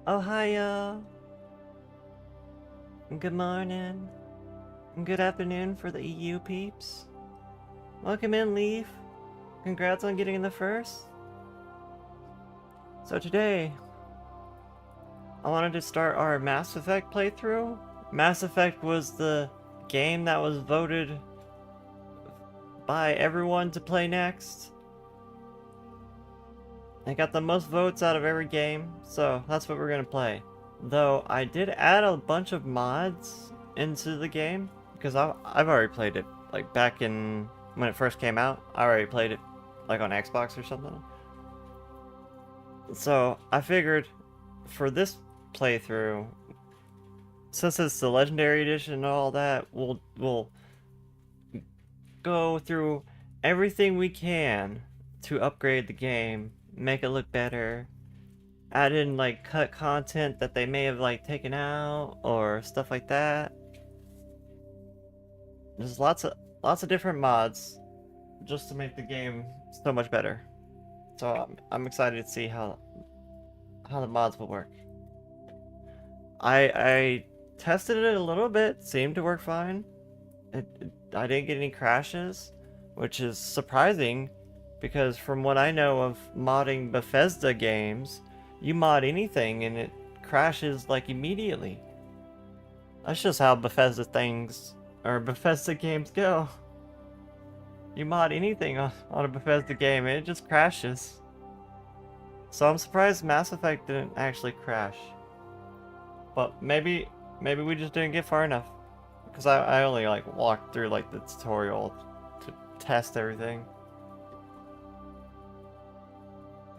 Ohio. Good morning. Good afternoon for the EU peeps. Welcome in, Leaf. Congrats on getting in the first. So today, I wanted to start our Mass Effect playthrough. Mass Effect was the game that was voted by everyone to play next. I got the most votes out of every game, so that's what we're gonna play. Though I did add a bunch of mods into the game because I've already played it like back in when it first came out. I already played it like on Xbox or something. So I figured for this playthrough, since it's the Legendary Edition and all that, we'll go through everything we can to upgrade the game, make it look better, add in like cut content that they may have like taken out or stuff like that. There's lots of different mods just to make the game so much better. So I'm excited to see how the mods will work. I tested it a little bit, seemed to work fine. I didn't get any crashes, which is surprising because from what I know of modding Bethesda games, you mod anything and it crashes like immediately. That's just how Bethesda games go. You mod anything on a Bethesda game and it just crashes. So I'm surprised Mass Effect didn't actually crash. But maybe we just didn't get far enough. Because I only like walked through like the tutorial to test everything.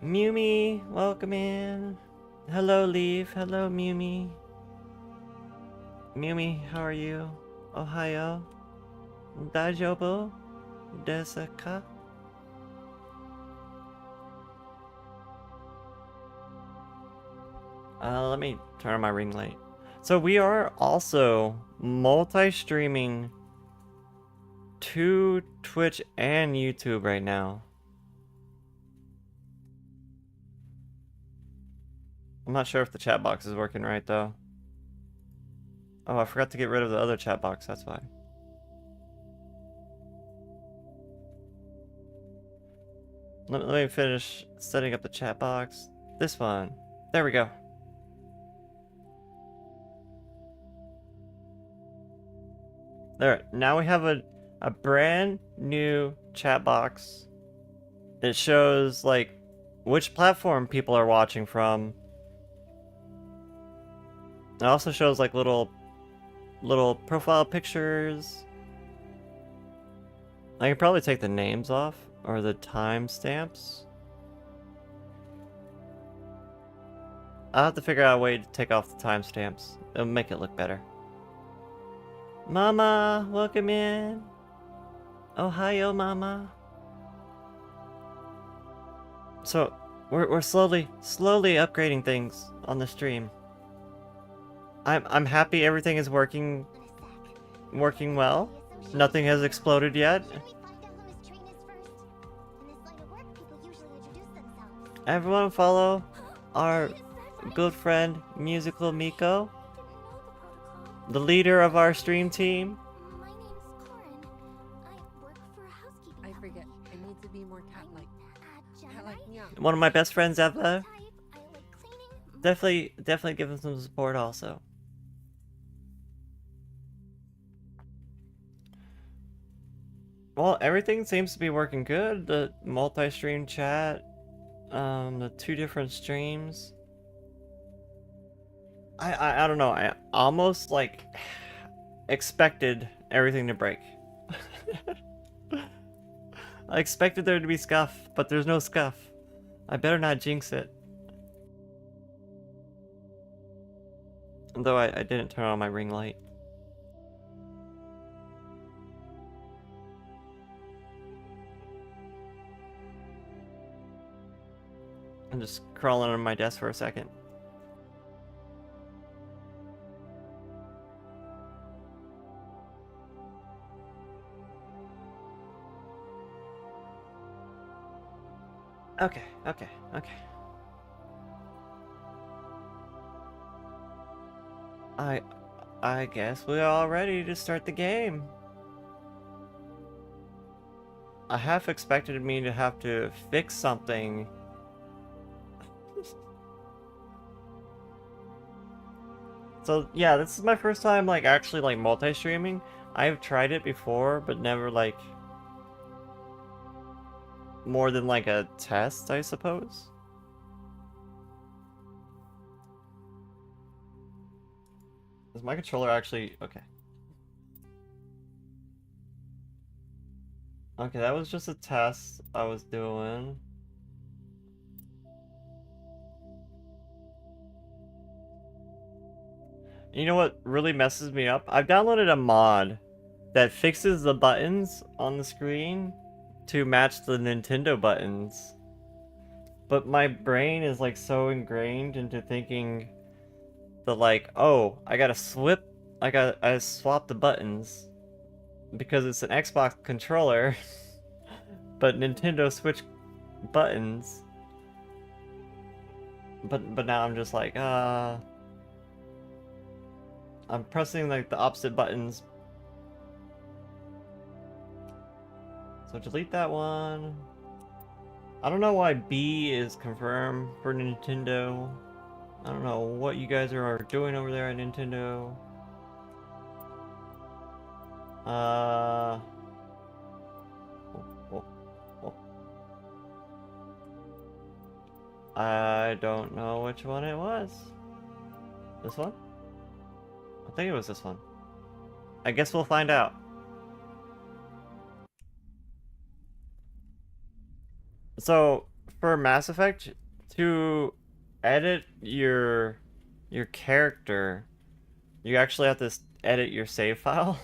Mumi, welcome in. Hello Leaf, hello Mumi. Mumi, how are you? Ohio. Dajobo? Desu ka? Let me turn on my ring light. So we are also multi-streaming to Twitch and YouTube right now. I'm not sure if the chat box is working right though. Oh, I forgot to get rid of the other chat box, that's why. Let me finish setting up the chat box. This one. There we go. There, now we have a brand new chat box. It shows like which platform people are watching from. It also shows like little profile pictures. I could probably take the names off or the timestamps. I'll have to figure out a way to take off the timestamps. It'll make it look better. Mama, welcome in. Ohio, Mama. So we're slowly upgrading things on the stream. I'm happy everything is working well. Nothing has exploded yet. Everyone follow our good friend Musical Miko, the leader of our stream team. My name's Corin. I work for housekeeping. I forget. I need to be more cat-like. Cat-like, yeah. One of my best friends ever. Definitely give him some support also. Well, everything seems to be working good. The multi-stream chat, the 2 different streams. I don't know. I almost like expected everything to break. I expected there to be scuff, but there's no scuff. I better not jinx it. Though I didn't turn on my ring light. I'm just crawling under my desk for a second. Okay. I I guess we're all ready to start the game. I half expected me to have to fix something. So yeah, this is my first time like actually like multi-streaming. I've tried it before, but never like more than like a test, I suppose. Is my controller actually okay? Okay, that was just a test I was doing. You know what really messes me up? I've downloaded a mod that fixes the buttons on the screen to match the Nintendo buttons. But my brain is like so ingrained into thinking that like, oh, I swap the buttons because it's an Xbox controller, but Nintendo Switch buttons. But now I'm just like, I'm pressing like the opposite buttons. So delete that one. I don't know why B is confirmed for Nintendo. I don't know what you guys are doing over there at Nintendo. Oh, oh, oh. I don't know which one it was. This one? I think it was this one. I guess we'll find out. So, for Mass Effect, to edit your character, you actually have to edit your save file.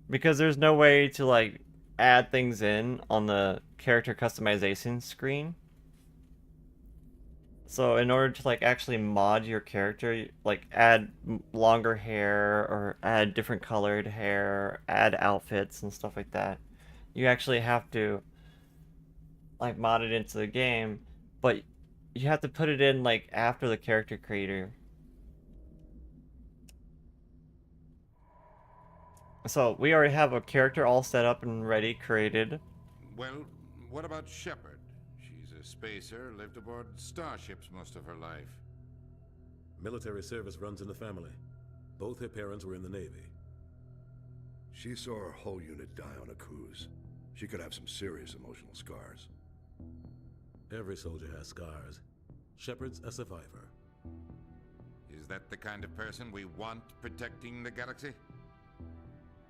Because there's no way to like add things in on the character customization screen. So in order to like actually mod your character, like add longer hair or add different colored hair, add outfits and stuff like that, you actually have to like mod it into the game, but you have to put it in like after the character creator. So we already have a character all set up and ready, created. Well, what about Shepard? She's a spacer, lived aboard starships most of her life. Military service runs in the family. Both her parents were in the Navy. She saw her whole unit die on a cruise. She could have some serious emotional scars. Every soldier has scars. Shepard's a survivor. Is that the kind of person we want protecting the galaxy?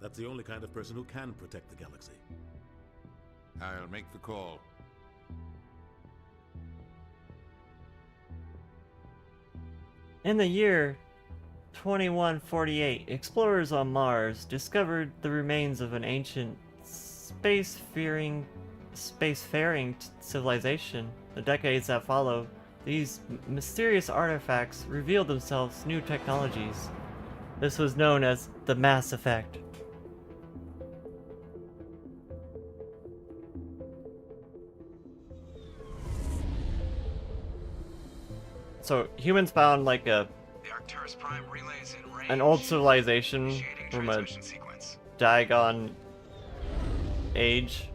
That's the only kind of person who can protect the galaxy. I'll make the call. In the year 2148, explorers on Mars discovered the remains of an ancient spacefaring civilization. The decades that followed, these mysterious artifacts revealed themselves new technologies. This was known as the Mass Effect. So humans found like The Arcturus Prime relays in range. an old civilization Initiating from a transmission sequence. Diagon age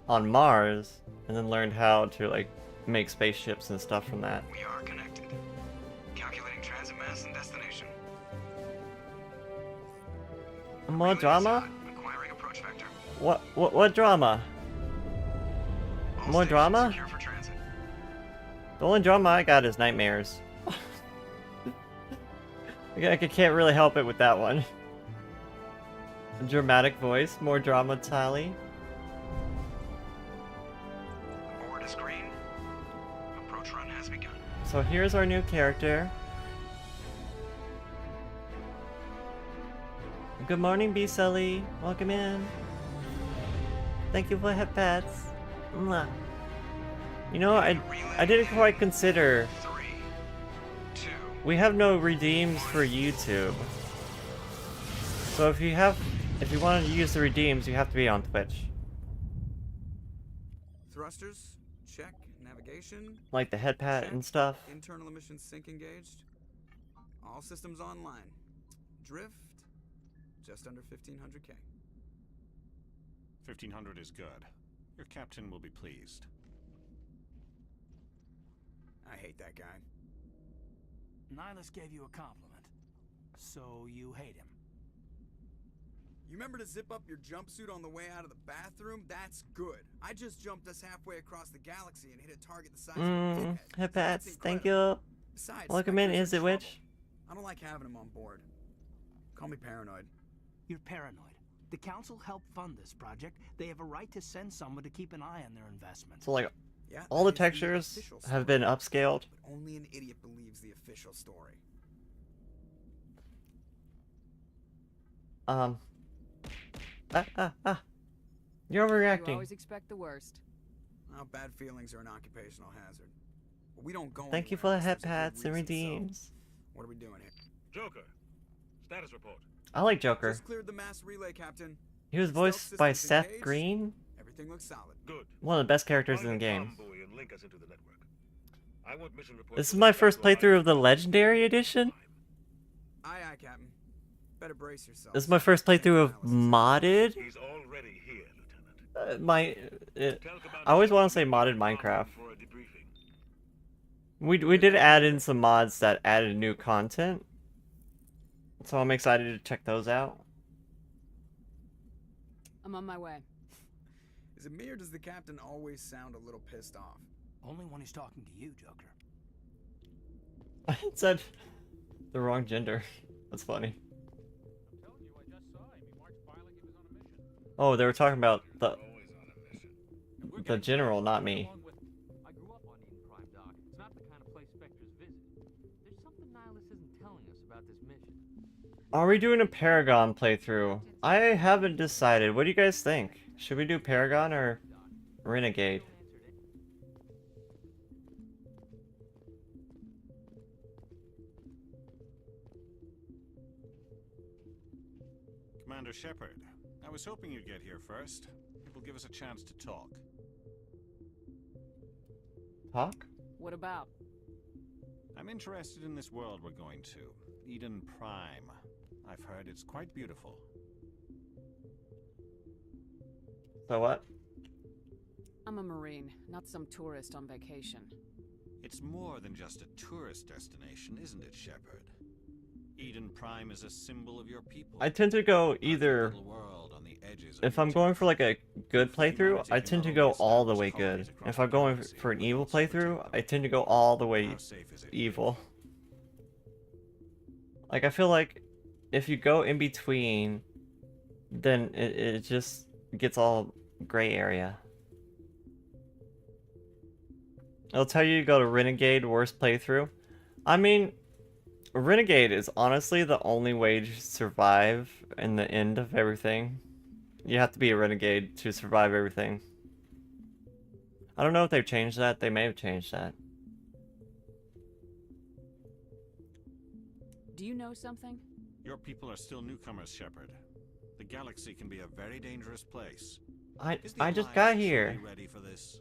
on Mars, and then learned how to like make spaceships and stuff from that. We are connected. Calculating transit mass and destination. More Relay is drama? hot. Acquiring approach vector. What drama? All More stations drama? secure for transit. The only drama I got is nightmares. I can't really help it with that one. Dramatic voice, more drama, Tali. The board is green. Approach run has begun. So here's our new character. Good morning, B Sully. Welcome in. Thank you for head pats. Mwah. You know, I didn't quite consider 3, 2. we have no redeems for YouTube. So if you want to use the redeems, you have to be on Twitch. Thrusters, check. Navigation, Like the head pat and stuff. internal emissions sync engaged. All systems online. Drift, just under 1500K. 1500 is good. Your captain will be pleased. I hate that guy. Nihilus gave you a compliment, so you hate him. You remember to zip up your jumpsuit on the way out of the bathroom? That's good. I just jumped us halfway across the galaxy and hit a target the size of a pinhead. Hip That's hats, thank incredible. you. Besides, Welcome in, Spectre's is it trouble. Witch? I don't like having him on board. Call me paranoid. You're paranoid. The council helped fund this project. They have a right to send someone to keep an eye on their investments. So like, Yeah, all the that is textures official have story, been upscaled. but only an idiot believes the official story. You're You overreacting. always expect the worst. Well, bad feelings are an occupational hazard. But we don't go Thank you anywhere for the unless hip there's a good hats and reason, so redeems. what are we doing here? Joker, status report. I like Joker. Just cleared the mass relay, Captain. He was Stealth voiced by systems Seth engaged. Green, Everything looks solid. Good. one of the best characters in Find the a game. comm buoy and link us into the network. I want mission reports This is for my the first Central playthrough of the Island. Legendary Edition. Aye, aye, Captain. Better brace yourself. This is my first playthrough of modded. He's already here, Lieutenant. Uh, Tell Commander I always want to say Shepard modded to come Minecraft. for a debriefing. We did add in some mods that added new content, so I'm excited to check those out. I'm on my way. Is it me or does the captain always sound a little pissed off? Only when he's talking to you, Joker. I said the wrong gender. That's funny. Oh, they were talking about the general, not me. I grew up on Eden Prime, Doc. It's not the kind of place Spectres visit. There's something Nihilus isn't telling us about this mission. Are we doing a Paragon playthrough? I haven't decided. What do you guys think? Should we do Paragon or Renegade? Commander Shepard, I was hoping you'd get here first. It will give us a chance to talk. Talk? What about? I'm interested in this world we're going to, Eden Prime. I've heard it's quite beautiful. So what? I'm a Marine, not some tourist on vacation. It's more than just a tourist destination, isn't it, Shepard? Eden Prime is a symbol of your people. I tend to go Not the either. little world on the edges of If your I'm going for like a good Humanity playthrough, I can tend to only go all the establish way good. colonies across If I'm the going galaxy for an and evil also protect playthrough, them. I tend to go all the way How safe is it? evil. Like, I feel like if you go in between, then it just gets all gray area. It'll tell you to go to Renegade, worst playthrough. I mean, Renegade is honestly the only way to survive in the end of everything. You have to be a Renegade to survive everything. I don't know if they've changed that. They may have changed that. Do you know something? Your people are still newcomers, Shepard. The galaxy can be a very dangerous place. Is the I just Alliance got truly here. ready for this?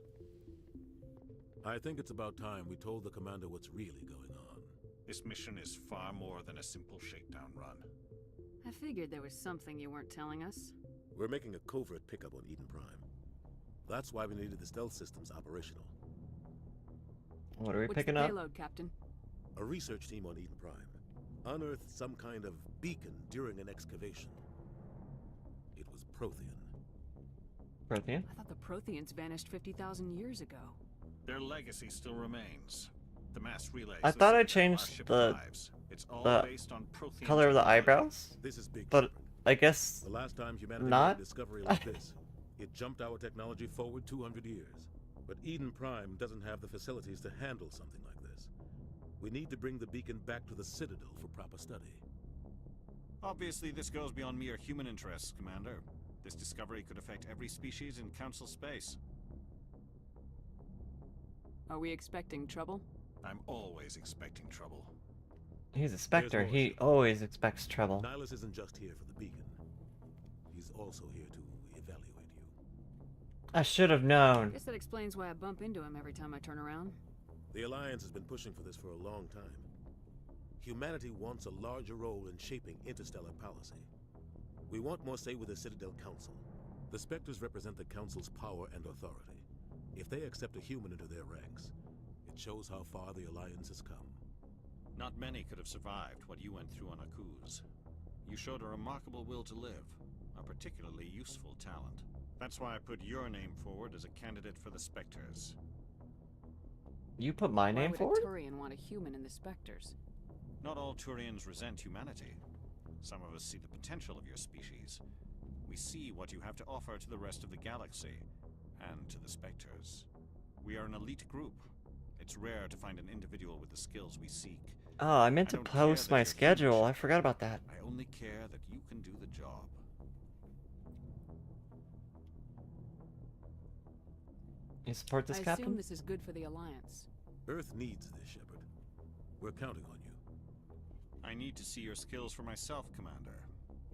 I think it's about time we told the commander what's really going on. This mission is far more than a simple shakedown run. I figured there was something you weren't telling us. We're making a covert pickup on Eden Prime. That's why we needed the stealth systems operational. What are we What's picking the up? payload, Captain? A research team on Eden Prime unearthed some kind of beacon during an excavation. It was Prothean. Prothean? I thought the Protheans vanished 50,000 years ago. Their legacy still remains. The mass relays. I that thought I saved our changed ship the- lives. It's all the based on Prothean Color of the technology. eyebrows? This is big. But Shepard. I guess The last time humanity not. made a discovery like this, it jumped our technology forward 200 years. But Eden Prime doesn't have the facilities to handle something like this. We need to bring the beacon back to the Citadel for proper study. Obviously, this goes beyond mere human interests, Commander. This discovery could affect every species in Council space. Are we expecting trouble? I'm always expecting trouble. He's a Spectre. more, He Shepard. always expects trouble. Nihilus isn't just here for the beacon. He's also here to evaluate you. I should have known. Guess that explains why I bump into him every time I turn around. The Alliance has been pushing for this for a long time. Humanity wants a larger role in shaping interstellar policy. We want more say with the Citadel Council. The Spectres represent the Council's power and authority. If they accept a human into their ranks, it shows how far the Alliance has come. Not many could have survived what you went through on Akuz. You showed a remarkable will to live, a particularly useful talent. That's why I put your name forward as a candidate for the Spectres. You put my name Why forward? would a Turian want a human in the Spectres? Not all Turians resent humanity. Some of us see the potential of your species. We see what you have to offer to the rest of the galaxy, and to the Spectres. We are an elite group. It's rare to find an individual with the skills we seek. Oh, I meant to post my schedule. I forgot about that. I only care that you can do the job. You support this, I Captain? assume this is good for the Alliance. Earth needs this, Shepard. We're counting on you. I need to see your skills for myself, Commander.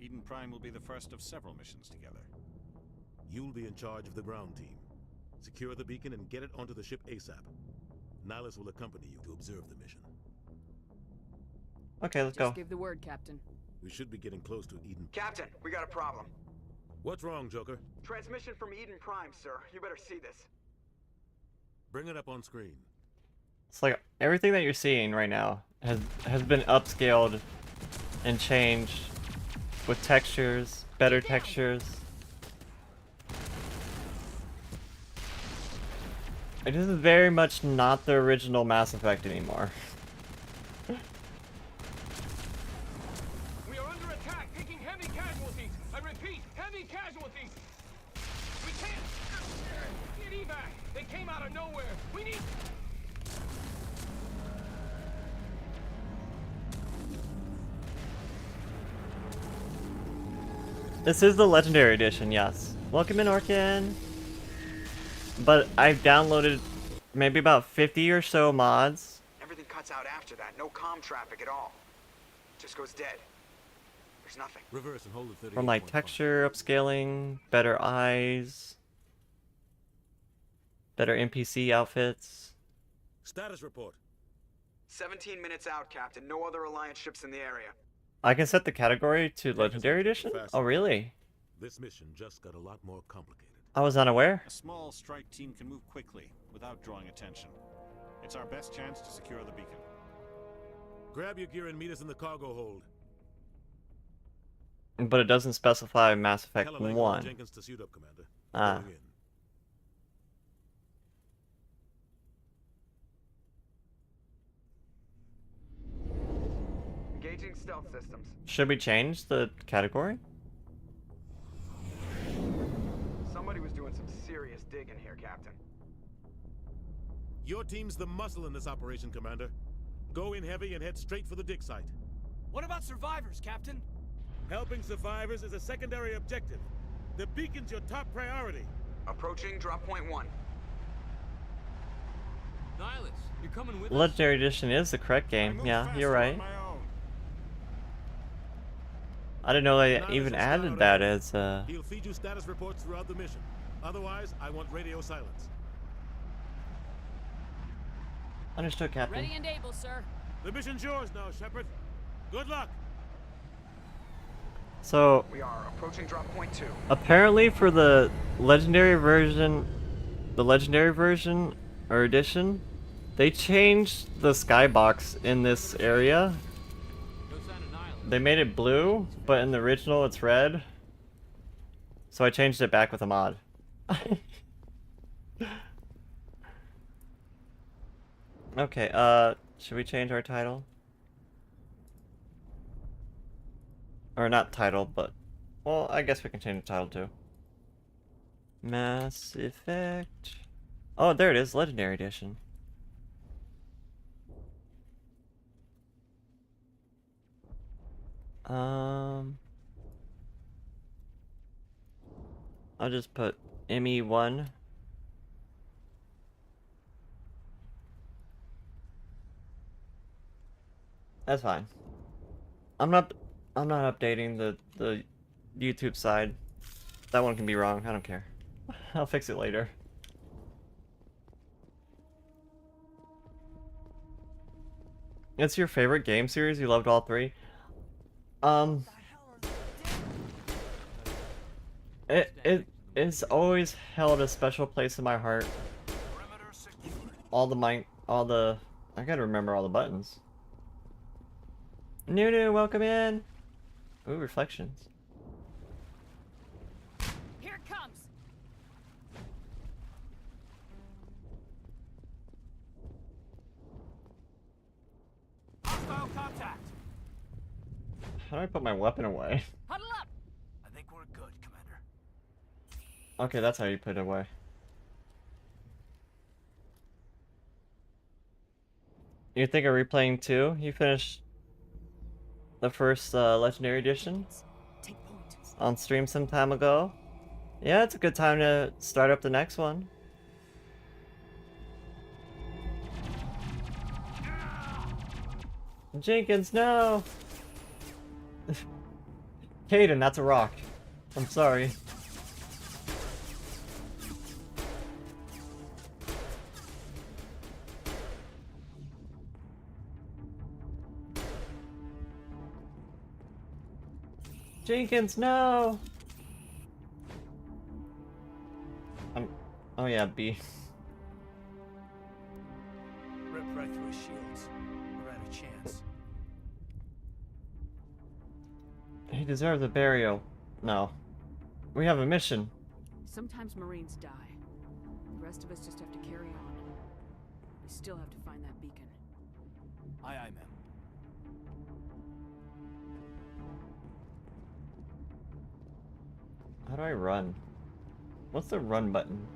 Eden Prime will be the first of several missions together. You'll be in charge of the ground team. Secure the beacon and get it onto the ship ASAP. Nihilus will accompany you to observe the mission. Okay, let's Just go. give the word, Captain. We should be getting close to Eden. Captain, we got a problem. What's wrong, Joker? Transmission from Eden Prime, sir. You better see this. Bring it up on screen. It's like everything that you're seeing right now has been upscaled and changed with textures, better textures. It is very much not the original Mass Effect anymore. We are under attack, taking heavy casualties. I repeat, heavy casualties. We can't get evac. They came out of nowhere. We need. This is the Legendary Edition, yes. Welcome in, Orkin. But I've downloaded maybe about 50 or so mods. Everything cuts out after that. No comm traffic at all. Just goes dead. There's nothing. Reverse and hold it 38. From like texture upscaling, better eyes, better NPC outfits. Status report. 17 minutes out, Captain. No other Alliance ships in the area. I can set the category to Legendary Edition? Oh, really? This mission just got a lot more complicated. I was unaware. A small strike team can move quickly, without drawing attention. It's our best chance to secure the beacon. Grab your gear and meet us in the cargo hold. But it doesn't specify Mass Effect Tell Elaine 1. Jenkins to suit up, Commander. Ah. Going in. Engaging stealth systems. Should we change the category? Somebody was doing some serious digging here, Captain. Your team's the muscle in this operation, Commander. Go in heavy and head straight for the dig site. What about survivors, Captain? Helping survivors is a secondary objective. The beacon's your top priority. Approaching drop point 1. Nihilus, you're coming with us? Legendary Edition is the correct game. Yeah, you're right. I didn't know they even added that as He'll feed you status reports throughout the mission. Otherwise, I want radio silence. Understood, Captain. Ready and able, sir. The mission's yours now, Shepard. Good luck. So We are approaching drop point 2. apparently for the legendary version or edition, they changed the skybox in this area. No sign of Nihilus. They made it blue, but in the original it's red. So I changed it back with a mod. Okay, should we change our title? Or not title, but... Well, I guess we can change the title too. Mass Effect... Oh, there it is, Legendary Edition. I'll just put ME1. That's fine. I'm not updating the YouTube side. That one can be wrong. I don't care. I'll fix it later. It's your favorite game series? You loved all three? Um, it's always held a special place in my heart. I gotta remember all the buttons. Nunu, welcome in. Ooh, reflections. Here it comes. Hostile contact. How do I put my weapon away? Huddle up. I think we're good, Commander. Okay, that's how you put it away. You think of replaying 2? You finished the first Legendary Edition on stream some time ago. Yeah, it's a good time to start up the next one. Jenkins, no! Caden, that's a rock. I'm sorry. Jenkins, no! Oh yeah, B. Rip right through his shields. We're out of chance. He deserves a burial. No. We have a mission. Sometimes Marines die. The rest of us just have to carry on. We still have to find that beacon. Aye, aye, ma'am. How do I run? What's the run button?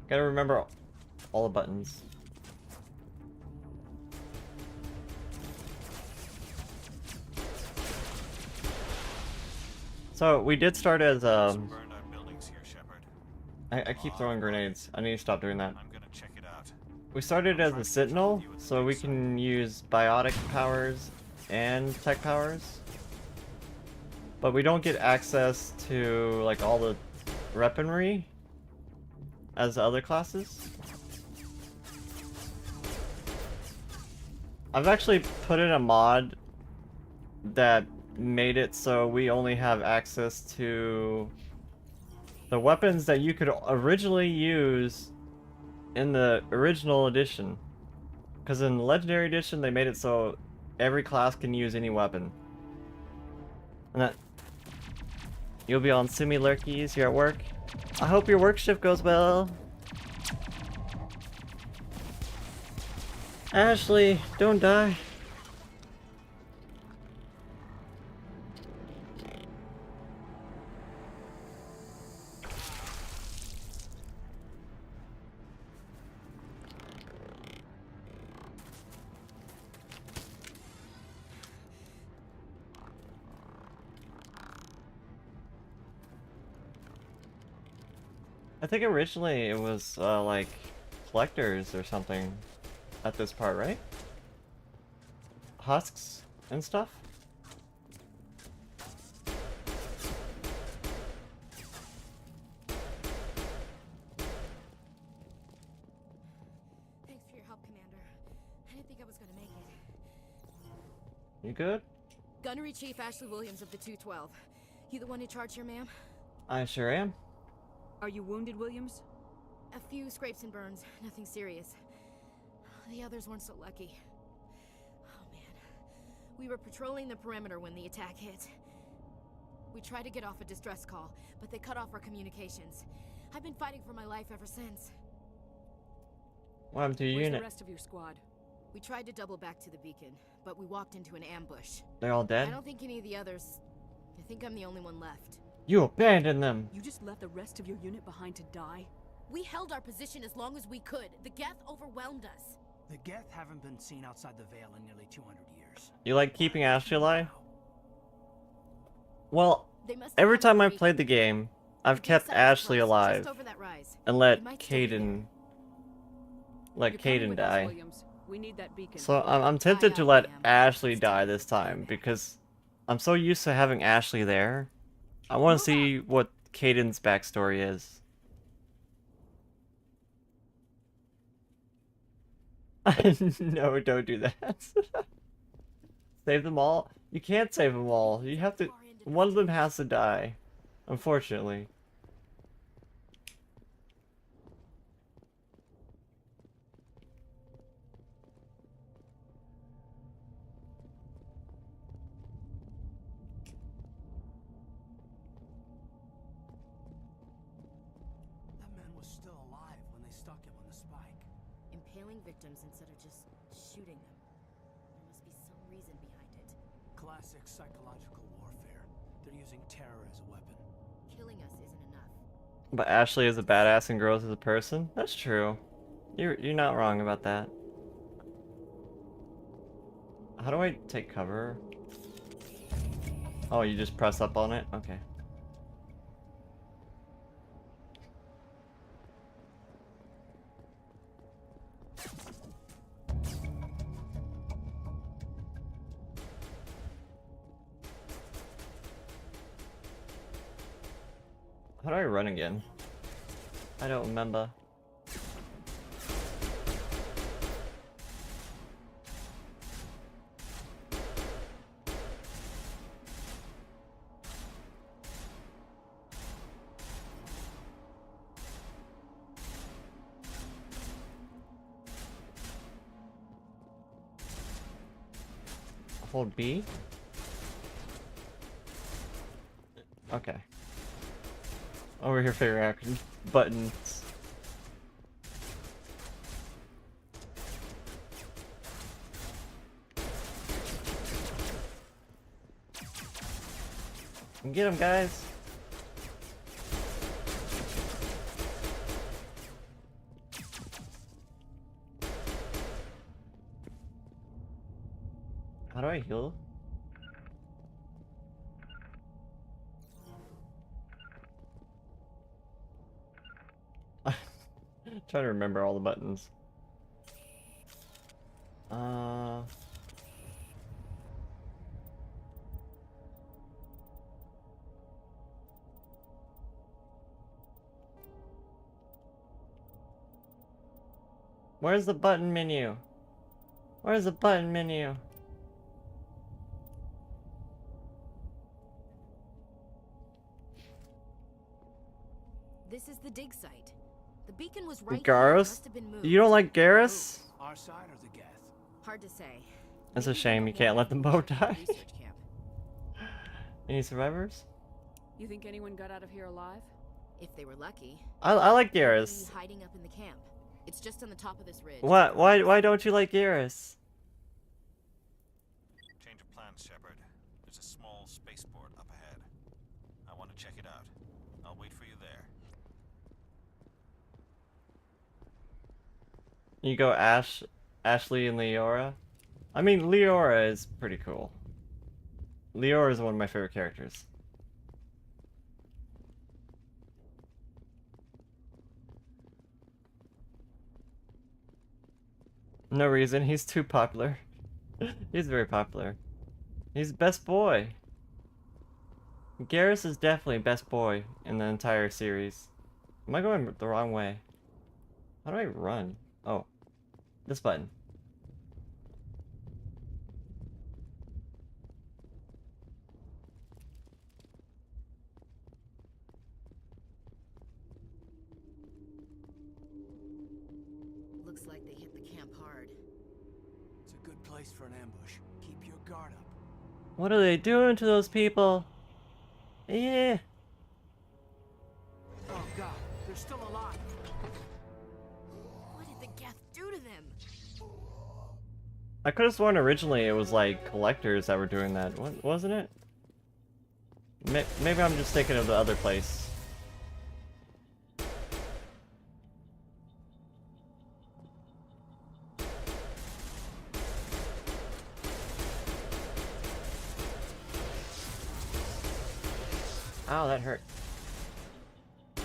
Gotta remember all the buttons. So we did start as I keep throwing grenades. I need to stop doing that. I'm gonna check it out. We started as a sentinel, so we can use biotic powers and tech powers. But we don't get access to like all the weaponry as the other classes. I've actually put in a mod that made it so we only have access to the weapons that you could originally use in the original edition. Because in the Legendary Edition they made it so every class can use any weapon. And that you'll be on Simi Lurkies, you're at work. I hope your work shift goes well. Ashley, don't die. I think originally it was like collectors or something at this part, right? Husks and stuff? Thanks for your help, Commander. I didn't think I was gonna make it. You good? Gunnery Chief Ashley Williams of the 212. You the one in charge here, ma'am? I sure am. Are you wounded, Williams? A few scrapes and burns, nothing serious. The others weren't so lucky. Oh man. We were patrolling the perimeter when the attack hit. We tried to get off a distress call, but they cut off our communications. I've been fighting for my life ever since. What happened to your Where's unit? the rest of your squad? We tried to double back to the beacon, but we walked into an ambush. They're all dead? I don't think any of the others... I think I'm the only one left. You abandoned them! You just left the rest of your unit behind to die? We held our position as long as we could. The Geth overwhelmed us. The Geth haven't been seen outside the Veil in nearly 200 years. You like keeping Ashley alive? Well, They must have every come time I've free. played the game, I've The kept big site was Ashley close, alive just over that rise. and They let might still be there. Caden You're coming Caden with us, die. Williams. We need that beacon. So I'm tempted to let Ashley die this time because I'm so used to having Ashley there. I want to see what Caden's backstory is. No, don't do that. Save them all? You can't save them all. You have to. One of them has to die. Unfortunately. That man was still alive when they stuck him on the spike. Impaling victims instead of just shooting them. There must be some reason behind it. Classic psychological warfare. They're using terror as a weapon. Killing us isn't enough. But Ashley is a badass and grows as a person? That's true. You're not wrong about that. How do I take cover? Oh, you just press up on it? Okay. How do I run again? I don't remember. Hold B? Okay. Over here figuring out buttons. Get him, guys. How do I heal? Trying to remember all the buttons. Where's the button menu? Where's the button menu? This is the dig site. The beacon was right here. Garrus? Must have been moved. You don't like Garrus? Our side or the Geth? Hard to say. That's a shame. You can't let them both die. Research camp. Any survivors? You think anyone got out of here alive? If they were lucky. I like They'd Garrus. be hiding up in the camp. It's just on the top of this ridge. What? Why don't you like Garrus? Change of plans, Shepard. There's a small spaceport up ahead. I want to check it out. I'll wait for you there. You go Ashley and Leora? I mean, Leora is pretty cool. Leora is one of my favorite characters. No reason, he's too popular. He's very popular. He's best boy. Garrus is definitely best boy in the entire series. Am I going the wrong way? How do I run? Oh, this button. Looks like they hit the camp hard. It's a good place for an ambush. Keep your guard up. What are they doing to those people? Yeah. Oh god, they're still alive. What did the Geth do to them? I could have sworn originally it was like collectors that were doing that. What, wasn't it? Maybe I'm just thinking of the other place. Ow, that hurt. Now we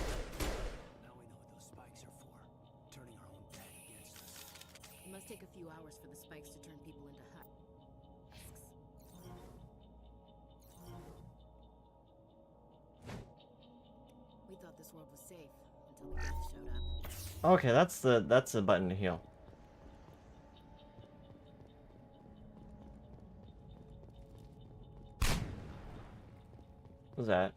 know what those spikes are for. Turning our own dead against us. It must take a few hours for the spikes to turn people into husks. We thought this world was safe until the Geth showed up. Okay, that's the button to heal. What's that?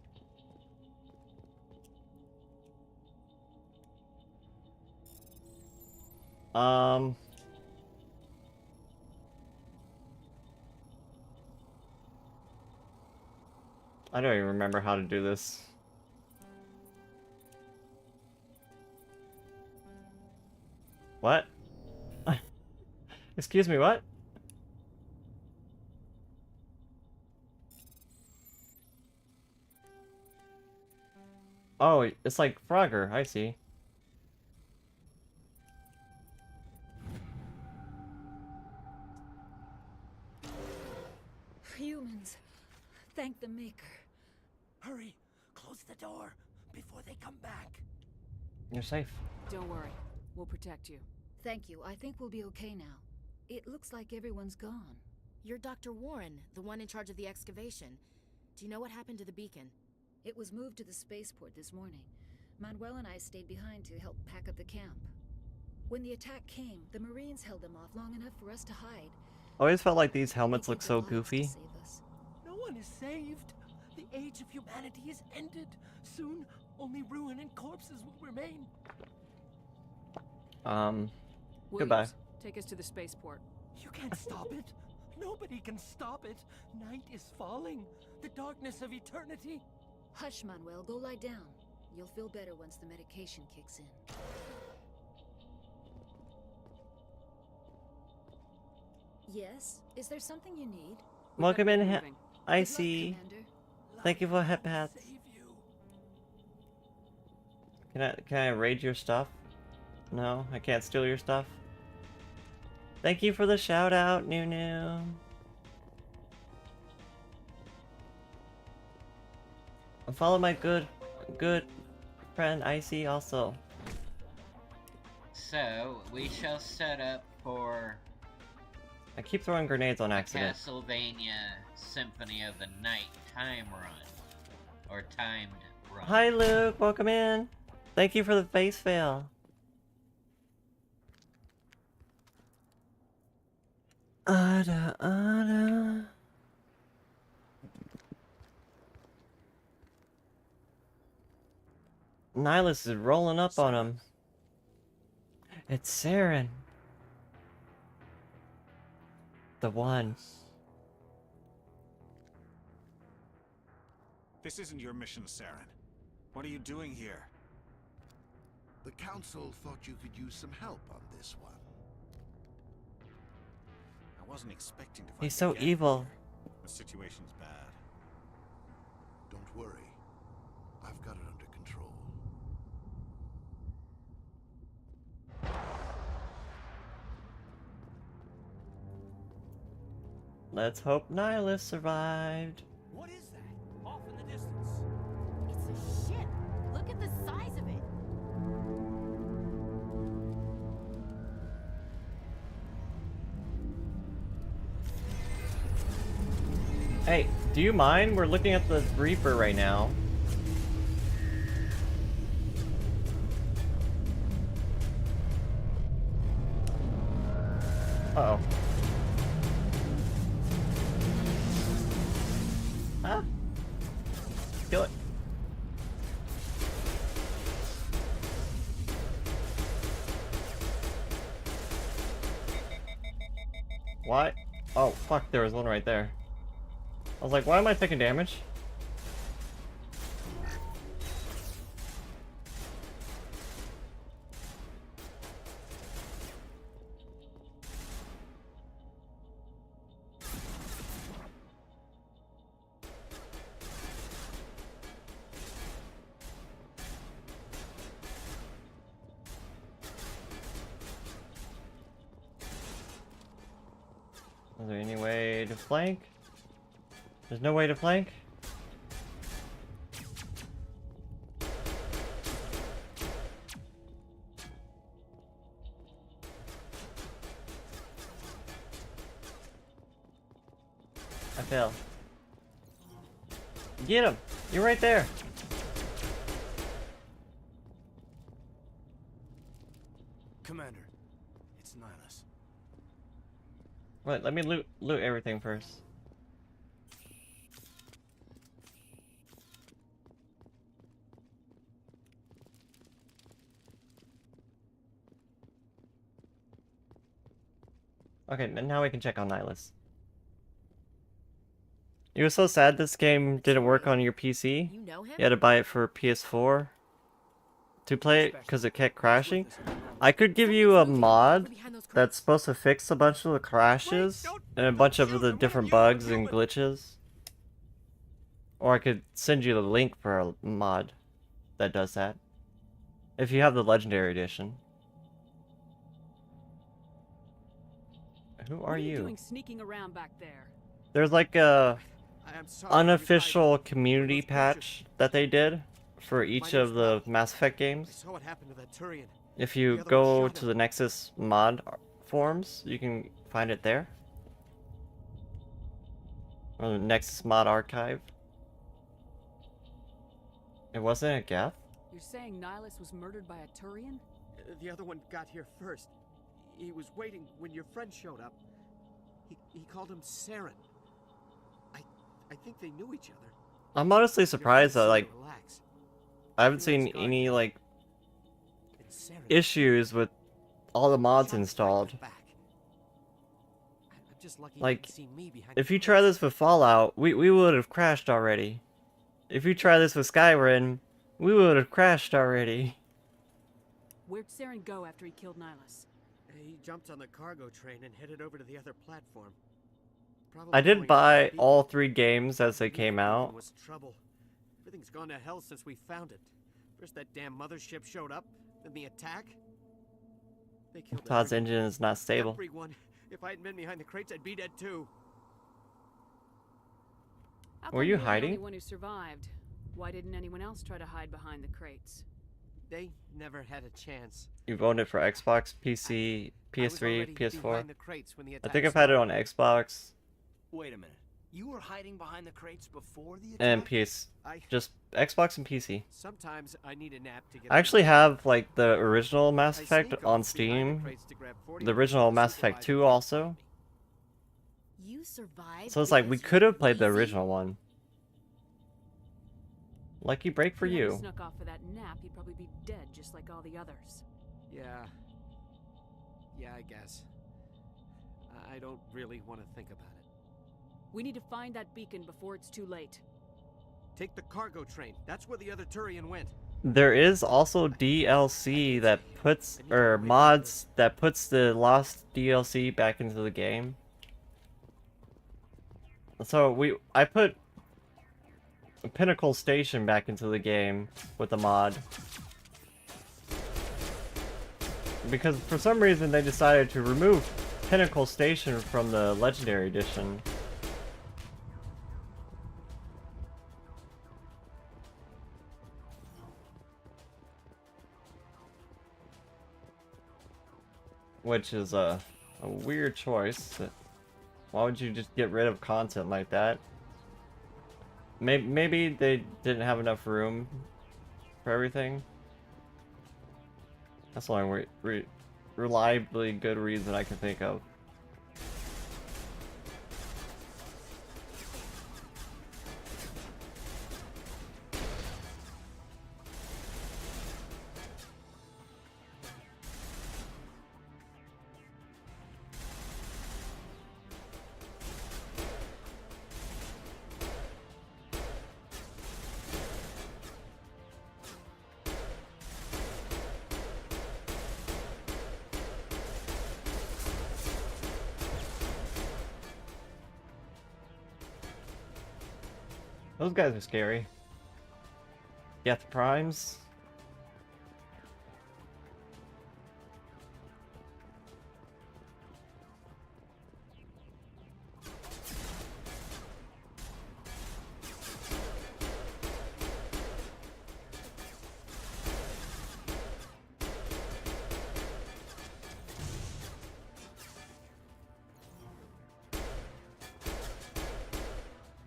I don't even remember how to do this. What? Excuse me, what? Oh, it's like Frogger, I see. Humans, thank the Maker. Hurry! Close the door before they come back. You're safe. Don't worry. We'll protect you. Thank you. I think we'll be okay now. It looks like everyone's gone. You're Dr. Warren, the one in charge of the excavation. Do you know what happened to the beacon? It was moved to the spaceport this morning. Manuel and I stayed behind to help pack up the camp. When the attack came, the Marines held them off long enough for us to hide. I always felt like these helmets look so goofy. No one is saved. The age of humanity is ended. Soon, only ruin and corpses will remain. Goodbye. Williams, take us to the spaceport. You can't stop it. Nobody can stop it. Night is falling. The darkness of eternity. Hush, Manuel. Go lie down. You'll feel better once the medication kicks in. Yes? Is there something you need? Welcome in, I see. Thank you for hip hats. Can I raid your stuff? No, I can't steal your stuff. Thank you for the shout out, Nunu. And follow my good friend Icy also. So we shall set up for I keep throwing grenades on accident. Castlevania Symphony of the Night time run. Or timed run. Hi Luke, welcome in. Thank you for the face veil. Ada, ada. Nihilus is rolling up on him. It's Saren. The one. This isn't your mission, Saren. What are you doing here? The Council thought you could use some help on this one. I wasn't expecting to find He's so you again. evil. The situation's bad. Don't worry. I've got it under control. Let's hope Nihilus survived. What is that? Off in the distance. It's a ship. Look at the size of it. Hey, do you mind? We're looking at the Reaper right now. Uh-oh. Huh? Kill it. What? Oh, fuck, there was one right there. I was like, why am I taking damage? Is there any way to flank? There's no way to flank? I fail. Get him! You're right there! Commander, it's Nihilus. Wait, let me loot everything first. Okay, and now we can check on Nihilus. It was so sad this game didn't work on your PC. You know him? You had to buy it for PS4 to play it because it kept crashing. I could give you a mod that's supposed to fix a bunch of the crashes and a bunch of the different bugs and glitches. Or I could send you the link for a mod that does that. If you have the Legendary Edition. Who are What are you you? doing sneaking around back there? There's like a unofficial community patch that they did for each of the Mass Effect games. What happened to that Turian? If you go to the Nexus mod forums, you can find it there. Or the Nexus mod archive. It wasn't a Geth? You're saying Nihilus was murdered by a Turian? The other one got here first. He was waiting when your friend showed up. He called him Saren. I think they knew each other. I'm honestly surprised that, like, Relax. I haven't seen any, like, issues with all the mods installed. Like, if you try this with Fallout, we would have crashed already. If you try this with Skyrim, we would have crashed already. Where'd Saren go after he killed Nihilus? He jumped on the cargo train and headed over to the other platform. I did buy all 3 games as they came out. Was trouble. Everything's gone to hell since we found it. First that damn mothership showed up, then the attack. They killed Todd's engine is not stable. everyone. If I hadn't been behind the crates, I'd be dead too. Were you The hiding? only one who survived. Why didn't anyone else try to hide behind the crates? They never had a chance. You've owned it for Xbox, PC, PS3, PS4. behind the crates when the I attack think I've had it on Xbox Wait a minute. You were hiding behind the crates before the attack? and PS. Just Xbox and PC. Sometimes I need a nap to get I actually have like the original Mass Effect on Steam. The original Mass Effect 2 also. You survived. So it's like we could have played the original one. Lucky break for If he hadn't you. snuck off for that nap, he'd probably be dead just like all the others. Yeah, I guess. I don't really want to think about it. We need to find that beacon before it's too late. Take the cargo train. That's where the other Turian went. There is also DLC that puts, or mods that puts the lost DLC back into the game. So I put Pinnacle Station back into the game with the mod. Because for some reason they decided to remove Pinnacle Station from the Legendary Edition. Which is a weird choice. Why would you just get rid of content like that? Maybe they didn't have enough room for everything. That's the only reliably good reason I can think of. Those guys are scary. Death Primes.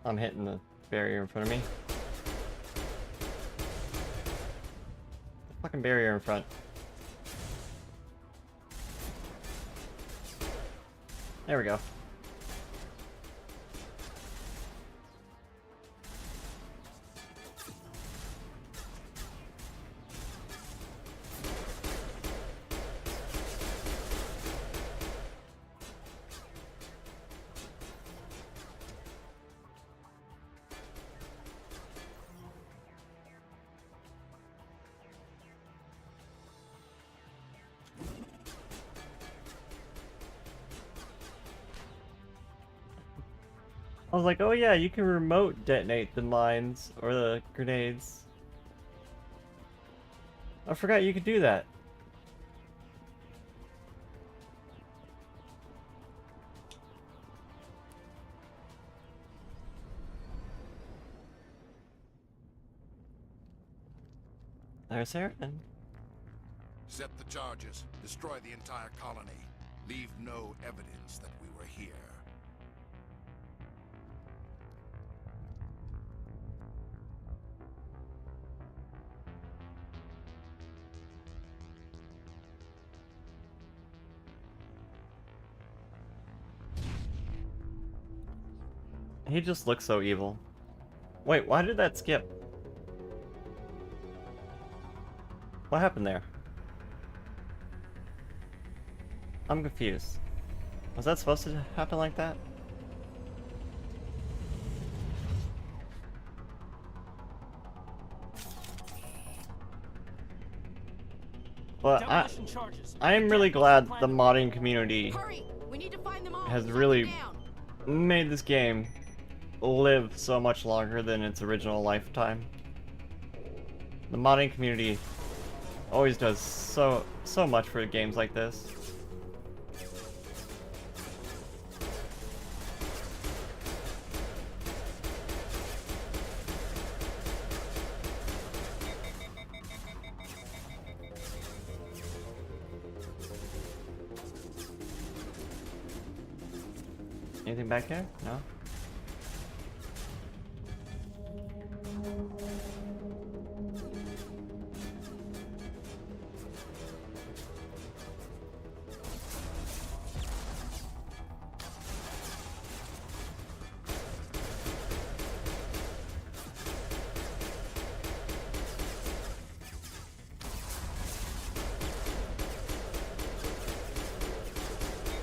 I'm hitting the barrier in front of me. The fucking barrier in front. There we go. was like, oh yeah, you can remote detonate the mines or the grenades. I forgot you could do that. There's Aaron. Set the charges. Destroy the entire colony. Leave no evidence that we were here. He just looks so evil. Wait, why did that skip? What happened there? I'm confused. Was that supposed to happen like that? But I am really glad the modding community has really made this game live so much longer than its original lifetime. The modding community always does so much for games like this. Anything back there? No?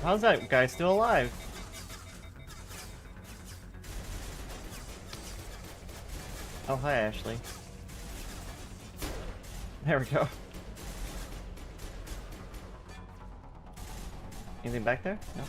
How's that guy still alive? Oh, hi, Ashley. There we go. Anything back there? No.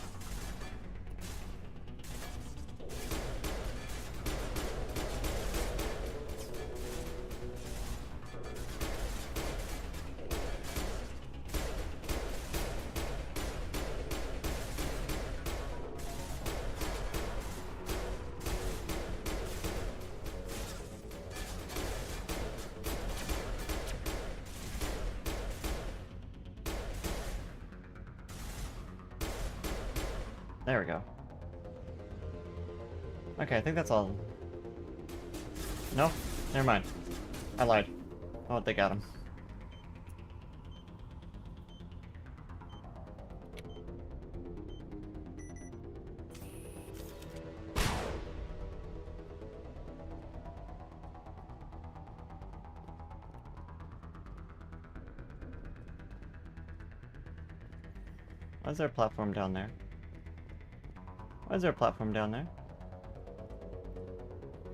There we go. Okay, I think that's all. No? Never mind. I lied. Oh, they got him. Why is there a platform down there? Why is there a platform down there?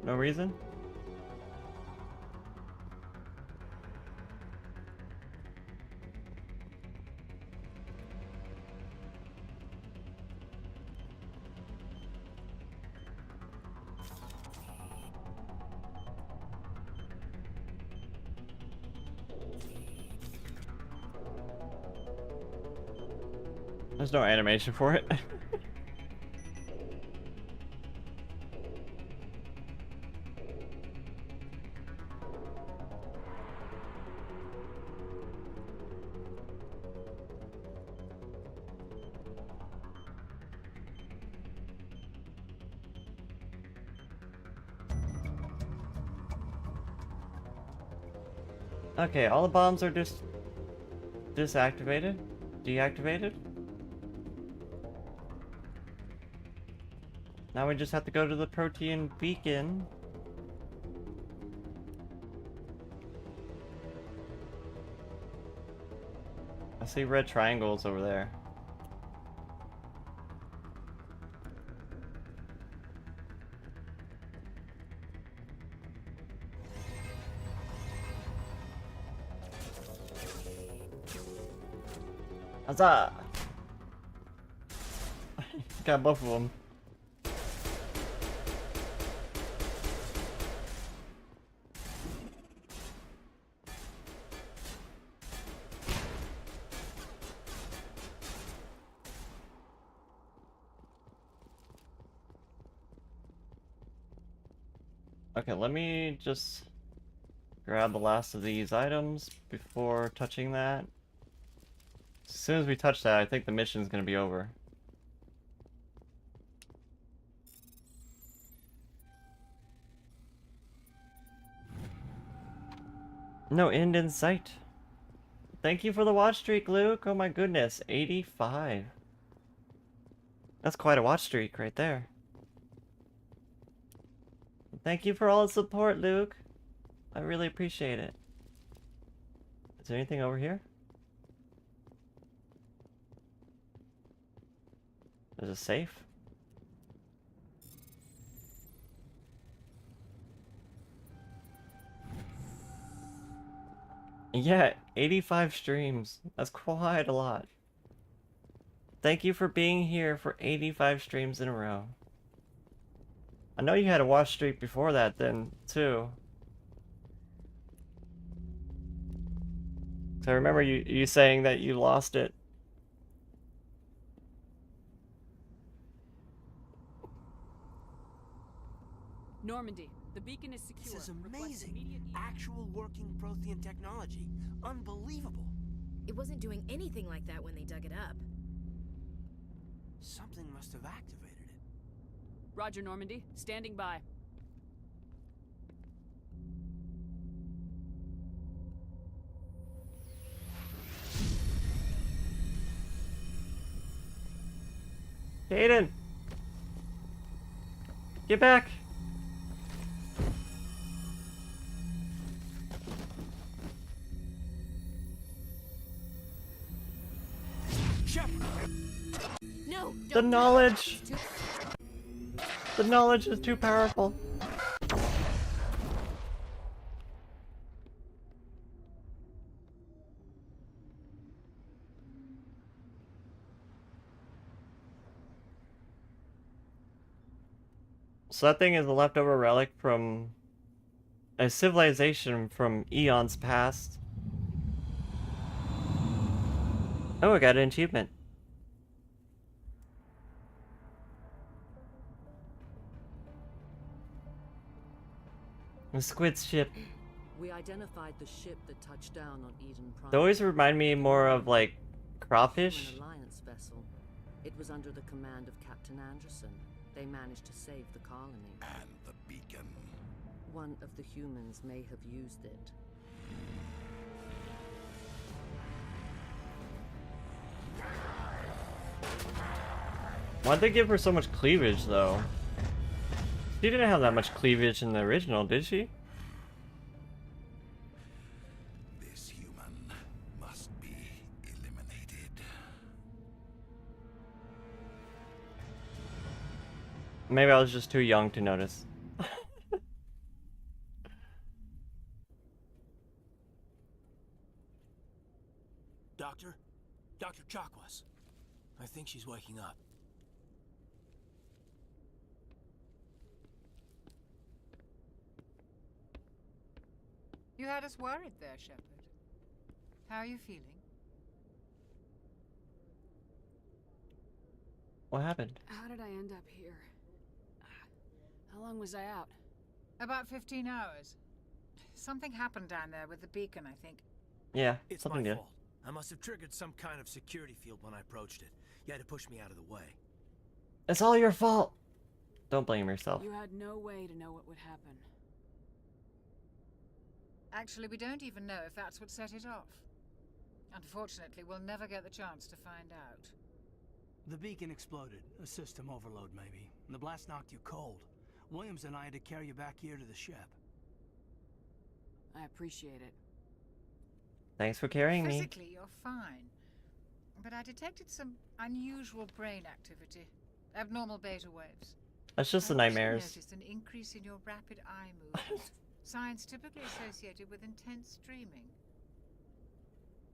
No reason? There's no animation for it. Okay, all the bombs are just disactivated? Deactivated? Now we just have to go to the protein beacon. I see red triangles over there. Huzzah! Got both of them. Okay, let me just grab the last of these items before touching that. As soon as we touch that, I think the mission's gonna be over. No end in sight. Thank you for the watch streak, Luke. Oh my goodness, 85. That's quite a watch streak right there. Thank you for all the support, Luke. I really appreciate it. Is there anything over here? There's a safe? Yeah, 85 streams. That's quite a lot. Thank you for being here for 85 streams in a row. I know you had a watch streak before that then, too. So I remember you saying that you lost it. Normandy, the beacon is secure. This is amazing. Actual working Prothean technology. Unbelievable. It wasn't doing anything like that when they dug it up. Something must have activated it. Roger, Normandy. Standing by. Aiden! Get back! No! The knowledge! The knowledge is too powerful. So that thing is a leftover relic from a civilization from eons past. Oh, I got an achievement. The squid ship. We identified the ship that touched down on Eden Prime. They always remind me more of like crawfish. An Alliance vessel. It was under the command of Captain Anderson. They managed to save the colony. And the beacon. One of the humans may have used it. Why'd they give her so much cleavage, though? She didn't have that much cleavage in the original, did she? This human must be eliminated. Maybe I was just too young to notice. Dr. Chakwas. I think she's waking up. You had us worried there, Shepard. How are you feeling? What happened? How did I end up here? How long was I out? About 15 hours. Something happened down there with the beacon, I think. Yeah, It's something my did. fault. I must have triggered some kind of security field when I approached it. You had to push me out of the way. It's all your fault. Don't blame yourself. You had no way to know what would happen. Actually, we don't even know if that's what set it off. Unfortunately, we'll never get the chance to find out. The beacon exploded. A system overload, maybe. And the blast knocked you cold. Williams and I had to carry you back here to the ship. I appreciate it. Thanks for carrying me. Physically, you're fine. But I detected some unusual brain activity. Abnormal beta waves. That's just the I also nightmares. noticed an increase in your rapid eye movement. Signs typically associated with intense dreaming.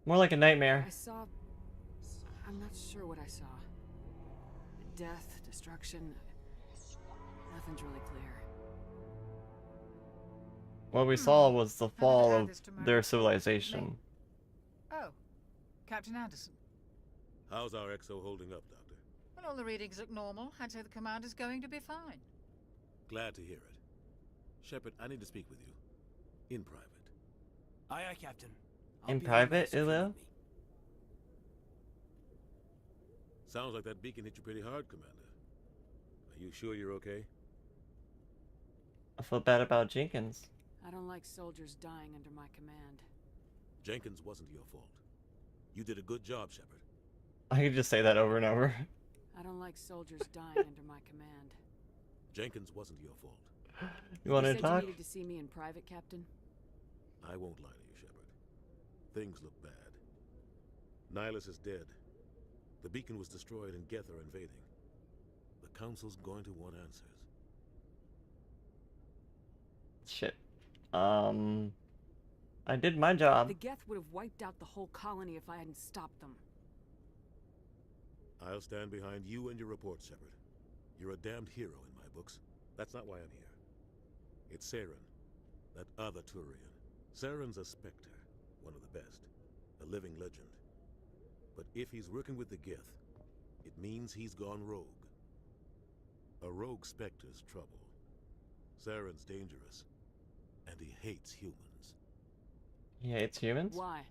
More like a nightmare. I saw... I'm not sure what I saw. Death, destruction... Nothing's really clear. What we saw was the fall of their civilization. Oh, Captain Anderson. How's our XO holding up, Doctor? Well, all the readings look normal. I'd say the commander's going to be fine. Glad to hear it. Shepard, I need to speak with you. In private. Aye, aye, Captain. In private, Ulu? Sounds like that beacon hit you pretty hard, Commander. Are you sure you're okay? I feel bad about Jenkins. I don't like soldiers dying under my command. Jenkins wasn't your fault. You did a good job, Shepard. I could just say that over and over. I don't like soldiers dying under my command. Jenkins wasn't your fault. You want to said talk? You needed to see me in private, Captain? I won't lie to you, Shepard. Things look bad. Nihilus is dead. The beacon was destroyed and Geth are invading. The Council's going to want answers. Shit. I did my job. The Geth would have wiped out the whole colony if I hadn't stopped them. I'll stand behind you and your report, Shepard. You're a damned hero in my books. That's not why I'm here. It's Saren, that other Turian. Saren's a Spectre, one of the best, a living legend. But if he's working with the Geth, it means he's gone rogue. A rogue Spectre's trouble. Saren's dangerous, and he hates humans. He hates humans? Why?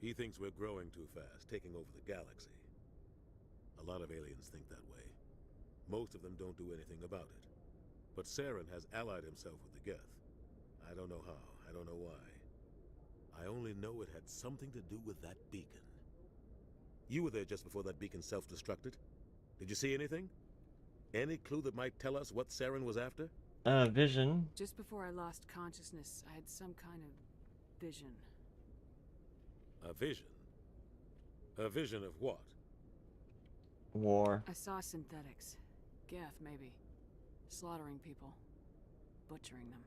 He thinks we're growing too fast, taking over the galaxy. A lot of aliens think that way. Most of them don't do anything about it. But Saren has allied himself with the Geth. I don't know how, I don't know why. I only know it had something to do with that beacon. You were there just before that beacon self-destructed. Did you see anything? Any clue that might tell us what Saren was after? Vision. Just before I lost consciousness, I had some kind of vision. A vision? A vision of what? War. I saw synthetics. Geth, maybe. Slaughtering people. Butchering them.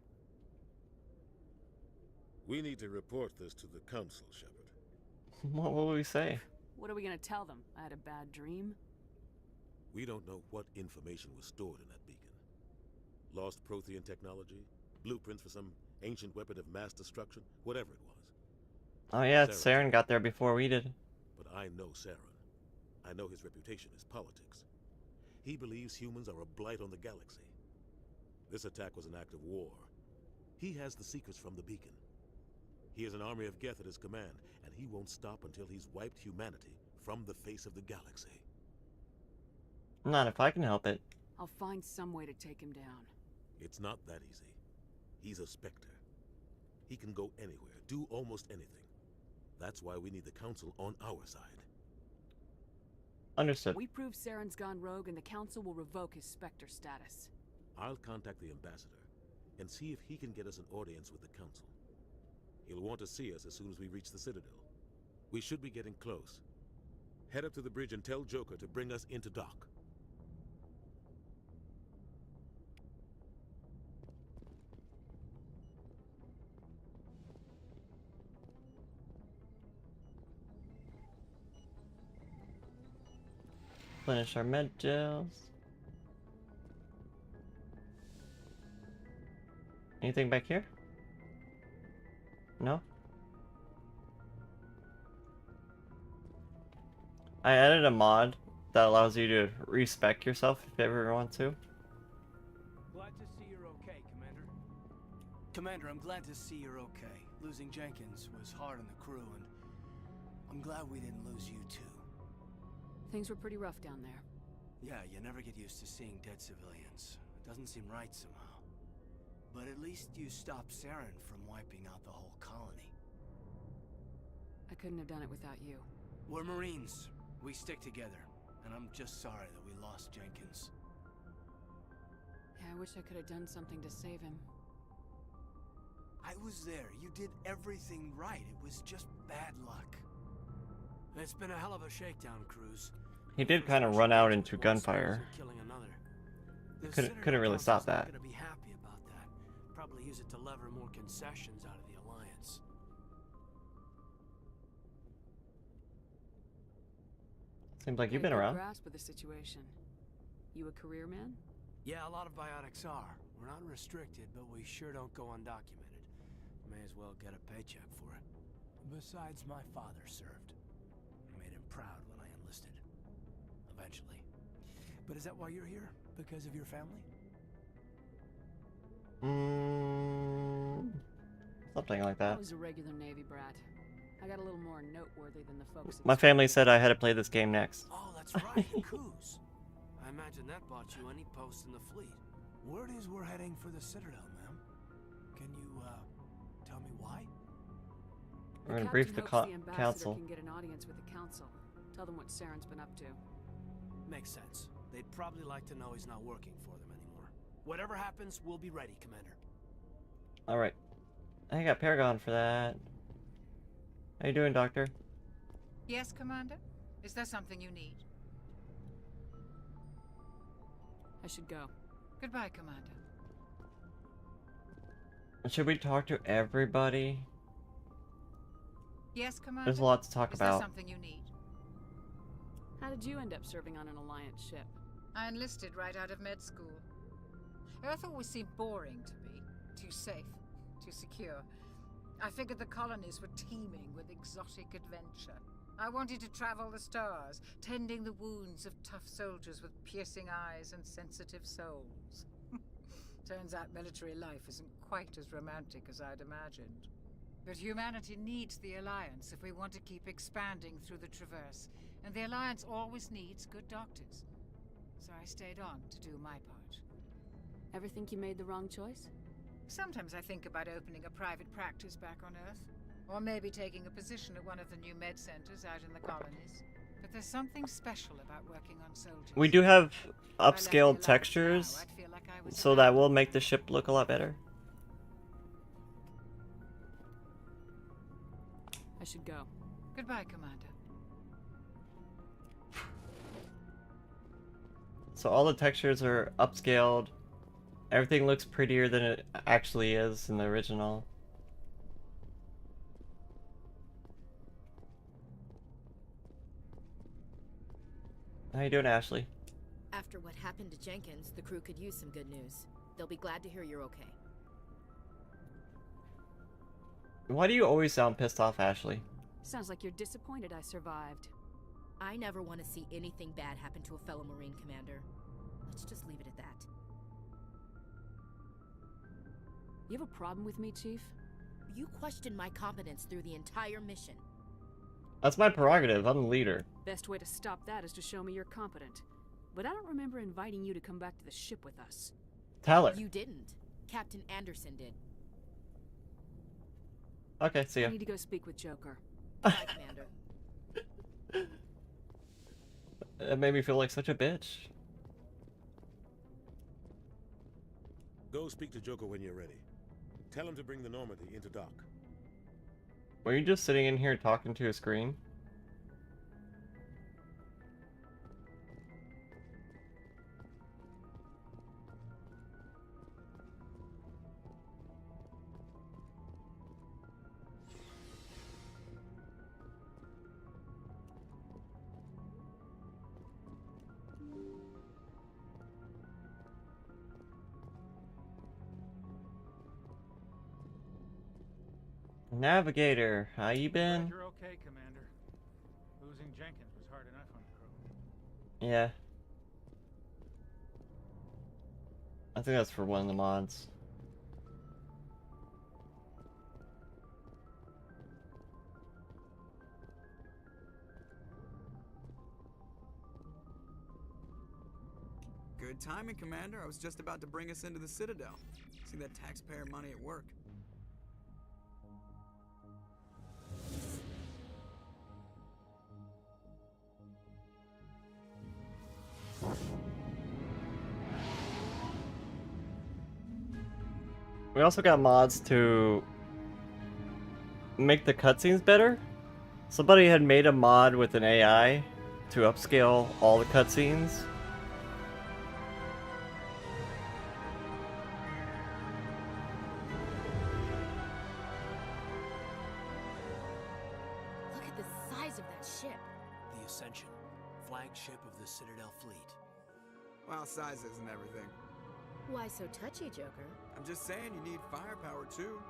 We need to report this to the Council, Shepard. What will we say? What are we gonna tell them? I had a bad dream? We don't know what information was stored in that beacon. Lost Prothean technology? Blueprints for some ancient weapon of mass destruction? Whatever it was. Oh yeah, Saren got there before we did. But I know Saren. I know his reputation is politics. He believes humans are a blight on the galaxy. This attack was an act of war. He has the secrets from the beacon. He has an army of Geth at his command, and he won't stop until he's wiped humanity from the face of the galaxy. Not if I can help it. I'll find some way to take him down. It's not that easy. He's a Spectre. He can go anywhere, do almost anything. That's why we need the Council on our side. Understood. We prove Saren's gone rogue and the Council will revoke his Spectre status. I'll contact the Ambassador and see if he can get us an audience with the Council. He'll want to see us as soon as we reach the Citadel. We should be getting close. Head up to the bridge and tell Joker to bring us into dock. Finish our med gels. Anything back here? No? I added a mod that allows you to respec yourself if you ever want to. Glad to see you're okay, Commander. Commander, I'm glad to see you're okay. Losing Jenkins was hard on the crew, and I'm glad we didn't lose you too. Things were pretty rough down there. Yeah, you never get used to seeing dead civilians. It doesn't seem right somehow. But at least you stopped Saren from wiping out the whole colony. I couldn't have done it without you. We're Marines. We stick together. And I'm just sorry that we lost Jenkins. Yeah, I wish I could have done something to save him. I was there. You did everything right. It was just bad luck. It's been a hell of a shakedown, Cruz. He did kind of run out into gunfire. Couldn't really stop that. Gonna be happy about that. Probably use it to lever more concessions out of the Alliance. Seems like you've been Good around. grasp of the situation. You a career man? Yeah, a lot of biotics are. We're not restricted, but we sure don't go undocumented. May as well get a paycheck for it. Besides, my father served. Made him proud when I enlisted. Eventually. But is that why you're here? Because of your family? Something like I that. was a regular Navy brat. I got a little more noteworthy than the folks at My family said I had to play this game next. Oh, that's right, a cruise. I imagine that bought you any post in the fleet. Word is we're heading for the Citadel, ma'am. Can you, tell me why? We're gonna brief the council. Can get an audience with the council. Tell them what Saren's been up to. Makes sense. They'd probably like to know he's not working for them anymore. Whatever happens, we'll be ready, Commander. Alright. I got Paragon for that. How you doing, Doctor? Yes, Commander? Is there something you need? I should go. Goodbye, Commander. Should we talk to everybody? Yes, Commander? There's a lot to talk Is about. there something you need? How did you end up serving on an Alliance ship? I enlisted right out of med school. Earth always seemed boring to me. Too safe, too secure. I figured the colonies were teeming with exotic adventure. I wanted to travel the stars, tending the wounds of tough soldiers with piercing eyes and sensitive souls. Turns out military life isn't quite as romantic as I'd imagined. But humanity needs the Alliance if we want to keep expanding through the Traverse, and the Alliance always needs good doctors. So I stayed on to do my part. Ever think you made the wrong choice? Sometimes I think about opening a private practice back on Earth. Or maybe taking a position at one of the new med centers out in the colonies. But there's something special about working on soldiers. We do have upscaled textures, so that will make the ship look a lot better. I should go. Goodbye, Commander. So all the textures are upscaled. Everything looks prettier than it actually is in the original. How you doing, Ashley? After what happened to Jenkins, the crew could use some good news. They'll be glad to hear you're okay. Why do you always sound pissed off, Ashley? Sounds like you're disappointed I survived. I never want to see anything bad happen to a fellow Marine commander. Let's just leave it at that. You have a problem with me, Chief? You questioned my competence through the entire mission. That's my prerogative. I'm the leader. Best way to stop that is to show me you're competent. But I don't remember inviting you to come back to the ship with us. Tell her. You didn't. Captain Anderson did. Okay, see ya. I need to go speak with Joker. Bye, Commander. It made me feel like such a bitch. Go speak to Joker when you're ready. Tell him to bring the Normandy into dock. Were you just sitting in here talking to a screen? Navigator, how you been? Glad you're okay, Commander. Losing Jenkins was hard enough on the crew. Yeah. I think that's for one of the mods. Good timing, Commander. I was just about to bring us into the Citadel. See that taxpayer money at work. We also got mods to make the cutscenes better. Somebody had made a mod with an AI to upscale all the cutscenes. Look at the size of that ship. The Ascension, flagship of the Citadel fleet. Well, size isn't everything. Why so touchy, Joker? I'm just saying you need firepower too.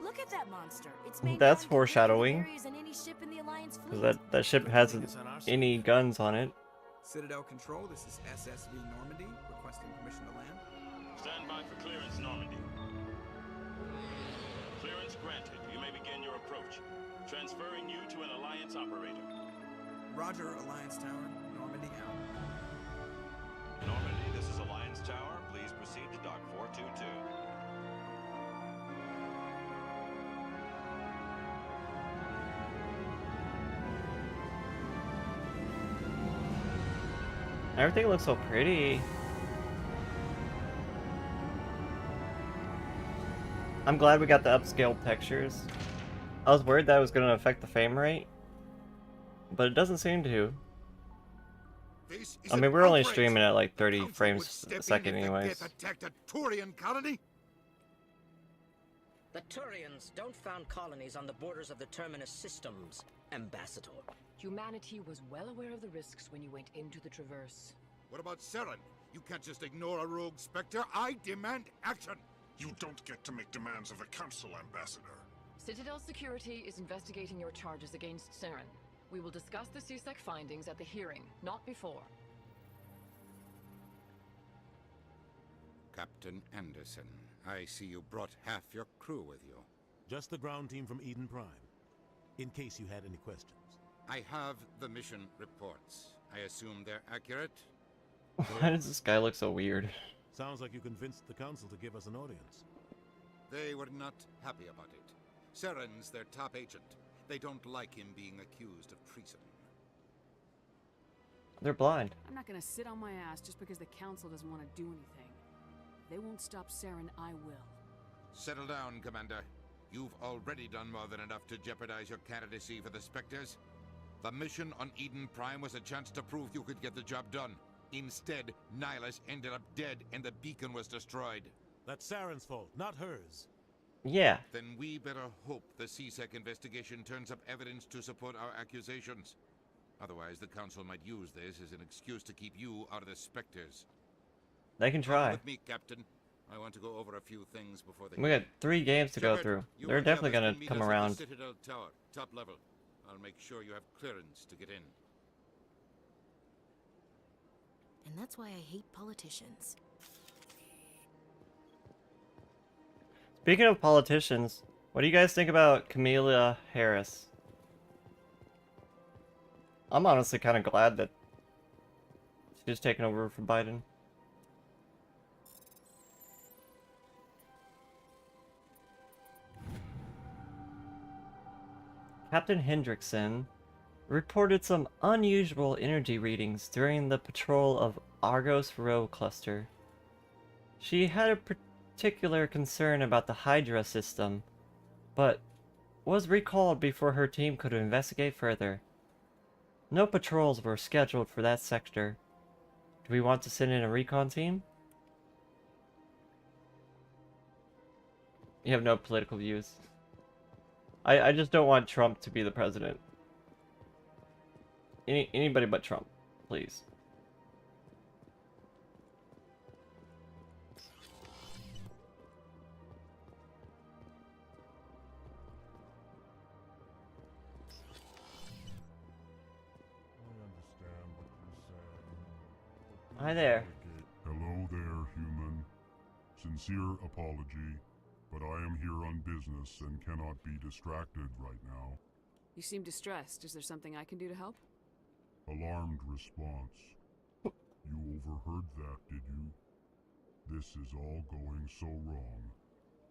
Look at that monster. It's made That's more foreshadowing. areas than any ship in the Alliance fleet. Because that ship hasn't any guns on it. Citadel Control, this is SSV Normandy, requesting permission to land. Stand by for clearance, Normandy. Clearance granted. You may begin your approach. Transferring you to an Alliance operator. Roger, Alliance Tower. Normandy out. Normandy, this is Alliance Tower. Please proceed to Dock 422. Everything looks so pretty. I'm glad we got the upscaled textures. I was worried that was going to affect the frame rate, but it doesn't seem to. I mean, we're only streaming at like 30 frames a second anyways. Attacked a Turian colony? The Turians don't found colonies on the borders of the Terminus systems, Ambassador. Humanity was well aware of the risks when you went into the Traverse. What about Seren? You can't just ignore a rogue Spectre. I demand action! You don't get to make demands of the Council, Ambassador. Citadel Security is investigating your charges against Seren. We will discuss the CSEC findings at the hearing, not before. Captain Anderson, I see you brought half your crew with you. Just the ground team from Eden Prime, in case you had any questions. I have the mission reports. I assume they're accurate? Why does this guy look so weird? Sounds like you convinced the Council to give us an audience. They were not happy about it. Seren's their top agent. They don't like him being accused of treason. They're blind. I'm not gonna sit on my ass just because the Council doesn't want to do anything. If they won't stop Seren, I will. Settle down, Commander. You've already done more than enough to jeopardize your candidacy for the Spectres. The mission on Eden Prime was a chance to prove you could get the job done. Instead, Nihilus ended up dead and the beacon was destroyed. That's Saren's fault, not hers. Yeah. Then we better hope the CSEC investigation turns up evidence to support our accusations. Otherwise, the Council might use this as an excuse to keep you out of the Spectres. They can try. Come with me, Captain. I want to go over a few things before they... We got 3 games to go through. They're definitely gonna come around. Citadel Tower, top level. I'll make sure you have clearance to get in. And that's why I hate politicians. Speaking of politicians, what do you guys think about Kamala Harris? I'm honestly kind of glad that she's taken over for Biden. Captain Hendrickson reported some unusual energy readings during the patrol of Argos Row cluster. She had a particular concern about the Hydra system, but was recalled before her team could investigate further. No patrols were scheduled for that sector. Do we want to send in a recon team? You have no political views. I just don't want Trump to be the president. Anybody but Trump, please. Hi there. Hello there, human. Sincere apology, but I am here on business and cannot be distracted right now. You seem distressed. Is there something I can do to help? Alarmed response. You overheard that, did you? This is all going so wrong,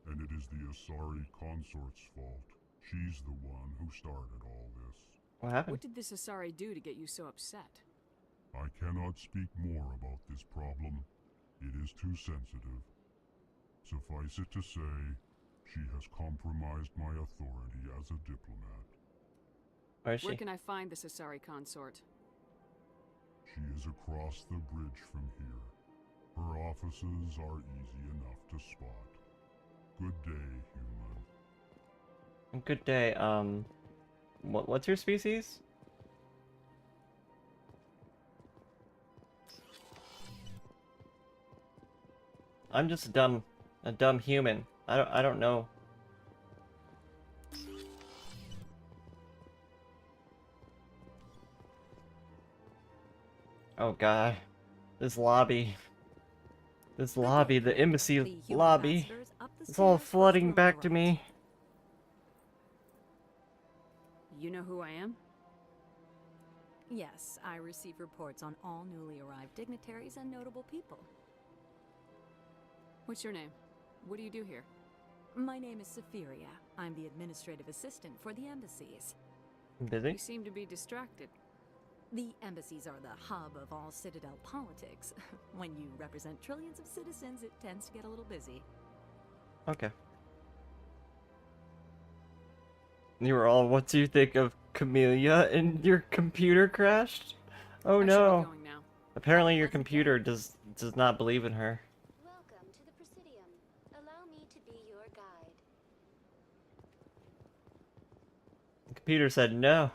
and it is the Asari consort's fault. She's the one who started all this. What happened? What did this Asari do to get you so upset? I cannot speak more about this problem. It is too sensitive. Suffice it to say, she has compromised my authority as a diplomat. Where is she? Where can I find this Asari consort? She is across the bridge from here. Her offices are easy enough to spot. Good day, human. Good day. What's your species? I'm just a dumb human. I don't know. Oh god, this lobby. This lobby, the embassy lobby, it's all flooding back to me. You know who I am? Yes, I receive reports on all newly arrived dignitaries and notable people. What's your name? What do you do here? My name is Safiria. I'm the administrative assistant for the embassies. Busy? You seem to be distracted. The embassies are the hub of all Citadel politics. When you represent trillions of citizens, it tends to get a little busy. Okay. You were all, what do you think of Camellia and your computer crashed? Oh no. Apparently your computer does not believe in her. Welcome to the Presidium. Allow me to be your guide. The computer said no.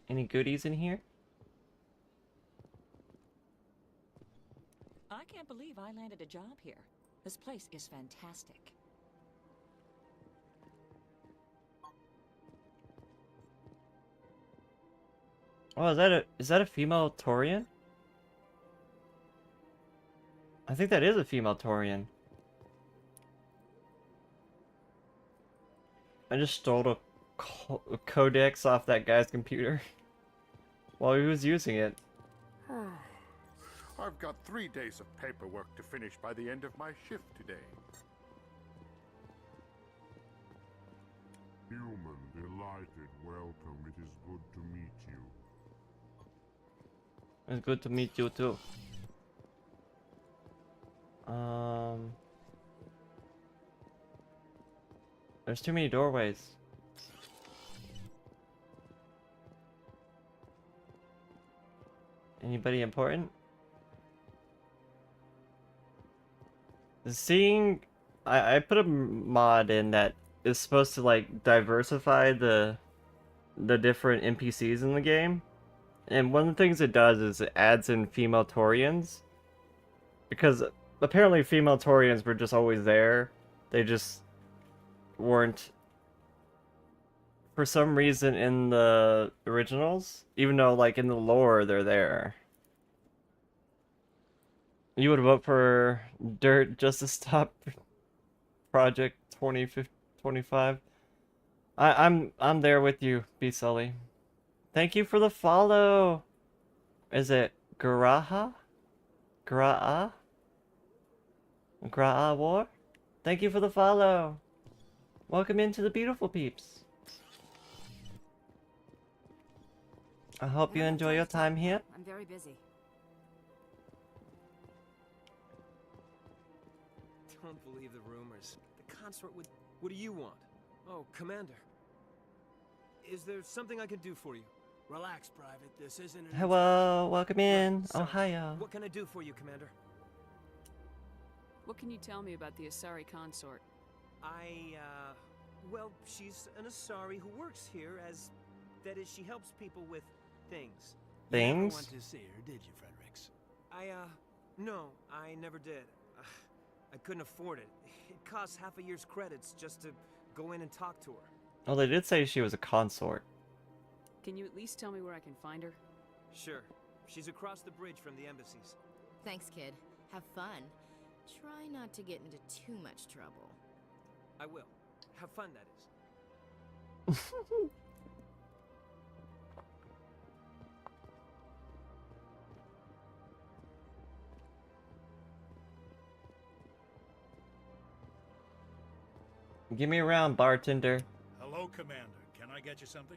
Any goodies in here? I can't believe I landed a job here. This place is fantastic. Oh, is that a female Taurian? I think that is a female Taurian. I just stole a codex off that guy's computer while he was using it. I've got 3 days of paperwork to finish by the end of my shift today. Human, delighted, welcome. It is good to meet you. It's good to meet you too. There's too many doorways. Anybody important? Seeing, I put a mod in that is supposed to like diversify the different NPCs in the game, and one of the things it does is it adds in female Taurians, because apparently female Taurians were just always there. They just weren't for some reason in the originals, even though like in the lore they're there. You would vote for Dirt just to stop Project 2025. I'm there with you, B Sully. Thank you for the follow. Is it Garaha? Gra'a? Gra'a War? Thank you for the follow. Welcome into the beautiful peeps. I hope you enjoy your time here. I'm very busy. Don't believe the rumors. The consort would... What do you want? Oh, Commander. Is there something I can do for you? Relax, Private. This isn't an... Hello, welcome in. Sorry. Ohio. What can I do for you, Commander? What can you tell me about the Asari consort? Well, she's an Asari who works here as... That is, she helps people with things. You never Things? went to see her, did you, Fredericks? No, I never did. I couldn't afford it. It costs half a year's credits just to go in and talk to her. Oh, they did say she was a consort. Can you at least tell me where I can find her? Sure. She's across the bridge from the embassies. Thanks, kid. Have fun. Try not to get into too much trouble. I will. Have fun, that is. Give me a round, bartender. Hello, Commander. Can I get you something?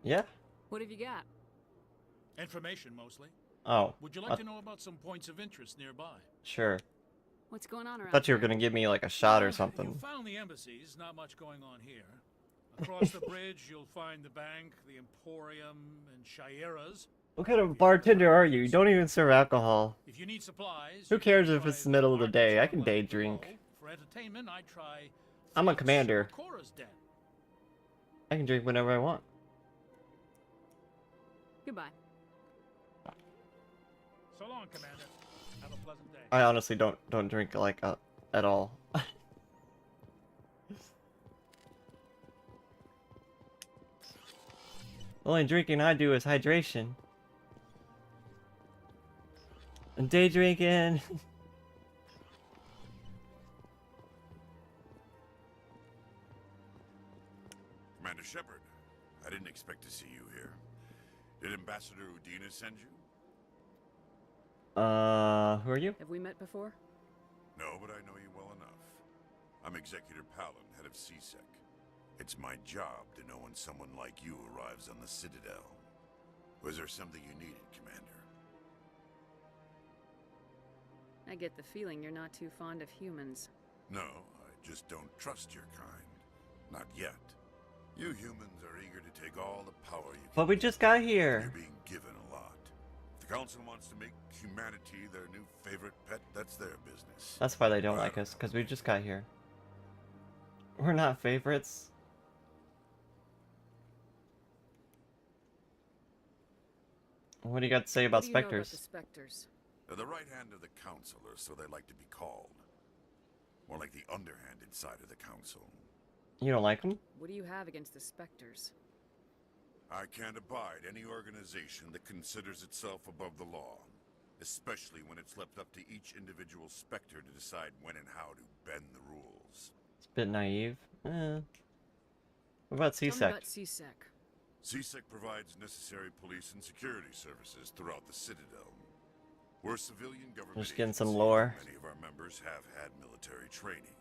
Yeah? What have you got? Information, mostly. Oh. Would you like to know about some points of interest nearby? Sure. What's going on around Thought you were here? gonna give me like a shot or You something. found the embassies. Not much going on here. Across the bridge, you'll find the bank, the Emporium, and Shira's. What kind of bartender are you? You don't even serve alcohol. If you need supplies, Who cares if it's the middle of the day? I can day drink. for entertainment, I try I'm a commander. Cora's Den. I can drink whenever I want. Goodbye. So long, Commander. Have a pleasant day. I honestly don't drink like at all. The only drinking I do is hydration. And day drinking. Commander Shepard, I didn't expect to see you here. Did Ambassador Udina send you? Who are you? Have we met before? No, but I know you well enough. I'm Executor Palin, head of CSEC. It's my job to know when someone like you arrives on the Citadel. Was there something you needed, Commander? I get the feeling you're not too fond of humans. No, I just don't trust your kind. Not yet. You humans are eager to take all the power you can. But we just got here. You're being given a lot. If the Council wants to make humanity their new favorite pet, that's their business. That's why they don't like us, because we just got here. We're not favorites. What do you got to say about specters? The specters? They're the right hand of the Council, or so they like to be called. More like the underhanded side of the Council. You don't like them? What do you have against the specters? I can't abide any organization that considers itself above the law. Especially when it's left up to each individual specter to decide when and how to bend the rules. It's a bit naive. What about CSEC? Tell me about CSEC. CSEC provides necessary police and security services throughout the Citadel. We're a civilian government Just getting some agency, lore. and many of our members have had military training.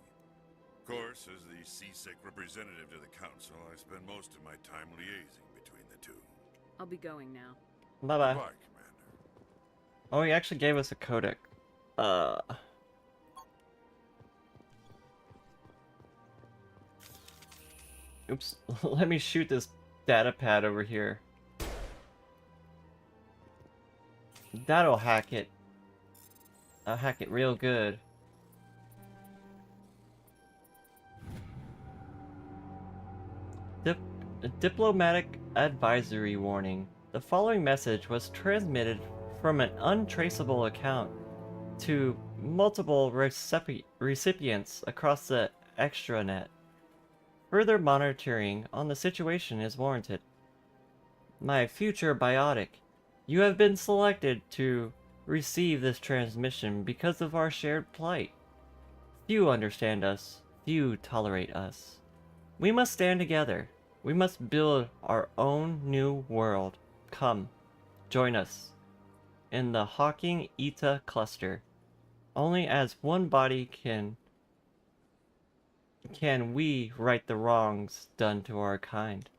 Of course, as the CSEC representative to the Council, I spend most of my time liaising between the two. I'll be going now. Bye-bye. Goodbye, Commander. Oh, he actually gave us a codec. Oops. Let me shoot this data pad over here. That'll hack it. I'll hack it real good. Diplomatic advisory warning. The following message was transmitted from an untraceable account to multiple recipients across the extranet. Further monitoring on the situation is warranted. My future biotic, you have been selected to receive this transmission because of our shared plight. Few understand us, few tolerate us. We must stand together. We must build our own new world. Come, join us in the Hawking Eta cluster. Only as one body can we right the wrongs done to our kind.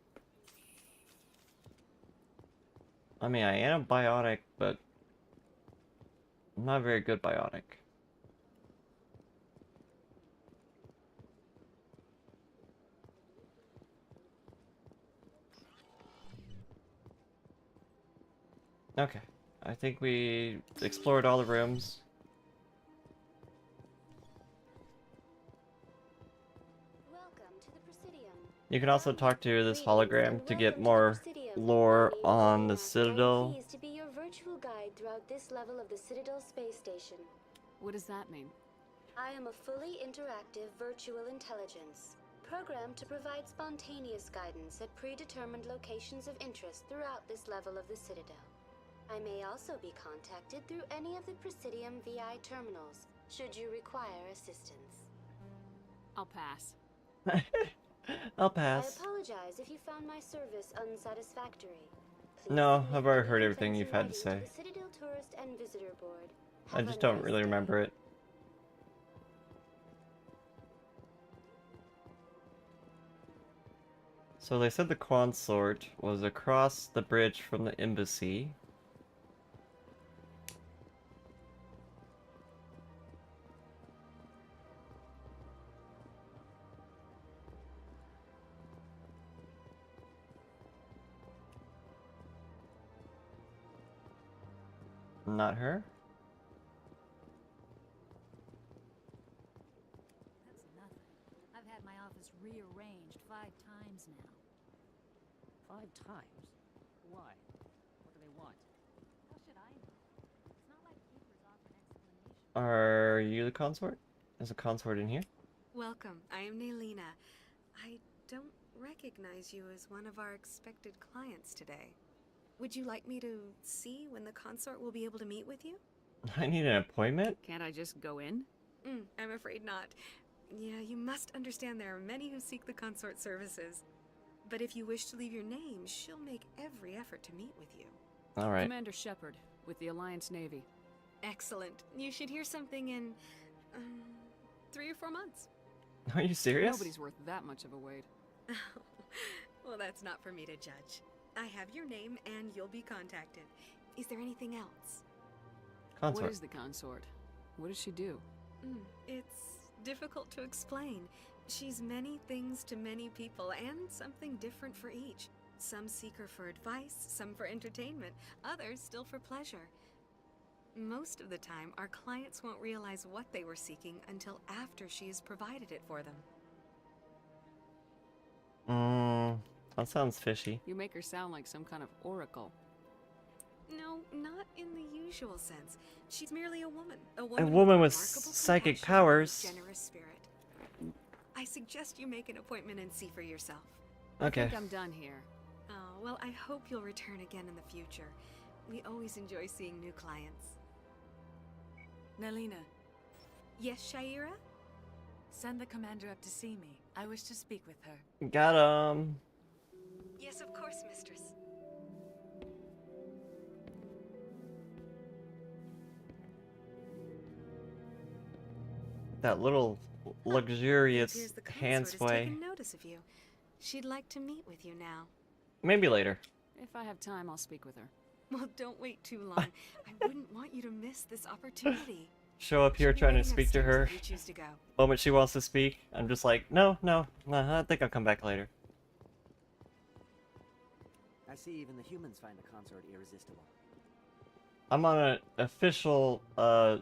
I mean, I am biotic, but I'm not a very good biotic. Okay, I think we explored all the rooms. You can also talk to this hologram to get more lore on the Citadel. To be your virtual guide throughout this level of the Citadel space station. What does that mean? I am a fully interactive virtual intelligence, programmed to provide spontaneous guidance at predetermined locations of interest throughout this level of the Citadel. I may also be contacted through any of the Presidium VI terminals, should you require assistance. I'll pass. I'll pass. I apologize if you found my service unsatisfactory. No, I've already heard everything you've had to say. Citadel Tourist and Visitor Board. I just don't really remember it. So they said the consort was across the bridge from the embassy. Not her? That's nothing. I've had my office rearranged 5 times now. 5 times? Why? What do they want? How should I know? It's not like papers offer an explanation. Are you the consort? Is a consort in here? Welcome. I am Naylina. I don't recognize you as one of our expected clients today. Would you like me to see when the consort will be able to meet with you? I need an appointment? Can't I just go in? I'm afraid not. Yeah, you must understand there are many who seek the consort services. But if you wish to leave your name, she'll make every effort to meet with you. Alright. Commander Shepard, with the Alliance Navy. Excellent. You should hear something in 3 or 4 months. Are you serious? Nobody's worth that much of a wait. Well, that's not for me to judge. I have your name and you'll be contacted. Is there anything else? Consort. What is the consort? What does she do? It's difficult to explain. She's many things to many people and something different for each. Some seek her for advice, some for entertainment, others still for pleasure. Most of the time, our clients won't realize what they were seeking until after she has provided it for them. That sounds fishy. You make her sound like some kind of oracle. No, not in the usual sense. She's merely a woman. A woman with psychic powers. Generous spirit. I suggest you make an appointment and see for yourself. Okay. I think I'm done here. Oh, well, I hope you'll return again in the future. We always enjoy seeing new clients. Nalina. Yes, Shaira? Send the commander up to see me. I wish to speak with her. Got him. Yes, of course, mistress. That little luxurious Appears the hand consort has sway. taken notice of you. She'd like to meet with you now. Maybe later. If I have time, I'll speak with her. Well, don't wait too long. I wouldn't want you to miss this opportunity. Show up here She'll be trying to waiting speak to upstairs her. if you choose to go. Moment she wants to speak, I'm just like, no, I think I'll come back later. I see even the humans find the consort irresistible. I'm on an official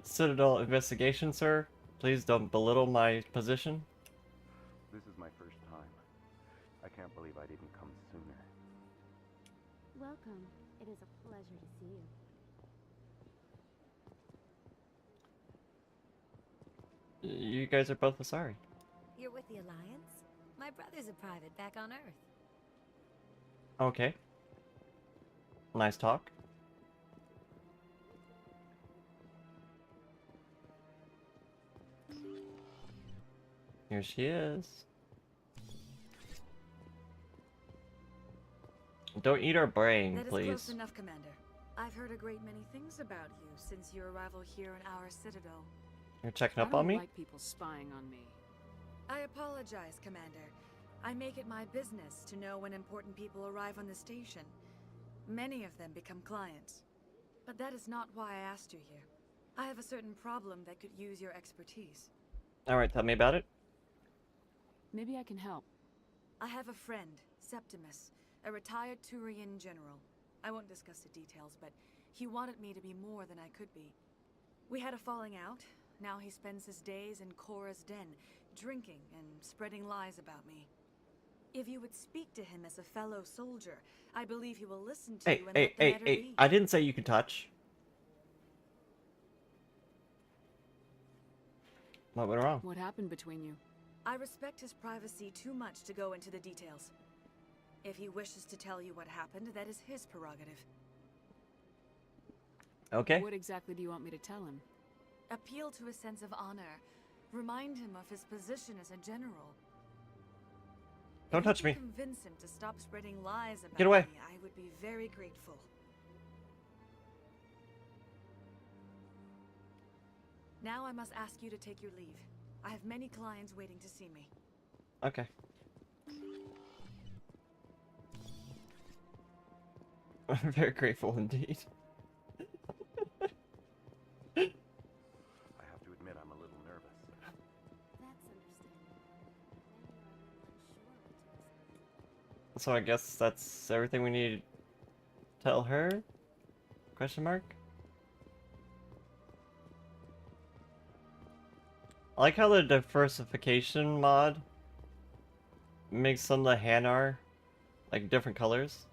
Citadel investigation, sir. Please don't belittle my position. This is my first time. I can't believe I didn't come sooner. Welcome. It is a pleasure to see you. You guys are both sorry. You're with the Alliance? My brother's a private back on Earth. Okay. Nice talk. Here she is. Don't eat our brain, That is please. close enough, Commander. I've heard a great many things about you since your arrival here in our Citadel. You're checking up I on don't me? like people spying on me. I apologize, Commander. I make it my business to know when important people arrive on the station. Many of them become clients. But that is not why I asked you here. I have a certain problem that could use your expertise. Alright, tell me about it. Maybe I can help. I have a friend, Septimus, a retired Turian general. I won't discuss the details, but he wanted me to be more than I could be. We had a falling out. Now he spends his days in Korra's den, drinking and spreading lies about me. If you would speak to him as a fellow soldier, I believe he will listen to you and let the matter be. I didn't say you could touch. What went wrong? What happened between you? I respect his privacy too much to go into the details. If he wishes to tell you what happened, that is his prerogative. Okay. What exactly do you want me to tell him? Appeal to his sense of honor. Remind him of his position as a general. Don't touch me. If you could convince him to stop spreading lies about Get away. me, I would be very grateful. Now I must ask you to take your leave. I have many clients waiting to see me. Okay. I'm very grateful indeed. I have to admit I'm a little nervous. That's understandable. So I guess that's everything we need to tell her? Question mark? I like how the diversification mod makes some of the Hanar like different colors.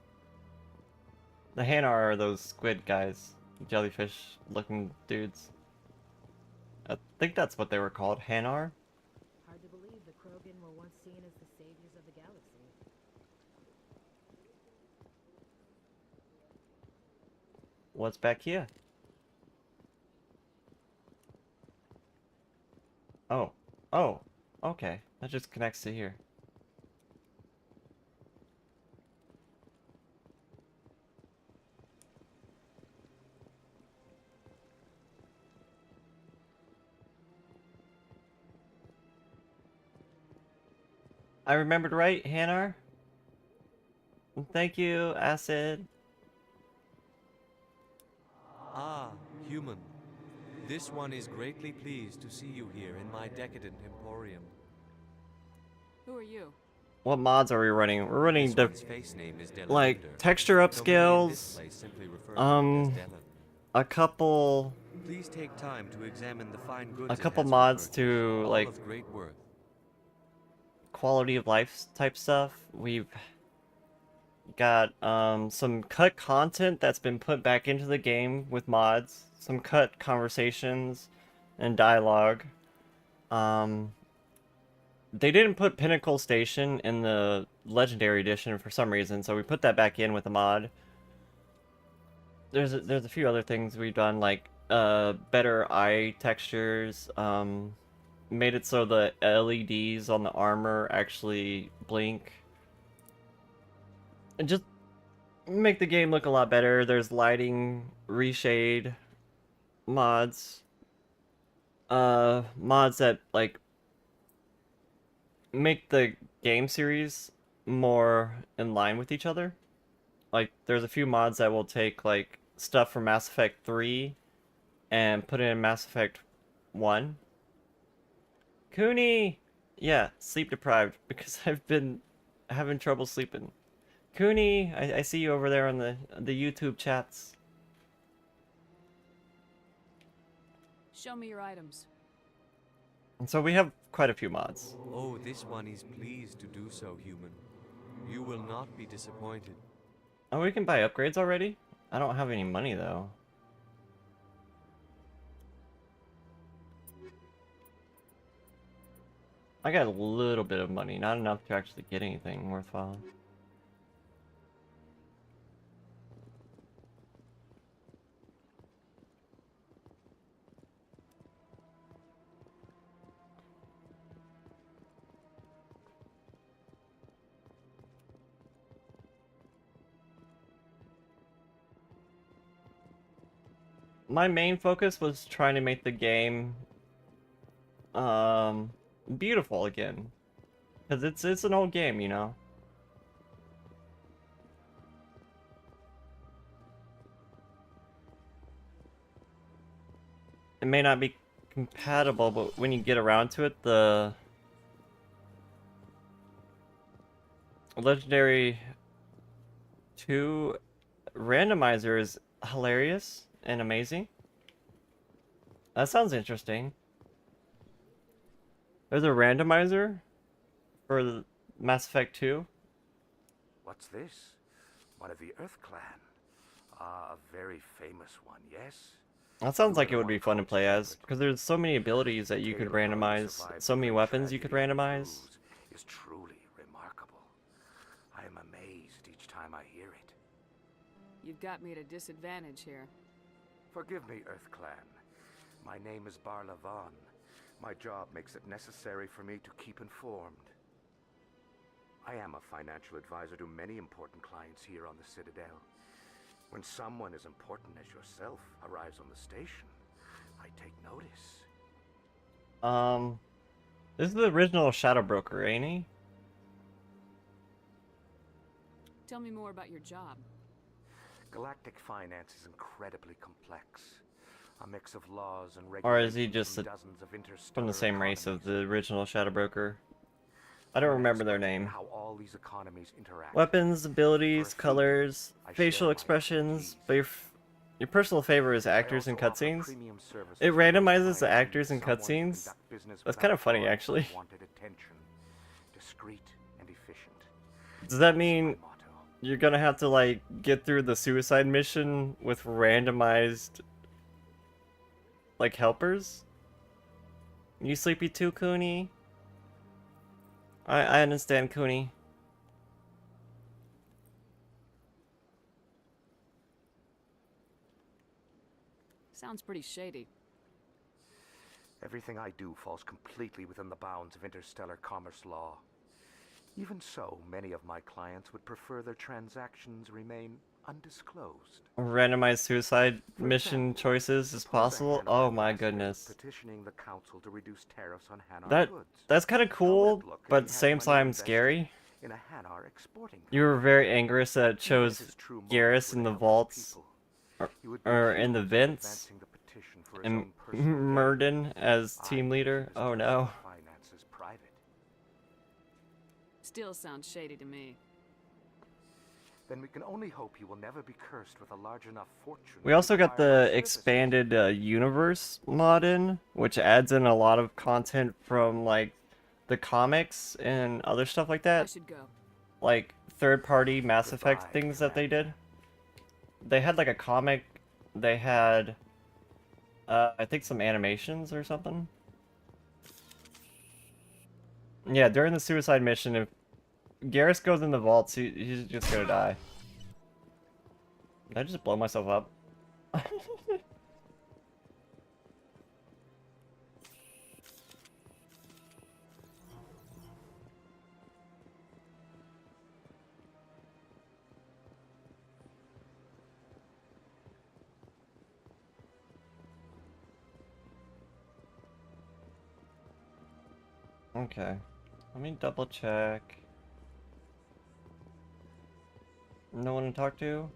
The Hanar are those squid guys, jellyfish looking dudes. I think that's what they were called, Hanar. Hard to believe the Krogan were once seen as the saviors of the galaxy. what's back here? Oh. Oh. Okay. That just connects to here. I remembered right, Hanar? Thank you, Acid. Ah, human. This one is greatly pleased to see you here in my decadent emporium. Who are you? What mods are we running? We're running This the one's face name is like Delamander. texture Nobody in this upscales. place simply refers to it as Della. A couple Please take time to examine the fine goods a it couple has mods purchased, to all like of great worth. quality of life type stuff. We've got some cut content that's been put back into the game with mods, some cut conversations and dialogue. They didn't put Pinnacle Station in the Legendary Edition for some reason, so we put that back in with a mod. There's a few other things we've done, like better eye textures, made it so the LEDs on the armor actually blink. And just make the game look a lot better. There's lighting, reshade mods. Mods that like make the game series more in line with each other. Like there's a few mods that will take like stuff from Mass Effect 3 and put it in Mass Effect 1. Cooney! Yeah, sleep deprived because I've been having trouble sleeping. Cooney, I see you over there on the YouTube chats. Show me your items. And so we have quite a few mods. Oh, this one is pleased to do so, human. You will not be disappointed. Oh, we can buy upgrades already? I don't have any money though. I got a little bit of money, not enough to actually get anything worthwhile. My main focus was trying to make the game beautiful again, because it's an old game, you know. It may not be compatible, but when you get around to it, the Legendary 2 randomizer is hilarious and amazing. That sounds interesting. There's a randomizer for the Mass Effect 2. What's this? One of the Earth Clan. Ah, a very famous one, yes? That sounds like it would be fun to play as, because there's so many abilities that you could randomize, so many weapons you could randomize. Is truly remarkable. I am amazed each time I hear it. You've got me at a disadvantage here. Forgive me, Earth Clan. My name is Barla Vaughn. My job makes it necessary for me to keep informed. I am a financial advisor to many important clients here on the Citadel. When someone as important as yourself arrives on the station, I take notice. This is the original Shadow Broker, ain't he? Tell me more about your job. Galactic finance is incredibly complex. A mix of laws and regulations. Or is he just from the interstellar same race of economies. the original Shadow Broker? I don't remember their name. How all these economies interact. Weapons, abilities, colors, facial expressions, but your personal favorite is actors and cutscenes. It randomizes the actors and cutscenes. That's kind of funny, actually. Discreet and efficient. Does that mean you're gonna have to like get through the suicide mission with randomized like helpers? You sleepy too, Cooney? I understand, Cooney. Sounds pretty shady. Everything I do falls completely within the bounds of interstellar commerce law. Even so, many of my clients would prefer their transactions remain undisclosed. Randomized suicide mission choices is possible. Oh my goodness. Petitioning the council to reduce tariffs on Hanar goods. That's kind of cool, but at the same time scary. In a Hanar exporting. You were very angry that it chose Garrus in the vaults, or in the vents, and Murden as team leader. Oh no. Finances private. Still sounds shady to me. Then we can only hope you will never be cursed with a large enough fortune. We also got the expanded universe mod in, which adds in a lot of content from like the comics and other stuff like that. I should go. Like third-party Mass Effect things that they did. They had like a comic. They had, I think, some animations or something. Yeah, during the suicide mission, if Garrus goes in the vaults, he's just gonna die. Did I just blow myself up? Okay, let me double check. No one to talk to?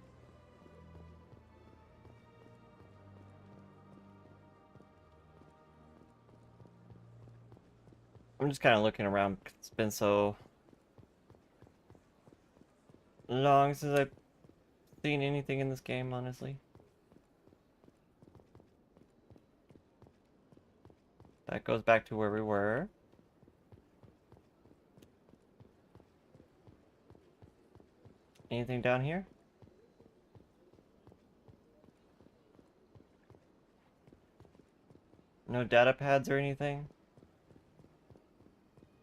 I'm just kind of looking around. It's been so long since I've seen anything in this game, honestly. That goes back to where we were. Anything down here? No data pads or anything?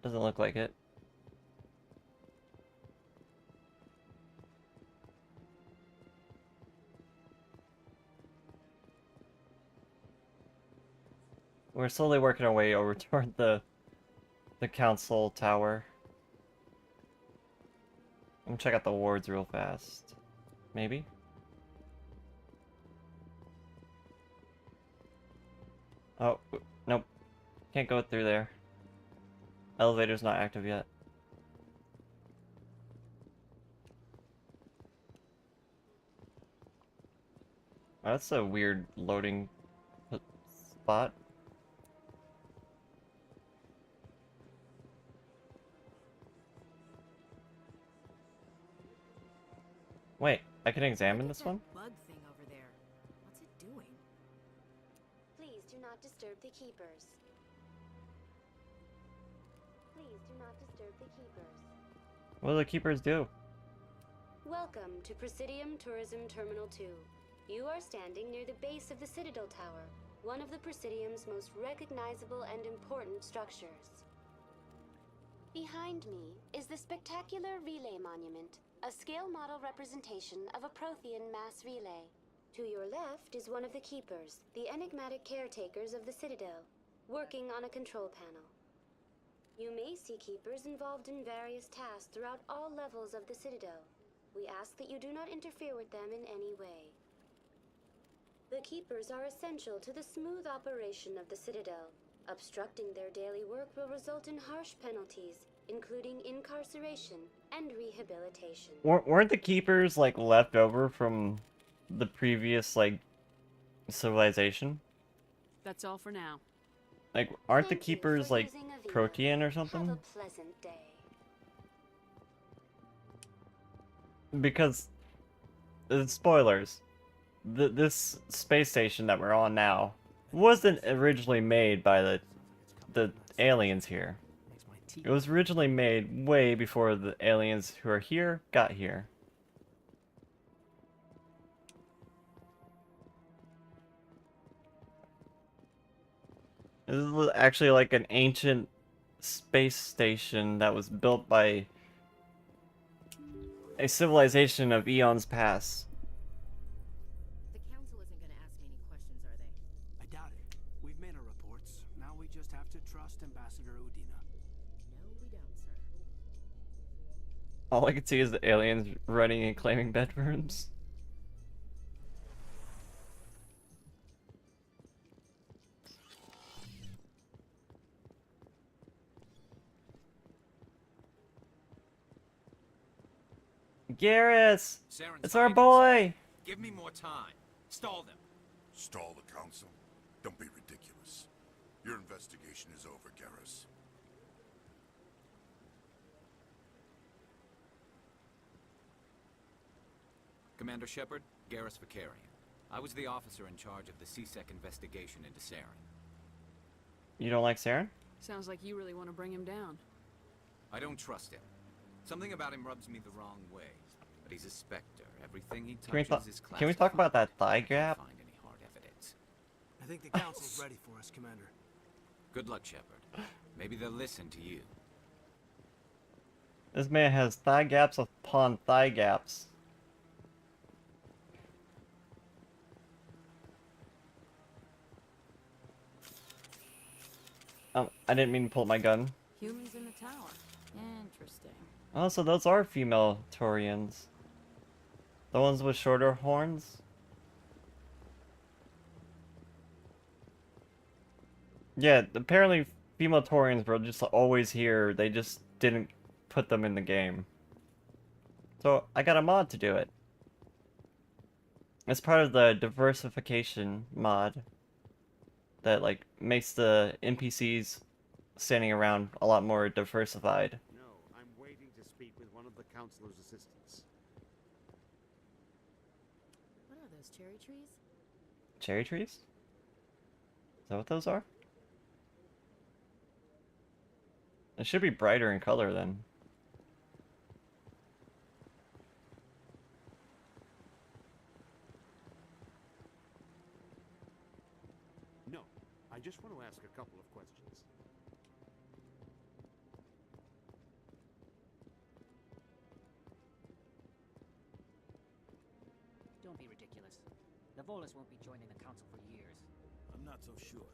Doesn't look like it. We're slowly working our way over toward the council tower. I'm gonna check out the wards real fast. Maybe? Oh, nope. Can't go through there. Elevator's not active yet. Oh, that's a weird loading spot. Wait, I can examine this one? Bug thing over there. What's it doing? Please do not disturb the keepers. Please do not disturb the keepers. What do the keepers do? Welcome to Presidium Tourism Terminal 2. You are standing near the base of the Citadel Tower, one of the Presidium's most recognizable and important structures. Behind me is the spectacular Relay Monument, a scale model representation of a Prothean mass relay. To your left is one of the keepers, the enigmatic caretakers of the Citadel, working on a control panel. You may see keepers involved in various tasks throughout all levels of the Citadel. We ask that you do not interfere with them in any way. The keepers are essential to the smooth operation of the Citadel. Obstructing their daily work will result in harsh penalties, including incarceration and rehabilitation. Weren't the keepers like left over from the previous like civilization? That's all for now. Like, aren't the keepers like Protean or something? Have a pleasant day. Because, spoilers, this space station that we're on now wasn't originally made by the aliens here. It was originally made way before the aliens who are here got here. This is actually like an ancient space station that was built by a civilization of eons past. The council isn't going to ask me any questions, are they? We've made our reports. Now we just have to trust Ambassador Udina. No, we don't, sir. All I can see is the aliens running and claiming bedrooms. Garrus! Saren's It's our hiding boy! Give me more time. Stall them. Stall the council? Don't be ridiculous. Your investigation is over, Garrus. Commander Shepard, Garrus Vakarian. I was the officer in charge of the CSEC investigation into Saren. You don't like Saren? Sounds like you really want to bring him down. I don't trust him. Something about him rubs me the wrong way. But he's a Spectre. Everything he touches is classified. Can we talk about that thigh gap? Find any hard evidence. I think the council's ready for us, Commander. Good luck, Shepard. Maybe they'll listen to you. This man has thigh gaps upon thigh gaps. I didn't mean to pull my gun. Humans in the tower. Interesting. Oh, so those are female Taurians. The ones with shorter horns? Yeah, apparently female Taurians were just always here. They just didn't put them in the game. So I got a mod to do it. It's part of the diversification mod that like makes the NPCs standing around a lot more diversified. No, I'm waiting to speak with one of the councilor's assistants. What are those, cherry trees? Cherry trees? Is that what those are? It should be brighter in color then. No, I just want to ask a couple of questions. Don't be ridiculous. The Volus won't be joining the council for years. I'm not so sure.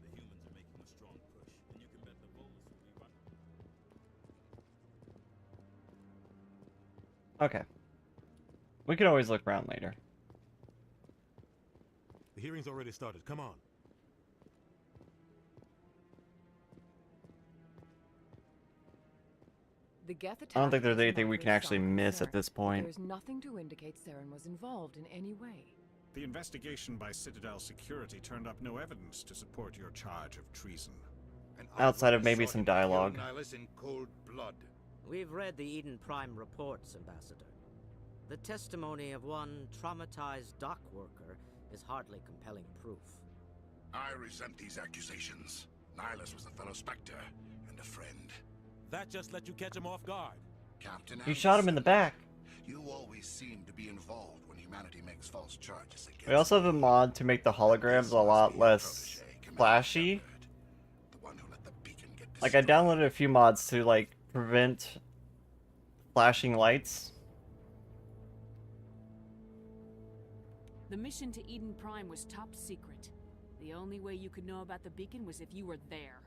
The humans are making a strong push, and you can bet the Volus will be right. Okay. We can always look around later. The hearing's already started. Come on. The Geth attack I don't think there's is anything we marked can actually with Saren. miss at this point. There's nothing to indicate Saren was involved in any way. The investigation by Citadel Security turned up no evidence to support your charge of treason. Outside of maybe some dialogue. Nihilus in cold blood. We've read the Eden Prime reports, Ambassador. The testimony of one traumatized dock worker is hardly compelling proof. I resent these accusations. Nihilus was a fellow Spectre and a friend. That just let you catch him off guard. Captain You shot him in the back. You always seem to be involved when humanity makes false charges against We also have a mod to make the holograms a lot less flashy. Like I downloaded a few mods to like prevent flashing lights. The mission to Eden Prime was top secret. The only way you could know about the beacon was if you were there.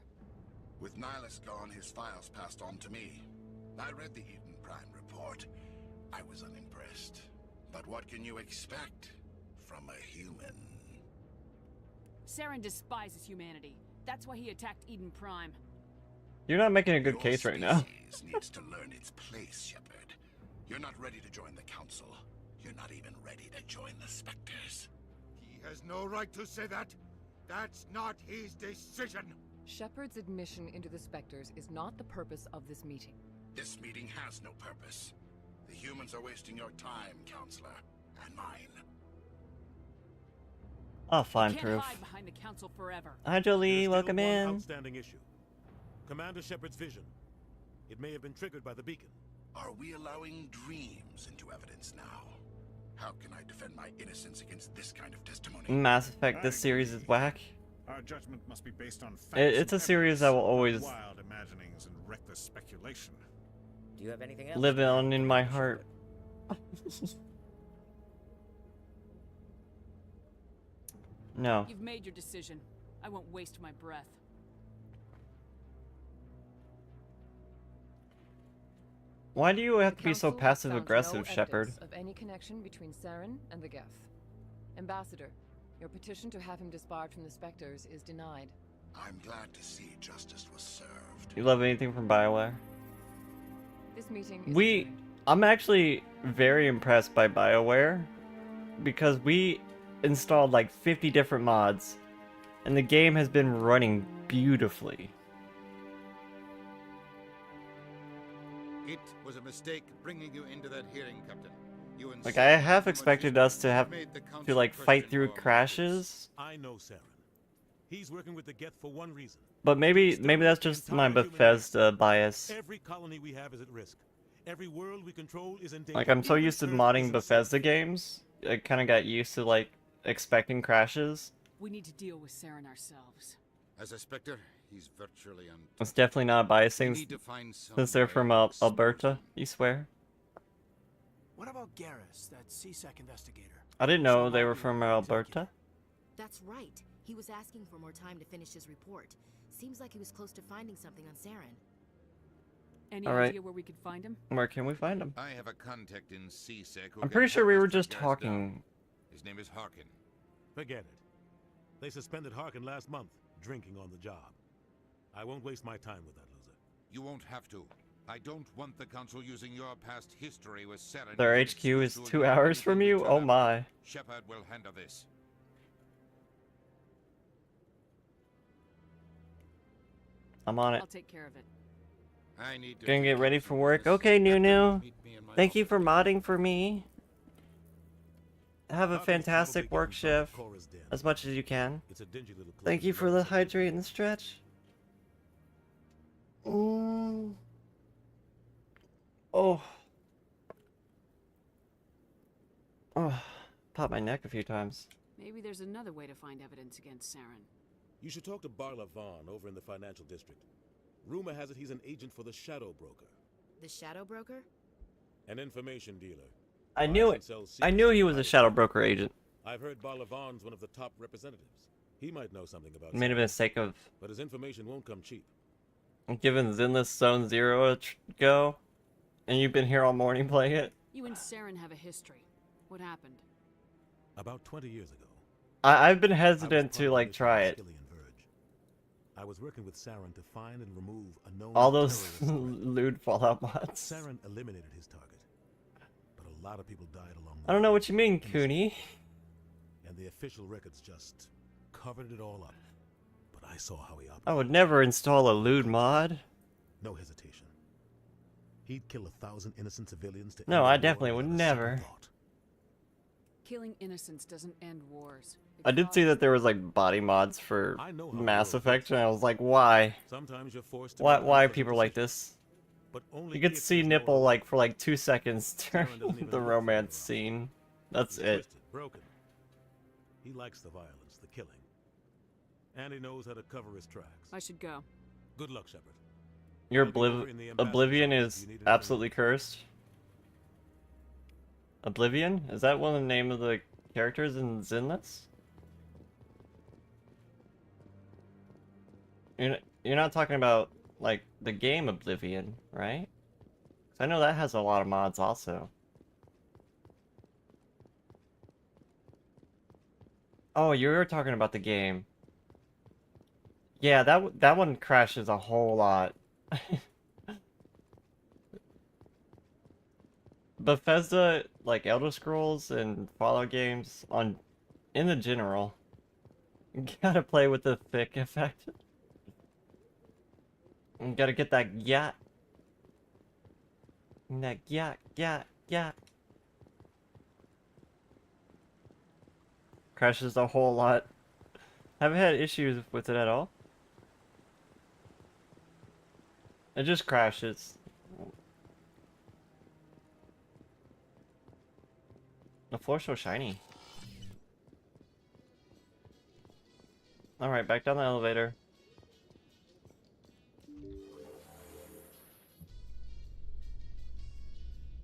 With Nihilus gone, his files passed on to me. I read the Eden Prime report. I was unimpressed. But what can you expect from a human? Saren despises humanity. That's why he attacked Eden Prime. You're not making a good case right now. Species needs to learn its place, Shepard. You're not ready to join the Council. You're not even ready to join the Spectres. He has no right to say that. That's not his decision. Shepard's admission into the Spectres is not the purpose of this meeting. This meeting has no purpose. The humans are wasting your time, Counselor, and mine. I'll find You proof. can't hide behind the council forever. Hi Jolie, There's welcome still one in. outstanding issue. Commander Shepard's vision. It may have been triggered by the beacon. Are we allowing dreams into evidence now? How can I defend my innocence against this kind of testimony? Mass Effect, this series is whack. Our judgment must be based on facts. It's a and series that will always evidence, wild imaginings and reckless speculation. Do you have anything else? live on in my heart. No. You've made your decision. I won't waste my breath. Why do you have to be so Council has passive found aggressive, no Shepard? evidence of any connection between Saren and the Geth. Ambassador, your petition to have him disbarred from the Spectres is denied. I'm glad to see justice was served. You love anything from BioWare? This meeting is I'm actually very impressed by BioWare because we installed like 50 different mods and the game has been running beautifully. It was a mistake bringing you into that hearing, Captain. You Like, I half expected us to have to like fight through crashes, I know Saren. He's working with the Geth for one reason. but maybe that's just my Bethesda bias. Every colony we have is at risk. Every world we control is in danger. Like, I'm so used to modding Bethesda games, I kind of got used to like expecting crashes. We need to deal with Saren ourselves. As a Spectre, he's virtually It's definitely not a bias thing need to find some since they're way from of Alberta, you swear? What about Garrus, that CSEC investigator? I didn't know they were from Alberta. That's right. He was asking for more time to finish his report. Seems like he was close to finding something on Saren. Any All right. idea where we could find him? Where can we find him? I have a contact in CSEC who I'm can pretty sure help we us were track just Gaz talking. down. His name is Harkin. Forget it. They suspended Harkin last month, drinking on the job. I won't waste my time with that loser. You won't have to. I don't want the Council using your past history with Saren. Their HQ is 2 hours from you? Oh my. Shepard will handle this. I'm on it. I'll take care of it. I need to Gonna get ready for work. Okay, Nunu. Thank you for modding for me. Have a fantastic work shift. As much as you can. Thank you for the hydrate and the stretch. Oh. Oh. Popped my neck a few times. Maybe there's another way to find evidence against Saren. You should talk to Barla Vaughn over in the financial district. Rumor has it he's an agent for the Shadow Broker. The Shadow Broker? An information dealer. I knew it. I knew he was a Shadow Broker agent. I've heard Barla Vaughn's one of the top representatives. He might know something about Made a mistake of but his information won't come cheap. giving Zenless Zone Zero a go. And you've been here all morning playing it? You and Saren have a history. What happened? About 20 years ago. I've been hesitant to like try it. I was working with Saren to find and remove a known All those terrorist lewd Fallout mods. Saren eliminated his target, but a lot of people died along the I don't know way. what you mean, Cooney. And the official records just covered it all up. But I saw how he operated. I would never install a lewd mod. No hesitation. He'd kill 1,000 innocent civilians to No, end I the war definitely would without a second never. thought. Killing innocents doesn't end wars. It I did see that there was like body mods for Mass Effect, and I was like, why? Sometimes you're forced to Why are people like this? But only You get if to see there's no nipple like for like 2 seconds during the romance scene. That's He's it. twisted, broken. He likes the violence, the killing. And he knows how to cover his tracks. I should go. Good luck, Shepard. Your I'll be over in the Oblivion ambassador's office is if you need absolutely cursed. Oblivion? Is that one of the name of the characters in Zenless? You're not talking about like the game Oblivion, right? 'Cause I know that has a lot of mods also. Oh, you were talking about the game. Yeah, that one crashes a whole lot. Bethesda, like Elder Scrolls and Fallout games, in the general, you gotta play with the thick effect. You gotta get that yak. That yak. Crashes a whole lot. Haven't had issues with it at all. It just crashes. The floor's so shiny. Alright, back down the elevator.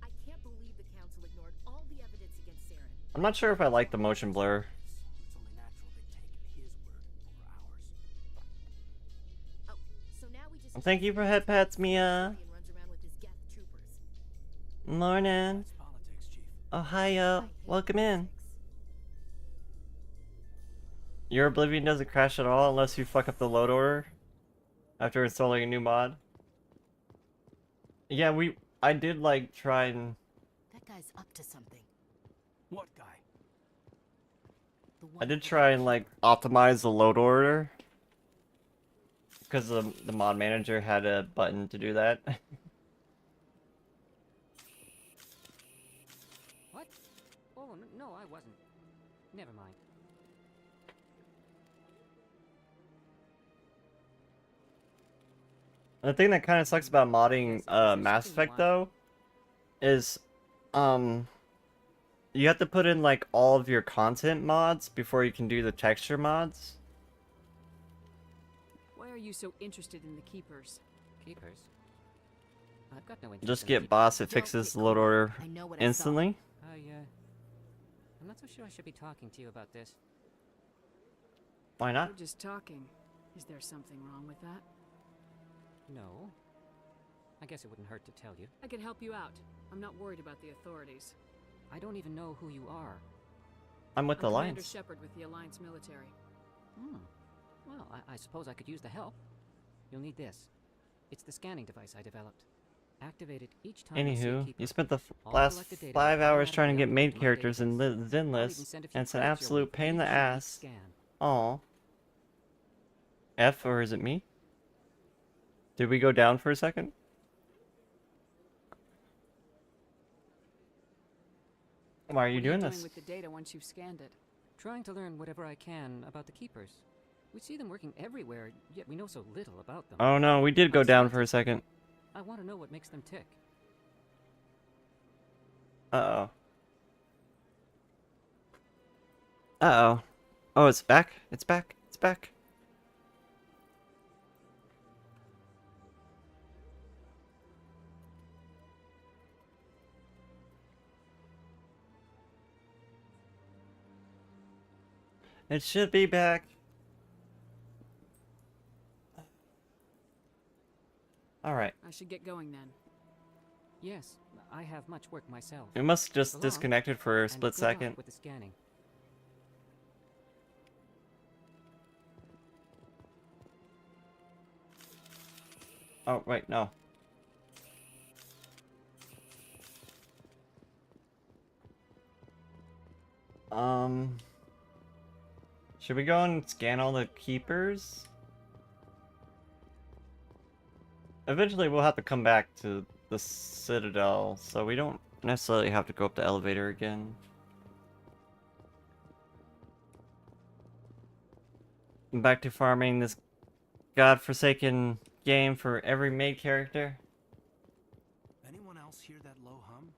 I can't believe the Council ignored all the evidence against Saren. I'm not sure if I like the motion blur. It's only natural they take his word over ours. Thank you for head pats, Mia. Morning. Ohio. Welcome in. Your Oblivion doesn't crash at all unless you fuck up the load order after installing a new mod. Yeah, I did like try and... That guy's up to something. What guy? I did try and like optimize the load order. Because the mod manager had a button to do that. What? Oh, no, I wasn't. Never mind. The thing that kind of sucks about modding Mass Effect though is you have to put in like all of your content mods before you can do the texture mods. Why are you so interested in the Keepers? Keepers? I've got no interest Just in get keepers. boss, it fixes the load order instantly. I'm not so sure I should be talking to you about this. Why not? We're just talking. Is there something wrong with that? No. I guess it wouldn't hurt to tell you. I could help you out. I'm not worried about the authorities. I don't even know who you are. I'm with the Commander Alliance. Shepard with the Alliance military. Well, I suppose I could use the help. You'll need this. It's the scanning device I developed. Activate it each time you see a Anywho, keeper. you spent the All last collected data 5 will hours trying to get automatically maid upload characters in database. Zin I'll list, even send a few and it's an credits your absolute way pain in the each time you ass. scan. Aw. F, or is it me? Did we go down for a second? Why are you doing this? With the data once you've scanned it? Trying to learn whatever I can about the keepers. We see them working everywhere, yet we know so little about them. Oh no, we did go down for a second. I want to know what makes them tick. Uh-oh. Uh-oh. Oh, it's back? It's back. It's back. It should be back. Alright. I should get going then. Yes, I have much work myself. It must just So long, disconnected for a and split good luck second. with the scanning. Oh, wait, no. Should we go and scan all the keepers? Eventually we'll have to come back to the Citadel, so we don't necessarily have to go up the elevator again. Back to farming this godforsaken game for every maid character. Anyone else hear that low hum?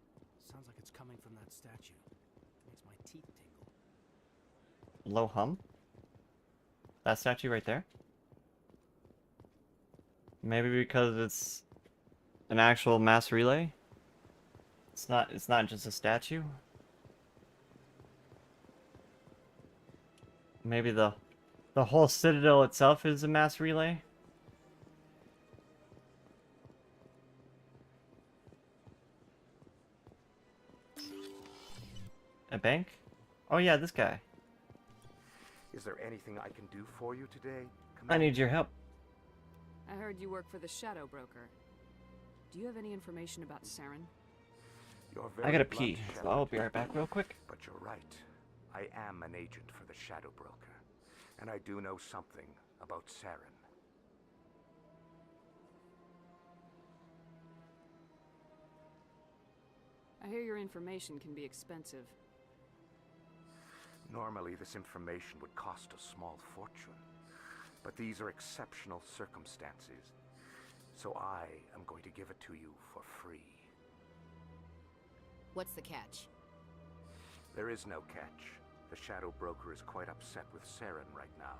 Sounds like it's coming from that statue. Makes my teeth tingle. Low hum? That statue right there? Maybe because it's an actual mass relay? It's not just a statue? Maybe the whole Citadel itself is a mass relay? A bank? Oh yeah, this guy. Is there anything I can do for you today? I need your help. I heard you work for the Shadow Broker. Do you have any information about Saren? You're I very gotta blunt, pee, so I'll be right back real quick. But you're right. I am an agent for the Shadow Broker, and I do know something about Saren. I hear your information can be expensive. Normally, this information would cost a small fortune, but these are exceptional circumstances, so I am going to give it to you for free. What's the catch? There is no catch. The Shadow Broker is quite upset with Saren right now.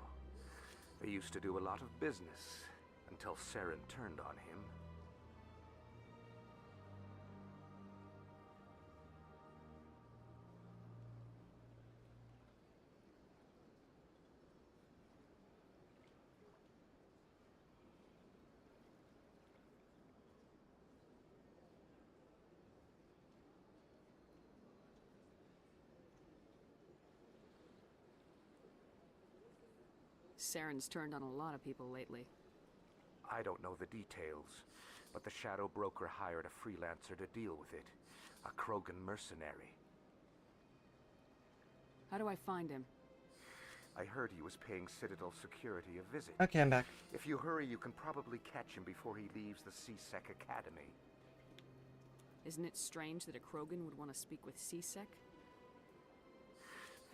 They used to do a lot of business until Saren turned on him. Saren's turned on a lot of people lately. I don't know the details, but the Shadow Broker hired a freelancer to deal with it. A Krogan mercenary. How do I find him? I heard he was paying Citadel security a visit. Okay, I'm back. If you hurry, you can probably catch him before he leaves the C-Sec Academy. Isn't it strange that a Krogan would want to speak with C-Sec?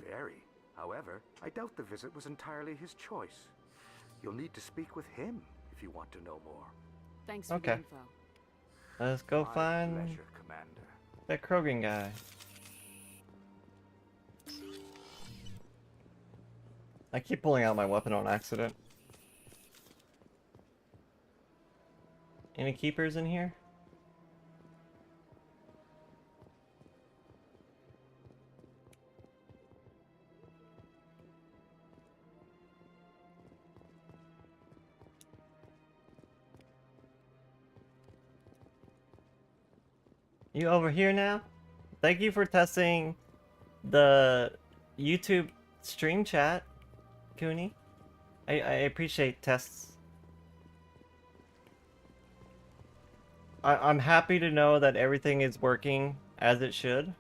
Very. However, I doubt the visit was entirely his choice. You'll need to speak with him if you want to know more. Thanks for the info. Let's go My find pleasure, Commander. that Krogan guy. I keep pulling out my weapon on accident. Any keepers in here? You over here now? Thank you for testing the YouTube stream chat, Cooney. I appreciate tests. I'm happy to know that everything is working as it should.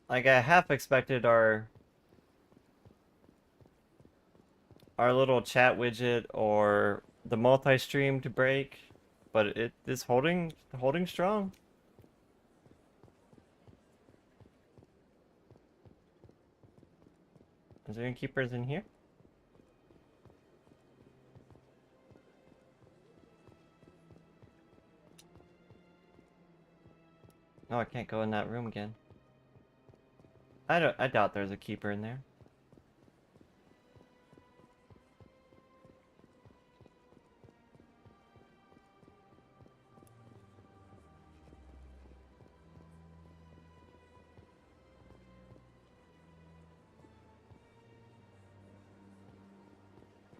Like, I half expected our little chat widget or the multi-stream to break, but it is holding strong. Is there any keepers in here? Oh, I can't go in that room again. I doubt there's a keeper in there.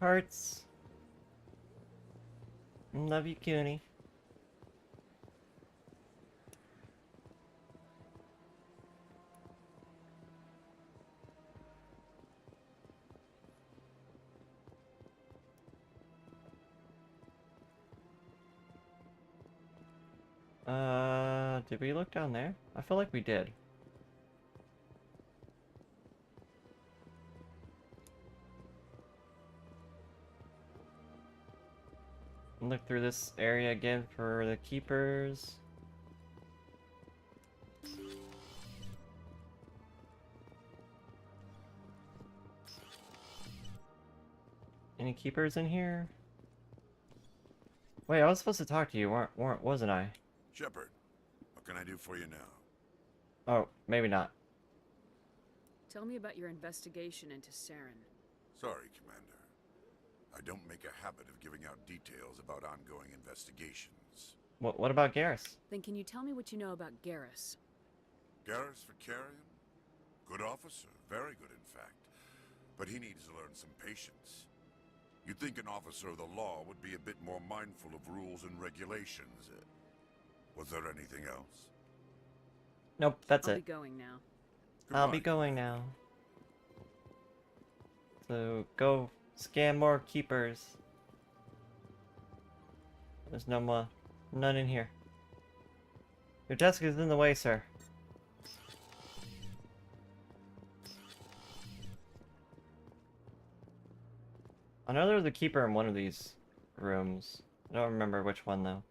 Hearts. Love you, Cooney. Did we look down there? I feel like we did. Look through this area again for the keepers. Any keepers in here? Wait, I was supposed to talk to you, wasn't I? Shepard, what can I do for you now? Oh, maybe not. Tell me about your investigation into Saren. Sorry, Commander. I don't make a habit of giving out details about ongoing investigations. What about Garrus? Then can you tell me what you know about Garrus? Garrus Vicarian? Good officer, very good in fact. But he needs to learn some patience. You'd think an officer of the law would be a bit more mindful of rules and regulations. Was there anything else? Nope, that's I'll it. be going now. I'll be going now. So, go scan more keepers. There's none in here. Your desk is in the way, sir. I know there was a keeper in one of these rooms. I don't remember which one, though.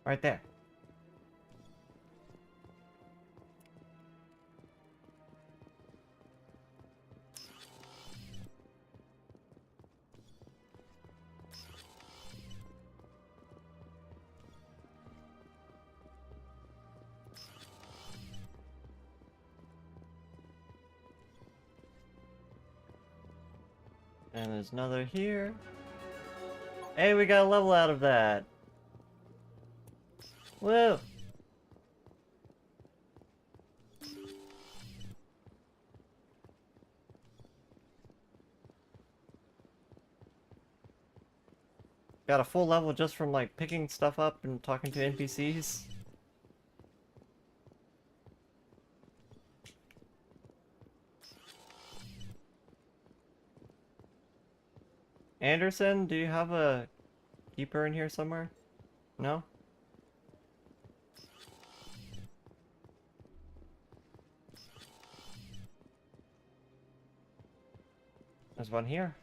Right there. And there's another here. Hey, we got a level out of that. Whoa! got a full level just from like picking stuff up and talking to NPCs. Anderson, do you have a keeper in here somewhere? No? There's one here.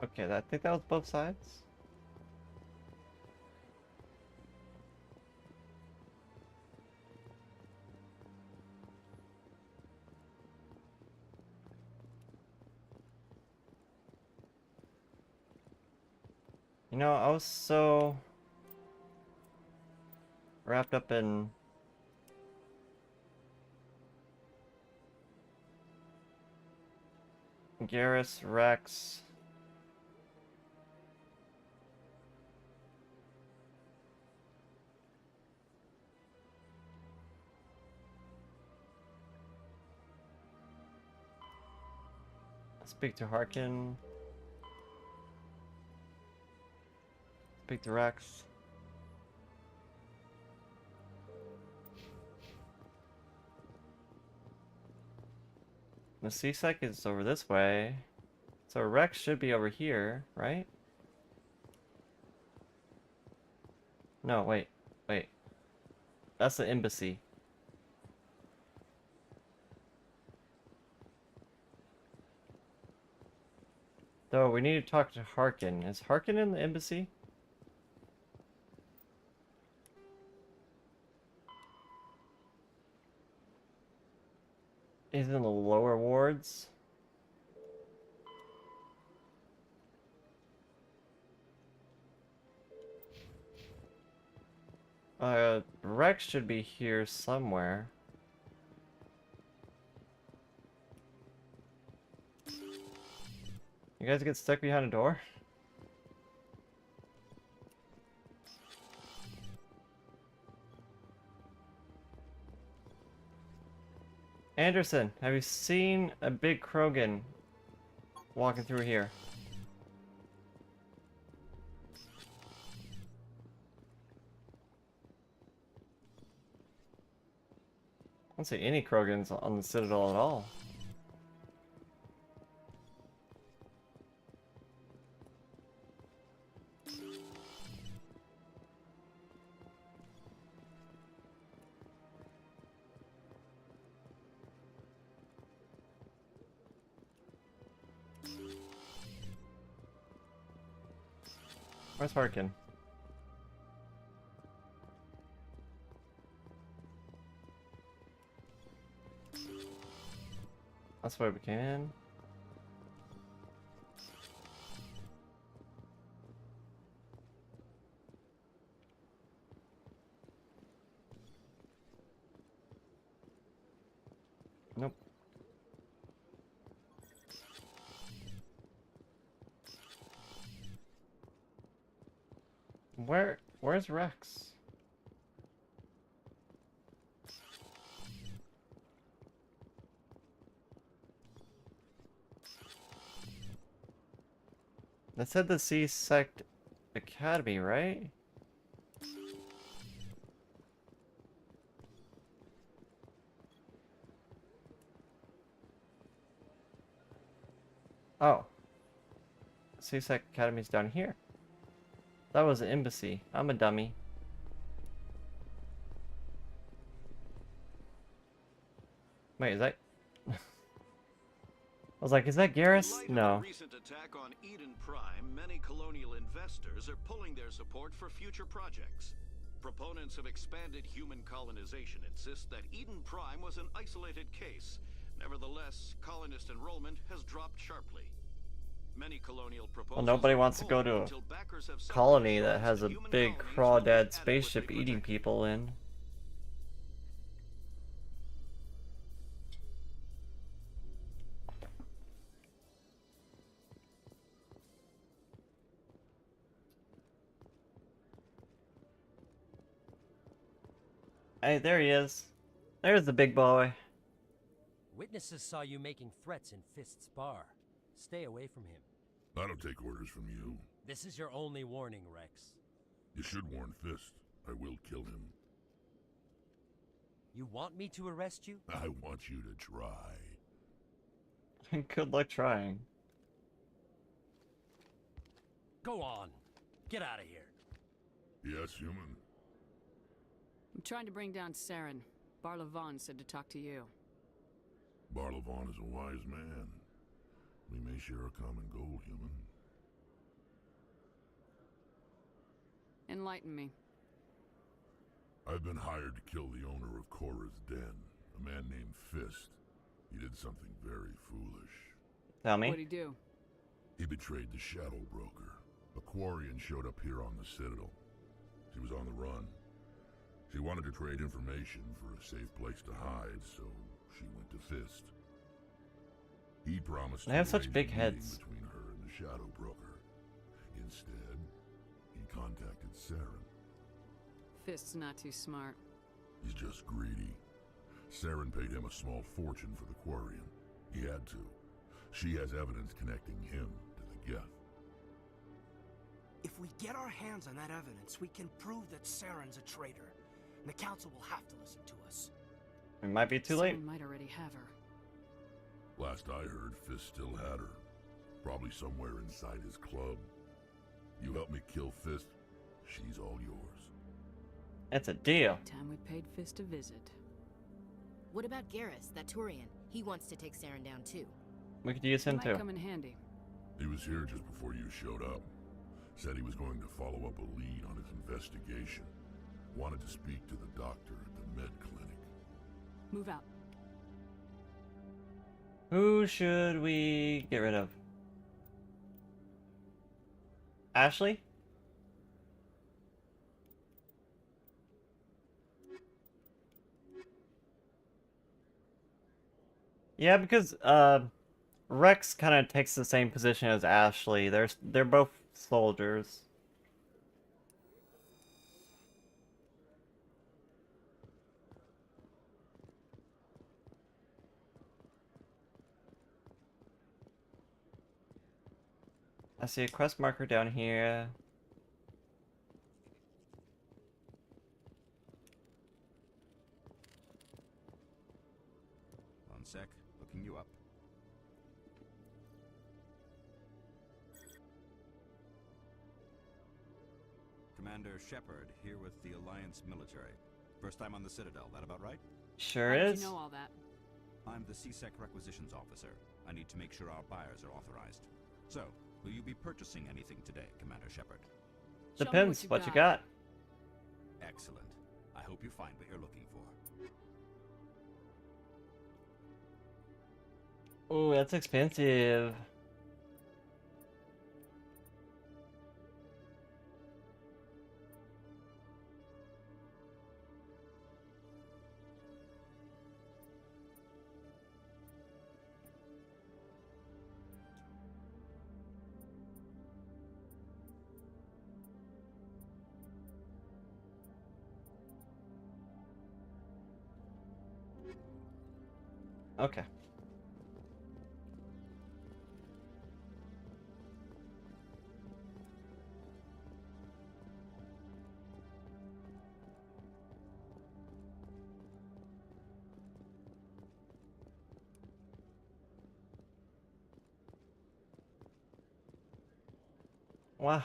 Okay, I think that was both sides. You know, I was so wrapped up in Garrus, Rex. Speak to Harkin. Speak to Rex. The CSEC is over this way. So Rex should be over here, right? No, wait. That's the embassy. Though we need to talk to Harkin. Is Harkin in the embassy? He's in the lower wards. Rex should be here somewhere. You guys get stuck behind a door? Anderson, have you seen a big Krogan walking through here? I don't see any Krogans on the Citadel at all. Where's Harkin? That's where we came in. Nope. Where's Rex? That said the C-Sect Academy, right? Oh. C-Sect Academy's down here. That was an embassy. I'm a dummy. Wait, is that... I was like, is that Garrus? No. Recent attack on Eden Prime, many colonial investors are pulling their support for future projects. Proponents of expanded human colonization insist that Eden Prime was an isolated case. Nevertheless, colonist enrollment has dropped sharply. Many colonial Well, nobody wants to go to a colony that has a big crawdad spaceship eating people in. Hey, there he is. There's the big boy. Witnesses saw you making threats in Fist's bar. Stay away from him. I don't take orders from you. This is your only warning, Rex. You should warn Fist. I will kill him. You want me to arrest you? I want you to try. Good luck trying. Go on. Get out of here. Yes, human. I'm trying to bring down Saren. Barlavon said to talk to you. Barlavon is a wise man. We may share a common goal, human. Enlighten me. I've been hired to kill the owner of Korra's Den, a man named Fist. He did something very foolish. Tell me. What'd he do? He betrayed the Shadow Broker. A Quarian showed up here on the Citadel. She was on the run. She wanted to trade information for a safe place to hide, so she went to Fist. He promised They have to such arrange big a meeting heads. between her and the Shadow Broker. Instead, he contacted Saren. Fist's not too smart. He's just greedy. Saren paid him a small fortune for the Quarian. He had to. She has evidence connecting him to the Geth. If we get our hands on that evidence, we can prove that Saren's a traitor. And the Council will have to listen to us. It might be too late. Someone might already have her. Last I heard, Fist still had her. Probably somewhere inside his club. You help me kill Fist, she's all yours. It's a deal. Time we paid Fist a visit. What about Garrus, that Turian? He wants to take Saren down too. We could use him Might too. come in handy. He was here just before you showed up. Said he was going to follow up a lead on his investigation. Wanted to speak to the doctor at the med clinic. Move out. Who should we get rid of? Ashley? Yeah, because Rex kind of takes the same position as Ashley. They're both soldiers. I see a quest marker down here. One sec, looking you up. Commander Shepard, here with the Alliance military. First time on the Citadel, that about right? Sure How is. did you know all that? I'm the CSEC requisitions officer. I need to make sure our buyers are authorized. So, will you be purchasing anything today, Commander Shepard? Depends what you got. Excellent. I hope you find what you're looking for. Ooh, that's expensive. Okay. Wow.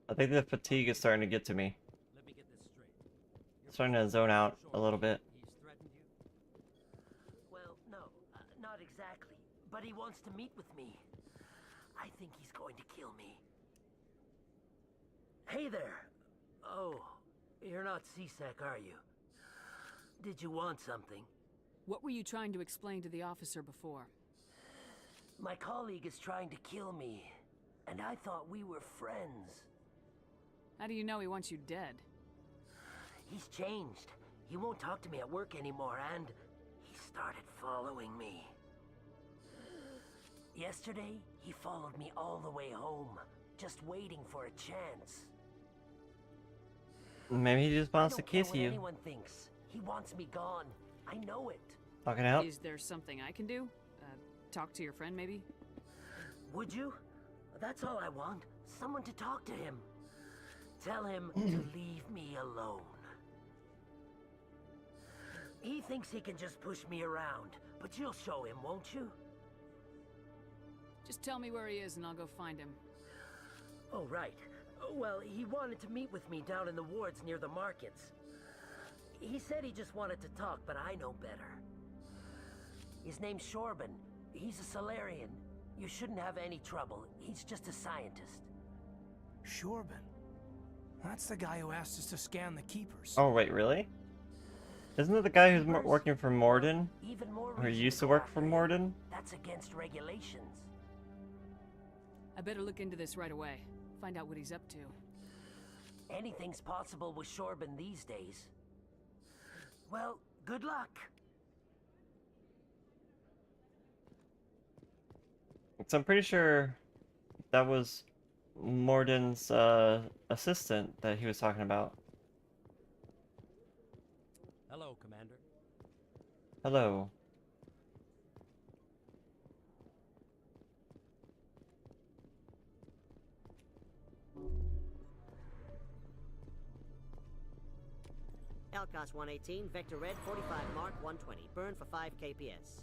I think the fatigue is starting to get to me. Let me get this straight. Starting to zone out a little bit. He's threatened you? Well, no, not exactly. But he wants to meet with me. I think he's going to kill me. Hey there. Oh, you're not CSEC, are you? Did you want something? What were you trying to explain to the officer before? My colleague is trying to kill me, and I thought we were friends. How do you know he wants you dead? He's changed. He won't talk to me at work anymore, and he started following me. Yesterday, he followed me all the way home. just waiting for a chance. Maybe he just wants to I don't care kiss what you. anyone thinks. He wants me gone. I know it. Not gonna help. Is there something I can do? Talk to your friend, maybe? Would you? That's all I want. Someone to talk to him. Tell him to leave me alone. He thinks he can just push me around, but you'll show him, won't you? Just tell me where he is and I'll go find him. Oh, right. Well, he wanted to meet with me down in the wards near the markets. He said he just wanted to talk, but I know better. His name's Shorban. He's a Solarian. You shouldn't have any trouble. He's just a scientist. Shorban? That's the guy who asked us to scan the keepers. Oh wait, really? Isn't it the guy who's working for Morden? Even more Or reason used to go work after for him. Morden? That's against regulations. I better look into this right away. Find out what he's up to. Anything's possible with Shorban these days. Well, good luck. So I'm pretty sure that was Morden's assistant that he was talking about. Hello, Commander. Hello. Alcos 118, Vector Red, 45 Mark, 120. Burn for 5 KPS.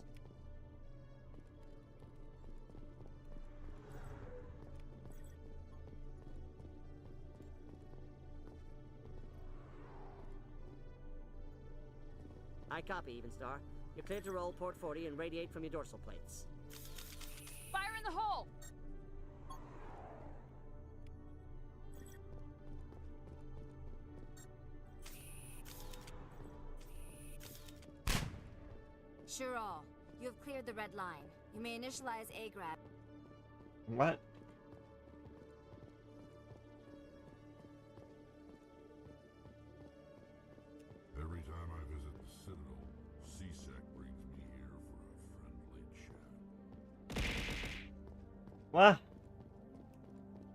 I copy, Evenstar. You're cleared to roll port 40 and radiate from your dorsal plates. Fire in the hole! Sure all. You have cleared the red line. You may initialize A-grab. What? Every time I visit the Citadel, C-Sec brings me here for a friendly chat. What?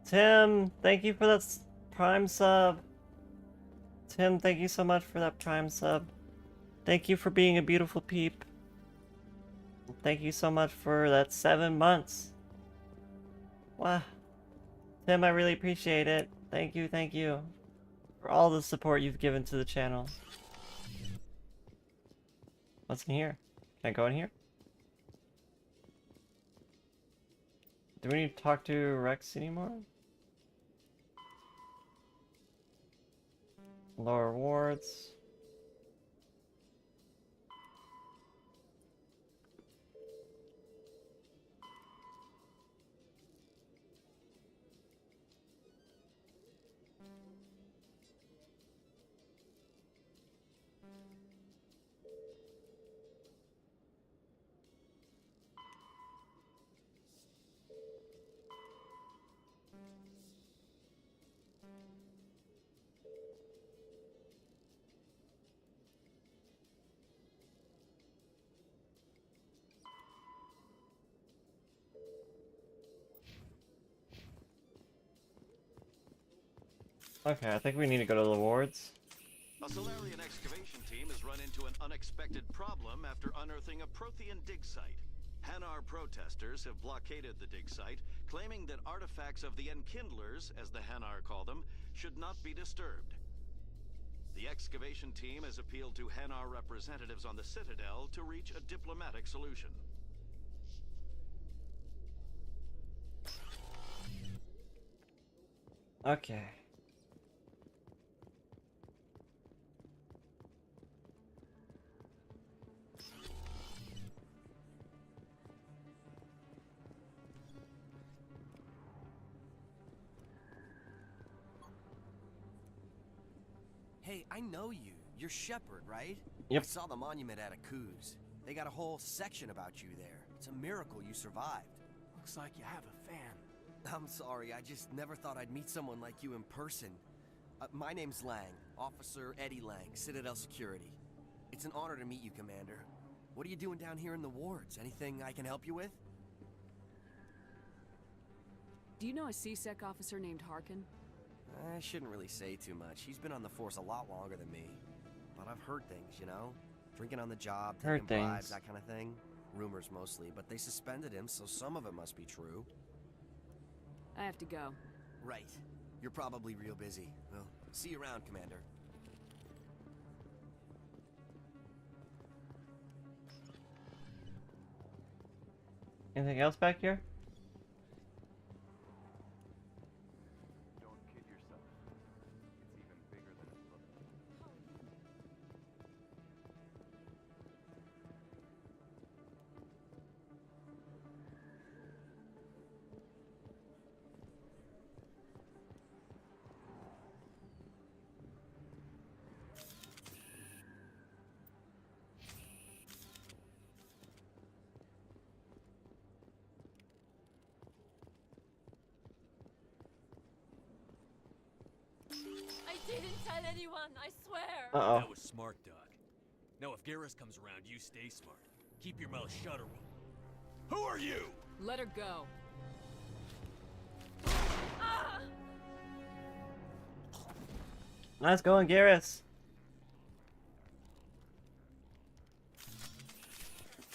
Tim, thank you for that Prime sub. Tim, thank you so much for that Prime sub. Thank you for being a beautiful peep. Thank you so much for that 7 months. Wow. Tim, I really appreciate it. Thank you for all the support you've given to the channel. What's in here? Can I go in here? Do we need to talk to Rex anymore? Lower wards. Okay, I think we need to go to the wards. A Solarian excavation team has run into an unexpected problem after unearthing a Prothean dig site. Hanar protesters have blockaded the dig site, claiming that artifacts of the Enkindlers, as the Hanar call them, should not be disturbed. The excavation team has appealed to Hanar representatives on the Citadel to reach a diplomatic solution. Okay. Hey, I know you. You're Shepard, right? Yep. I saw the monument at Akuz. They got a whole section about you there. It's a miracle you survived. Looks like you have a fan. I'm sorry, I just never thought I'd meet someone like you in person. My name's Lang, Officer Eddie Lang, Citadel Security. It's an honor to meet you, Commander. What are you doing down here in the wards? Anything I can help you with? Do you know a C-Sec officer named Harkin? I shouldn't really say too much. He's been on the force a lot longer than me. But I've heard things, you know? Drinking on the job, taking bribes, that kind of thing. Rumors mostly, but they suspended him, so some of it must be true. I have to go. Right. You're probably real busy. Well, see you around, Commander. Anything else back here? Don't kid yourself. It's even bigger than it looks. I didn't tell anyone, I swear. Uh-oh. That was smart, Doc. Now if Garrus comes around, you stay smart. Keep your mouth shut or we'll... Who are you? Let her go. Ah! Nice going, Garrus.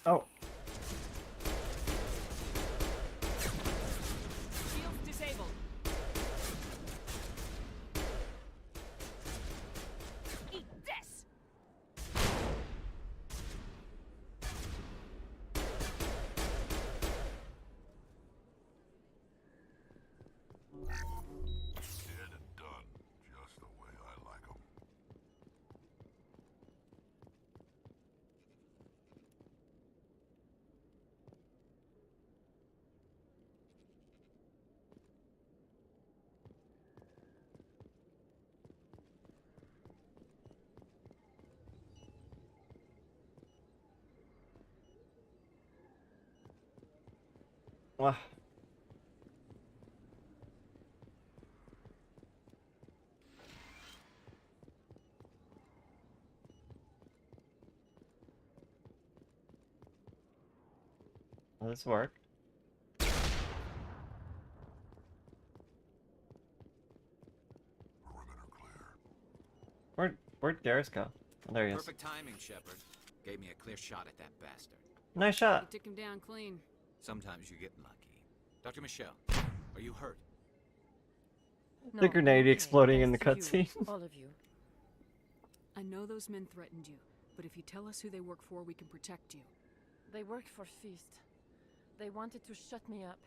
Oh. Shields disabled. Eat this! Dead and done, just the way I like 'em. Well. Will this work? Where'd Garrus go? Oh, there he is. Perfect timing, Shepard. Gave me a clear shot at that bastard. Nice shot. You took him down clean. Sometimes you get lucky. Dr. Michelle, are you hurt? The grenade exploding in the Thanks to you, cutscene. all of you. I know those men threatened you, but if you tell us who they work for, we can protect you. They worked for Feast. They wanted to shut me up,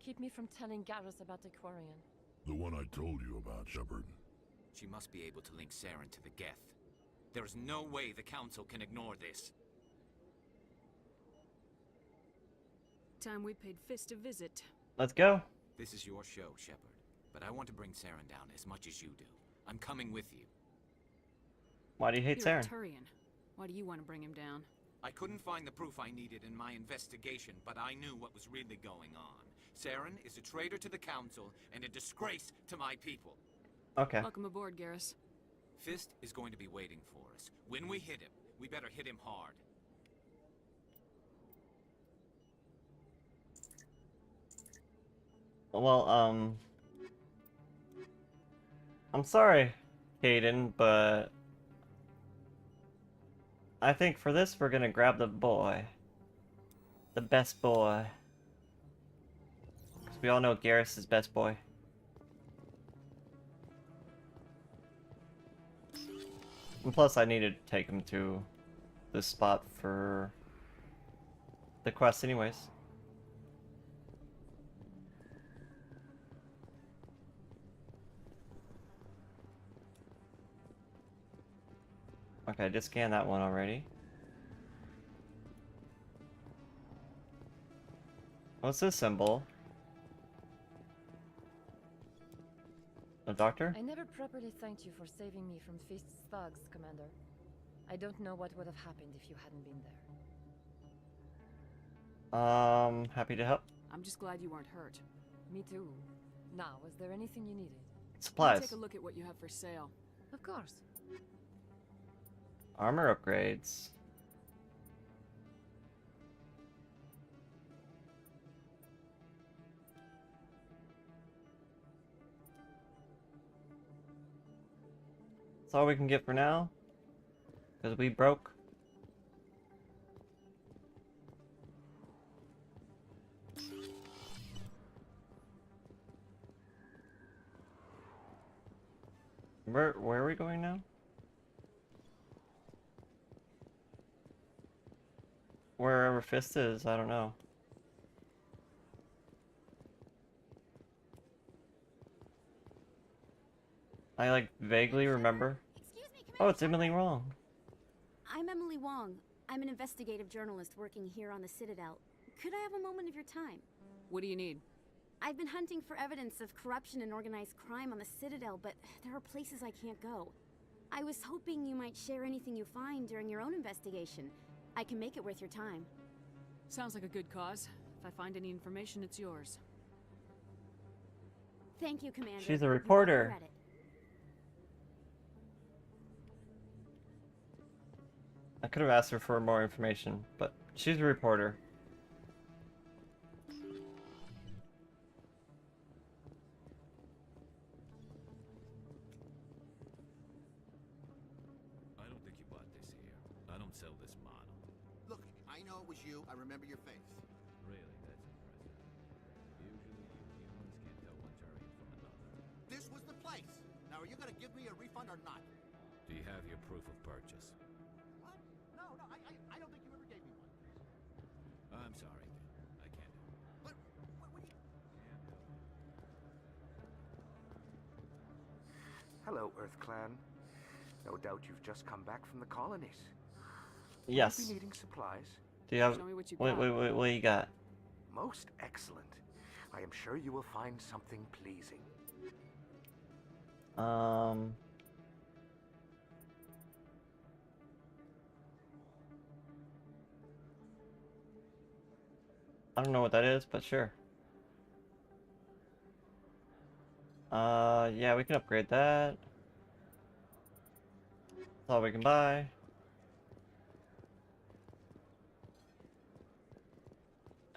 keep me from telling Garrus about Aquarian. The one I told you about, Shepard. She must be able to link Saren to the Geth. There is no way the Council can ignore this. Time we paid Fist a visit. Let's go. This is your show, Shepard. But I want to bring Saren down as much as you do. I'm coming with you. Why do you hate You're a Saren? Turian. Why do you want to bring him down? I couldn't find the proof I needed in my investigation, but I knew what was really going on. Saren is a traitor to the Council and a disgrace to my people. Okay. Welcome aboard, Garrus. Fist is going to be waiting for us. When we hit him, we better hit him hard. Well, I'm sorry, Hayden, but I think for this we're gonna grab the boy. The best boy. Because we all know Garrus is best boy. And plus I needed to take him to this spot for the quest anyways. Okay, I just scanned that one already. What's this symbol? A doctor? I never properly thanked you for saving me from Feast's thugs, Commander. I don't know what would have happened if you hadn't been there. Happy to help. I'm just glad you weren't hurt. Me too. Now, was there anything you needed? Supplies. Take a look at what you have for sale. Of course. Armor upgrades. That's all we can get for now. Because we broke. Where are we going now? Wherever Fist is, I don't know. I like vaguely remember. Oh, it's Emily Wrong. I'm Emily Wong. I'm an investigative journalist working here on the Citadel. Could I have a moment of your time? What do you need? I've been hunting for evidence of corruption and organized crime on the Citadel, but there are places I can't go. I was hoping you might share anything you find during your own investigation. I can make it worth your time. Sounds like a good cause. If I find any information, it's yours. Thank you, Commander. She's a reporter. You read it. I could have asked her for more information, but she's a reporter. I don't think you bought this here. I don't sell this model. Look, I know it was you. I remember your face. Really, that's impressive. Usually you humans can't tell one Turian from another. This was the place. Now, are you gonna give me a refund or not? Do you have your proof of purchase? What? No, I don't think you ever gave me one. I'm sorry, I can't. But what you... Hello, Earth Clan. No doubt you've just come back from the colonies. Yes. Will you be needing supplies? Do you have... Show me what you wait, got. what you got? Most excellent. I am sure you will find something pleasing. I don't know what that is, but sure. Yeah, we can upgrade that. That's all we can buy.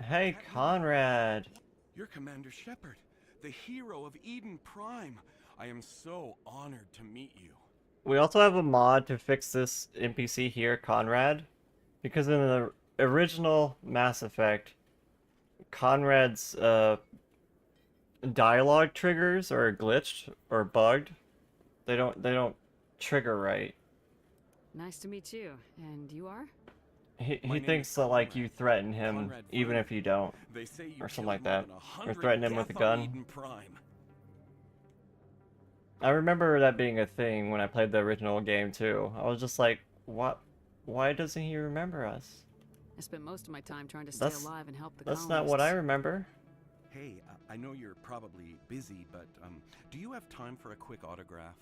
Hey, Conrad. You're Commander Shepard, the hero of Eden Prime. I am so honored to meet you. We also have a mod to fix this NPC here, Conrad. Because in the original Mass Effect, Conrad's dialogue triggers are glitched or bugged. They don't trigger right. Nice to meet you. And you are? He thinks that like you threaten him even if you don't, or something like that, or threaten him with a gun. I remember that being a thing when I played the original game too. I was just like, what? Why doesn't he remember us? I spent most of my time trying to stay alive and help the That's colonists. not what I remember. Hey, I know you're probably busy, but do you have time for a quick autograph?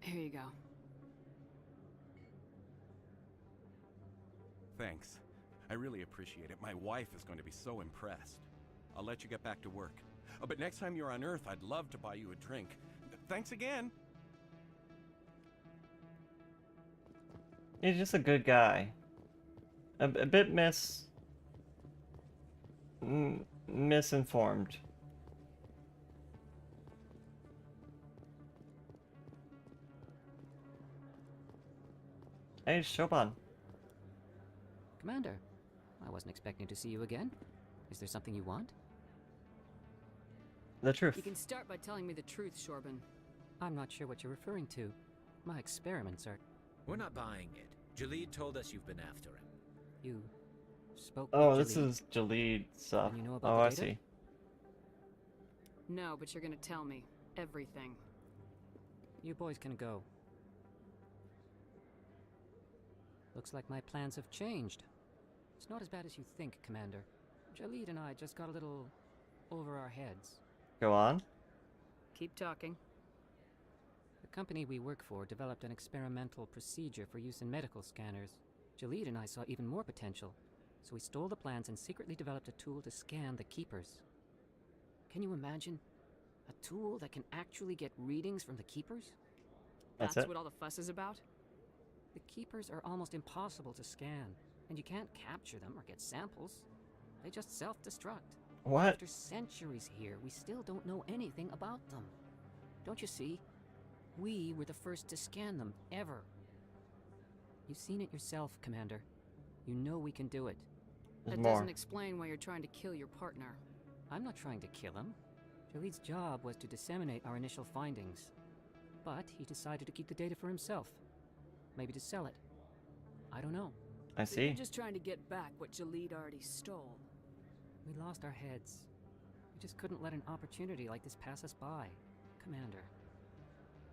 Here you go. Thanks. I really appreciate it. My wife is going to be so impressed. I'll let you get back to work. Oh, but next time you're on Earth, I'd love to buy you a drink. Thanks again. He's just a good guy. A bit misinformed. Hey, Shoban. Commander, I wasn't expecting to see you again. Is there something you want? The truth. You can start by telling me the truth, Shorban. I'm not sure what you're referring to. My experiments are... We're not buying it. Jalid told us you've been after him. You spoke Oh, with this Jalid? is Jalid stuff. And you know about Oh, the I data? see. No, but you're gonna tell me everything. You boys can go. Looks like my plans have changed. It's not as bad as you think, Commander. Jalid and I just got a little over our heads. Go on. Keep talking. The company we work for developed an experimental procedure for use in medical scanners. Jalid and I saw even more potential, so we stole the plans and secretly developed a tool to scan the Keepers. Can you imagine? A tool that can actually get readings from the Keepers? That's That's it? what all the fuss is about? The Keepers are almost impossible to scan, and you can't capture them or get samples. They just self-destruct. What? After centuries here, we still don't know anything about them. Don't you see? We were the first to scan them, ever. You've seen it yourself, Commander. You know we can do it. That doesn't explain why you're trying to kill your partner. I'm not trying to kill him. Jalid's job was to disseminate our initial findings. But he decided to keep the data for himself. Maybe to sell it. I don't know. I So see. you're just trying to get back what Jalid already stole. We lost our heads. We just couldn't let an opportunity like this pass us by. Commander,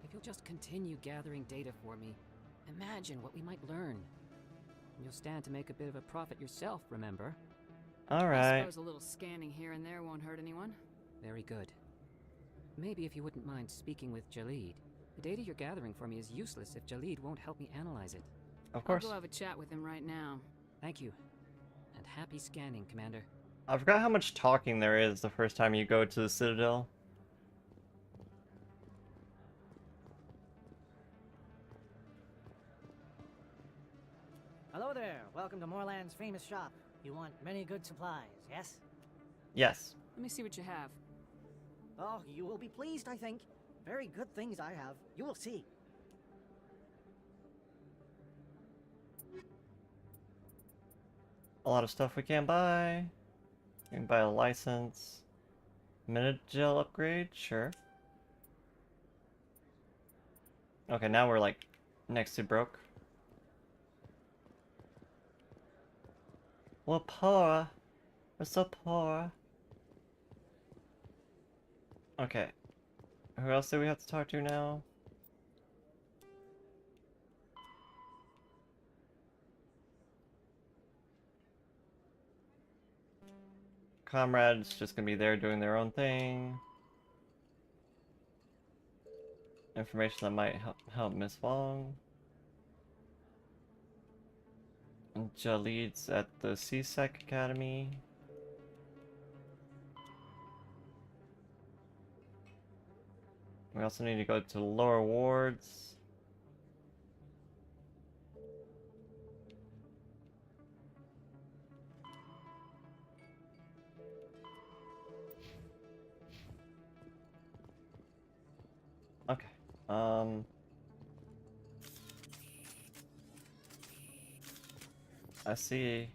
if you'll just continue gathering data for me, imagine what we might learn. And you'll stand to make a bit of a profit yourself, remember? I Alright. suppose a little scanning here and there won't hurt anyone. Very good. Maybe if you wouldn't mind speaking with Jalid. The data you're gathering for me is useless if Jalid won't help me analyze it. Of course. I'll go have a chat with him right now. Thank you. And happy scanning, Commander. I forgot how much talking there is the first time you go to the Citadel. Hello there. Welcome to Moorland's famous shop. You want many good supplies, yes? Yes. Let me see what you have. Oh, you will be pleased, I think. Very good things I have. You will see. A lot of stuff we can't buy. We can buy a license. Minute gel upgrade? Sure. Okay, now we're like next to broke. We're poor. We're so poor. Okay. Who else do we have to talk to now? Comrades just gonna be there doing their own thing. Information that might help Miss Wong. And Jalid's at the CSEC Academy. We also need to go to lower wards. Okay. I see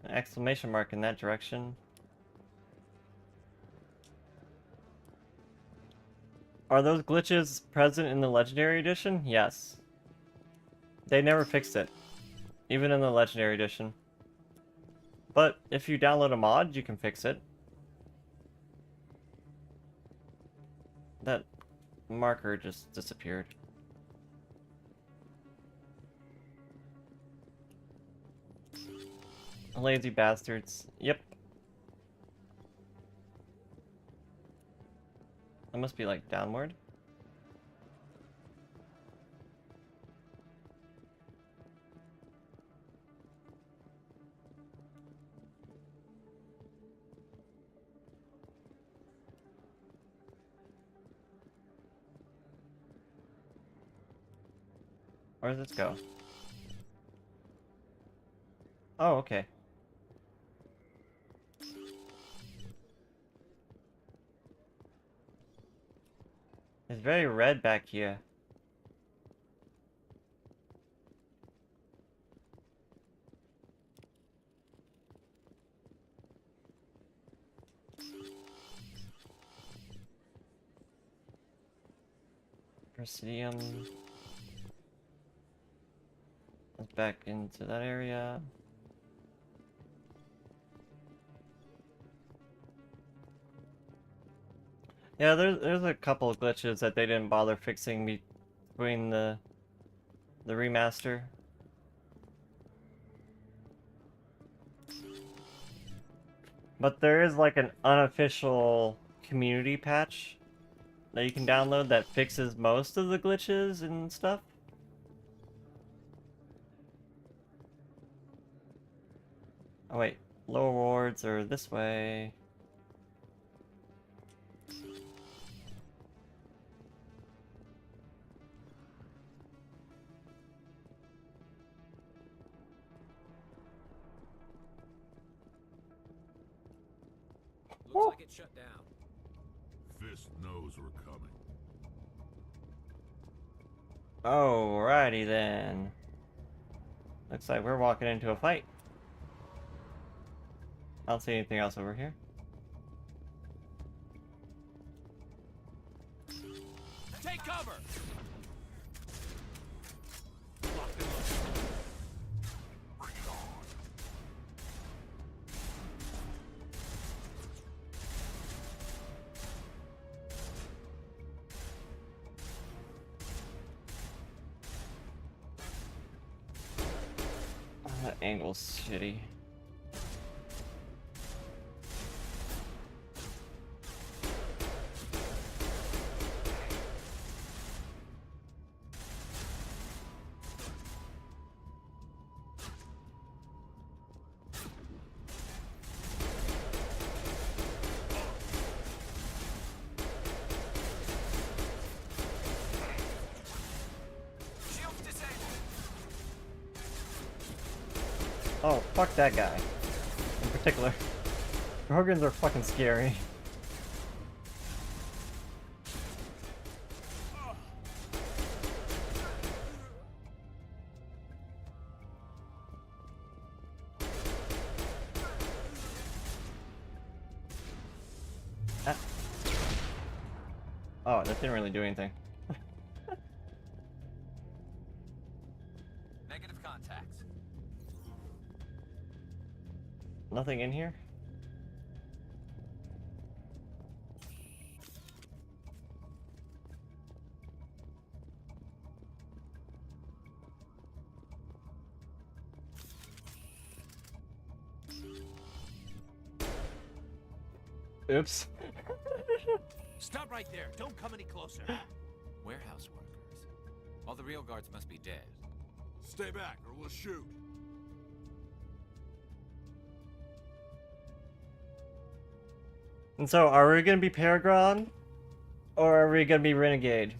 an exclamation mark in that direction. Are those glitches present in the Legendary Edition? Yes. They never fixed it. Even in the Legendary Edition. But if you download a mod, you can fix it. That marker just disappeared. Lazy bastards. Yep. It must be like downward. Where does this go? Oh, okay. It's very red back here. Presidium. Let's back into that area. Yeah, there's a couple of glitches that they didn't bother fixing between the remaster. But there is like an unofficial community patch that you can download that fixes most of the glitches and stuff. Oh wait, lower wards are this way. Looks like it's shut down. Fist knows we're coming. Alrighty then. Looks like we're walking into a fight. I don't see anything else over here. Take cover! Oh, that angle's shitty. Oh, fuck that guy. In particular. Gorgons are fucking scary. Ah. Oh, that didn't really do anything. Negative contacts. Nothing in here? Oops. Stop right there. Don't come any closer. Warehouse workers. All the real guards must be dead. Stay back or we'll shoot. And so, are we gonna be Paragon? Or are we gonna be Renegade?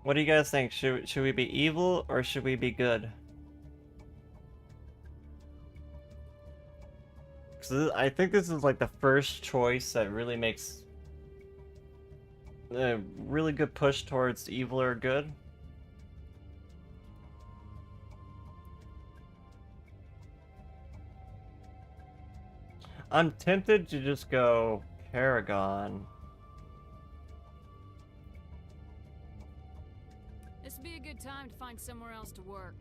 What do you guys think? Should we be evil or should we be good? 'Cause I think this is like the first choice that really makes a really good push towards evil or good. I'm tempted to just go Paragon. This would be a good time to find somewhere else to work.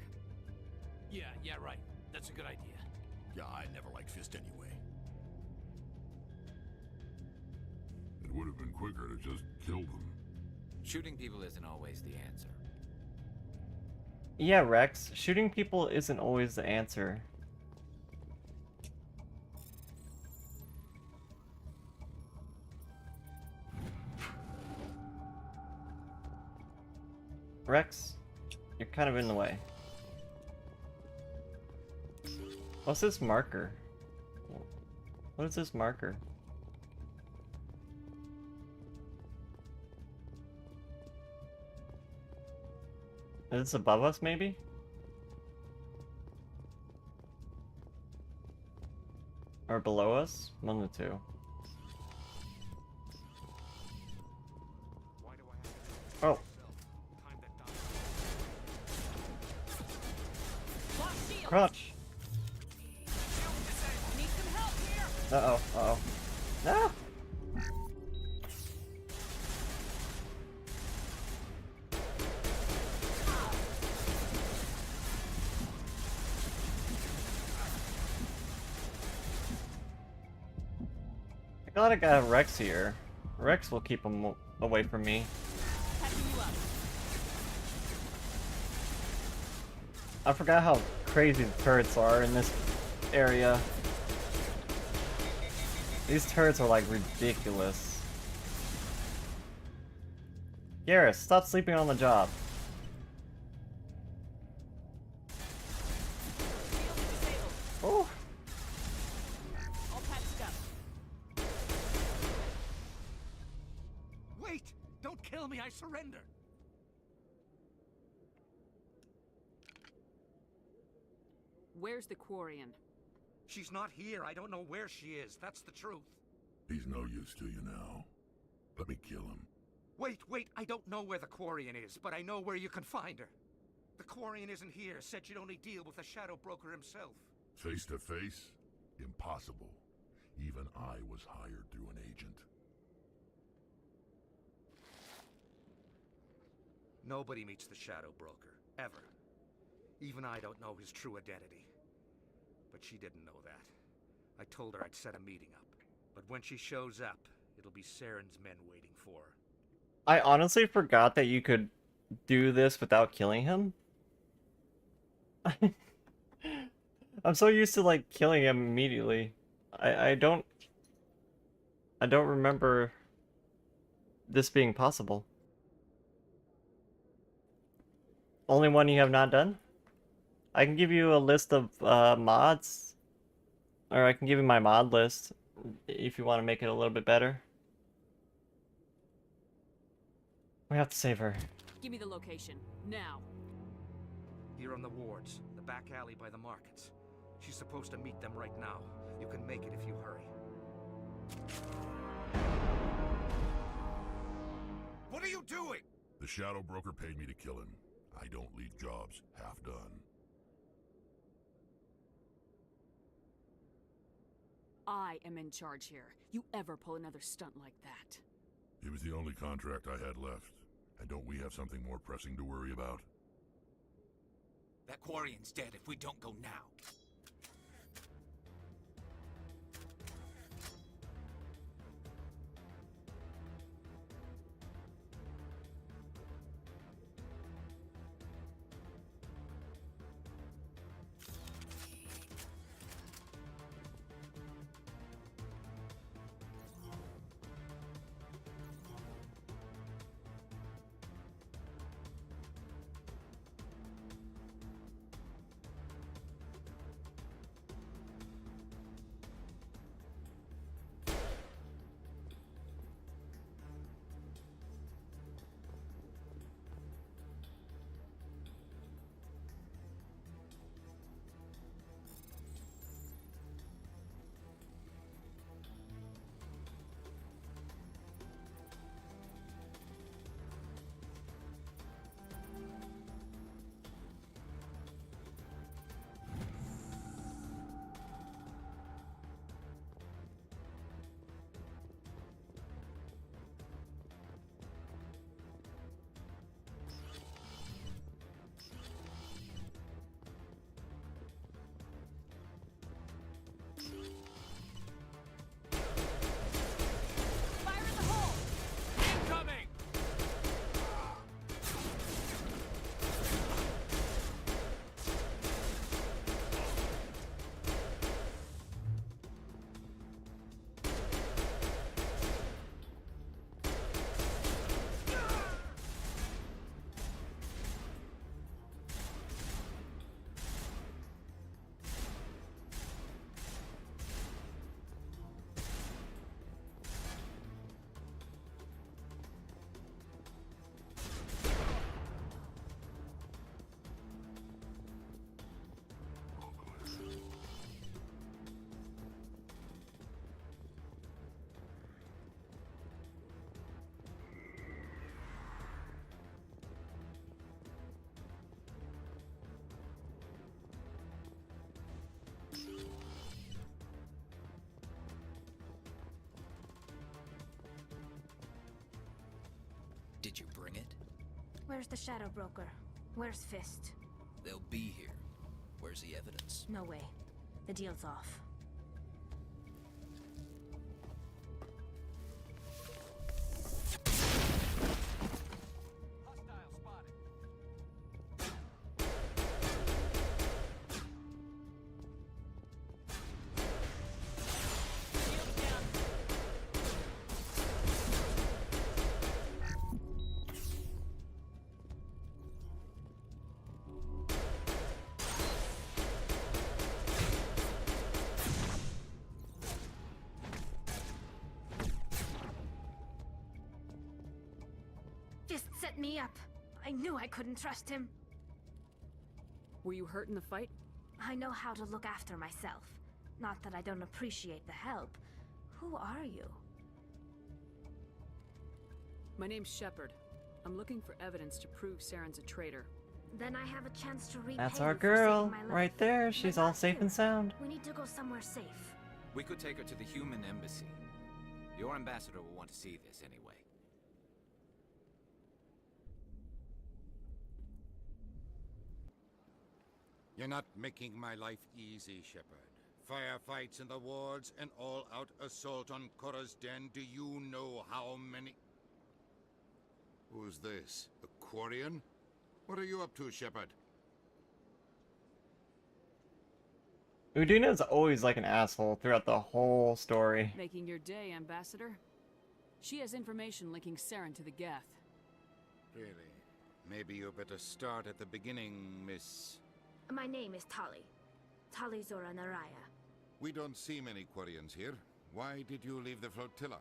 Yeah, right. That's a good idea. Yeah, I never liked Fist anyway. It would have been quicker to just kill them. Shooting people isn't always the answer. Yeah, Rex, shooting people isn't always the answer. Rex, you're kind of in the way. What's this marker? What is this marker? Is this above us, maybe? Or below us? One of the two. Oh. Crotch. Uh-oh, uh-oh. No! I gotta got Rex here. Rex will keep him away from me. I forgot how crazy the turrets are in this area. These turrets are like ridiculous. Garrus, stop sleeping on the job. Oh. Wait! Don't kill me, I surrender! Where's the Quarian? She's not here. I don't know where she is. That's the truth. He's no use to you now. Let me kill him. Wait. I don't know where the Quarian is, but I know where you can find her. The Quarian isn't here. Said you'd only deal with the Shadow Broker himself. Face to face? Impossible. Even I was hired through an agent. Nobody meets the Shadow Broker, ever. Even I don't know his true identity. But she didn't know that. I told her I'd set a meeting up. But when she shows up, it'll be Saren's men waiting for her. I honestly forgot that you could do this without killing him. I'm so used to like killing him immediately. I don't remember this being possible. Only one you have not done? I can give you a list of mods, or I can give you my mod list if you want to make it a little bit better. We have to save her. Give me the location, now. Here on the wards, the back alley by the markets. She's supposed to meet them right now. You can make it if you hurry. What are you doing? The Shadow Broker paid me to kill him. I don't leave jobs half done. I am in charge here. You ever pull another stunt like that? It was the only contract I had left. And don't we have something more pressing to worry about? That Quarian's dead if we don't go now. Did you bring it? Where's the Shadow Broker? Where's Fist? They'll be here. Where's the evidence? No way. The deal's off. Fist set me up. I knew I couldn't trust him. Were you hurt in the fight? I know how to look after myself. Not that I don't appreciate the help. Who are you? My name's Shepard. I'm looking for evidence to prove Saren's a traitor. Then I have a chance to repay That's you our for girl, saving my life. right there. She's But all not safe here. and sound. We need to go somewhere safe. We could take her to the human embassy. Your ambassador will want to see this anyway. You're not making my life easy, Shepard. Firefights in the wards, an all-out assault on Korra's den. Do you know how many... Who's this? A Quarian? What are you up to, Shepard? Uduna's always like an asshole throughout the whole story. Making your day, Ambassador? She has information linking Saren to the Geth. Really? Maybe you better start at the beginning, Miss... My name is Tali. Tali Zora Naraya. We don't see many Quarians here. Why did you leave the flotilla?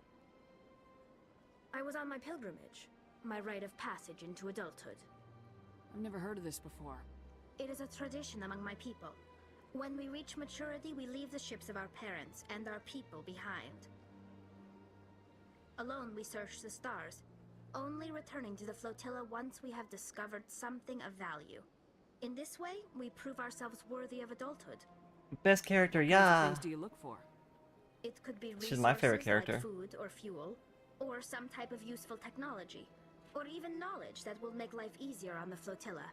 I was on my pilgrimage. My rite of passage into adulthood. I've never heard of this before. It is a tradition among my people. When we reach maturity, we leave the ships of our parents and our people behind. Alone, we search the stars, only returning to the flotilla once we have discovered something of value. In this way, we prove ourselves worthy of adulthood. Best character, What yeah. things do you look for? It could be She's my favorite resources character. like food or fuel, or some type of useful technology, or even knowledge that will make life easier on the flotilla.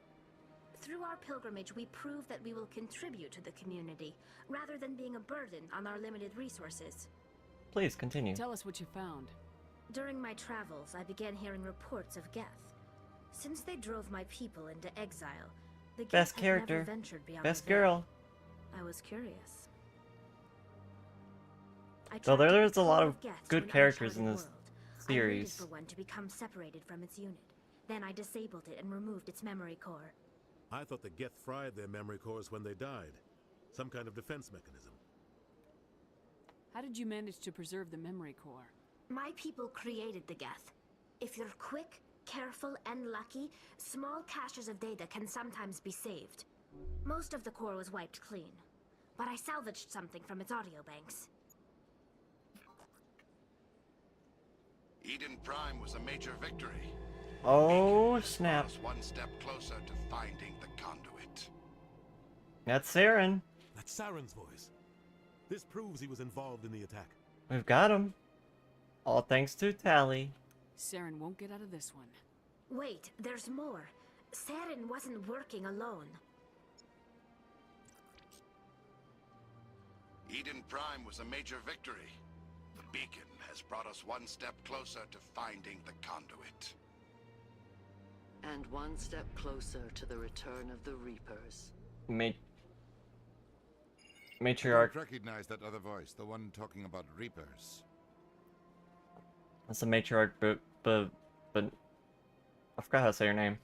Through our pilgrimage, we prove that we will contribute to the community, rather than being a burden on our limited resources. Please continue. Tell us what you found. During my travels, I began hearing reports of Geth. Since they drove my people into exile, the Geth Best had character. never ventured beyond Best the Veil. girl. I was curious. I So tried to there's a get lot hold of Geth good to an characters in uncharted this world. I series. waited for one to become separated from its unit. Then I disabled it and removed its memory core. I thought the Geth fried their memory cores when they died. Some kind of defense mechanism. How did you manage to preserve the memory core? My people created the Geth. If you're quick, careful, and lucky, small caches of data can sometimes be saved. Most of the core was wiped clean, but I salvaged something from its audio banks. Eden Prime was a major victory. Oh, snap. Us one step closer to finding the conduit. That's Saren. That's Saren's voice. This proves he was involved in the attack. We've got him. All thanks to Tali. Saren won't get out of this one. Wait, there's more. Saren wasn't working alone. Eden Prime was a major victory. The beacon has brought us one step closer to finding the conduit. And one step closer to the return of the Reapers. Matriarch. I recognize that other voice, the one talking about Reapers. That's the matriarch, but I forgot how to say her name.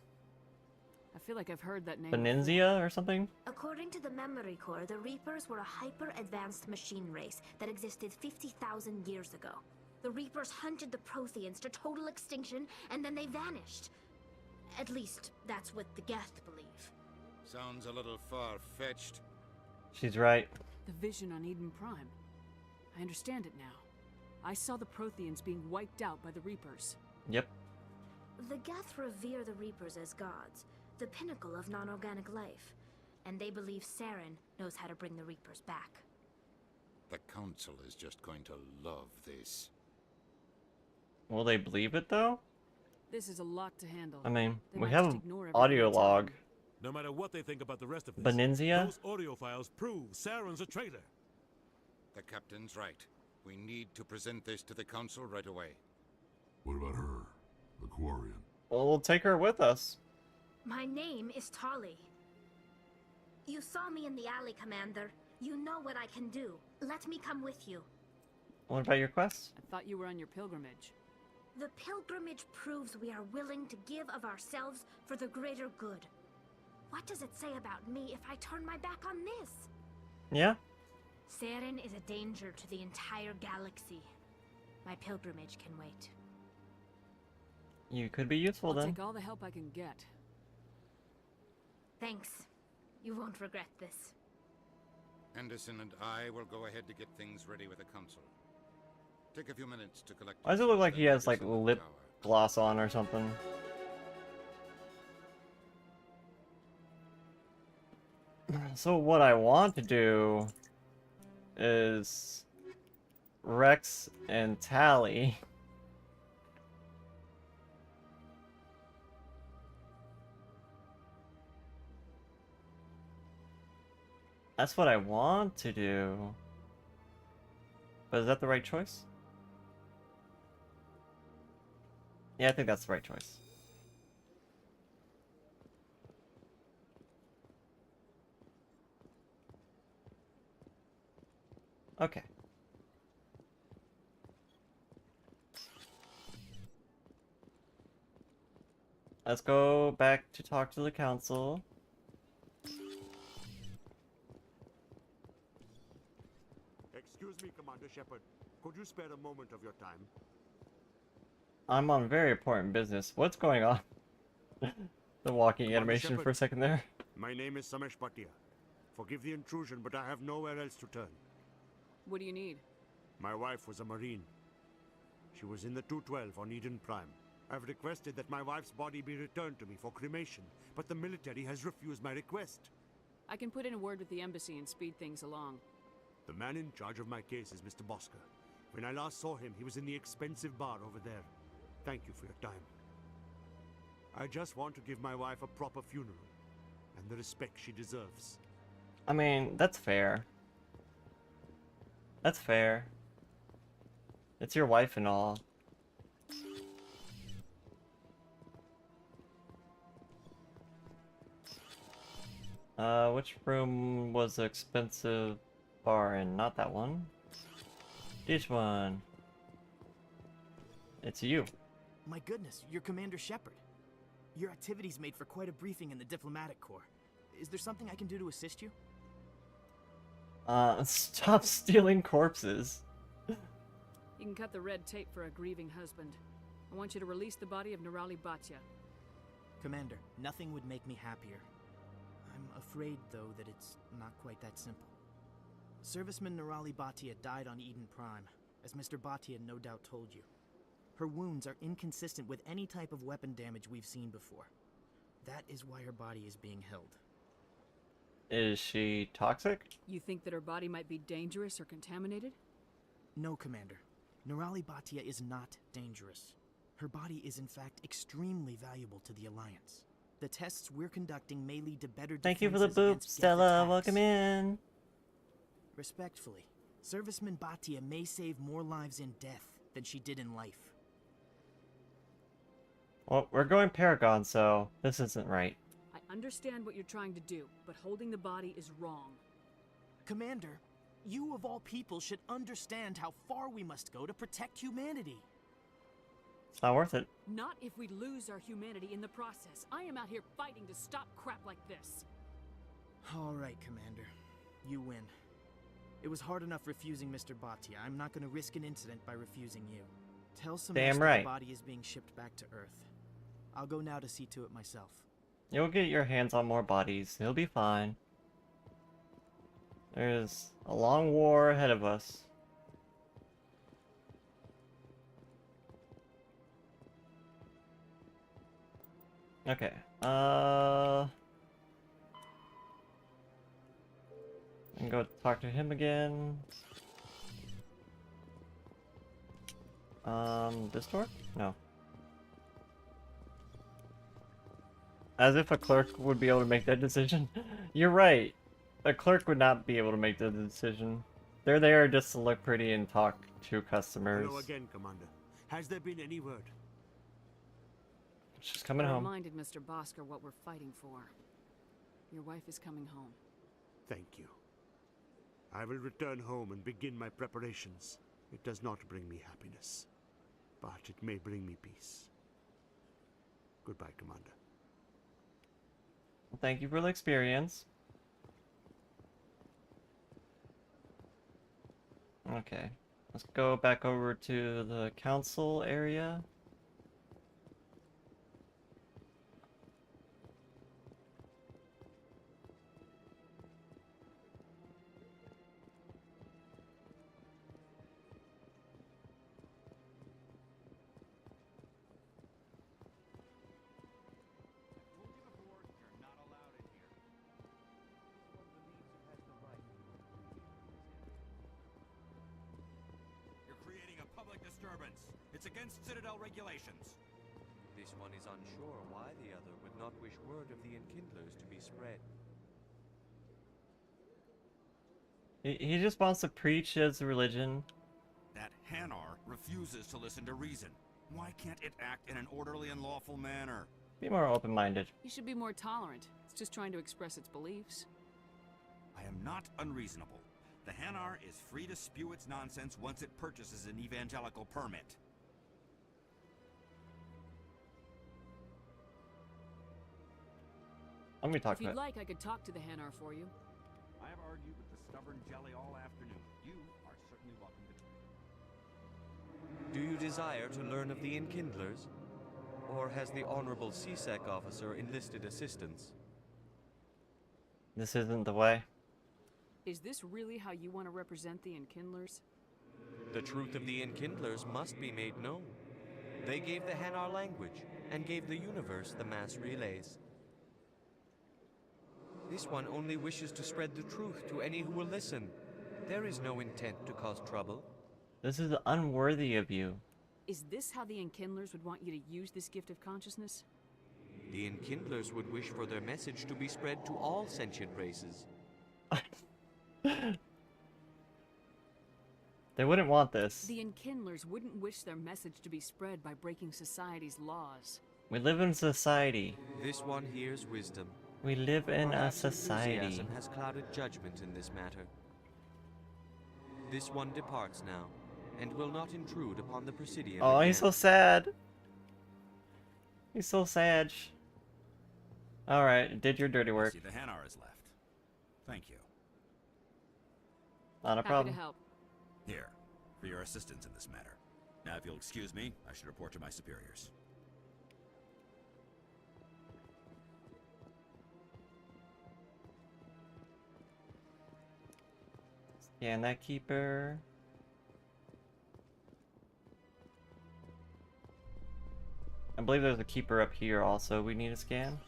I feel like I've heard that name. Benenzia or something? According to the memory core, the Reapers were a hyper-advanced machine race that existed 50,000 years ago. The Reapers hunted the Protheans to total extinction, and then they vanished. At least, that's what the Geth believe. Sounds a little far-fetched. She's right. The vision on Eden Prime. I understand it now. I saw the Protheans being wiped out by the Reapers. Yep. The Geth revere the Reapers as gods, the pinnacle of non-organic life, and they believe Saren knows how to bring the Reapers back. The Council is just going to love this. Will they believe it though? This is a lot to handle. I mean, They we might have just an ignore everything audio I tell log. them. No matter what they think about the rest of this, Benenzia? those audio files prove Saren's a traitor. The Captain's right. We need to present this to the Council right away. What about her? The Quarian? Well, we'll take her with us. My name is Tali. You saw me in the alley, Commander. You know what I can do. Let me come with you. What about your quest? I thought you were on your pilgrimage. The pilgrimage proves we are willing to give of ourselves for the greater good. What does it say about me if I turn my back on this? Yeah? Saren is a danger to the entire galaxy. My pilgrimage can wait. You could be useful I'll then. take all the help I can get. Thanks. You won't regret this. Anderson and I will go ahead to get things ready with the council. Take a few minutes to collect. Why does it look like he has like lip gloss on or something? So what I want to do is Rex and Tali. That's what I want to do. But is that the right choice? Yeah, I think that's the right choice. Okay. Let's go back to talk to the council. Excuse me, Commander Shepard. Could you spare a moment of your time? I'm on very important business. What's going on? The walking Commander animation Shepard, for a second there. My name is Samesh Bhatia. Forgive the intrusion, but I have nowhere else to turn. What do you need? My wife was a Marine. She was in the 212 on Eden Prime. I've requested that my wife's body be returned to me for cremation, but the military has refused my request. I can put in a word with the embassy and speed things along. The man in charge of my case is Mr. Bosker. When I last saw him, he was in the expensive bar over there. Thank you for your time. I just want to give my wife a proper funeral, and the respect she deserves. I mean, that's fair. That's fair. It's your wife and all. Which room was the expensive bar in? Not that one. This one. It's you. My goodness, you're Commander Shepard. Your activities made for quite a briefing in the diplomatic corps. Is there something I can do to assist you? Stop stealing corpses. You can cut the red tape for a grieving husband. I want you to release the body of Nerali Bhatia. Commander, nothing would make me happier. I'm afraid, though, that it's not quite that simple. Serviceman Nerali Bhatia died on Eden Prime, as Mr. Bhatia no doubt told you. Her wounds are inconsistent with any type of weapon damage we've seen before. That is why her body is being held. Is she toxic? You think that her body might be dangerous or contaminated? No, Commander. Nerali Bhatia is not dangerous. Her body is in fact extremely valuable to the Alliance. The tests we're conducting may lead to better defenses. Thank you for the boop, Stella. Welcome in. Respectfully, Serviceman Bhatia may save more lives in death than she did in life. Well, we're going Paragon, so this isn't right. I understand what you're trying to do, but holding the body is wrong. Commander, you of all people should understand how far we must go to protect humanity. It's not worth it. Not if we lose our humanity in the process. I am out here fighting to stop crap like this. All right, Commander. You win. It was hard enough refusing Mr. Bhatia. I'm not going to risk an incident by refusing you. Tell Samesh Damn that right. the body is being shipped back to Earth. I'll go now to see to it myself. You'll get your hands on more bodies. He'll be fine. There's a long war ahead of us. Okay. I can go talk to him again. This door? No. As if a clerk would be able to make that decision. You're right. A clerk would not be able to make the decision. They're there just to look pretty and talk to customers. Hello again, Commander. Has there been any word? She's coming I home. reminded Mr. Bosker what we're fighting for. Your wife is coming home. Thank you. I will return home and begin my preparations. It does not bring me happiness, but it may bring me peace. Goodbye, Commander. Thank you for the experience. Okay. Let's go back over to the council area. public disturbance. It's against Citadel regulations. This one is unsure why the other would not wish word of the Enkindlers to be spread. He just wants to preach his religion. That Hanar refuses to listen to reason. Why can't it act in an orderly and lawful manner? Be more open-minded. You should be more tolerant. It's just trying to express its beliefs. I am not unreasonable. The Hanar is free to spew its nonsense once it purchases an evangelical permit. Let me talk If you'd about. like, I could talk to the Hanar for you. I have argued with the stubborn jelly all afternoon. You are certainly welcome to. Do you desire to learn of the Enkindlers? Or has the Honorable CSEC officer enlisted assistance? This isn't the way. Is this really how you want to represent the Enkindlers? The truth of the Enkindlers must be made known. They gave the Hanar language, and gave the universe the mass relays. This one only wishes to spread the truth to any who will listen. There is no intent to cause trouble. This is unworthy of you. Is this how the Enkindlers would want you to use this gift of consciousness? The Enkindlers would wish for their message to be spread to all sentient races. They wouldn't want this. The Enkindlers wouldn't wish their message to be spread by breaking society's laws. We live in society. This one hears wisdom. We live in a Perhaps society. enthusiasm has clouded judgment in this matter. This one departs now, and will not intrude upon the Presidium. Oh, again. he's so sad. He's so sad. Alright, did your dirty work. See, the Hanar is left. Thank you. Not a Happy problem. to help. Here, for your assistance in this matter. Now, if you'll excuse me, I should report to my superiors. Scan that keeper. I believe there's a keeper up here also we need to scan.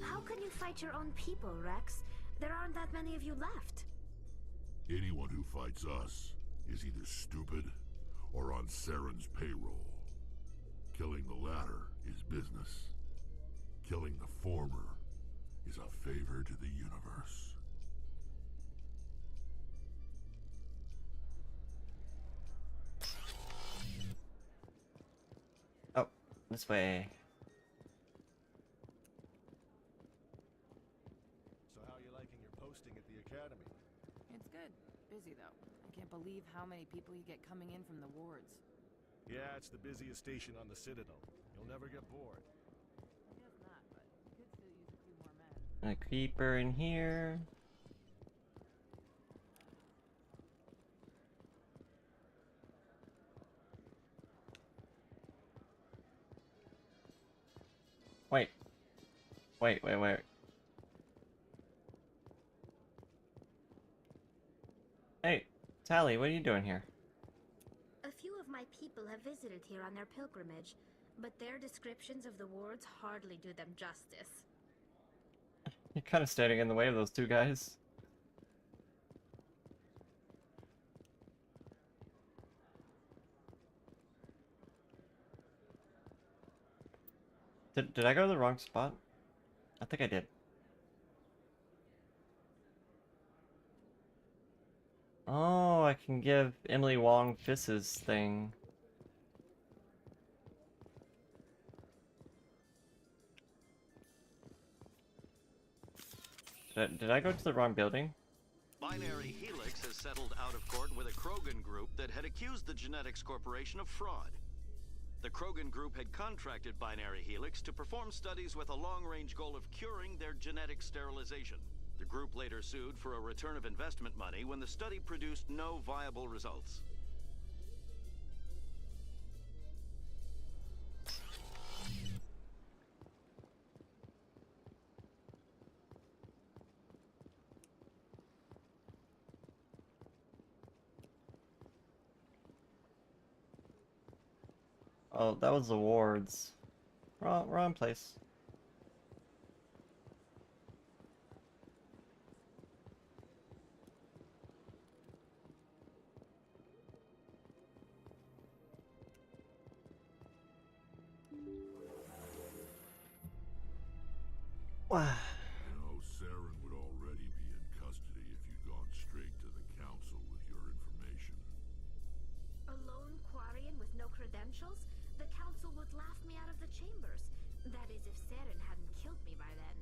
How can you fight your own people, Rex? There aren't that many of you left. Anyone who fights us is either stupid or on Saren's payroll. Killing the latter is business. Killing the former is a favor to the universe. Oh, this way. So how are you liking your posting at the academy? It's good. Busy, though. I can't believe how many people you get coming in from the wards. Yeah, it's the busiest station on the Citadel. You'll never get bored. I guess not, but you could still use a few more men. A creeper in here. Wait. Wait. Hey, Tali, what are you doing here? A few of my people have visited here on their pilgrimage, but their descriptions of the wards hardly do them justice. You're kind of standing in the way of those two guys. Did I go to the wrong spot? I think I did. Oh, I can give Emily Wong Fiss's thing. Did I go to the wrong building? Binary Helix has settled out of court with a Krogan group that had accused the Genetics Corporation of fraud. The Krogan group had contracted Binary Helix to perform studies with a long-range goal of curing their genetic sterilization. The group later sued for a return of investment money when the study produced no viable results. Oh, that was the wards. Wrong place. I know Saren would already be in custody if you'd gone straight to the council with your information. A lone Quarian with no credentials? The council would laugh me out of the chambers. That is, if Saren hadn't killed me by then.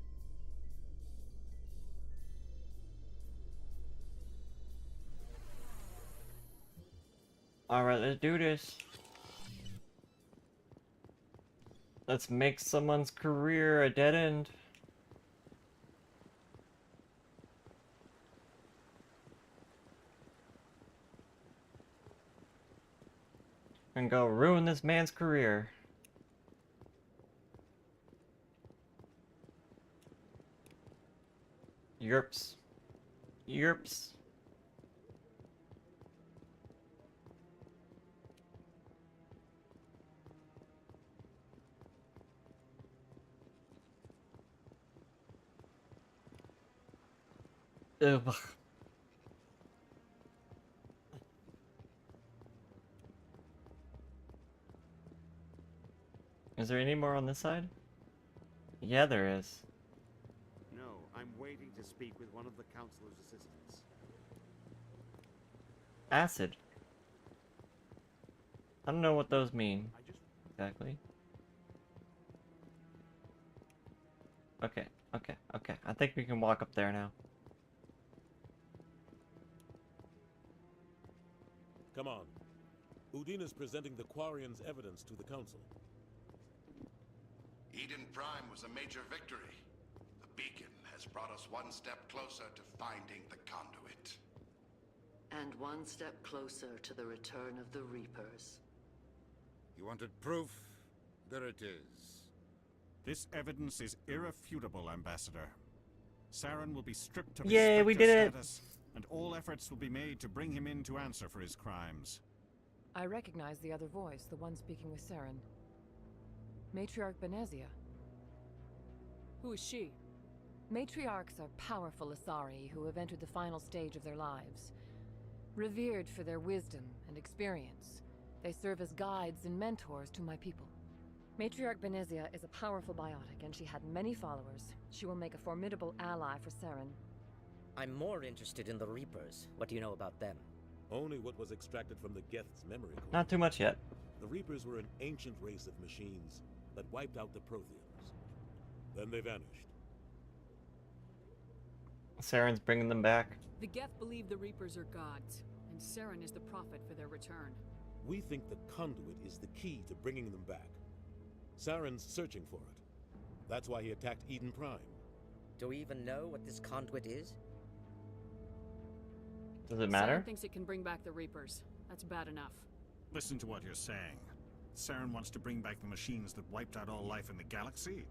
Alright, let's do this. Let's make someone's career a dead end. And go ruin this man's career. Yerps. Yerps. Ugh. Is there any more on this side? Yeah, there is. No, I'm waiting to speak with one of the councilor's assistants. Acid. I don't know what those mean exactly. Okay, okay, okay. I think we can walk up there now. Come on. Udine is presenting the Quarian's evidence to the council. Eden Prime was a major victory. The beacon has brought us one step closer to finding the conduit. And one step closer to the return of the Reapers. You wanted proof? There it is. This evidence is irrefutable, Ambassador. Saren will be stripped of his Yay, we Spectre did it! status, and all efforts will be made to bring him in to answer for his crimes. I recognize the other voice, the one speaking with Saren. Matriarch Benezia. Who is she? Matriarchs are powerful Asari who have entered the final stage of their lives. Revered for their wisdom and experience, they serve as guides and mentors to my people. Matriarch Benezia is a powerful biotic, and she had many followers. She will make a formidable ally for Saren. I'm more interested in the Reapers. What do you know about them? Only what was extracted from the Geth's memory core. Not too much yet. The Reapers were an ancient race of machines that wiped out the Protheans. Then they vanished. Saren's bringing them back. The Geth believe the Reapers are gods, and Saren is the prophet for their return. We think the conduit is the key to bringing them back. Saren's searching for it. That's why he attacked Eden Prime. Do we even know what this conduit is? Does it matter? Saren thinks it can bring back the Reapers. That's bad enough. Listen to what you're saying. Saren wants to bring back the machines that wiped out all life in the galaxy?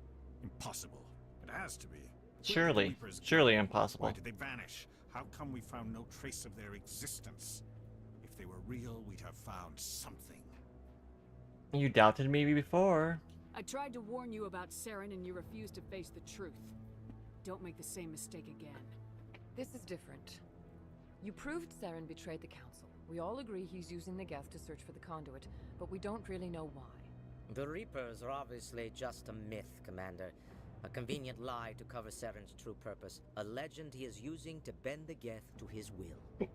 Impossible. It has to be. Surely. Surely impossible. Why did they vanish? How come we found no trace of their existence? If they were real, we'd have found something. You doubted me before. I tried to warn you about Saren and you refused to face the truth. Don't make the same mistake again. This is different. You proved Saren betrayed the Council. We all agree he's using the Geth to search for the conduit, but we don't really know why. The Reapers are obviously just a myth, Commander. A convenient lie to cover Saren's true purpose. A legend he is using to bend the Geth to his will.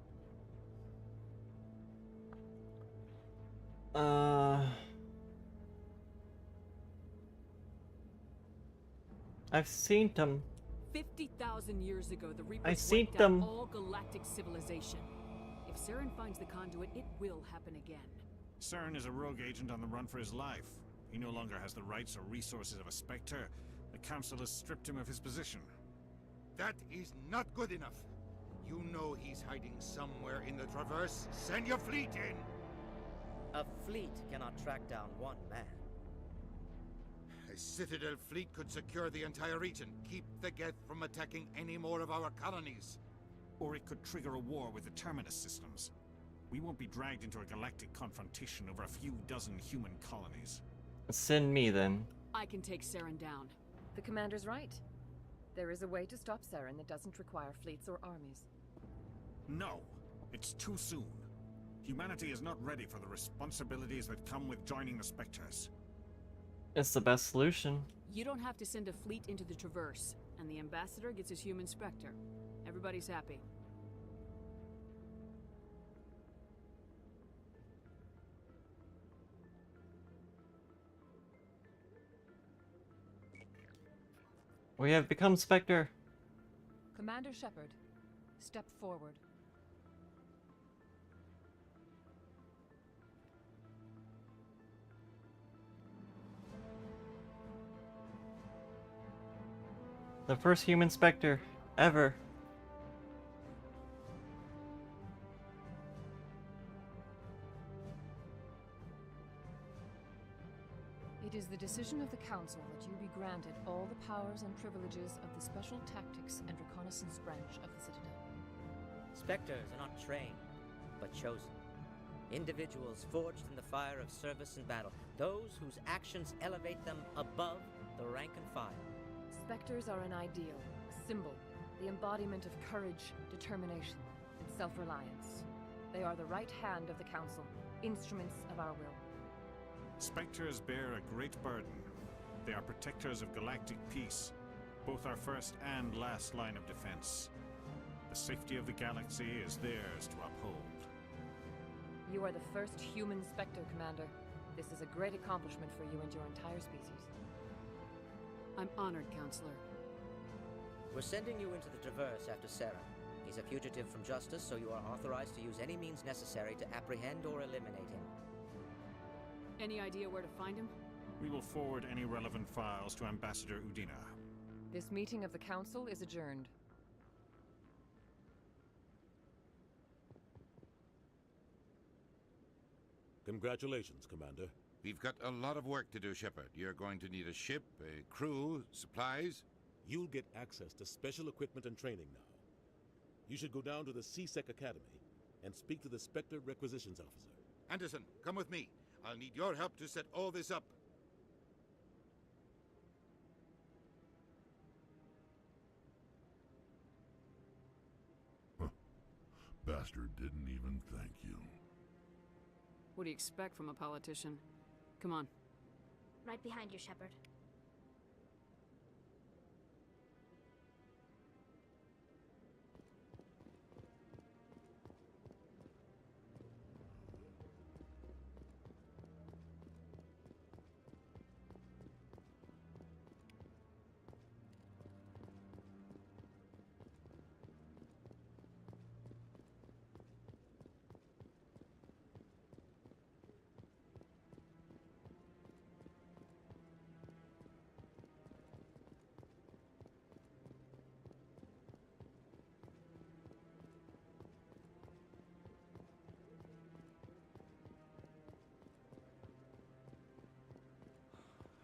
I've seen them. 50,000 years ago, the I Reapers seen wiped them. out all galactic civilization. If Saren finds the conduit, it will happen again. Saren is a rogue agent on the run for his life. He no longer has the rights or resources of a Spectre. The Council has stripped him of his position. That is not good enough. You know he's hiding somewhere in the Traverse. Send your fleet in! A fleet cannot track down one man. A Citadel fleet could secure the entire region, keep the Geth from attacking any more of our colonies. Or it could trigger a war with the Terminus systems. We won't be dragged into a galactic confrontation over a few dozen human colonies. Send me then. I can take Saren down. The Commander's right. There is a way to stop Saren that doesn't require fleets or armies. No, it's too soon. Humanity is not ready for the responsibilities that come with joining the Spectres. It's the best solution. You don't have to send a fleet into the Traverse. and the ambassador gets his human specter. Everybody's happy. We have become Spectre. Commander Shepard, step forward. The first human Spectre ever. It is the decision of the Council that you be granted all the powers and privileges of the Special Tactics and Reconnaissance Branch of the Citadel. Spectres are not trained, but chosen. Individuals forged in the fire of service and battle. Those whose actions elevate them above the rank and file. Spectres are an ideal, a symbol, the embodiment of courage, determination, and self-reliance. They are the right hand of the Council, instruments of our will. Spectres bear a great burden. They are protectors of galactic peace, both our first and last line of defense. The safety of the galaxy is theirs to uphold. You are the first human Spectre, Commander. This is a great accomplishment for you and your entire species. I'm honored, Counselor. We're sending you into the Traverse after Saren. He's a fugitive from justice, so you are authorized to use any means necessary to apprehend or eliminate him. Any idea where to find him? We will forward any relevant files to Ambassador Udina. This meeting of the Council is adjourned. Congratulations, Commander. We've got a lot of work to do, Shepard. You're going to need a ship, a crew, supplies. You'll get access to special equipment and training now. You should go down to the CSEC Academy and speak to the Spectre Requisitions Officer. Anderson, come with me. I'll need your help to set all this up. Bastard didn't even thank you. What do you expect from a politician? Come on. Right behind you, Shepard.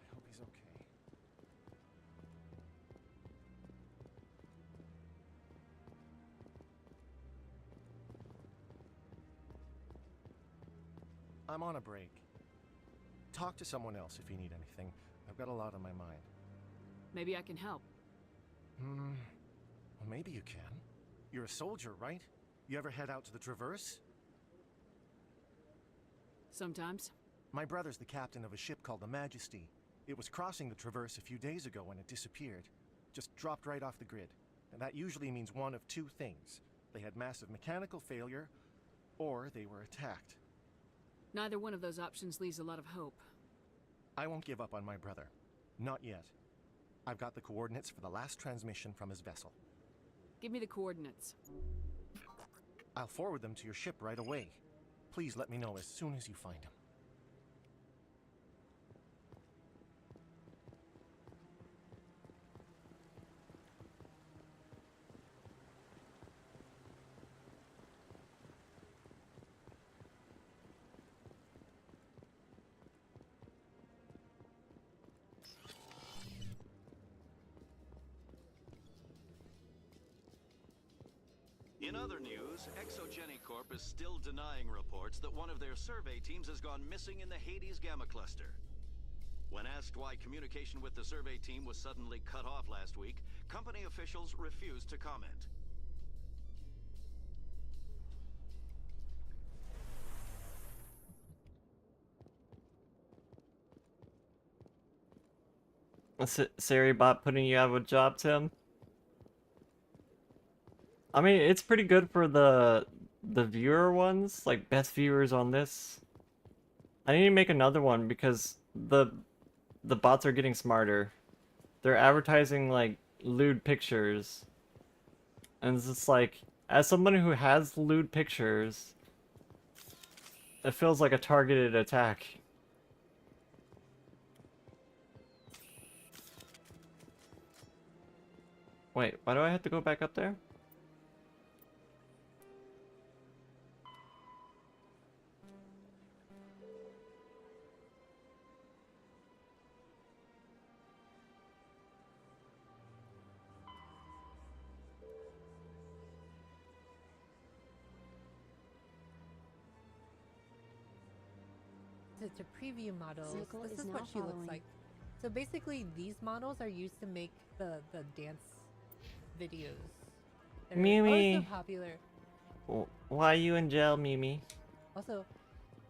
I hope he's okay. I'm on a break. Talk to someone else if you need anything. I've got a lot on my mind. Maybe I can help. Well, maybe you can. You're a soldier, right? You ever head out to the Traverse? Sometimes. My brother's the captain of a ship called the Majesty. It was crossing the Traverse a few days ago when it disappeared. Just dropped right off the grid. And that usually means one of two things. They had massive mechanical failure, or they were attacked. Neither one of those options leaves a lot of hope. I won't give up on my brother. Not yet. I've got the coordinates for the last transmission from his vessel. Give me the coordinates. I'll forward them to your ship right away. Please let me know as soon as you find him. In other news, Exogeny Corp is still denying reports that one of their survey teams has gone missing in the Hades Gamma Cluster. When asked why communication with the survey team was suddenly cut off last week, company officials refused to comment. Siri bot putting you out of a job, Tim? I mean, it's pretty good for the viewer ones, like best viewers on this. I need to make another one because the bots are getting smarter. They're advertising like lewd pictures. And it's just like, as someone who has lewd pictures, it feels like a targeted attack. Wait, why do I have to go back up there? To preview models, Circle this is is now what she looks following. like. So basically, these models are used to make the dance videos. They're Mimi. so popular. Why you in jail, Mimi? Also,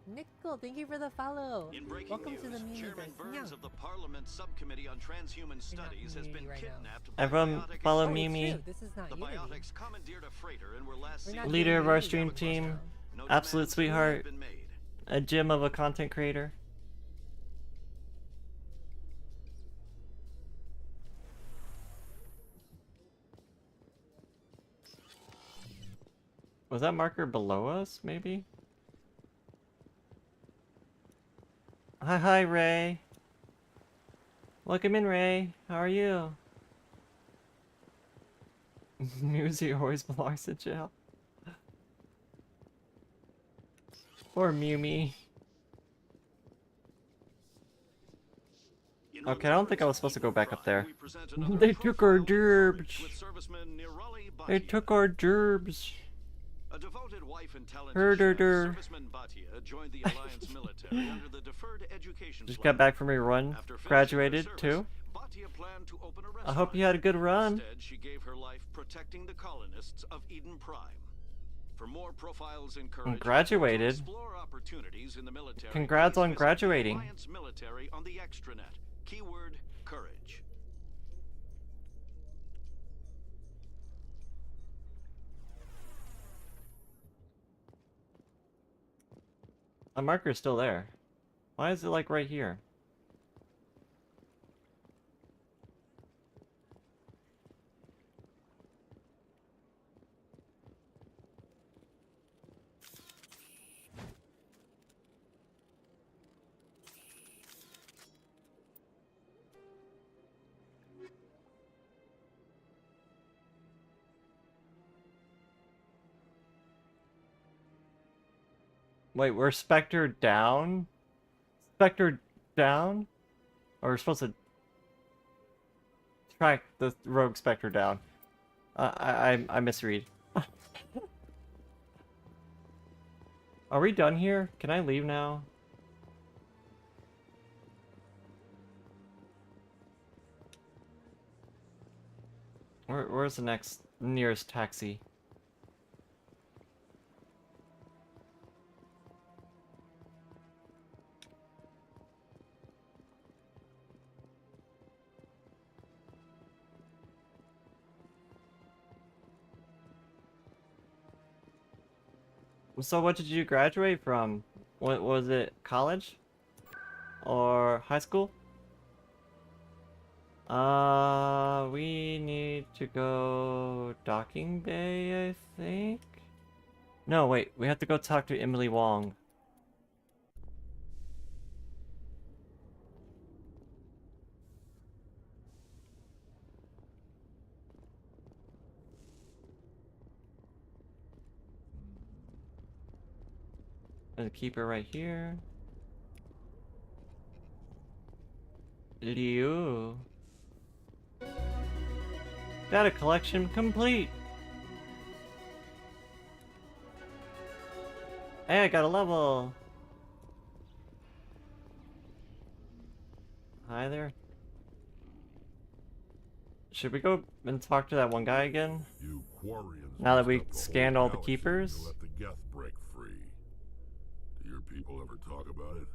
Nickel, thank you for the follow. In breaking Welcome news, to the Chairman Mimiverse. Burns of the Parliament Subcommittee on Transhuman Studies has been kidnapped by Everyone biotic follow extremists. Mimi. True, this is not The Unity. biotics commandeered a freighter and were last We're seen not Leader doing of our Unity stream just team, now. No absolute demands have sweetheart, been made. a gem of a content creator. Was that marker below us, maybe? Hi, Ray. Welcome in, Ray. How are you? Musi always belongs to jail. Poor Mumi. Okay, I don't think I was supposed to go back up there. They took our gerbs. They took our gerbs. A devoted wife and talented Herder. Serviceman Bhatia joined the Alliance military under the Deferred Education Just Plan. got back from your run. After finishing Graduated her too. service, Bhatia planned to open a I hope you had a good run. Instead, she gave her life protecting the colonists of Eden Prime. For more profiles in courage, Graduated. explore opportunities in the military. Congrats please on visit graduating. Alliance military on the extranet. Keyword courage. The marker's still there. Why is it like right here? Wait, we're Spectre down? Spectre down? Or we're supposed to track the rogue Spectre down? I misread. Are we done here? Can I leave now? Where's the nearest taxi? So what did you graduate from? What was it, college? Or high school? We need to go docking bay, I think? No, wait, we have to go talk to Emily Wong. There's a keeper right here. Liu. Data collection complete. Hey, I got a level. Hi there. Should we go and talk to that one guy again? You Quarians Now that we messed up the scanned whole all the galaxy when keepers? you let the Geth break free. Do your people ever talk about it?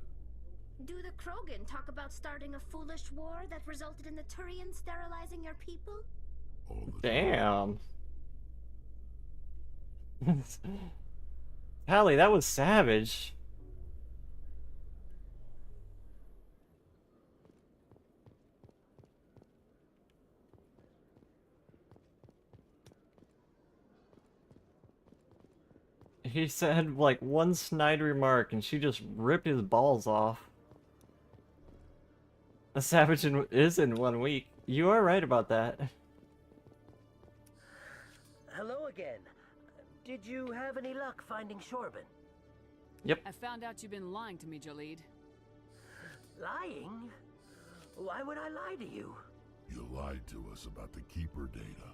Do the Krogan talk about starting a foolish war that resulted in the Turians sterilizing your people? All the Damn. Tali, that was savage. He said like one snide remark and she just ripped his balls off. A savage is in 1 week. You are right about that. Hello again. Did you have any luck finding Shorban? Yep. I found out you've been lying to me, Jalid. Lying? Why would I lie to you? You lied to us about the Keeper data.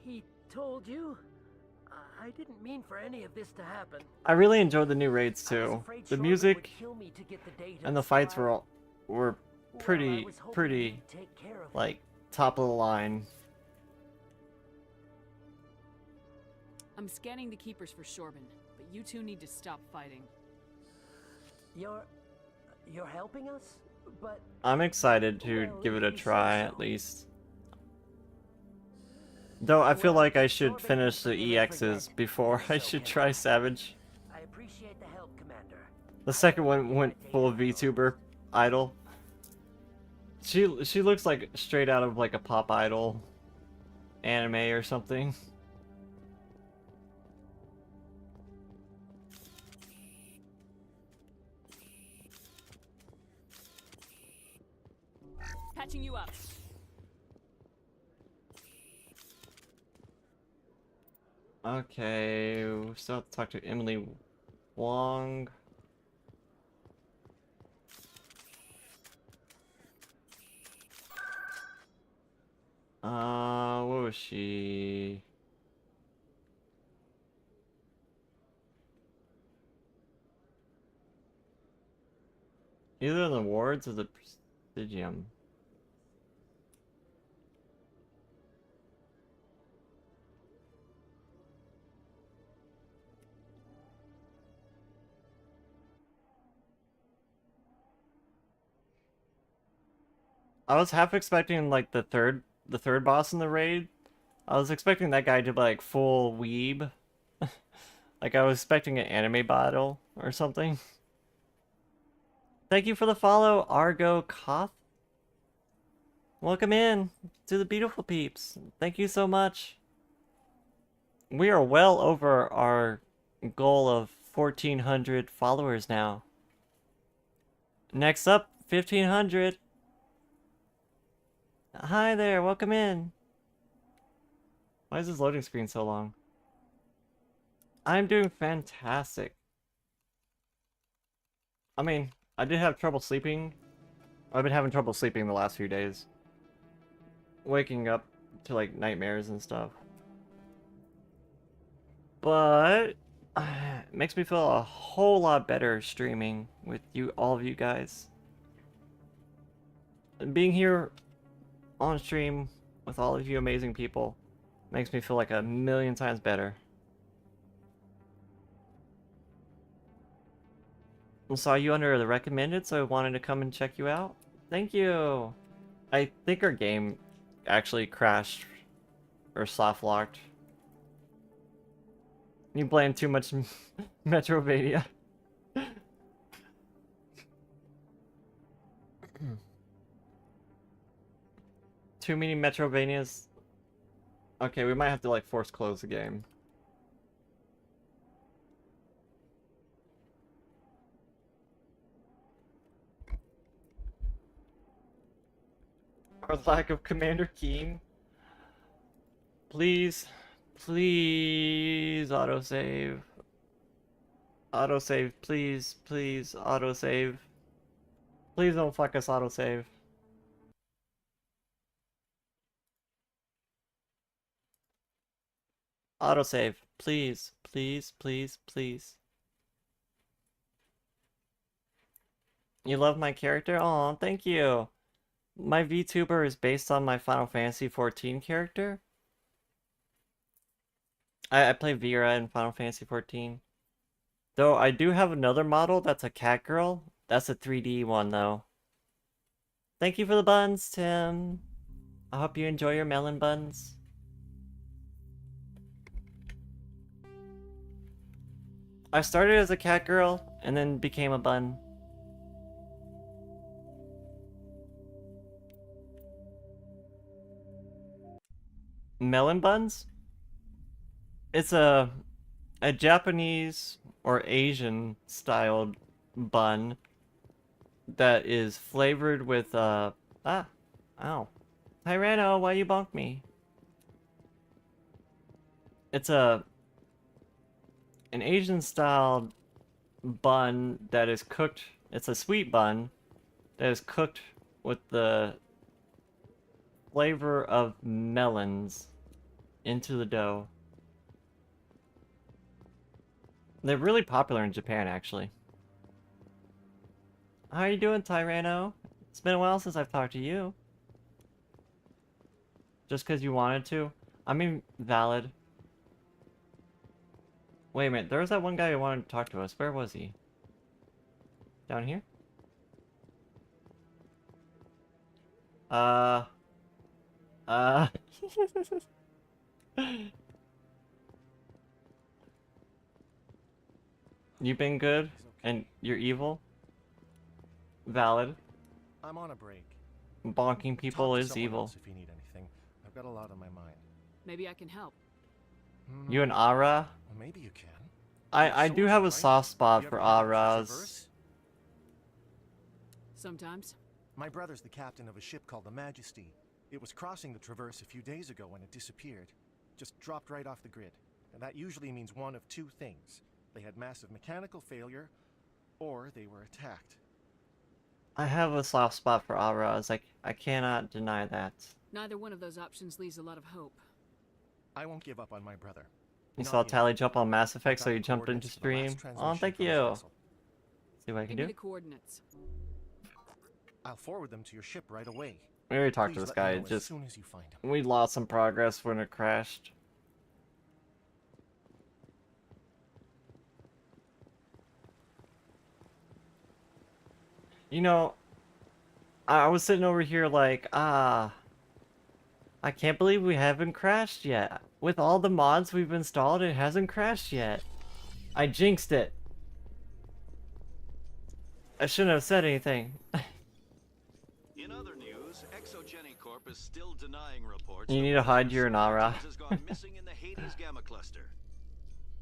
He told you? I didn't mean for any of this to happen. I really enjoyed the new raids too. The music and the fights were pretty like top of the line. I'm scanning the keepers for Shorban, but you two need to stop fighting. You're helping us? But I'm excited to give it a try at least. Though I feel like I should finish the EXs before I should try Savage. I appreciate the help, Commander. The second one went full VTuber idol. She looks like straight out of like a pop idol anime or something. Patching you up. Okay, we still have to talk to Emily Wong. What was she? Either in the wards or the Prestigium. I was half expecting like the third boss in the raid. I was expecting that guy to be like full weeb. Like I was expecting an anime battle or something. Thank you for the follow, Argo Koth. Welcome in to the beautiful peeps. Thank you so much. We are well over our goal of 1,400 followers now. Next up, 1,500. Hi there, welcome in. Why is this loading screen so long? I'm doing fantastic. I mean, I did have trouble sleeping. I've been having trouble sleeping the last few days. Waking up to like nightmares and stuff. But it makes me feel a whole lot better streaming with you, all of you guys. And being here on stream with all of you amazing people makes me feel like a million times better. I saw you under the recommended, so I wanted to come and check you out. Thank you. I think our game actually crashed or soft locked. You playing too much Metrovania. Too many Metrovanias. Okay, we might have to like force close the game. Our lack of Commander Keen. Please, please autosave. Autosave, please, please, autosave. Please don't fuck us autosave. Autosave, please, please, please, please. You love my character? Aw, thank you. My VTuber is based on my Final Fantasy XIV character. I play Vera in Final Fantasy XIV. Though I do have another model that's a cat girl. That's a 3D one though. Thank you for the buns, Tim. I hope you enjoy your melon buns. I started as a cat girl and then became a bun. Melon buns? It's a Japanese or Asian styled bun that is flavored with ow. Tyranno, why you bonk me? It's an Asian styled bun that is cooked. It's a sweet bun that is cooked with the flavor of melons into the dough. They're really popular in Japan, actually. How are you doing, Tyranno? It's been a while since I've talked to you. Just because you wanted to? I mean, valid. Wait a minute, there was that one guy who wanted to talk to us. Where was he? Down here? You've been good, and you're evil? Valid. I'm on a break. Bonking people Talk to is someone evil. else if you need anything. I've got a lot on my mind. Maybe I can help. You and Ara? Well, maybe you can. I do have a soft spot for Aras. Traverse? Sometimes. My brother's the captain of a ship called the Majesty. It was crossing the Traverse a few days ago when it disappeared. Just dropped right off the grid. And that usually means one of two things. They had massive mechanical failure, or they were attacked. I have a soft spot for Aras. I cannot deny that. Neither one of those options leaves a lot of hope. I won't give up on my brother. You Not saw yet. Tali jump on Mass Effect, I've so got you the jumped into coordinates for the last stream. Oh, transmission thank from his you. vessel. See what I can Give me do. the coordinates. I'll forward them to your ship right away. We already talked to Please this let me guy. know It as just soon as you find him. we lost some progress when it crashed. You know, I was sitting over here like, I can't believe we haven't crashed yet. With all the mods we've installed, it hasn't crashed yet. I jinxed it. I shouldn't have said anything. In other news, Exogeny Corp is still denying reports. You need to hide your Nara. has gone missing in the Hades Gamma cluster.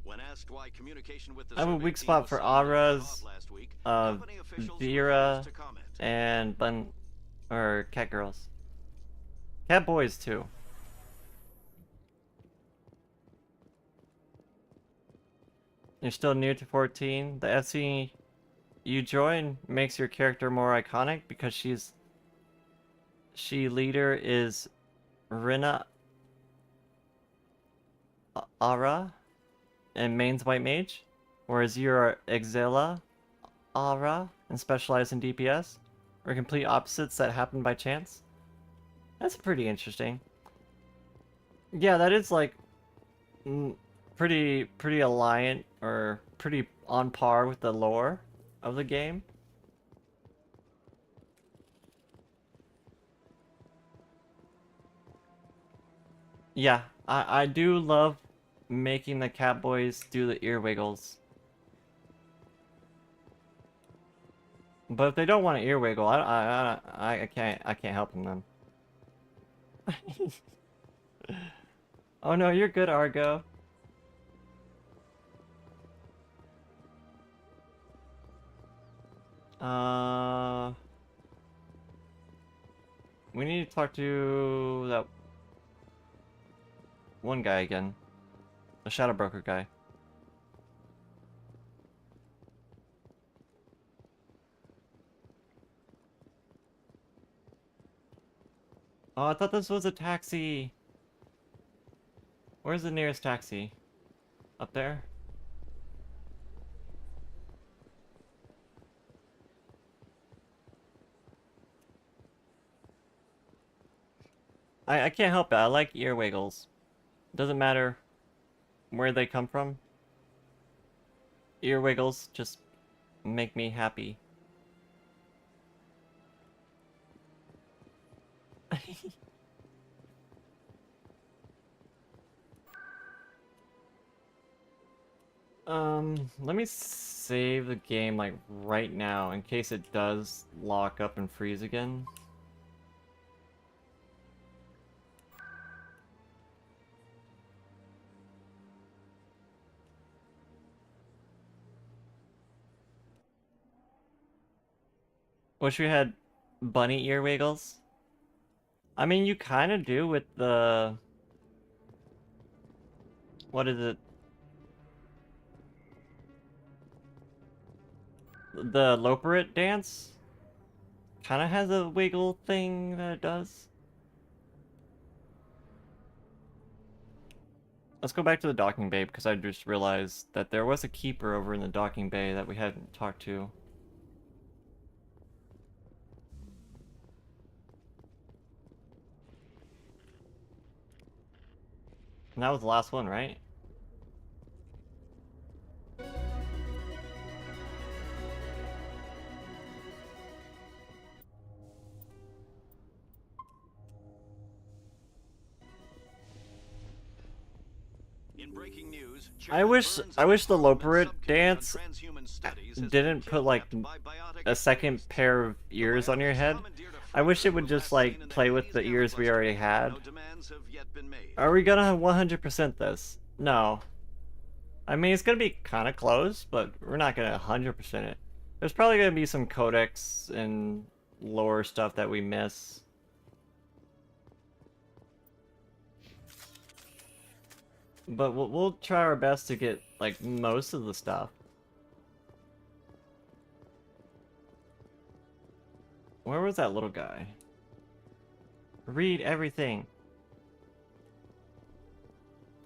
When asked why communication with the I have a survey weak team spot was for suddenly cut Aras, off last week, Vera, refused to comment. and cat girls. Cat boys too. You're still new to 14. The FC you join makes your character more iconic because she leader is Rina Ara and main's White Mage, whereas you're Exila Ara and specialize in DPS, or complete opposites that happen by chance. That's pretty interesting. Yeah, that is like pretty alliant or pretty on par with the lore of the game. Yeah, I do love making the cat boys do the ear wiggles. But if they don't want an ear wiggle, I can't help them then. Oh no, you're good, Argo. We need to talk to that one guy again. The Shadow Broker guy. Oh, I thought this was a taxi. Where's the nearest taxi? Up there? I can't help it. I like ear wiggles. Doesn't matter where they come from. Ear wiggles just make me happy. Let me save the game like right now in case it does lock up and freeze again. Wish we had bunny ear wiggles. I mean, you kind of do with the... What is it? The Loperit dance? Kind of has a wiggle thing that it does. Let's go back to the docking bay because I just realized that there was a keeper over in the docking bay that we hadn't talked to. And that was the last one, right? In breaking news, I wish the Loperit dance didn't put like a second pair of ears on your head. I wish it would just like play with the ears we already had. Are we gonna 100% this? No. I mean, it's gonna be kind of close, but we're not gonna 100% it. There's probably gonna be some codex and lore stuff that we miss. But we'll try our best to get like most of the stuff. Where was that little guy? Read everything.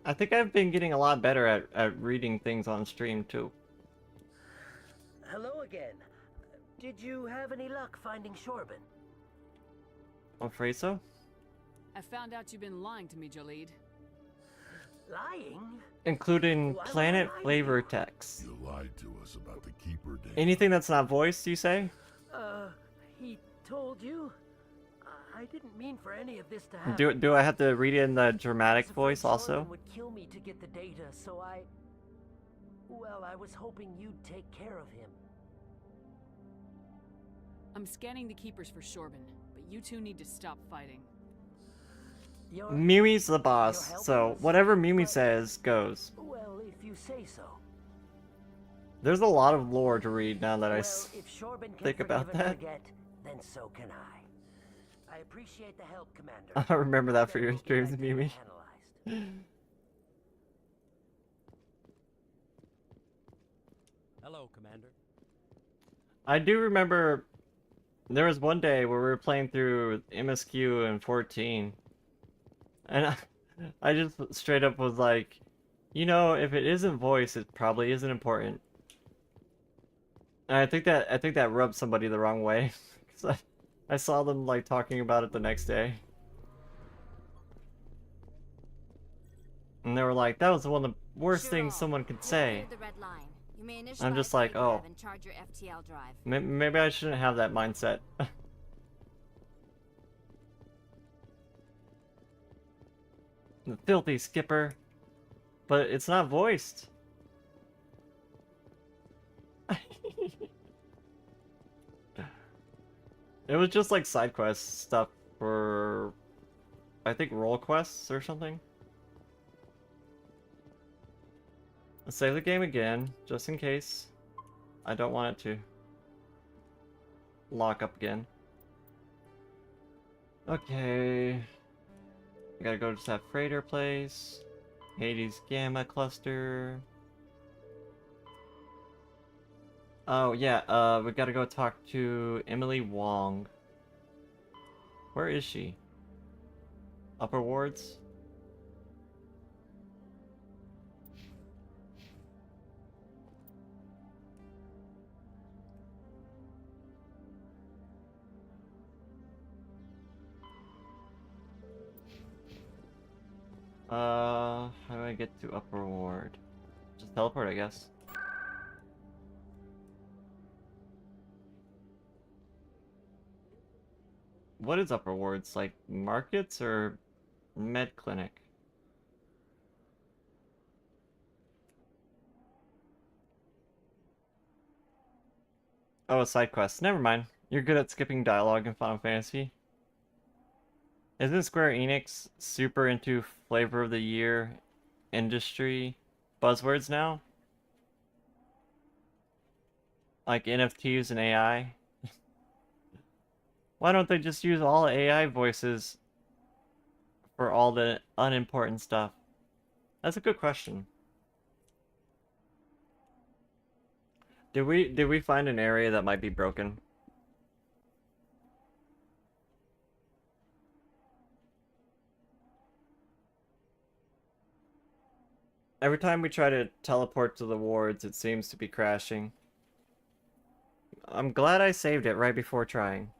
I think I've been getting a lot better at reading things on stream too. Hello again. Did you have any luck finding Shorban? I'm afraid so. I found out you've been lying to me, Jalid. Lying? Including planet flavor text. You lied to us about the keeper dance. Anything that's not voiced, you say? He told you? I didn't mean for any of this to happen. Do I have to read it in the dramatic voice also? Shorban would kill me to get the data, so I was hoping you'd take care of him. I'm scanning the keepers for Shorban, but you two need to stop fighting. Mimi's the boss, so whatever Mimi says goes. Well, if you say so. There's a lot of lore to read now that I If Shorban can think about forgive and that. forget, then so can I. I appreciate the help, Commander. I'll remember that for your streams, Mimi. Hello, Commander. I do remember there was one day where we were playing through MSQ and 14. And I just straight up was like, you know, if it isn't voice, it probably isn't important. And I think that rubbed somebody the wrong way. 'Cause I saw them like talking about it the next day. And they were like, that was one of the worst things someone could say. I'm just like, oh. Maybe I shouldn't have that mindset. The filthy skipper. But it's not voiced. It was just like side quest stuff for, I think, role quests or something. Let's save the game again, just in case. I don't want it to lock up again. Okay. I gotta go to that freighter place. Hades Gamma Cluster. Oh yeah, we gotta go talk to Emily Wong. Where is she? Upper wards? How do I get to upper ward? Just teleport, I guess. What is upper wards? Like markets or med clinic? Oh, a side quest. Never mind. You're good at skipping dialogue in Final Fantasy. Isn't Square Enix super into flavor of the year industry buzzwords now? Like NFTs and AI? Why don't they just use all AI voices for all the unimportant stuff? That's a good question. Did we find an area that might be broken? Every time we try to teleport to the wards, it seems to be crashing. I'm glad I saved it right before trying.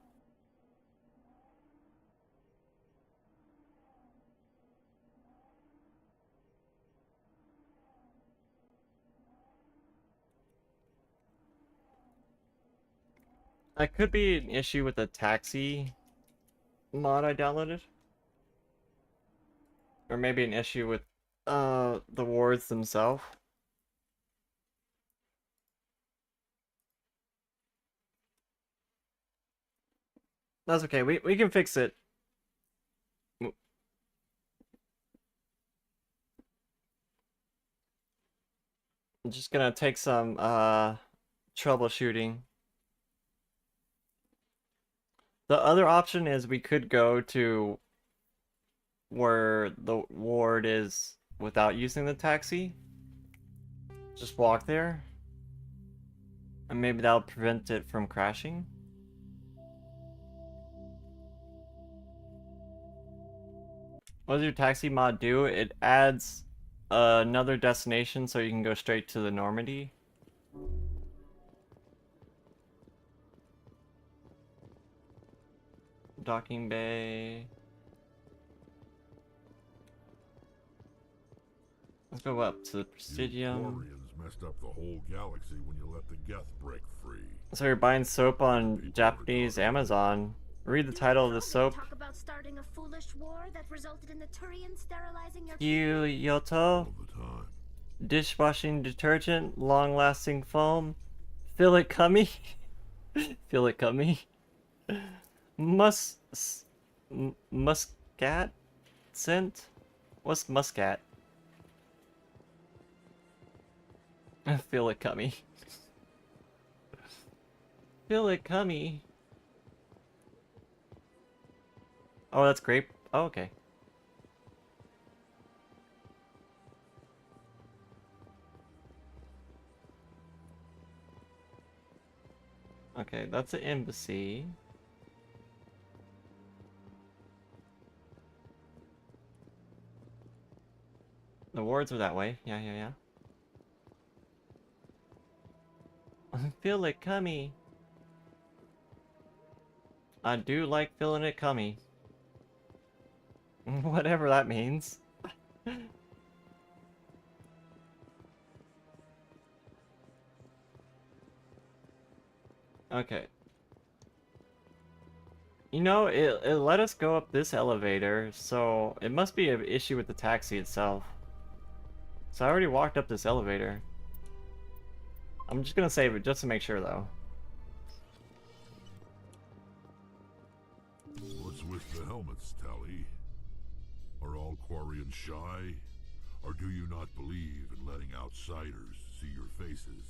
That could be an issue with the taxi mod I downloaded. Or maybe an issue with the wards themselves. That's okay, we can fix it. I'm just gonna take some troubleshooting. The other option is we could go to where the ward is without using the taxi. Just walk there. And maybe that'll prevent it from crashing. What does your taxi mod do? It adds another destination so you can go straight to the Normandy. Docking bay. Let's go up to the Presidium. Messed up the whole galaxy when you let the Geth break free. So you're buying soap on Japanese Amazon. Read the title of the soap. Talk about starting a foolish war that resulted in the Turians sterilizing your Kyoto. Dishwashing detergent, long-lasting foam. Feel it cummy. Feel it cummy. Muscat scent? What's muscat? I feel it cummy. Feel it cummy. Oh, that's grape. Oh, okay. Okay, that's an embassy. The wards are that way. Yeah. I feel it cummy. I do like feeling it cummy. Whatever that means. Okay. You know, it let us go up this elevator, so it must be an issue with the taxi itself. So I already walked up this elevator. I'm just gonna save it just to make sure, though. What's with the helmets, Tali? Are all Quarians shy? Or do you not believe in letting outsiders see your faces?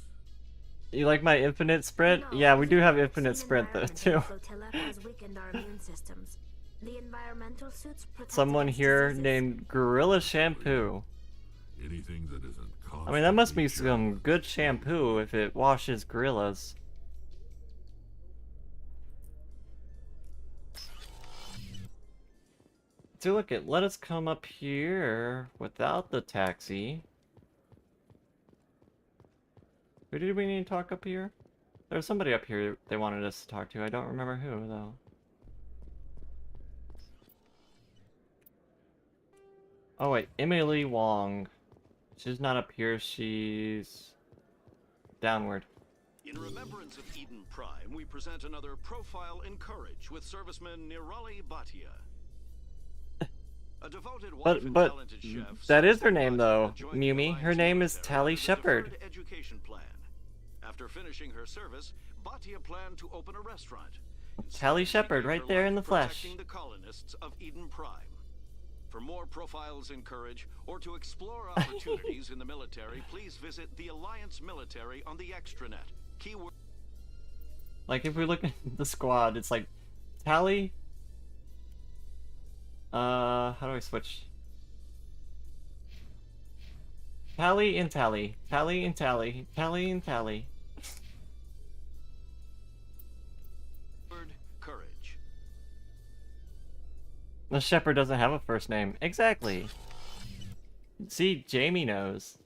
You like my infinite sprint? No, yeah, we do have infinite sprint though, too. Someone here named Gorilla Shampoo. Anything that isn't I mean, that must be some good shampoo if it washes gorillas. So look, let us come up here without the taxi. Who did we need to talk up here? There was somebody up here they wanted us to talk to. I don't remember who, though. Oh wait, Emily Wong. She's not up here, she's downward. In remembrance of Eden Prime, we present another profile in courage with serviceman Nirali Bhatia. A devoted wife and talented chef. That is her name though, Mumi. Her name is Tali Shepard. Education plan. After finishing her service, Batia planned to open a restaurant. Tali Shepard right there in the flesh. Protecting the colonists of Eden Prime. For more profiles in courage, or to explore opportunities in the military, please visit the Alliance Military on the extranet. Keyword. Like if we look at the squad, it's like Tali. How do I switch? Tali and Tali. Tali and Tali. Tali and Tali. Courage. The Shepherd doesn't have a first name. Exactly. See, Jamie knows.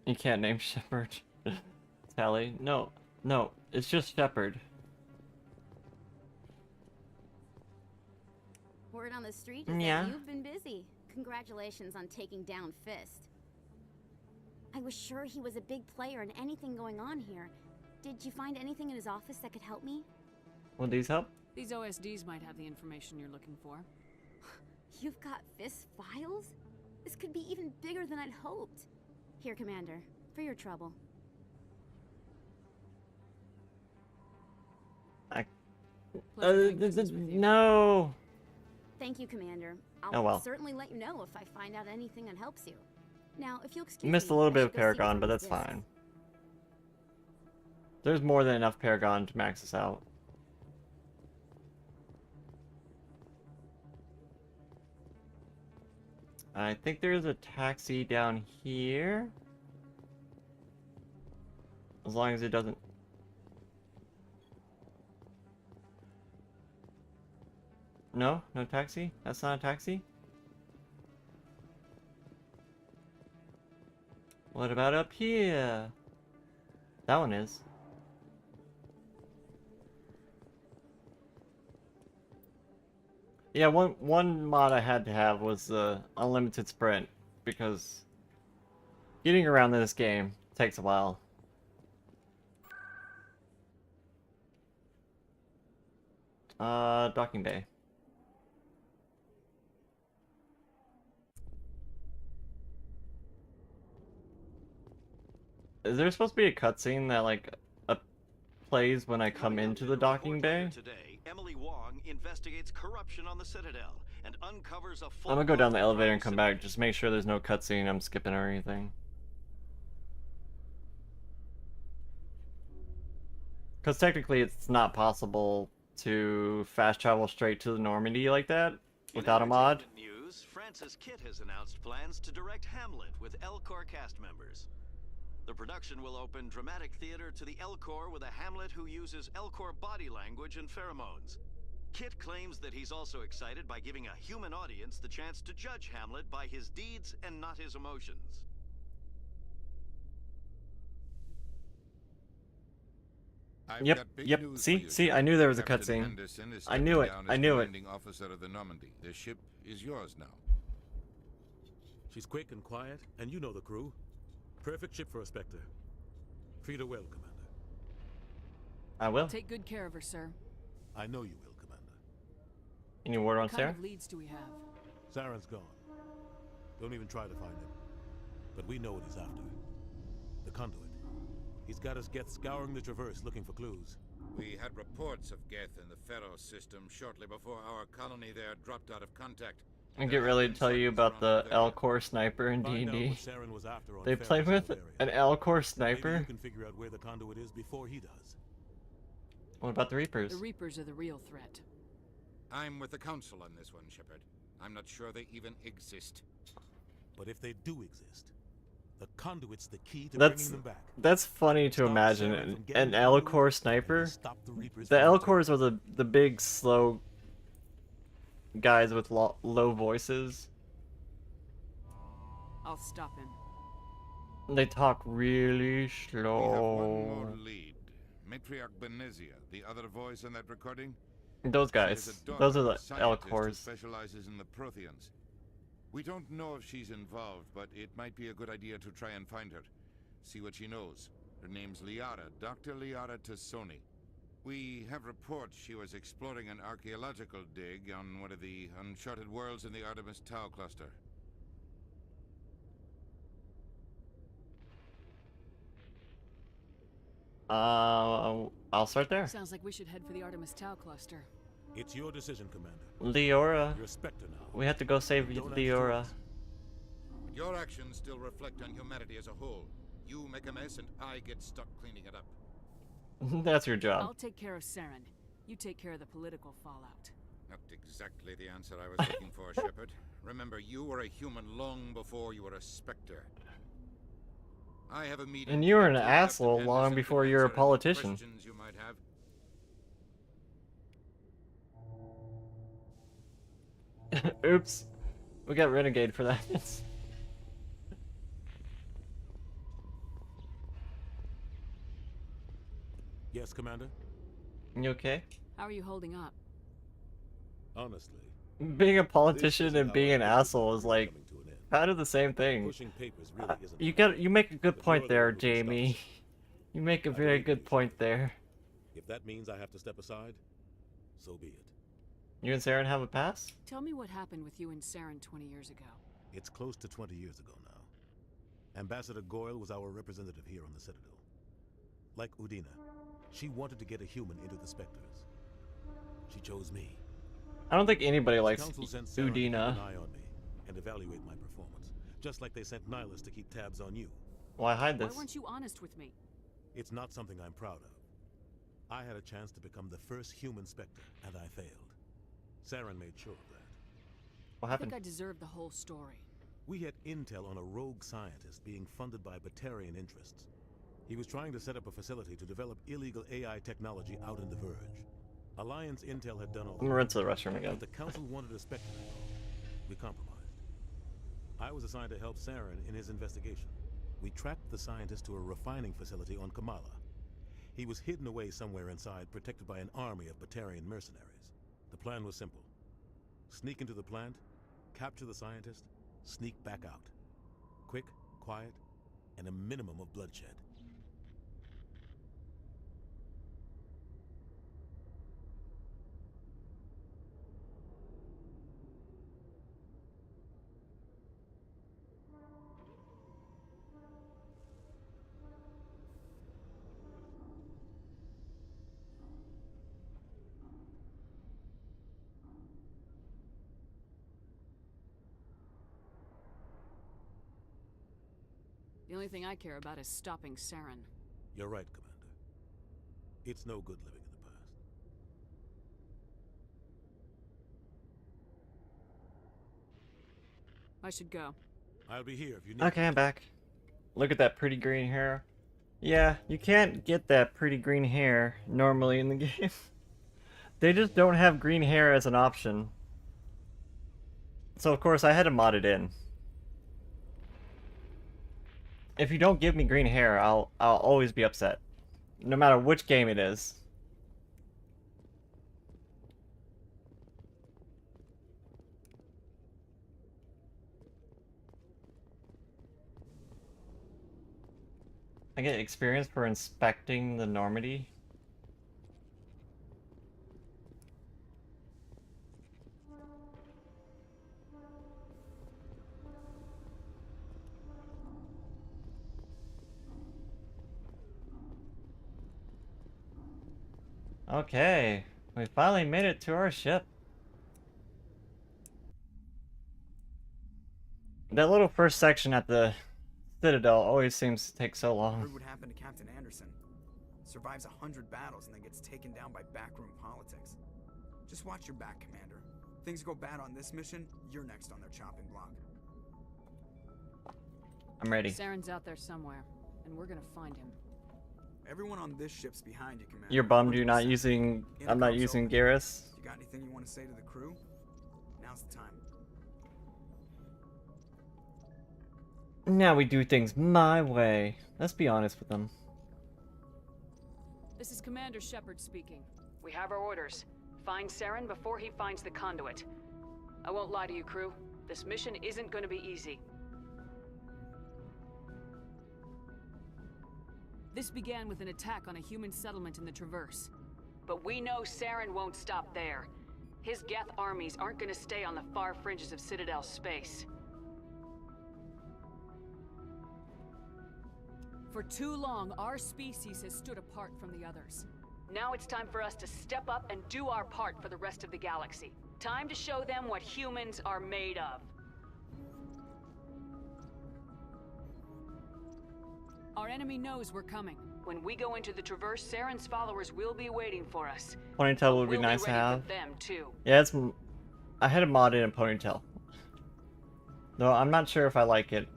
You can't name Shepherd. Tali. No, no, it's just Shepherd. Word on the street is Yeah. that you've been busy. Congratulations on taking down Fist. I was sure he was a big player in anything going on here. Did you find anything in his office that could help me? Will these help? These OSDs might have the information you're looking for. You've got Fist files? This could be even bigger than I'd hoped. Here, Commander, for your trouble. No. Thank you, Commander. I'll Oh, well. certainly let you know if I find out anything that helps you. Now, if you'll excuse Missed me, a little I bit should of go see what's Paragon, on but these that's discs. fine. There's more than enough Paragon to max us out. I think there's a taxi down here. As long as it doesn't... No? No taxi? That's not a taxi? What about up here? That one is. Yeah, one mod I had to have was the unlimited sprint, because getting around in this game takes a while. Docking bay. Is there supposed to be a cutscene that like plays when I come into the docking bay? Today, Emily Wong investigates corruption on the Citadel and uncovers a full I'm gonna go down the elevator and come back. Just make sure there's no cutscene I'm skipping or anything. Because technically it's not possible to fast travel straight to the Normandy like that without a mod. News, Francis Kitt has announced plans to direct Hamlet with Elcor cast members. The production will open dramatic theater to the Elcor with a Hamlet who uses Elcor body language and pheromones. Kitt claims that he's also excited by giving a human audience the chance to judge Hamlet by his deeds and not his emotions. Yep, see, I knew there was a cutscene. I knew it, I knew it. Officer of the Normandy. The ship is yours now. She's quick and quiet, and you know the crew. Perfect ship for a Spectre. Treat her well, Commander. I will. Take good care of her, sir. I know you will, Commander. Any word on What kind Sarah? of leads do we have? Saren's gone. Don't even try to find him. But we know what he's after. The conduit. He's got us Geth scouring the Traverse looking for clues. We had reports of Geth in the Pharaoh system shortly before our colony there dropped out of contact. I get ready to tell you about the Elcor sniper in Find out D&D. what Saren was after on They play Pharaoh's with area. an Elcor Maybe sniper? you can figure out where the conduit is before he does. What about the Reapers? The Reapers are the real threat. I'm with the Council on this one, Shepard. I'm not sure they even exist. But if they do exist, the conduit's the key to That's bringing them back. that's funny to imagine. An Elcor sniper? The Elcors are the big, slow guys with low voices. I'll stop him. They talk really We have one more slow. lead. Matriarch Benezia, the other voice in that recording. Those She guys. is a daughter Those are of the a scientist who Elcors. specializes in the Protheans. We don't know if she's involved, but it might be a good idea to try and find her. See what she knows. Her name's Liara, Dr. Liara Tassoni. We have reports she was exploring an archaeological dig on one of the uncharted worlds in the Artemis Tau cluster. I'll start there. Sounds like we should head for the Artemis Tau cluster. It's your decision, Commander. Leora. You're a Spectre now. We have to go save Leora. But your actions still reflect on humanity as a whole. You make a mess and I get stuck cleaning it up. That's your job. I'll take care of Saren. You take care of the political fallout. Not exactly the answer I was looking for, Shepard. Remember, you were a human long before you were a Spectre. I have a meeting. And you were an asshole long before you were a politician. Questions you might have. Oops. We got Renegade for that. Yes, Commander? You okay? How are you holding up? Honestly. Being a politician and being an asshole is like kind of the same thing. Pushing papers really isn't. You make a good point there, Jamie. You make a very good point there. If that means I have to step aside, so be it. You and Saren have a pass? Tell me what happened with you and Saren 20 years ago. It's close to 20 years ago now. Ambassador Goyle was our representative here on the Citadel. Like Udina, she wanted to get a human into the Spectres. She chose me. I don't think anybody likes Council sent Saren to keep Udina. an eye on me and evaluate my performance, just like they sent Nihilus to keep tabs on you. Why hide this? Why weren't you honest with me? It's not something I'm proud of. I had a chance to become the first human Spectre, and I failed. Saren made sure of that. What happened? I think I deserve the whole story. We had intel on a rogue scientist being funded by Batarian interests. He was trying to set up a facility to develop illegal AI technology out in the Verge. Alliance intel had done all I'm gonna run to the restroom again. But the Council wanted a Spectre. We compromised. I was assigned to help Saren in his investigation. We tracked the scientist to a refining facility on Kamala. He was hidden away somewhere inside, protected by an army of Batarian mercenaries. The plan was simple. Sneak into the plant, capture the scientist, sneak back out. Quick, quiet, and a minimum of bloodshed. The only thing I care about is stopping Saren. You're right, Commander. It's no good living in the past. I should go. I'll be here if you need Okay, I'm back. Look at that pretty green hair. Yeah, you can't get that pretty green hair normally in the game. They just don't have green hair as an option. So of course I had to mod it in. If you don't give me green hair, I'll always be upset. No matter which game it is. I get experience for inspecting the Normandy. Okay, we finally made it to our ship. That little first section at the Citadel always seems to take so long. Heard what happened to Captain Anderson. Survives 100 battles and then gets taken down by backroom politics. Just watch your back, Commander. Things go bad on this mission, you're next on their chopping block. I'm ready. Saren's out there somewhere, and we're gonna find him. Everyone on this ship's behind you, Commander. You're bummed you're not using... I'm not using Garrus? You got anything you want to say to the crew? Now's the time. Now we do things my way. Let's be honest with them. This is Commander Shepard speaking. We have our orders. Find Saren before he finds the conduit. I won't lie to you, crew. This mission isn't going to be easy. This began with an attack on a human settlement in the Traverse. But we know Saren won't stop there. His Geth armies aren't going to stay on the far fringes of Citadel space. For too long, our species has stood apart from the others. Now it's time for us to step up and do our part for the rest of the galaxy. Time to show them what humans are made of. Our enemy knows we're coming. When we go into the Traverse, Saren's followers will be waiting for us. Ponytail would be We'll nice to ready have. for them too. Yeah, I had a mod in a ponytail. Though I'm not sure if I like it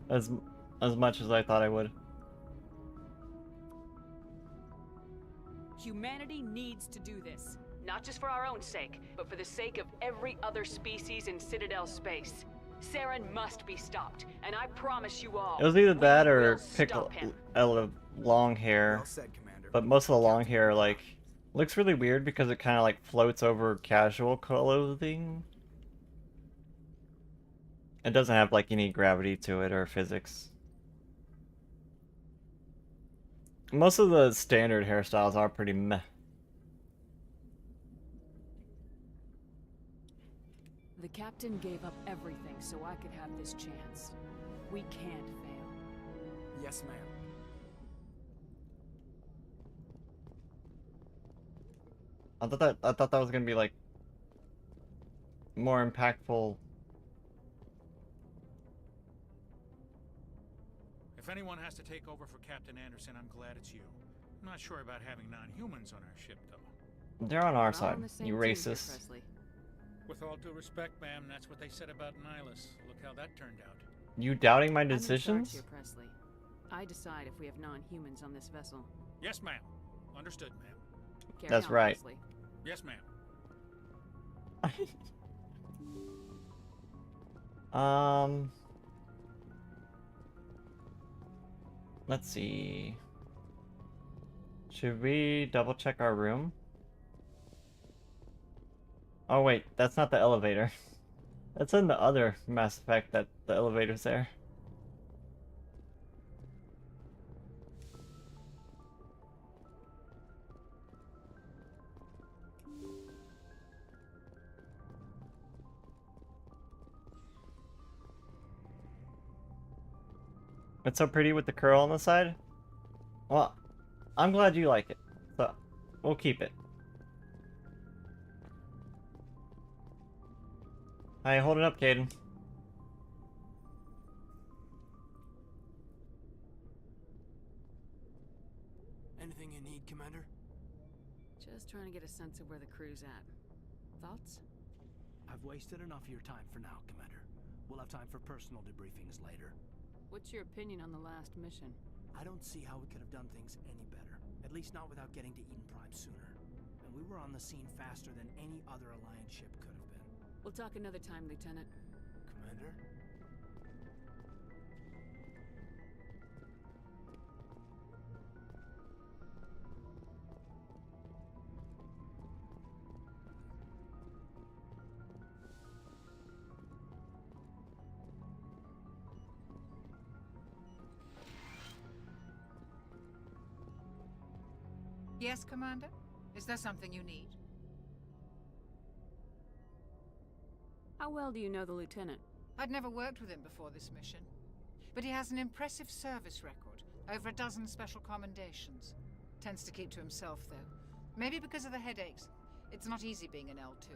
as much as I thought I would. Humanity needs to do this. Not just for our own sake, but for the sake of every other species in Citadel space. Saren must be stopped, and I promise you all. It was either that or will pick stop him. a long hair. Well said, Commander. But most of the long hair like looks really weird because it kind of like floats over casual clothing. It doesn't have like any gravity to it or physics. Most of the standard hairstyles are pretty meh. The captain gave up everything so I could have this chance. We can't fail. Yes, ma'am. I thought that was gonna be like more impactful. If anyone has to take over for Captain Anderson, I'm glad it's you. I'm not sure about having non-humans on our ship, though. They're on our We're all side, on the same you team here, racist. Presley. With all due respect, ma'am, that's what they said about Nihilus. Look how that turned out. You doubting my I'm in charge decisions? here, Presley. I decide if we have non-humans on this vessel. Yes, ma'am. Understood, ma'am. Carry That's on, right. Presley. Yes, ma'am. Let's see. Should we double check our room? Oh wait, that's not the elevator. That's in the other Mass Effect that the elevator's there. It's so pretty with the curl on the side. Well, I'm glad you like it, so we'll keep it. How you holding up, Caden? Anything you need, Commander? Just trying to get a sense of where the crew's at. Thoughts? I've wasted enough of your time for now, Commander. We'll have time for personal debriefings later. What's your opinion on the last mission? I don't see how we could have done things any better. At least not without getting to Eden Prime sooner. And we were on the scene faster than any other Alliance ship could have been. We'll talk another time, Lieutenant. Commander? Yes, Commander? Is there something you need? How well do you know the Lieutenant? I'd never worked with him before this mission. But he has an impressive service record. Over a dozen special commendations. Tends to keep to himself, though. Maybe because of the headaches. It's not easy being an L2.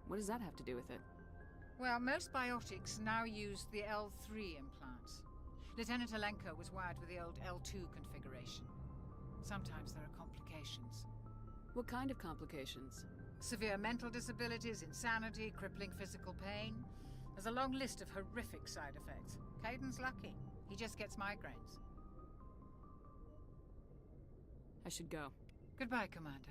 What does that have to do with it? Well, most biotics now use the L3 implants. Lieutenant Alenko was wired with the old L2 configuration. Sometimes there are complications. What kind of complications? Severe mental disabilities, insanity, crippling physical pain. There's a long list of horrific side effects. Caden's lucky. He just gets migraines. I should go. Goodbye, Commander.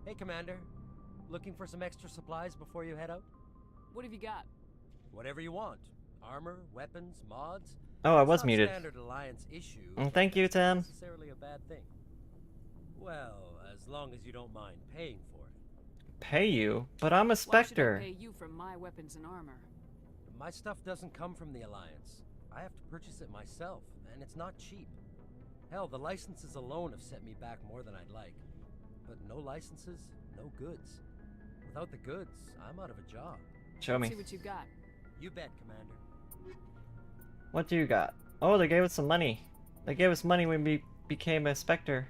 Hey, Commander. Looking for some extra supplies before you head out? What have you got? Whatever you want. Armor, weapons, mods. Oh, I It's was not muted. Standard Alliance issue. Well, but thank you, that's not Tim. necessarily a bad thing. Well, as long as you don't mind paying for it. Pay you? But I'm a Spectre. Why should I pay you for my weapons and armor? My stuff doesn't come from the Alliance. I have to purchase it myself, and it's not cheap. Hell, the licenses alone have set me back more than I'd like. But no licenses, no goods. Without the goods, I'm out of a job. Show me. See what you got. You bet, Commander. What do you got? Oh, they gave us some money. They gave us money when we became a Spectre.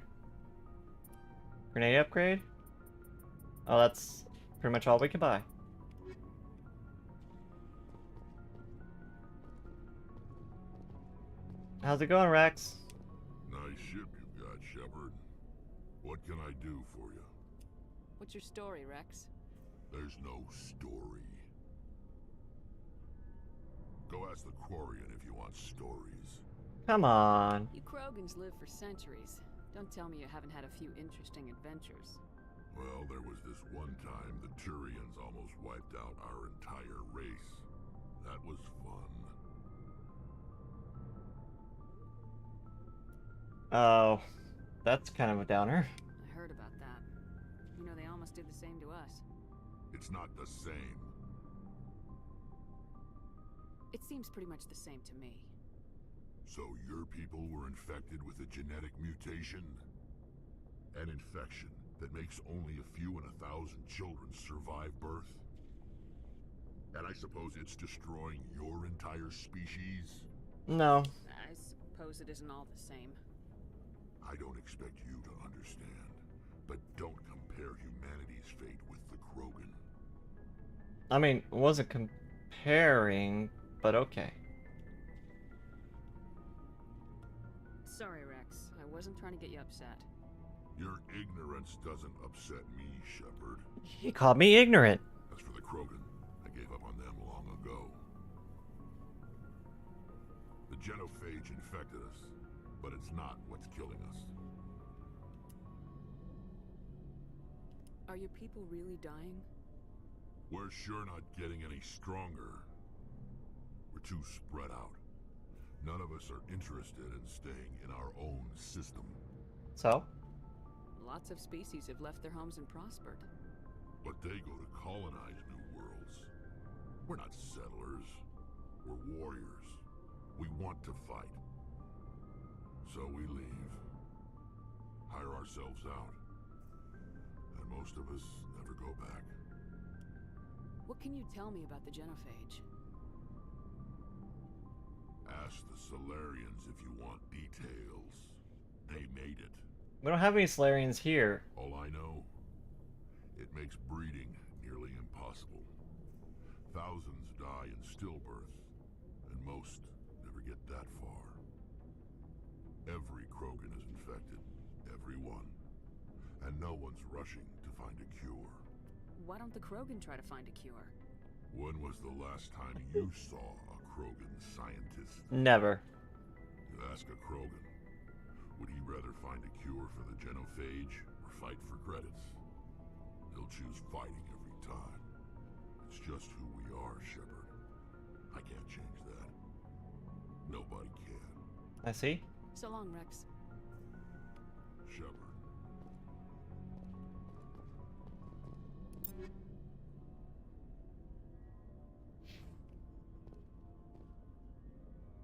Grenade upgrade? Oh, that's pretty much all we can buy. How's it going, Rex? Nice ship you've got, Shepard. What can I do for you? What's your story, Rex? There's no story. Go ask the Quarian if you want stories. Come on. You Krogans live for centuries. Don't tell me you haven't had a few interesting adventures. Well, there was this one time the Turians almost wiped out our entire race. That was fun. Oh, that's kind of a downer. I heard about that. You know, they almost did the same to us. It's not the same. It seems pretty much the same to me. So your people were infected with a genetic mutation? An infection that makes only a few in 1,000 children survive birth? And I suppose it's destroying your entire species? No. I suppose it isn't all the same. I don't expect you to understand, but don't compare humanity's fate with the Krogan. I mean, it wasn't comparing, but okay. Sorry, Rex. I wasn't trying to get you upset. Your ignorance doesn't upset me, Shepard. He called me ignorant. As for the Krogan, I gave up on them long ago. The genophage infected us, but it's not what's killing us. Are your people really dying? We're sure not getting any stronger. We're too spread out. None of us are interested in staying in our own system. So? Lots of species have left their homes and prospered. But they go to colonize new worlds. We're not settlers. We're warriors. We want to fight. So we leave. Hire ourselves out. And most of us never go back. What can you tell me about the genophage? Ask the Solarians if you want details. They made it. We don't have any Solarians here. All I know, it makes breeding nearly impossible. Thousands die in stillbirth, and most never get that far. Every Krogan is infected, every one. And no one's rushing to find a cure. Why don't the Krogan try to find a cure? When was the last time you saw a Krogan scientist? Never. You ask a Krogan, would he rather find a cure for the genophage or fight for credits? He'll choose fighting every time. It's just who we are, Shepard. I can't change that. Nobody can. I see. So long, Rex. Shepard.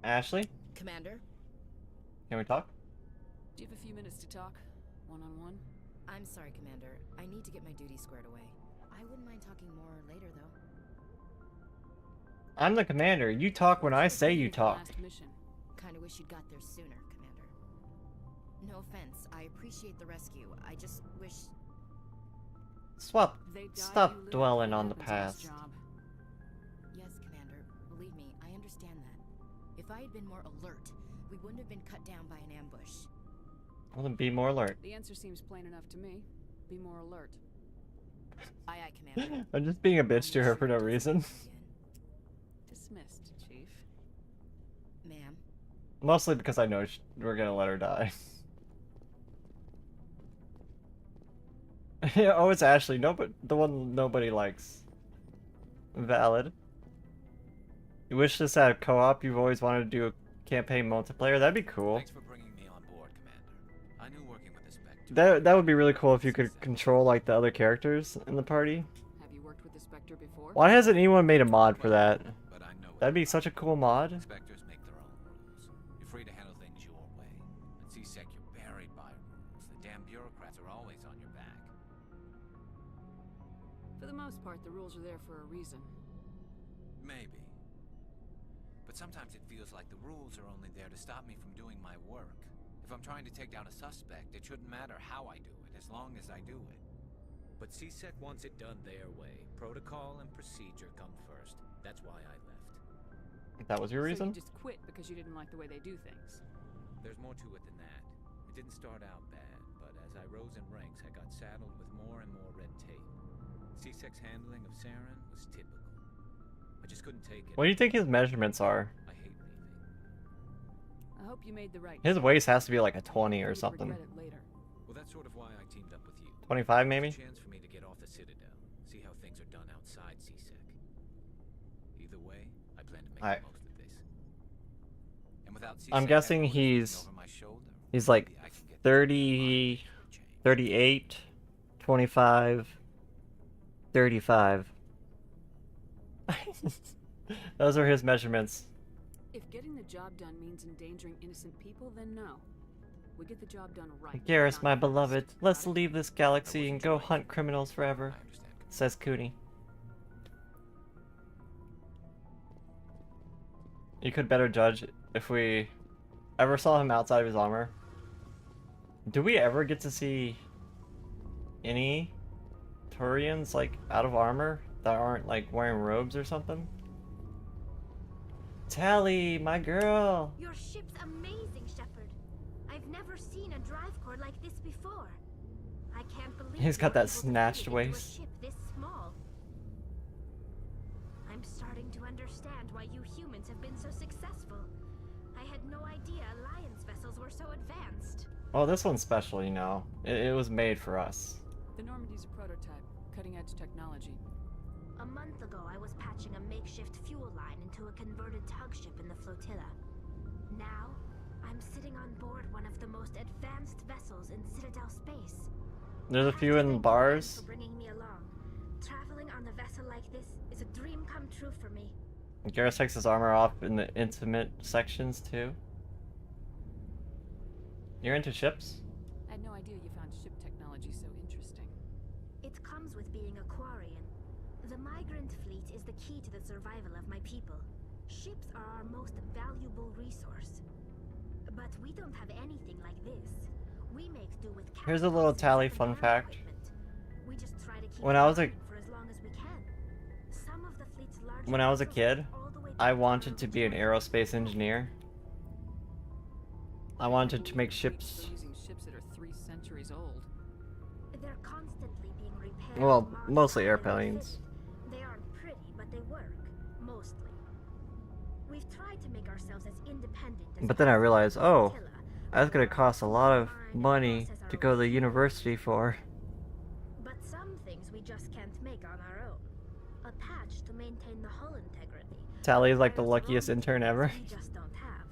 Ashley? Commander? Can we talk? Do you have a few minutes to talk? One-on-one? I'm sorry, Commander. I need to get my duties squared away. I wouldn't mind talking more later, though. I'm the commander. You talk when I say you talk. Kinda wish you'd got there sooner, Commander. No offense. I appreciate the rescue. I just wish... Stop dwelling on the past. Yes, Commander. Believe me, I understand that. If I had been more alert, we wouldn't have been cut down by an ambush. Well, then be more alert. The answer seems plain enough to me. Be more alert. Aye, aye, Commander. I'm just being a bitch to her for no reason. Dismissed, Chief. Ma'am? Mostly because I know we're gonna let her die. Oh, it's Ashley. No, but the one nobody likes. Valid. You wish this had co-op? You've always wanted to do a campaign multiplayer? That'd be cool. Thanks for bringing me on board, Commander. I knew working with the Spectre. That would be really cool if you could control like the other characters in the party. Have you worked with the Spectre before? Why hasn't anyone made a mod for that? That'd be such a cool mod. Spectres make their own rules. You're free to handle things your way. At CSEC, you're buried by rules. The damn bureaucrats are always on your back. For the most part, the rules are there for a reason. Maybe. But sometimes it feels like the rules are only there to stop me from doing my work. If I'm trying to take down a suspect, it shouldn't matter how I do it, as long as I do it. But CSEC wants it done their way. Protocol and procedure come first. That's why I left. That was your reason? So you just quit because you didn't like the way they do things. There's more to it than that. It didn't start out bad, but as I rose in ranks, I got saddled with more and more red tape. CSEC's handling of Saren was typical. I just couldn't take it. What do you think his measurements are? I hate leaving. I hope you made the right His choice. waist has to be like a 20 or You'd something. regret it later. Well, that's sort of why I teamed up with you. 25 maybe? It's a chance for me to get off the Citadel, see how things are done outside CSEC. Either way, I plan to make the most of this. And without CSEC I'm guessing headquarters looking over my shoulder, he's like maybe I can get 30, 38, 25, 35. Those are his measurements. If getting the job done means endangering innocent people, then no. We get the job done right. Garrus, my beloved, let's leave this galaxy and go hunt criminals forever, says Cooney. You could better judge if we ever saw him outside of his armor. Do we ever get to see any Turians like out of armor that aren't like wearing robes or something? Tali, my girl! Your ship's amazing, Shepard. I've never seen a drive core like this before. I can't believe He's got that you're able to fit snatched it into waist. a ship this small. I'm starting to understand why you humans have been so successful. I had no idea Alliance vessels were so advanced. Well, this one's special, you know. It was made for us. The Normandy's a prototype, cutting-edge technology. A month ago, I was patching a makeshift fuel line into a converted tug ship in the flotilla. Now, I'm sitting on board one of the most advanced vessels in Citadel space. There's a few in bars. For bringing me along. Traveling on a vessel like this is a dream come true for me. Garrus takes his armor off in the intimate sections too. You're into ships? I had no idea you found ship technology so interesting. It comes with being a Quarian. The migrant fleet is the key to the survival of my people. Ships are our most valuable resource. But we don't have anything like this. We make do with Here's a little Tali fun fact. we just try to keep When I was a for as long as we can. Some of the fleet's large when I was a vessels kid, all the way I back wanted to be an aerospace engineer. I wanted to make ships. Still using ships that are 3 centuries old. They're constantly being repaired. Well, and mostly modified and airplanes. refitted. They aren't pretty, but they work. Mostly. We've tried to make ourselves as independent as But then I realized, oh, Flotilla. that's gonna cost a lot of money to go to the university for. But some things we just can't make on our own. A patch to maintain the hull integrity. Tali is like the luckiest intern ever. We just don't have.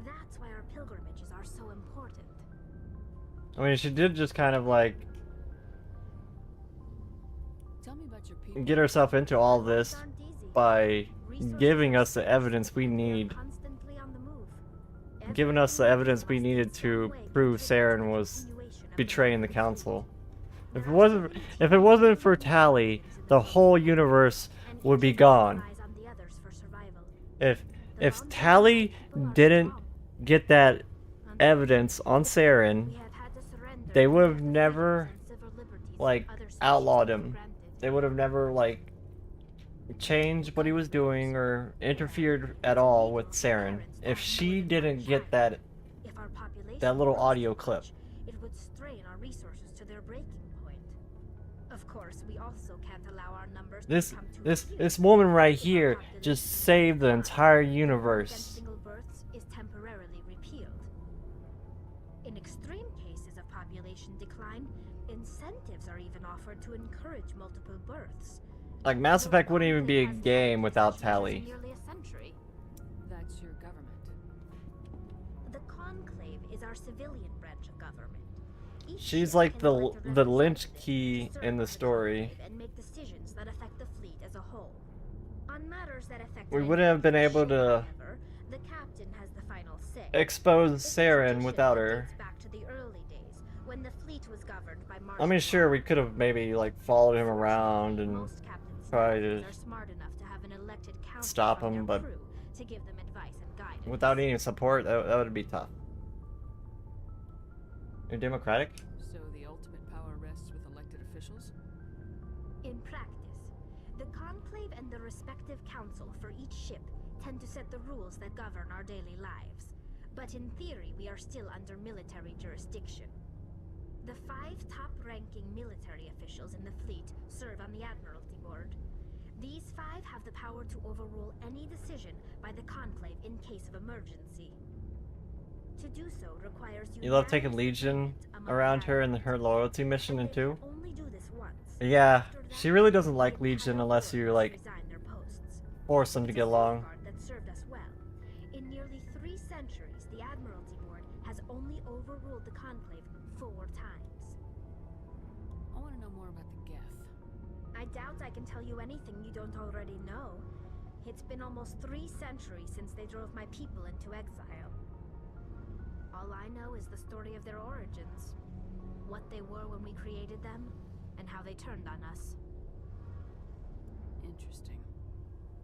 That's why our pilgrimages are so important. I mean, she did just kind of like Tell me about your people. get herself into all this by giving us the evidence we need. Constantly on the move. Giving us the evidence we needed to prove Saren was betraying the council. If it wasn't for Tali, the whole universe would be gone. If Tali didn't get that evidence on Saren, they would have never like outlawed him. They would have never like changed what he was doing or interfered at all with Saren. If she didn't get that little audio clip. It would strain our resources to their breaking point. Of course, we also can't allow our numbers to become too few. This woman right here just saved the entire universe. Single births is temporarily repealed. In extreme cases of population decline, incentives are even offered to encourage multiple births. Like, Mass Effect wouldn't even be a game without Tali. Nearly a century. That's your government. The Conclave is our civilian branch of government. She's like the Lynch key in the story. And make decisions that affect the fleet as a whole. On matters that affect We wouldn't have been able to the captain has the final say. expose Saren without her. Back to the early days when the fleet was governed by I mean, sure, we could have maybe like followed him around and tried to stop him, but to give them advice and guidance. without any support, that would be tough. You're democratic? So the ultimate power rests with elected officials? In practice, the Conclave and the respective council for each ship tend to set the rules that govern our daily lives. But in theory, we are still under military jurisdiction. The 5 top-ranking military officials in the fleet serve on the Admiralty Board. These 5 have the power to overrule any decision by the Conclave in case of emergency. To do so requires You love taking Legion around her in her loyalty mission in 2? only do this once. Yeah, she really doesn't like Legion unless you like force them to get along. That served us well. In nearly 3 centuries, the Admiralty Board has only overruled the Conclave 4 times. I want to know more about the Geth. I doubt I can tell you anything you don't already know. It's been almost 3 centuries since they drove my people into exile. All I know is the story of their origins, what they were when we created them, and how they turned on us. Interesting.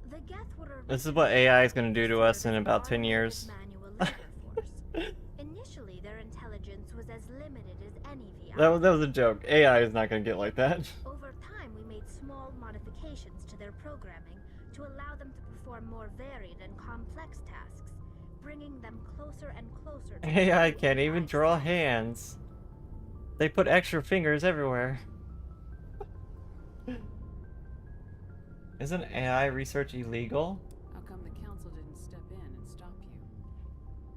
The Geth were This is what AI is going to do to us in about 10 years. Initially, their intelligence was as limited as any VI. That was a joke. AI is not going to get like that. Over time, we made small modifications to their programming to allow them to perform more varied and complex tasks, bringing them closer and closer to AI can't even draw hands. They put extra fingers everywhere. Isn't AI research illegal? How come the council didn't step in and stop you?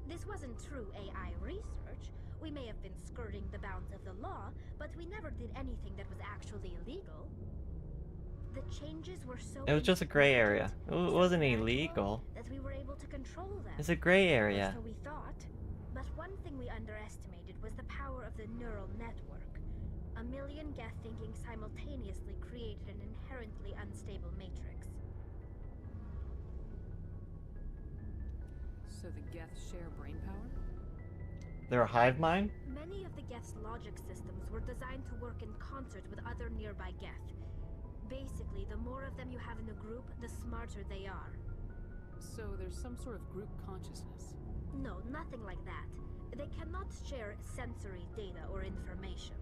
This wasn't true AI research. We may have been skirting the bounds of the law, but we never did anything that was actually illegal. The changes were so It was just a gray area. It wasn't illegal. that we were able to control them. It's a gray area. So we thought. But one thing we underestimated was the power of the neural network. A million Geth thinking simultaneously created an inherently unstable matrix. So the Geth share brain power? They're a hive mind? Many of the Geth's logic systems were designed to work in concert with other nearby Geth. Basically, the more of them you have in a group, the smarter they are. So there's some sort of group consciousness? No, nothing like that. They cannot share sensory data or information.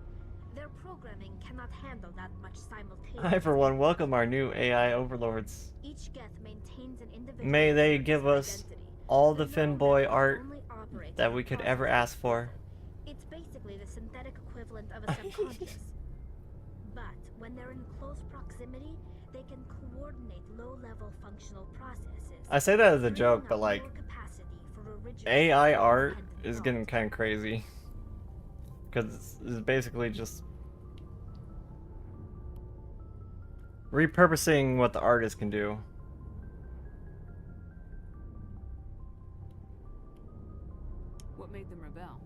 Their programming cannot handle that much simultaneously. I, for one, welcome our new AI overlords. Each Geth maintains an individual May they give us all the Finboy art that we could ever ask for. It's basically the synthetic equivalent of a subconscious. But when they're in close proximity, they can coordinate low-level functional processes. I say that as a joke, but like, AI art is getting kind of crazy. Because it's basically just repurposing what the artist can do. What made them rebel?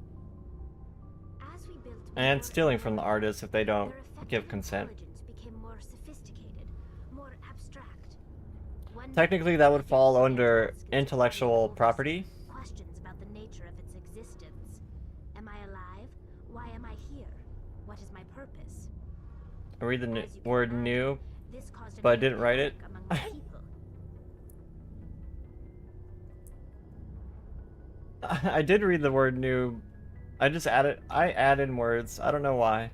As we built And stealing from the artists if they don't give consent. became more sophisticated, more abstract. Technically, that would fall under intellectual property. Questions about the nature of its existence. Am I alive? Why am I here? What is my purpose? I read the word new, but I didn't write it. Among my people. I did read the word new. I added words. I don't know why.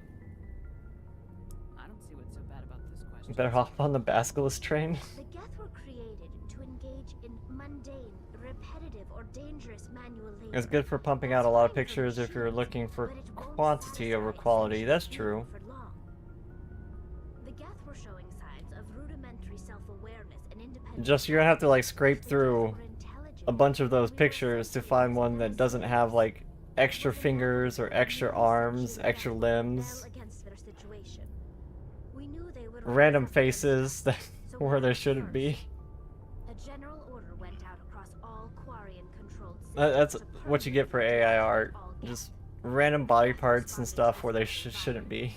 I don't see what's so bad about this question. Better hop on the Basilisk train. The Geth were created to engage in mundane, repetitive, or dangerous manual labor. It's good for pumping out a lot of pictures if you're looking for quantity over quality. That's true. The Geth were showing signs of rudimentary self-awareness and independence. Just you're gonna have to like scrape through a bunch of those pictures to find one that doesn't have like extra fingers or extra arms, extra limbs, against their situation. We knew they would random rise up against faces that so where there what shouldn't be. A general order went out across all Quarian-controlled That's systems to what you get for AI art. Just random body parts and stuff where they shouldn't be. Hey,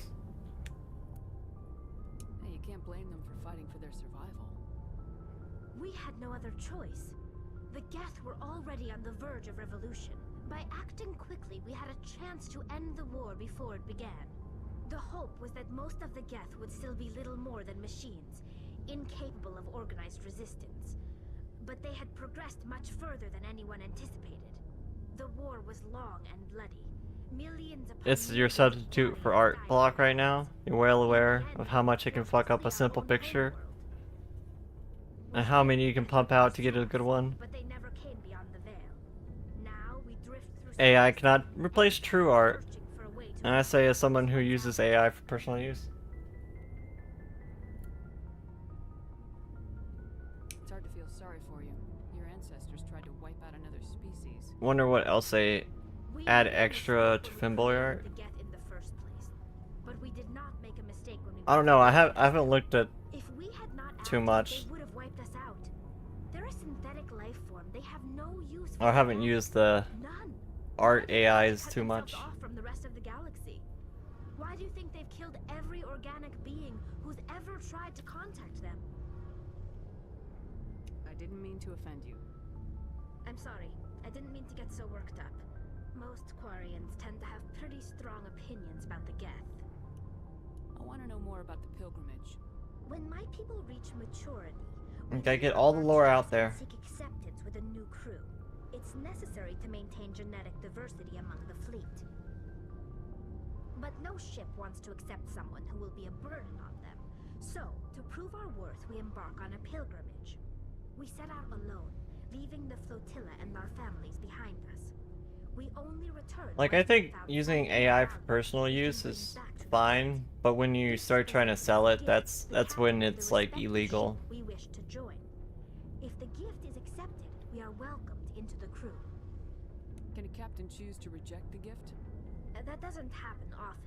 you can't blame them for fighting for their survival. We had no other choice. The Geth were already on the verge of revolution. By acting quickly, we had a chance to end the war before it began. The hope was that most of the Geth would still be little more than machines, incapable of organized resistance. But they had progressed much further than anyone anticipated. The war was long and bloody. Millions upon It's your millions substitute for art block right now. You're well aware of how much it can fuck up a simple picture. And how many you can pump out to get a good one. but they never came beyond the veil. Now we drift through AI cannot replace true art. searching for a way to And I say as someone who uses AI for personal use. It's hard to feel sorry for you. Your ancestors tried to wipe out another species. Wonder what else they add extra to Finboy art. the Geth in the first place. But we did not make a mistake when we I don't know. I haven't looked at If we had not too acted, much. they would have wiped us out. They're a synthetic life form. They have no use for I haven't used the none. art AIs Cut too themselves much. off from the rest of the galaxy. Why do you think they've killed every organic being who's ever tried to contact them? I didn't mean to offend you. I'm sorry. I didn't mean to get so worked up. Most Quarians tend to have pretty strong opinions about the Geth. I want to know more about the pilgrimage. When my people reach maturity, Okay, get all the lore out there. seek acceptance with a new crew. It's necessary to maintain genetic diversity among the fleet. But no ship wants to accept someone who will be a burden on them. So, to prove our worth, we embark on a pilgrimage. We set out alone, leaving the flotilla and our families behind us. We only return Like, I think using AI for personal use is fine, but when you start trying to sell it, that's when it's like illegal. we wish to join. If the gift is accepted, we are welcomed into the crew. Can a captain choose to reject the gift? That doesn't happen often.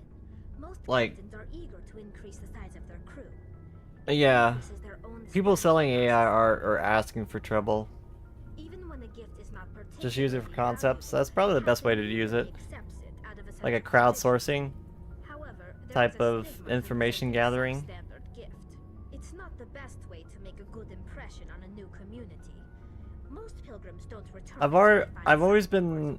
Most Like- captains are eager to increase the size of their crew. Yeah, This is their own people special selling AI art are asking for trouble. Even when the gift is not Just use it for particularly concepts. That's probably the best way to use it. accepts it out of a sense Like a of crowdsourcing However, there type is a of stigma information attached to the gathering. substandard gift. It's not the best way to make a good impression on a new community. Most pilgrims don't return. I've always been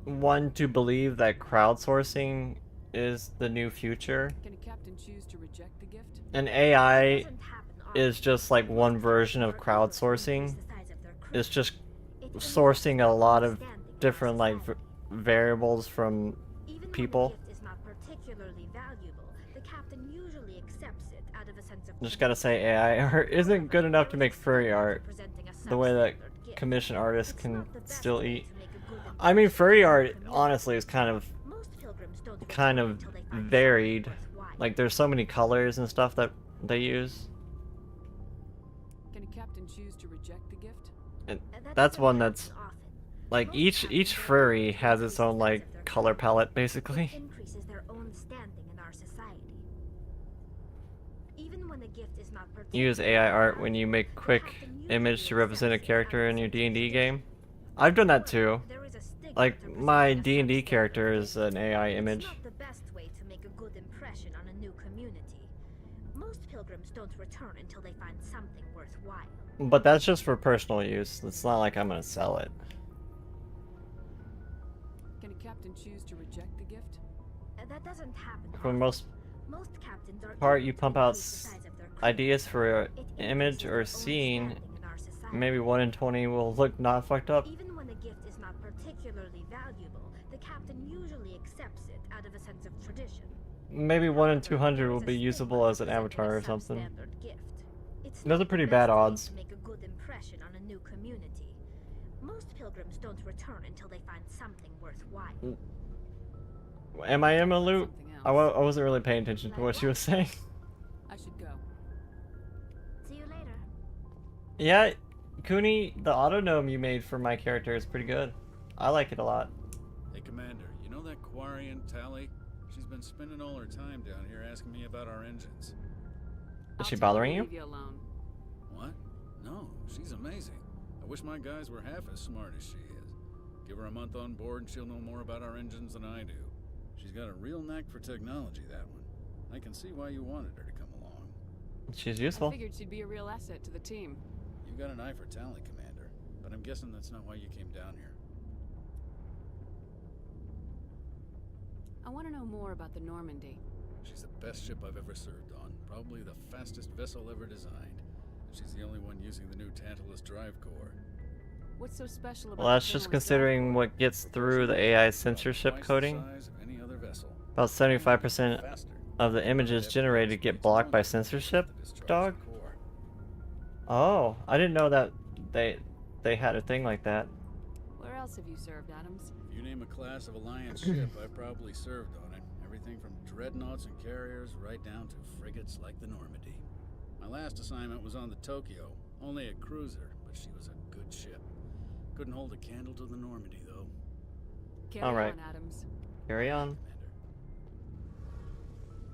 one to believe that crowdsourcing is the new future. Can a captain choose to reject the gift? And AI is just like one version of crowdsourcing. It's just sourcing a lot of different like variables from people. Is not particularly valuable. The captain usually accepts it out of a sense of Just gotta say AI art isn't good enough to make furry art. The way that commission artists can still eat. I mean, furry art honestly is kind of varied. Like there's so many colors and stuff that they use. Can a captain choose to reject the gift? And that's one that's like each furry has its own like color palette basically. increases their own standing in our society. Even when the gift is not Use AI art when you make quick image to represent a character in your D&D game. I've done that too. Like my D&D character is an AI image. the best way to make a good impression on a new community. Most pilgrims don't return until they find something worthwhile. But that's just for personal use. It's not like I'm gonna sell it. Can a captain choose to reject the gift? That doesn't happen. For the most Most captains are part, you pump out ideas for an image or scene. Maybe 1 in 20 will look not fucked up. Even when the gift is not particularly valuable, the captain usually accepts it out of a sense of tradition. Maybe 1 in 200 will be usable as an avatar or something. It's Those are pretty bad odds. to make a good impression on a new community. Most pilgrims don't return until they find something worthwhile. Am I in a loop? I wasn't really paying attention to what she was saying. I should go. See you later. Yeah, Kuni, the auto gnome you made for my character is pretty good. I like it a lot. Hey, Commander. Commander, you know that Quarian Tali? She's been spending all her time down here asking me about our engines. Is she bothering you? Leave you alone. What? No, she's amazing. I wish my guys were half as smart as she is. Give her a month on board and she'll know more about our engines than I do. She's got a real knack for technology, that one. I can see why you wanted her to come along. She's useful. I figured she'd be a real asset to the team. You got an eye for Tali, Commander, but I'm guessing that's not why you came down here. I want to know more about the Normandy. She's the best ship I've ever served on. Probably the fastest vessel ever designed. And she's the only one using the new Tantalus drive core. What's so special about Well, that's just considering what gets through the AI censorship coding. About 75% of the images generated get blocked by censorship, dog? Oh, I didn't know that they had a thing like that. Where else have you served, Adams? If you name a class of Alliance ship, I probably served on it. Everything from dreadnoughts and carriers right down to frigates like the Normandy. My last assignment was on the Tokyo, only a cruiser, but she was a good ship. Couldn't hold a candle to the Normandy, though. Carry on, Adams. Carry on.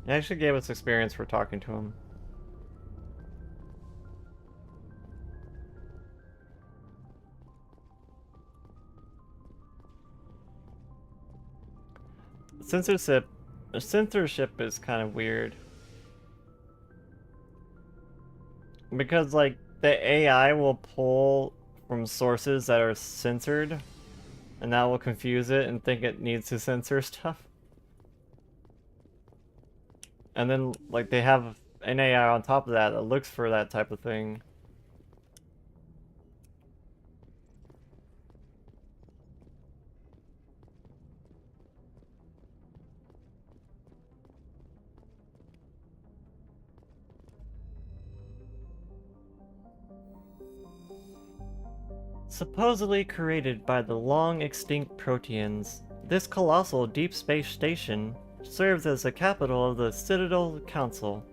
He actually gave us experience for talking to him. Censorship is kind of weird. Because, like, the AI will pull from sources that are censored, and that will confuse it and think it needs to censor stuff. And then, like, they have an AI on top of that that looks for that type of thing. Supposedly created by the long-extinct Proteans, this colossal deep space station serves as the capital of the Citadel Council.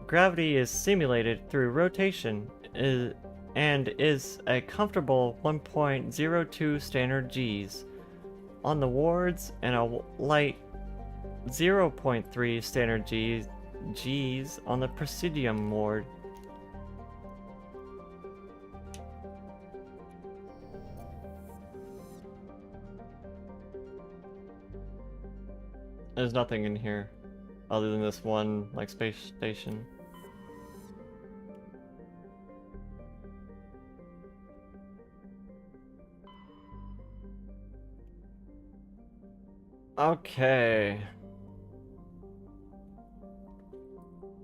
Gravity is simulated through rotation and is a comfortable 1.02 standard Gs on the wards and a light 0.3 standard Gs on the Presidium ward. There's nothing in here other than this one, like, space station. Okay.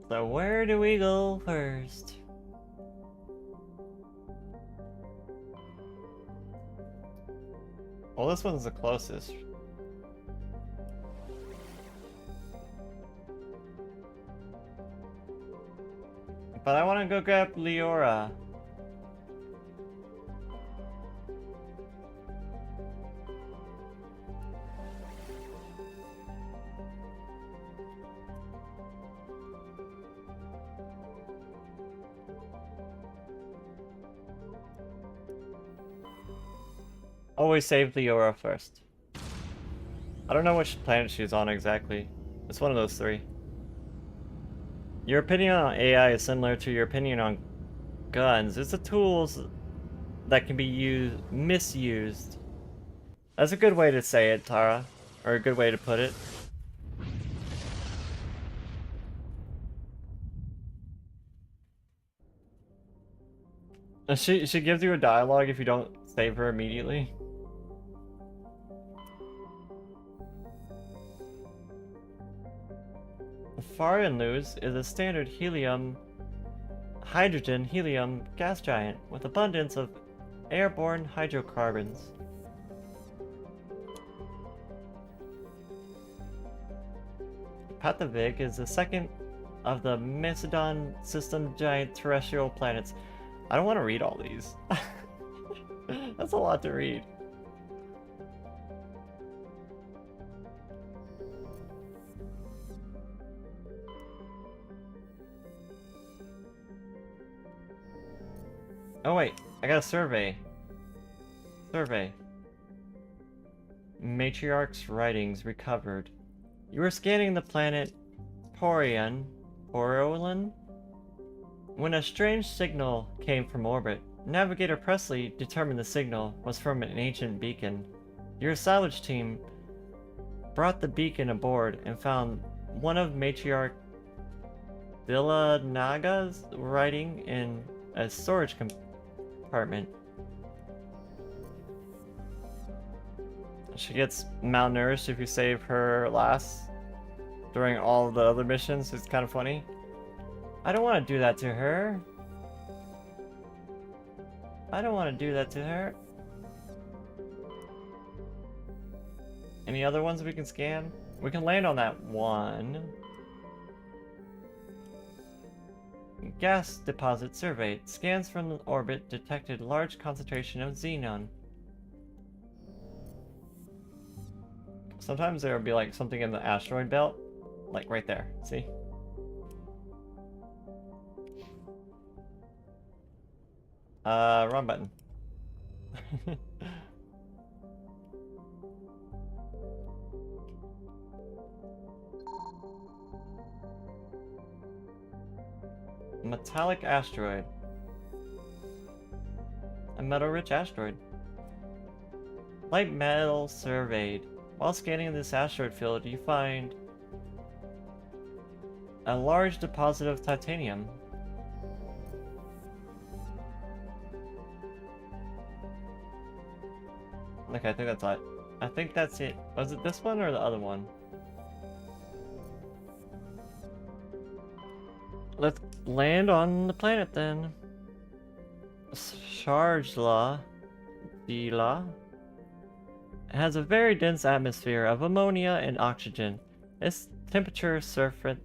So where do we go first? Well, this one's the closest. But I want to go grab Leora. Always save Leora first. I don't know which planet she's on exactly. It's one of those three. Your opinion on AI is similar to your opinion on guns. It's a tool that can be misused. That's a good way to say it, Tara. Or a good way to put it. She gives you a dialogue if you don't save her immediately. Farinluz is a standard hydrogen-helium gas giant with abundance of airborne hydrocarbons. Pathavik is the second of the Macedon system giant terrestrial planets. I don't want to read all these. That's a lot to read. Oh wait, I got a survey. Matriarch's writings recovered. You were scanning the planet Porion, when a strange signal came from orbit. Navigator Presley determined the signal was from an ancient beacon. Your salvage team brought the beacon aboard and found one of Matriarch Villanaga's writing in a storage compartment. She gets malnourished if you save her last during all the other missions. It's kind of funny. I don't want to do that to her. I don't want to do that to her. Any other ones we can scan? We can land on that one. Gas deposit surveyed. Scans from the orbit detected large concentration of xenon. Sometimes there will be like something in the asteroid belt. Like right there. See? Wrong button. Metallic asteroid. A metal-rich asteroid. Light metal surveyed. While scanning this asteroid field, you find a large deposit of titanium. Okay, I think that's it. I think that's it. Was it this one or the other one? Let's land on the planet then. Sharjla. Dila. It has a very dense atmosphere of ammonia and oxygen. Its temperate surface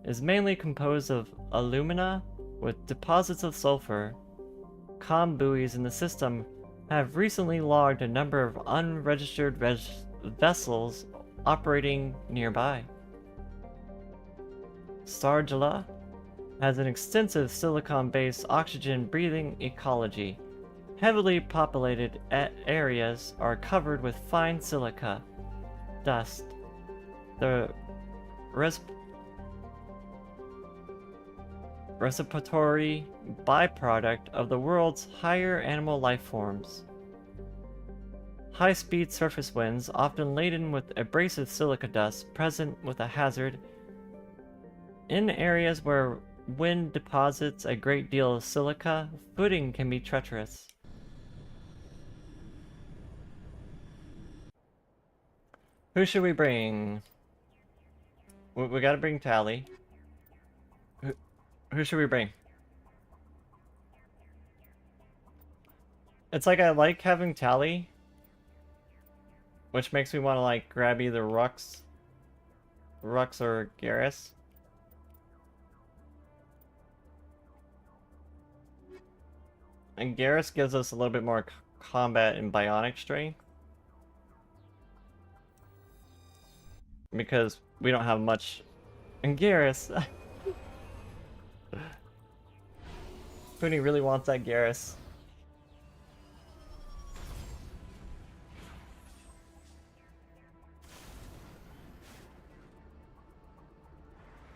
is mainly composed of alumina with deposits of sulfur. Comm buoys in the system have recently logged a number of unregistered vessels operating nearby. Starjala has an extensive silicon-based oxygen-breathing ecology. Heavily populated areas are covered with fine silica dust. The respiratory byproduct of the world's higher animal life forms. High-speed surface winds, often laden with abrasive silica dust, present with a hazard. In areas where wind deposits a great deal of silica, footing can be treacherous. Who should we bring? We gotta bring Tali. Who should we bring? It's like I like having Tali, which makes me want to like grab either Rux or Garrus. And Garrus gives us a little bit more combat and bionic strength. Because we don't have much. And Garrus. Pooney really wants that Garrus.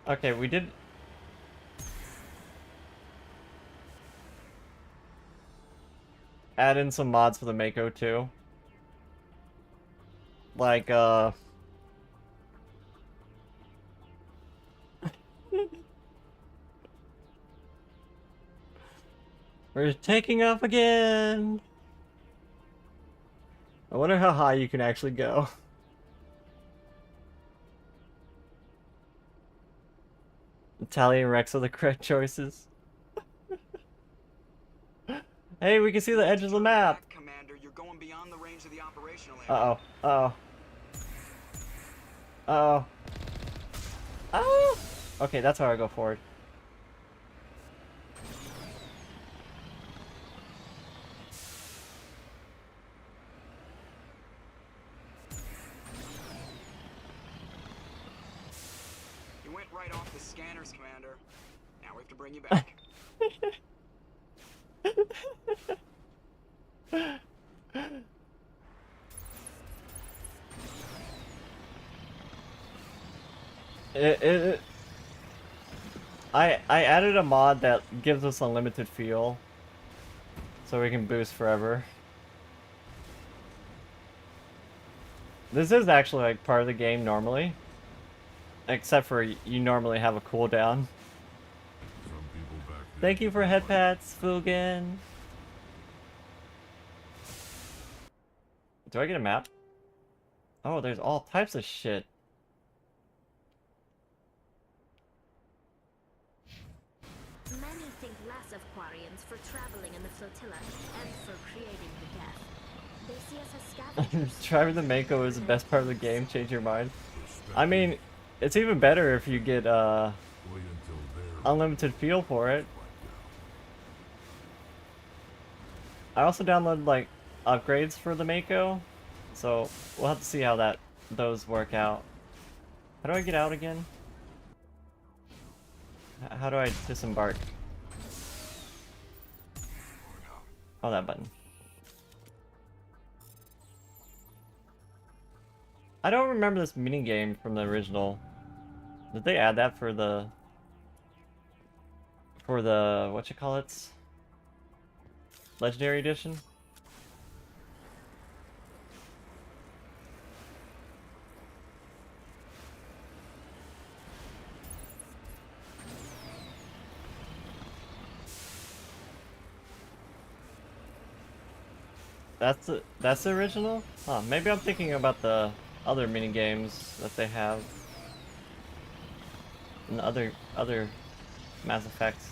Okay, we did. Add in some mods for the Mako too. Like, we're taking off again! I wonder how high you can actually go. Tali and Rex are the correct choices. Hey, we can see the edge of the map! Commander, you're going beyond the range of the operational area. Uh-oh. Uh-oh. Uh-oh. Oh! Okay, that's how I go forward. You went right off the scanners, Commander. Now we have to bring you back. I added a mod that gives us unlimited fuel, so we can boost forever. This is actually like part of the game normally, except for you normally have a cooldown. Thank you for head pats, Fugan. Do I get a map? Oh, there's all types of shit. Many think less of Quarians for traveling in the flotilla and for creating the death. They see us as scavengers. Driving the Mako is the best part of the game. Change your mind. I mean, it's even better if you get unlimited fuel for it. I also downloaded like upgrades for the Mako, so we'll have to see how those work out. How do I get out again? How do I disembark? Oh, that button. I don't remember this mini game from the original. Did they add that for the whatchamacallits? Legendary Edition? That's the original? Huh, maybe I'm thinking about the other mini games that they have in other Mass Effects.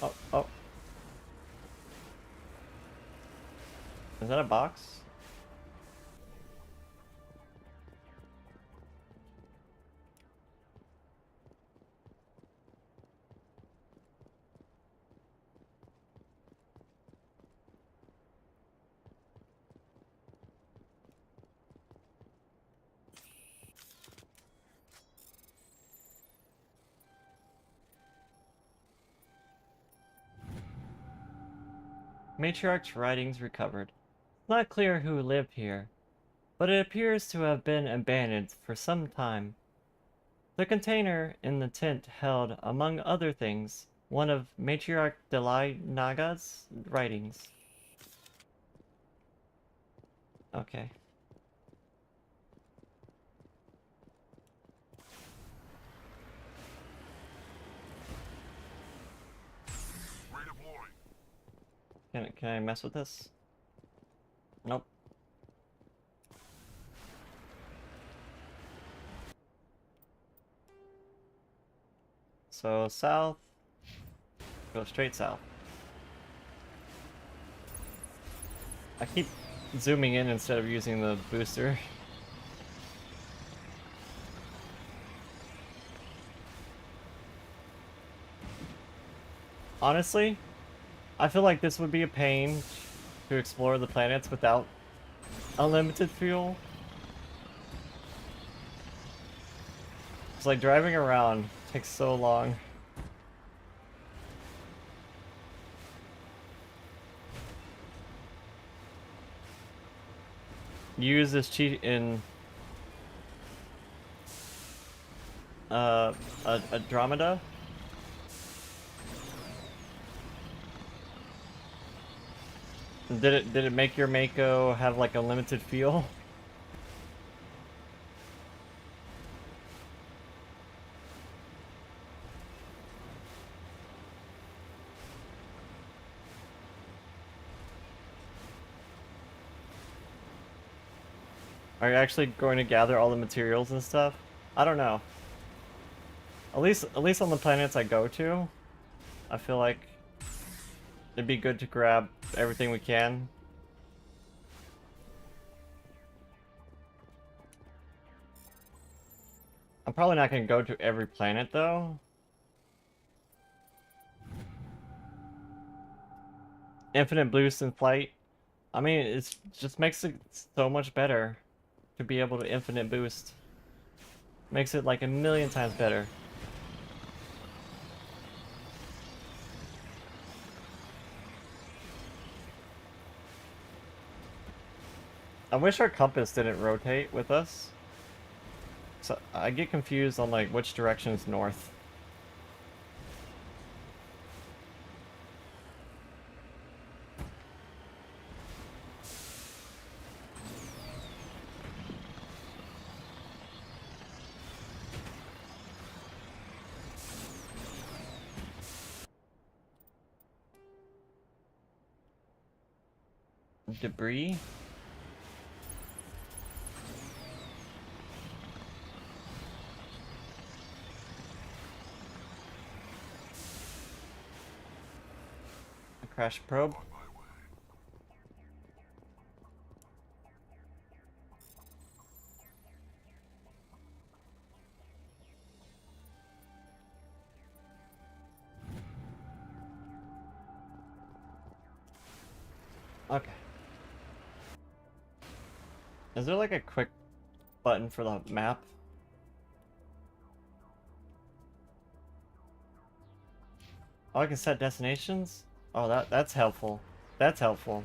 Oh. Is that a box? Matriarch's writings recovered. It's not clear who lived here, but it appears to have been abandoned for some time. The container in the tent held, among other things, one of Matriarch Tali Naga's writings. Okay. Can I mess with this? Nope. So south, go straight south. I keep zooming in instead of using the booster. Honestly, I feel like this would be a pain to explore the planets without unlimited fuel. It's like driving around takes so long. Use this cheat in Andromeda. Did it make your Mako have like a limited fuel? Are you actually going to gather all the materials and stuff? I don't know. At least on the planets I go to, I feel like it'd be good to grab everything we can. I'm probably not going to go to every planet though. Infinite boost in flight. I mean, it just makes it so much better to be able to infinite boost. Makes it like a million times better. I wish our compass didn't rotate with us. So I get confused on like which direction is north. Debris? A crash probe? Okay. Is there like a quick button for the map? Oh, I can set destinations? Oh, that's helpful. That's helpful.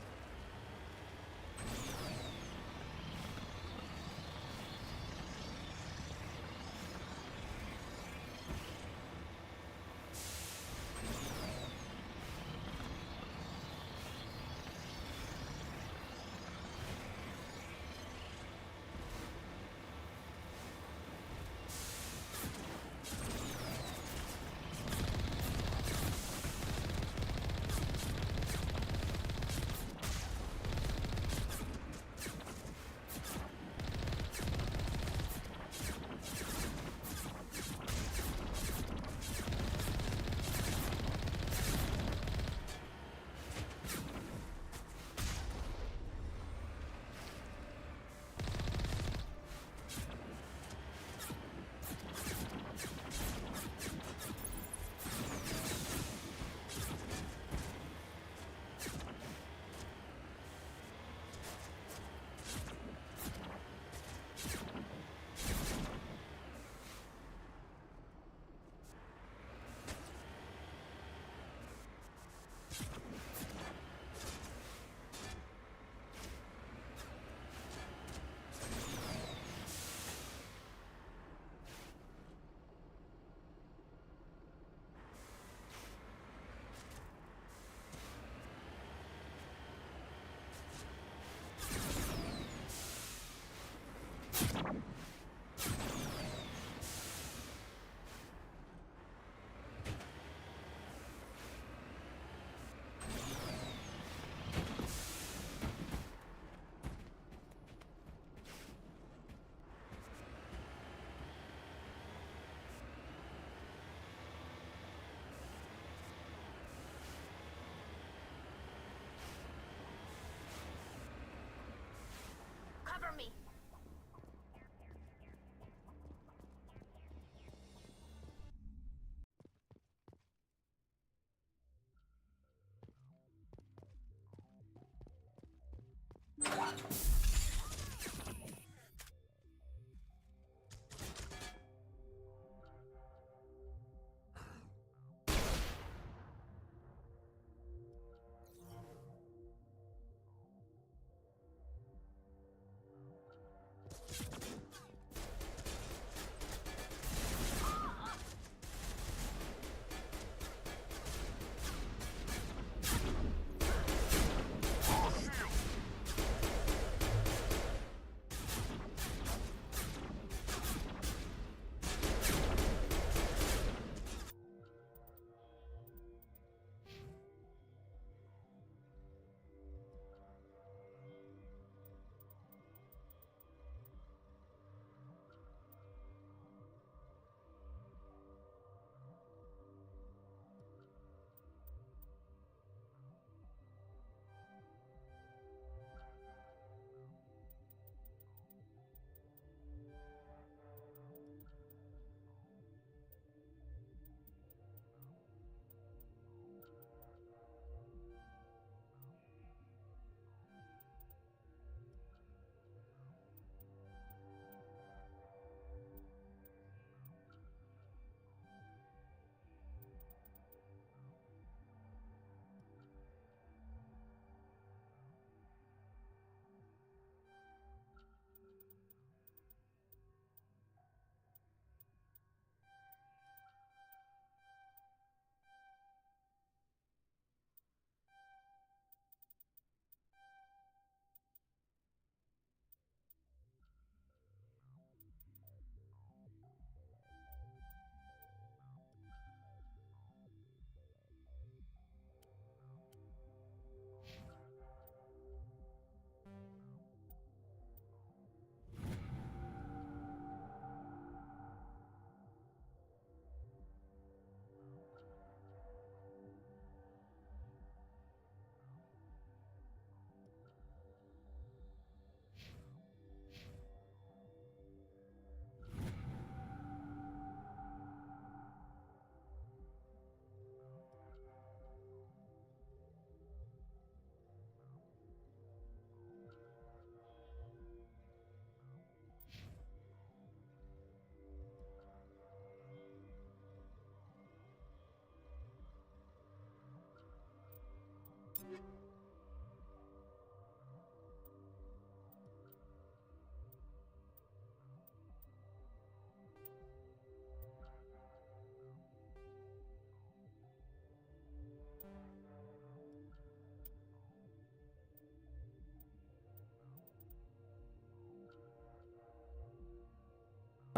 Cover me.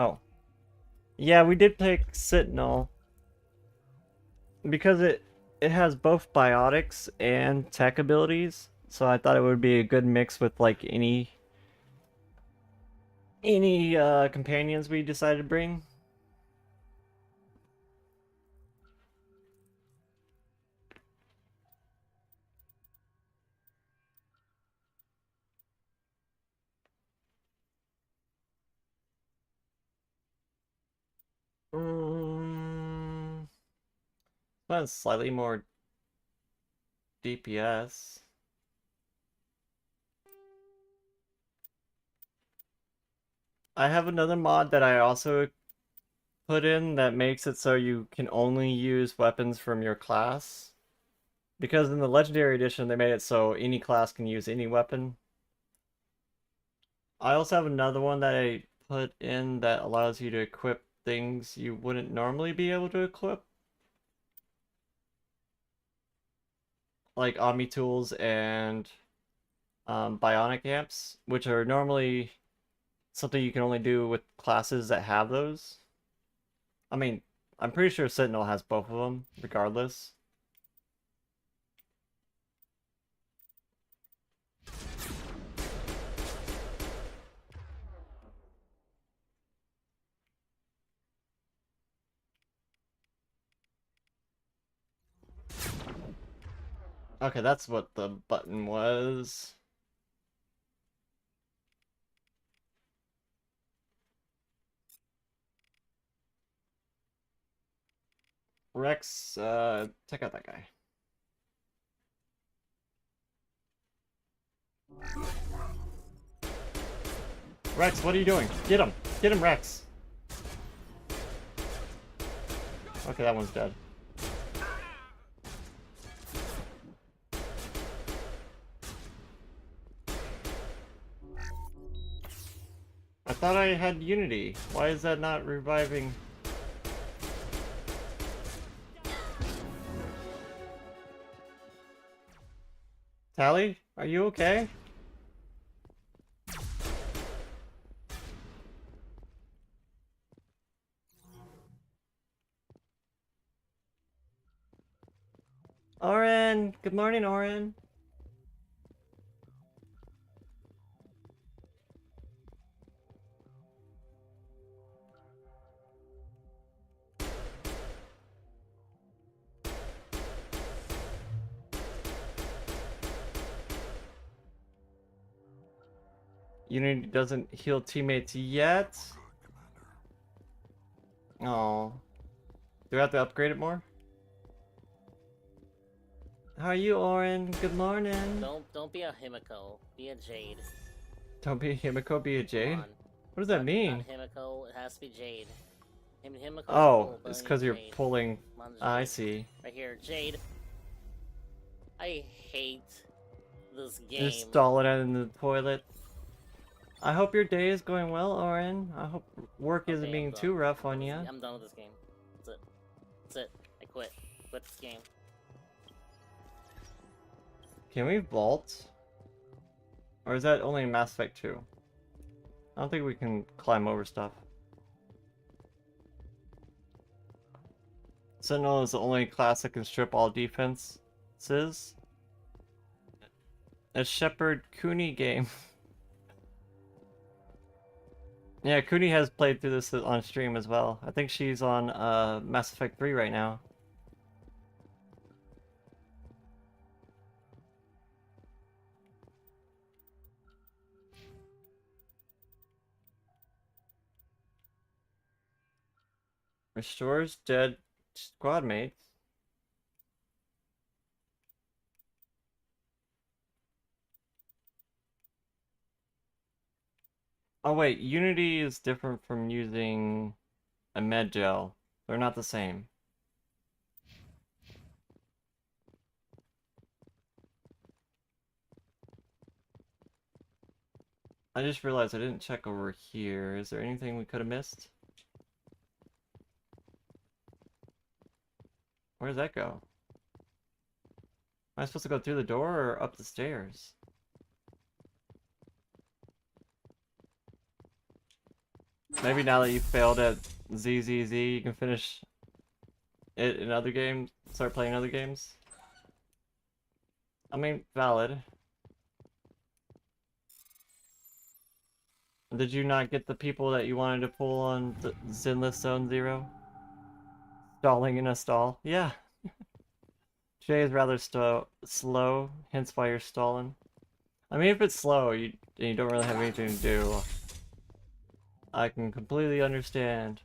Oh. Yeah, we did pick Sentinel. Because it has both biotics and tech abilities. So I thought it would be a good mix with like any companions we decided to bring. But slightly more DPS. I have another mod that I also put in that makes it so you can only use weapons from your class. Because in the Legendary Edition, they made it so any class can use any weapon. I also have another one that I put in that allows you to equip things you wouldn't normally be able to equip. Like Omni Tools and Bionic Amps, which are normally something you can only do with classes that have those. I mean, I'm pretty sure Sentinel has both of them, regardless. Okay, that's what the button was. Rex, check out that guy. Rex, what are you doing? Get him! Get him, Rex! Okay, that one's dead. I thought I had Unity. Why is that not reviving? Tali, are you okay? Oren! Good morning, Oren. Unity doesn't heal teammates yet. Oh. Do I have to upgrade it more? How are you, Oren? Good morning. Don't be a Himiko. Be a Jade. Don't be a Himiko, be a Jade? What does that mean? Not Himiko, it has to be Jade. Himiko's Oh, cool, but it's I because need you're Jade. pulling... Come on, I Jade. see. Right here, Jade. I hate this game. Just stall it out in the toilet. I hope your day is going well, Oren. I hope work isn't being too rough on you. I'm done with this game. That's it. That's it. I quit. Quit this game. Can we vault? Or is that only in Mass Effect 2? I don't think we can climb over stuff. Sentinel is the only class that can strip all defenses. A Shepard Cooney game. Yeah, Cooney has played through this on stream as well. I think she's on Mass Effect 3 right now. Restores dead squad mates. Oh wait, Unity is different from using a med gel. They're not the same. I just realized I didn't check over here. Is there anything we could have missed? Where does that go? Am I supposed to go through the door or up the stairs? Maybe now that you failed at ZZZ, you can finish it in other games, start playing other games. I mean, valid. Did you not get the people that you wanted to pull on the Zinless Zone Zero? Stalling in a stall? Yeah. Jay is rather slow, hence why you're stalling. I mean, if it's slow, you don't really have anything to do, I can completely understand.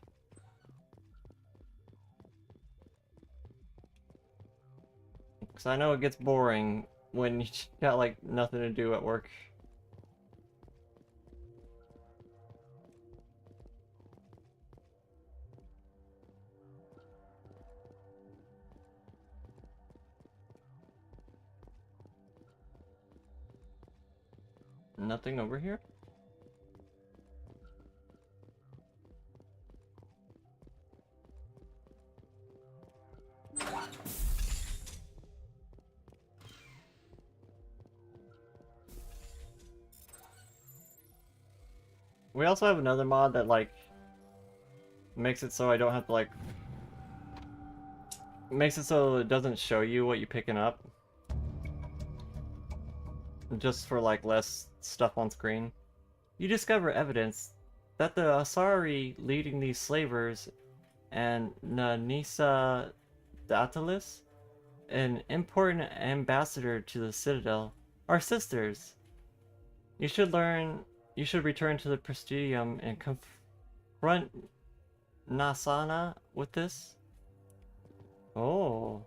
Because I know it gets boring when you got, like, nothing to do at work. Nothing over here? We also have another mod that, like, makes it so I don't have to, like... Makes it so it doesn't show you what you're picking up. Just for, like, less stuff on screen. You discover evidence that the Asari leading these slavers and Nanisa Datalis, an important ambassador to the Citadel, are sisters. You should return to the Presidium and confront Nasana with this. Oh.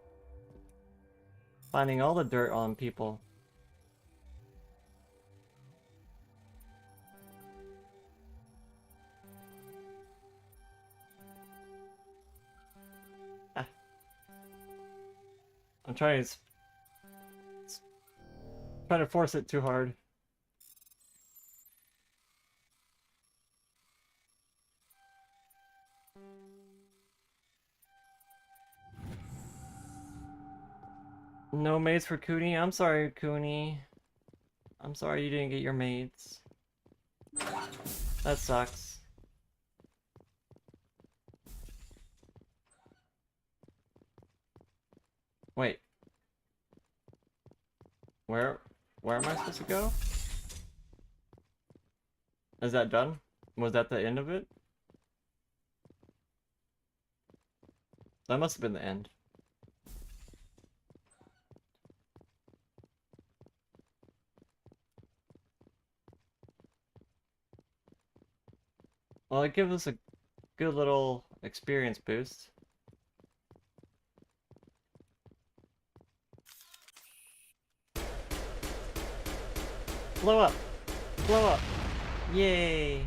Finding all the dirt on people. Ah. I'm trying to force it too hard. No maids for Cooney? I'm sorry, Cooney. I'm sorry you didn't get your maids. That sucks. Wait. Where am I supposed to go? Is that done? Was that the end of it? That must have been the end. Well, it gives us a good little experience boost. Blow up! Blow up! Yay!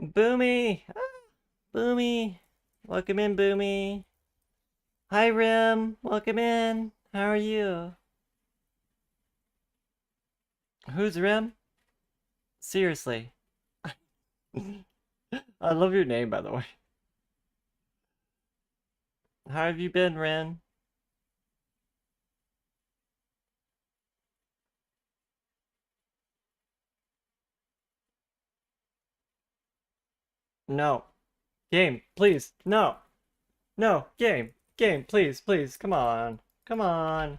Boomy! Ah, Boomy! Welcome in, Boomy! Hi, Rim! Welcome in! How are you? Who's Rim? Seriously. I love your name, by the way. How have you been, Ren? No. Game, please. No. No. Game. Game, please, please. Come on. Come on.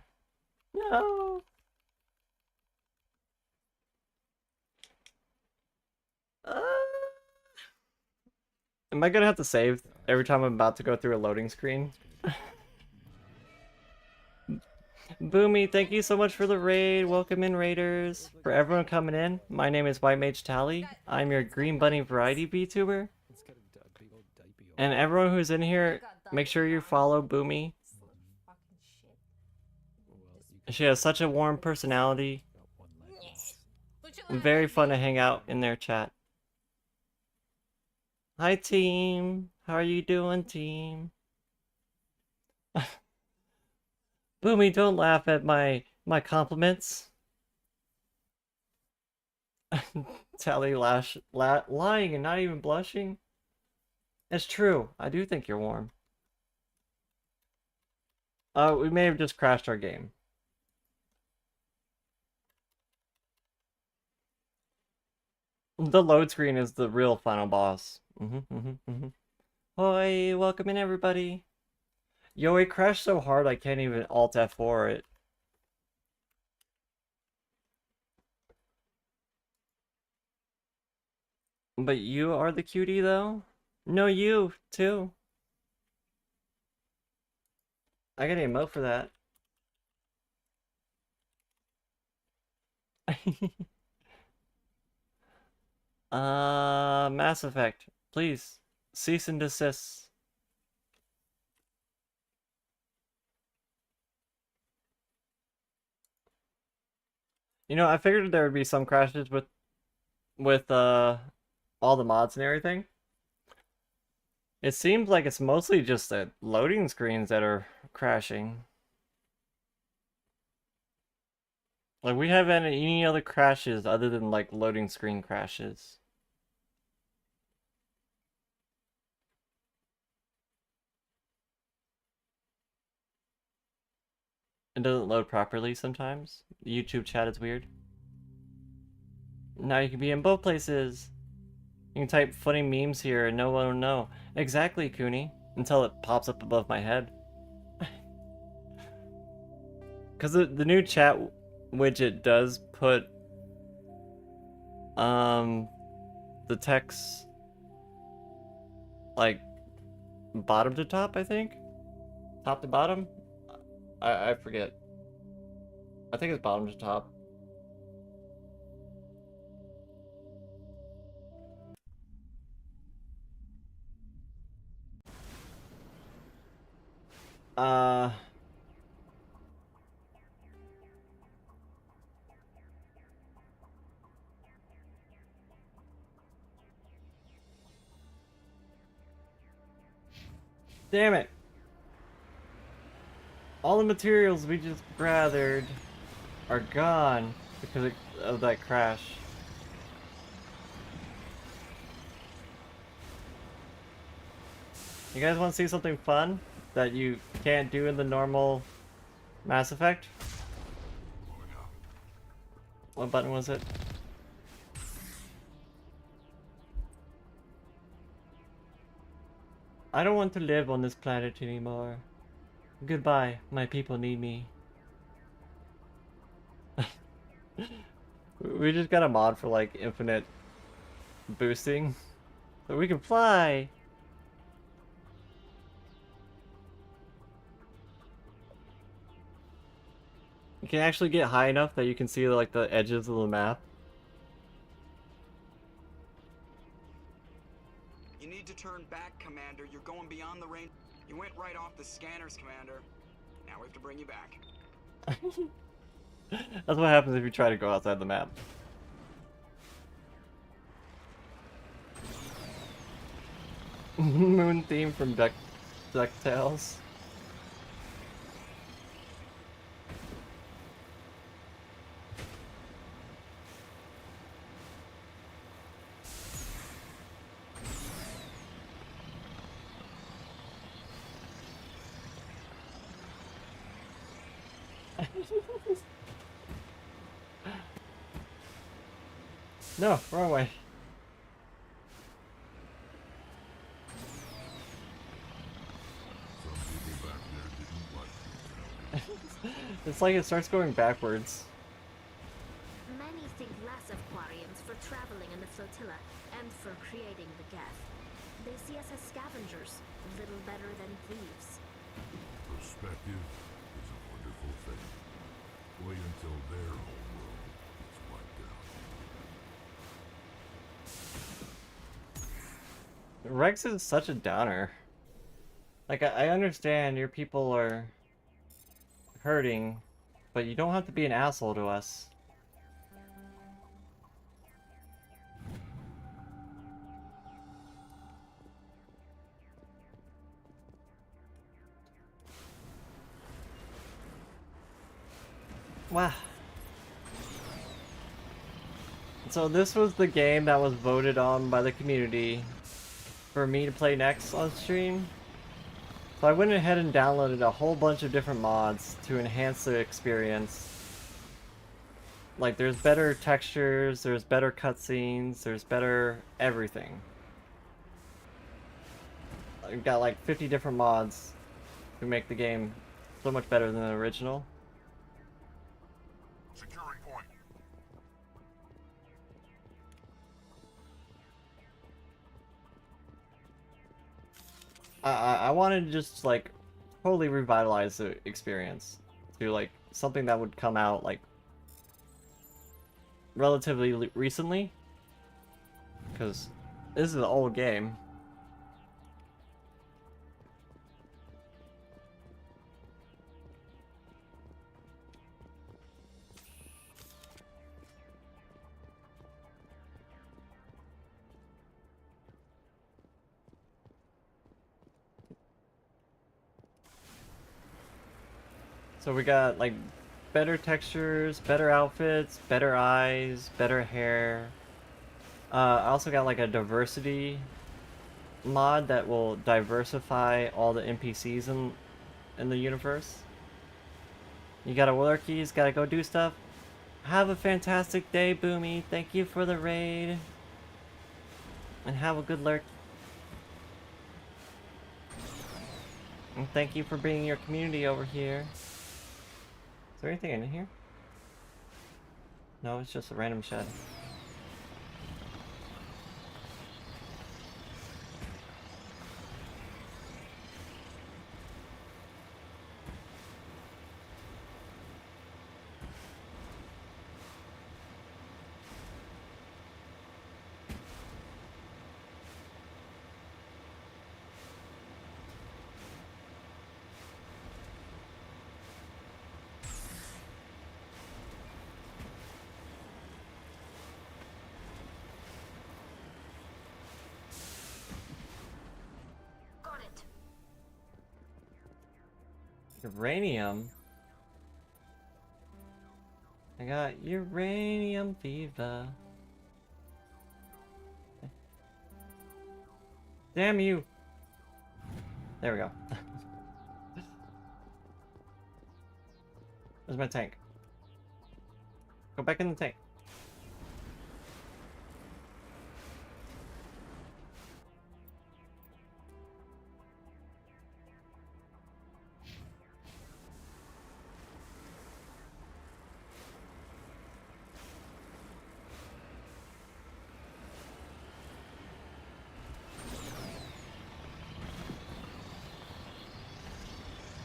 No. Am I gonna have to save every time I'm about to go through a loading screen? Boomy, thank you so much for the raid. Welcome in, raiders. For everyone coming in, my name is WhiteMageTali. I'm your Green Bunny variety VTuber. And everyone who's in here, make sure you follow Boomy. She has such a warm personality. Very fun to hang out in their chat. Hi, team. How are you doing, team? Boomy, don't laugh at my compliments. Tali lying and not even blushing. It's true. I do think you're warm. We may have just crashed our game. The load screen is the real final boss. Hoi, welcome in everybody. Yo, it crashed so hard I can't even Alt F4 it. But you are the cutie though? No, you too. I got an emote for that. Mass Effect. Please. Cease and desist. You know, I figured there would be some crashes with all the mods and everything. It seems like it's mostly just the loading screens that are crashing. Like, we haven't had any other crashes other than, like, loading screen crashes. It doesn't load properly sometimes. The YouTube chat is weird. Now you can be in both places. You can type funny memes here and no one will know. Exactly, Cooney. Until it pops up above my head. Because the new chat widget does put the text like bottom to top, I think. Top to bottom? I forget. I think it's bottom to top. Damn it! All the materials we just gathered are gone because of that crash. You guys want to see something fun that you can't do in the normal Mass Effect? What button was it? I don't want to live on this planet anymore. Goodbye, my people need me. We just got a mod for like infinite boosting. So we can fly! You can actually get high enough that you can see like the edges of the map. You need to turn back, Commander. You're going beyond the range. You went right off the scanners, Commander. Now we have to bring you back. That's what happens if you try to go outside the map. Moon theme from DuckTales. No, wrong way. It's like it starts going backwards. Many think less of Quarians for traveling in the flotilla and for creating the geth. They see us as scavengers, little better than thieves. Perspective is a wonderful thing. Wait until their whole world is wiped out. Rex is such a downer. Like, I understand your people are hurting, but you don't have to be an asshole to us. Wow. So this was the game that was voted on by the community for me to play next on stream. So I went ahead and downloaded a whole bunch of different mods to enhance the experience. Like, there's better textures, there's better cutscenes, there's better everything. I've got like 50 different mods to make the game so much better than the original. Securing point. I wanted to just like totally revitalize the experience to like something that would come out like relatively recently, because this is an old game. So we got like better textures, better outfits, better eyes, better hair. I also got like a diversity mod that will diversify all the NPCs in the universe. You gotta lurkies, gotta go do stuff. Have a fantastic day, Boomy. Thank you for the raid. And have a good lurk. And thank you for bringing your community over here. Is there anything in here? No, it's just a random shed. Uranium? I got uranium fever. Damn you! There we go. Where's my tank? Go back in the tank.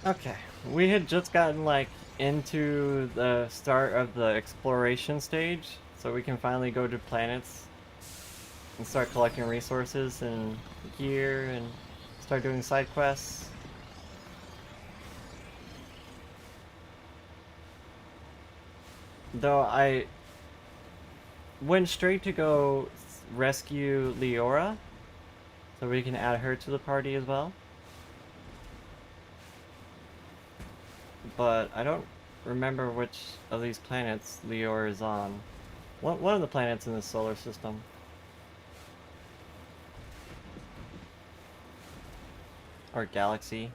Okay, we had just gotten like into the start of the exploration stage, so we can finally go to planets and start collecting resources and gear and start doing side quests. Though I went straight to go rescue Leora, so we can add her to the party as well. But I don't remember which of these planets Leora is on. One of the planets in the solar system. Or galaxy.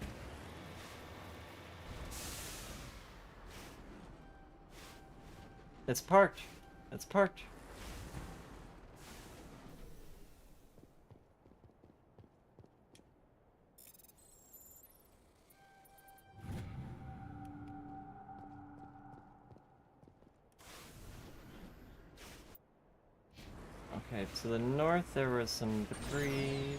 It's parked. It's parked. Okay, to the north there was some debris.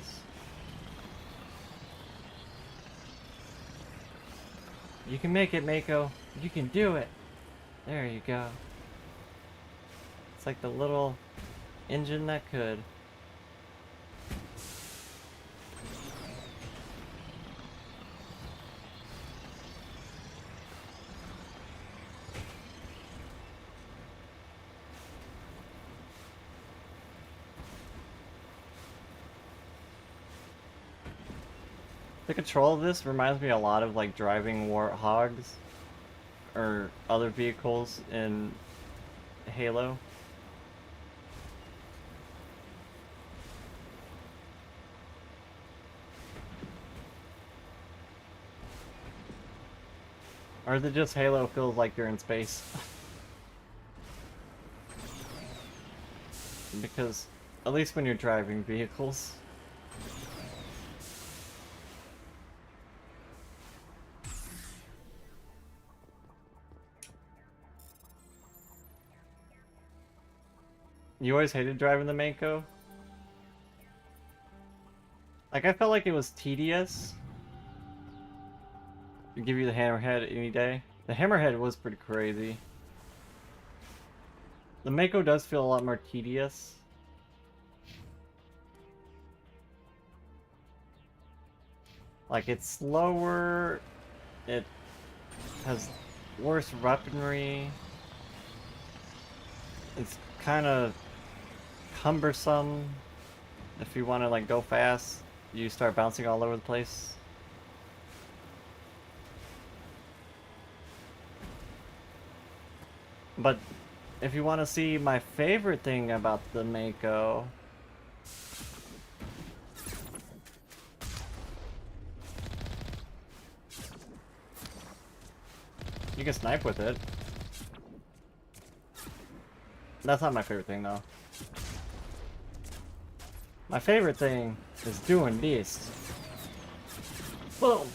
You can make it, Mako. You can do it. There you go. It's like the little engine that could. The control of this reminds me a lot of like driving warthogs or other vehicles in Halo. Or is it just Halo feels like you're in space? Because, at least when you're driving vehicles. You always hated driving the Mako? Like, I felt like it was tedious. To give you the Hammerhead any day. The Hammerhead was pretty crazy. The Mako does feel a lot more tedious. Like, it's slower. It has worse weaponry. It's kind of cumbersome. If you want to like go fast, you start bouncing all over the place. But if you want to see my favorite thing about the Mako, you can snipe with it. That's not my favorite thing, though. My favorite thing is doing this. Boom!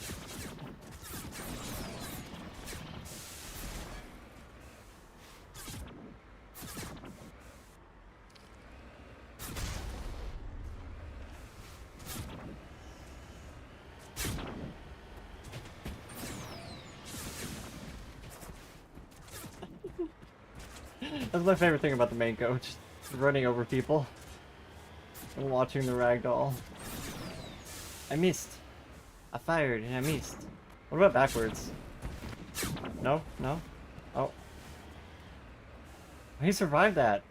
That's my favorite thing about the Mako, just running over people and watching the ragdoll. I missed. I fired and I missed. What about backwards? No? No? Oh. He survived that.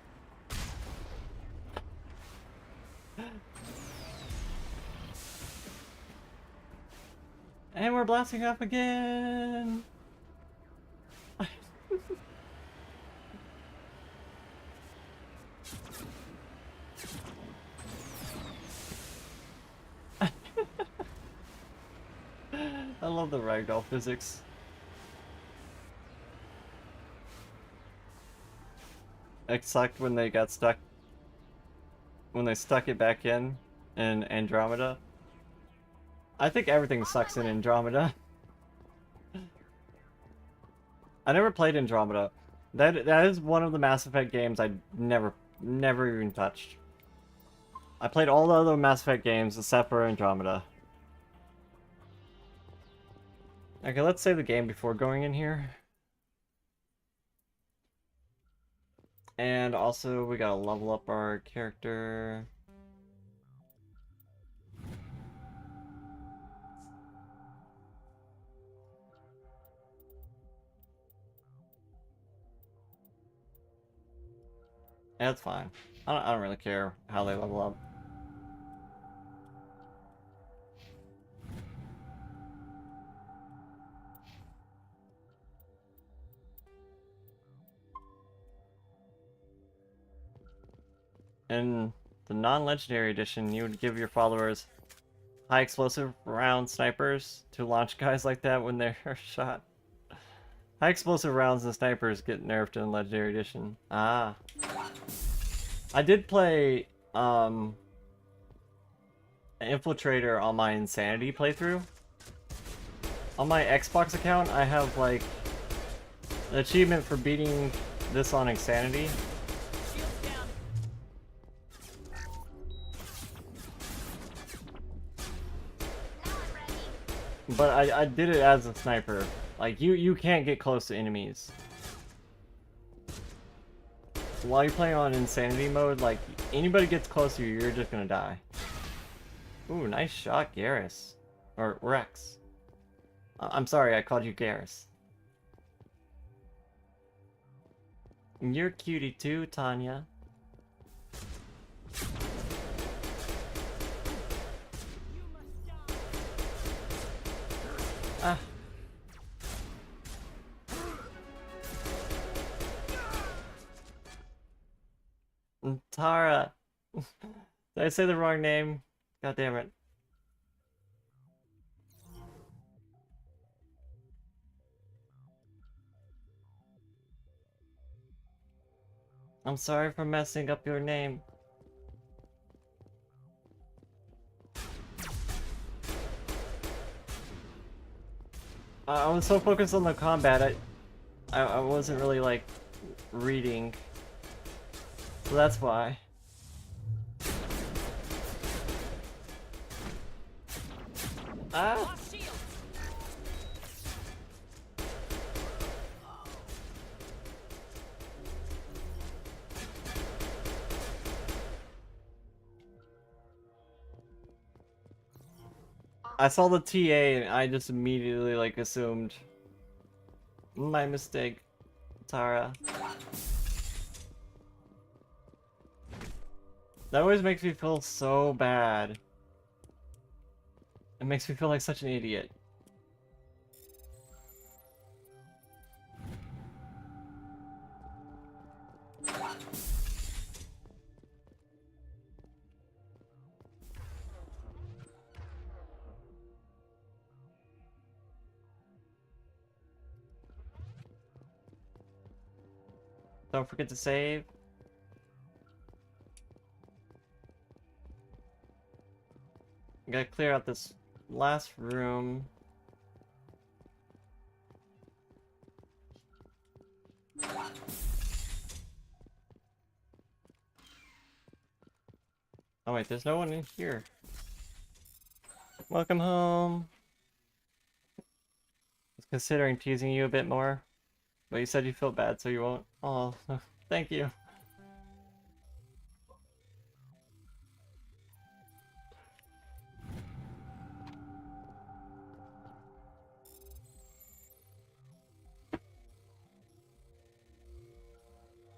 And we're blasting off again! I love the ragdoll physics. Except when they got stuck. When they stuck it back in Andromeda. I think everything sucks in Andromeda. I never played Andromeda. That is one of the Mass Effect games I never even touched. I played all the other Mass Effect games except for Andromeda. Okay, let's save the game before going in here. And also, we gotta level up our character. Yeah, that's fine. I don't really care how they level up. In the non-legendary edition, you would give your followers high explosive round snipers to launch guys like that when they're shot. High explosive rounds and snipers get nerfed in legendary edition. Ah. I did play Infiltrator on my Insanity playthrough. On my Xbox account, I have like an achievement for beating this on Insanity. But I did it as a sniper. Like, you can't get close to enemies. While you play on Insanity mode, like, anybody gets close to you, you're just gonna die. Ooh, nice shot, Garrus. Or Rex. I'm sorry, I called you Garrus. You're cutie too, Tanya. Ah. Tara. Did I say the wrong name? God damn it. I'm sorry for messing up your name. I was so focused on the combat, I wasn't really, like, reading. So that's why. Ah! I saw the TA and I just immediately, like, assumed. My mistake, Tara. That always makes me feel so bad. It makes me feel like such an idiot. Don't forget to save. I gotta clear out this last room. Oh wait, there's no one in here. Welcome home. I was considering teasing you a bit more, but you said you felt bad, so you won't. Oh, thank you.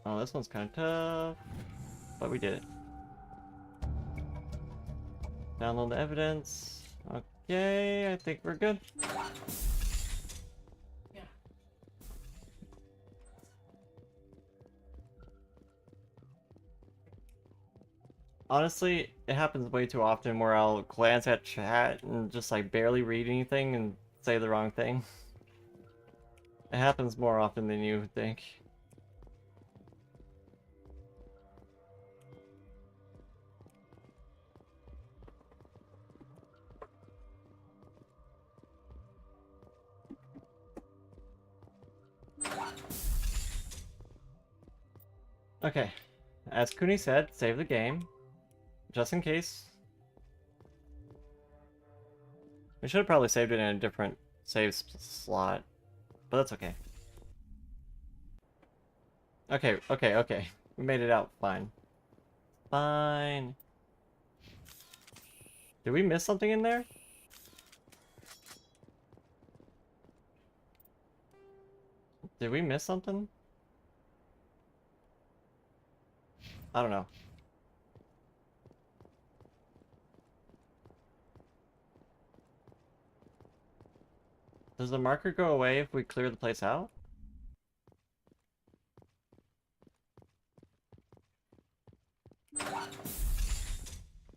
Oh, this one's kind of tough, but we did it. Download the evidence. Okay, I think we're good. Honestly, it happens way too often where I'll glance at chat and just like barely read anything and say the wrong thing. It happens more often than you would think. Okay, as Kuni said, save the game. Just in case. We should have probably saved it in a different save slot, but that's okay. Okay. We made it out fine. Fine. Did we miss something in there? Did we miss something? I don't know. Does the marker go away if we clear the place out?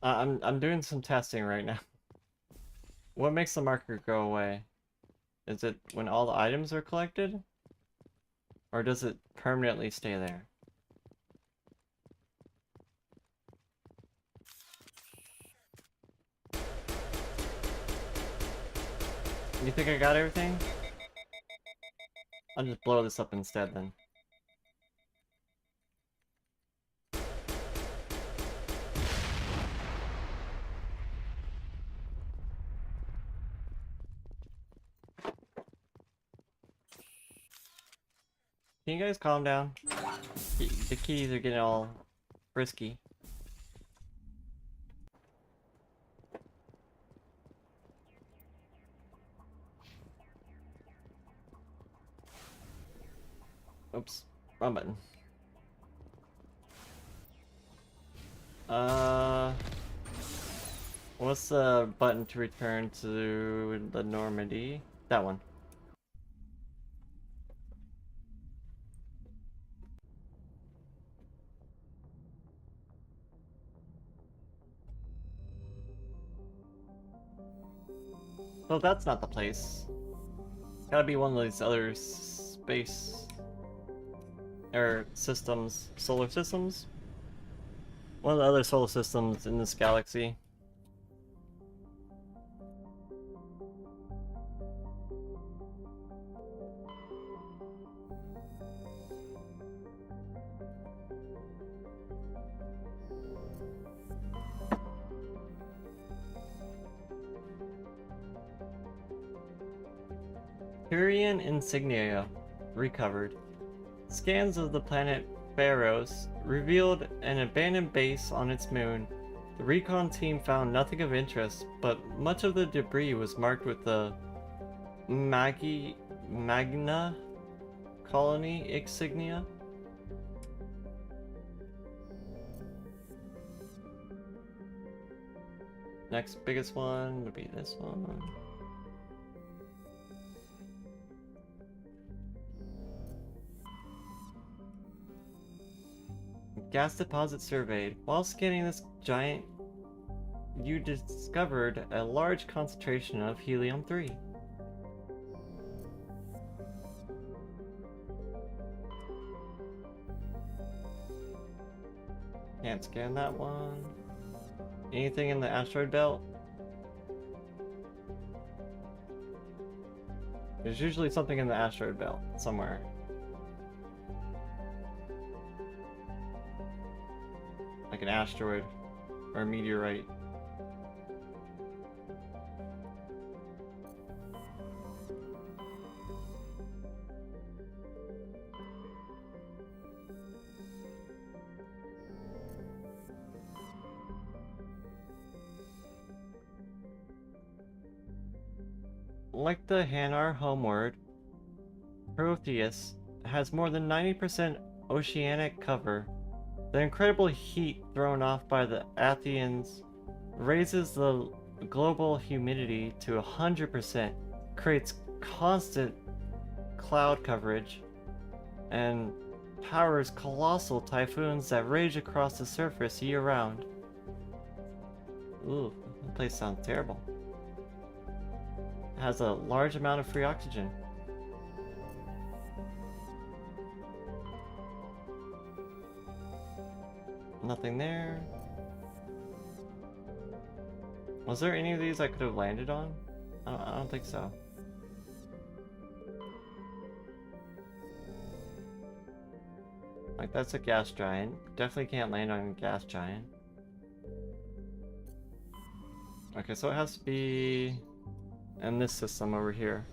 I'm doing some testing right now. What makes the marker go away? Is it when all the items are collected? Or does it permanently stay there? You think I got everything? I'll just blow this up instead then. Can you guys calm down? The keys are getting all frisky. Oops, wrong button. What's the button to return to the Normandy? That one. So that's not the place. Gotta be one of these other space. or systems, solar systems. One of the other solar systems in this galaxy. Turian insignia recovered. Scans of the planet Pharos revealed an abandoned base on its moon. The recon team found nothing of interest, but much of the debris was marked with the Magna colony insignia. Next biggest one would be this one. Gas deposit surveyed. While scanning this giant, you discovered a large concentration of helium-3. Can't scan that one. Anything in the asteroid belt? There's usually something in the asteroid belt somewhere. Like an asteroid or a meteorite. Like the Hanar homeward, Proteus has more than 90% oceanic cover. The incredible heat thrown off by the Athenians raises the global humidity to 100%, creates constant cloud coverage, and powers colossal typhoons that rage across the surface year-round. Ooh, that place sounds terrible. It has a large amount of free oxygen. Nothing there. Was there any of these I could have landed on? I don't think so. Like, that's a gas giant. Definitely can't land on a gas giant. Okay, so it has to be in this system over here.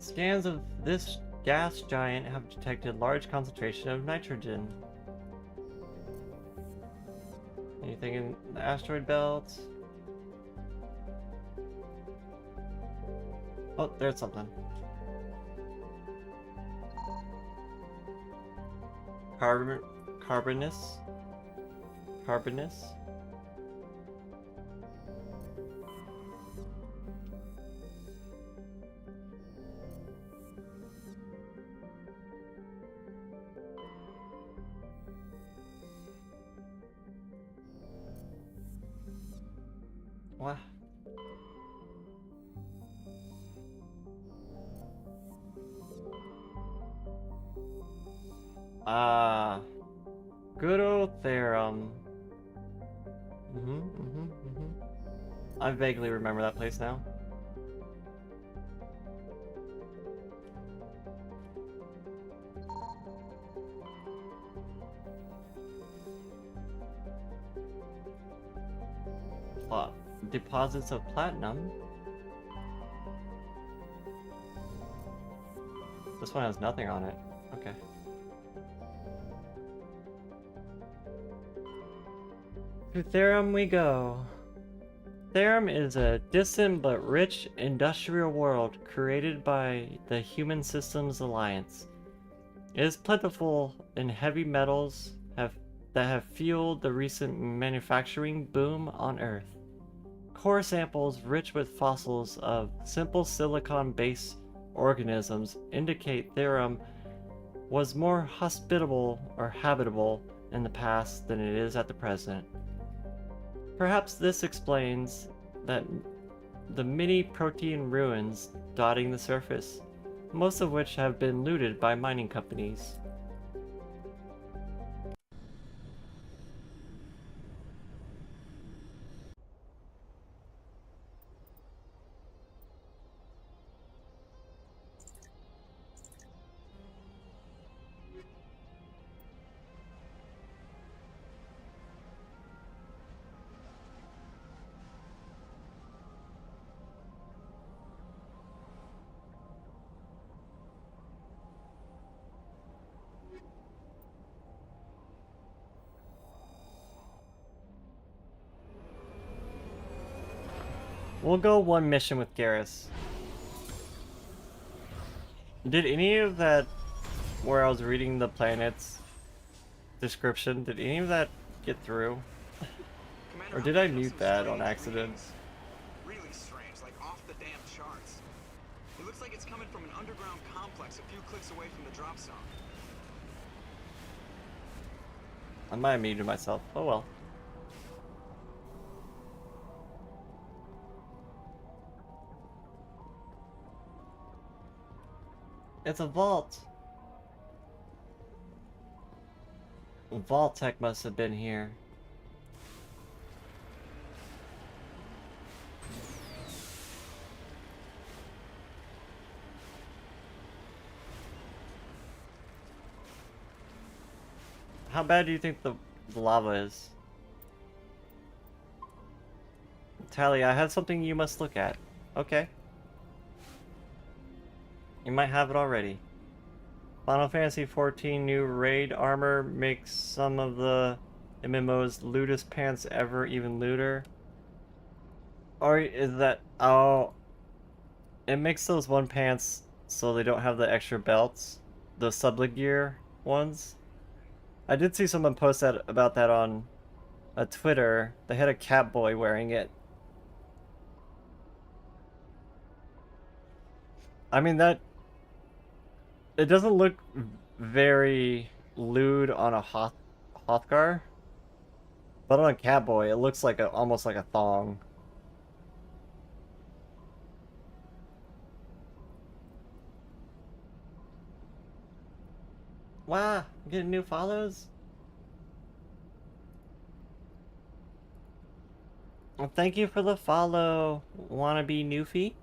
Scans of this gas giant have detected large concentration of nitrogen. Anything in the asteroid belt? Oh, there's something. Carbonous. What? Good old Therum. I vaguely remember that place now. Deposits of platinum. This one has nothing on it. Okay. To Therum we go. Therum is a distant but rich industrial world created by the Human Systems Alliance. It is plentiful in heavy metals that have fueled the recent manufacturing boom on Earth. Core samples rich with fossils of simple silicon-based organisms indicate Therum was more hospitable or habitable in the past than it is at the present. Perhaps this explains that the many protean ruins dotting the surface, most of which have been looted by mining companies. We'll go one mission with Garrus. Did any of that, where I was reading the planet's description, did any of that get through? Or did I mute that on accident? Really strange, like off the damn charts. It looks like it's coming from an underground complex a few clicks away from the drop zone. I might have muted myself. Oh well. It's a vault. Vault Tech must have been here. How bad do you think the lava is? Tali, I have something you must look at. Okay. You might have it already. Final Fantasy XIV new raid armor makes some of the MMO's lootest pants ever even looter. Or is that... oh... it makes those one pants so they don't have the extra belts. The sublegear ones. I did see someone post that about that on Twitter. They had a Catboy wearing it. I mean, that... it doesn't look very lewd on a Hrothgar, but on a Catboy, it looks like almost like a thong. Wow, getting new follows? Well, thank you for the follow, wannabe Newfie.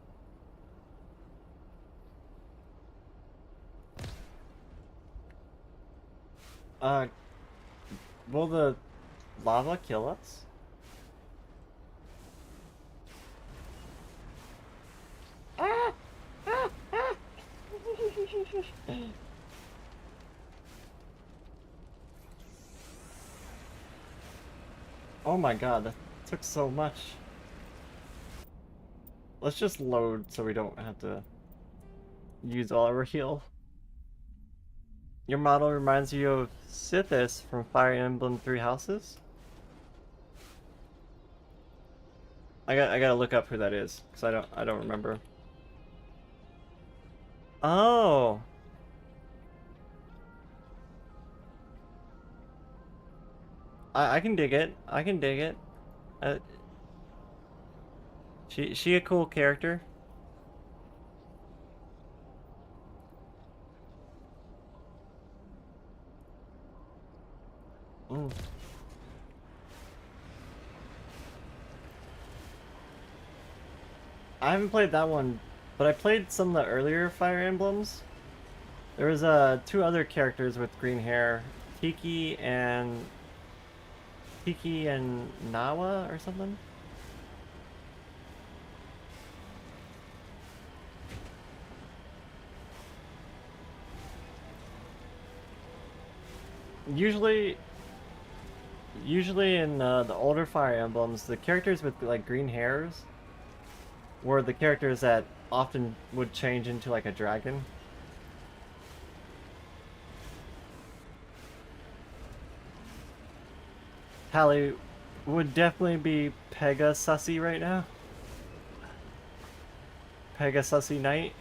Will the lava kill us? Ah! Ah! Ah! Oh my god, that took so much. Let's just load so we don't have to use all our heal. Your model reminds you of Sithis from Fire Emblem Three Houses? I gotta look up who that is, because I don't remember. Oh! I can dig it. I can dig it. She a cool character. Ooh. I haven't played that one, but I played some of the earlier Fire Emblems. There was two other characters with green hair, Tiki and Nawa or something. Usually in the older Fire Emblems, the characters with like green hairs were the characters that often would change into like a dragon. Tali would definitely be Pegasussy right now. Pegasussy Knight.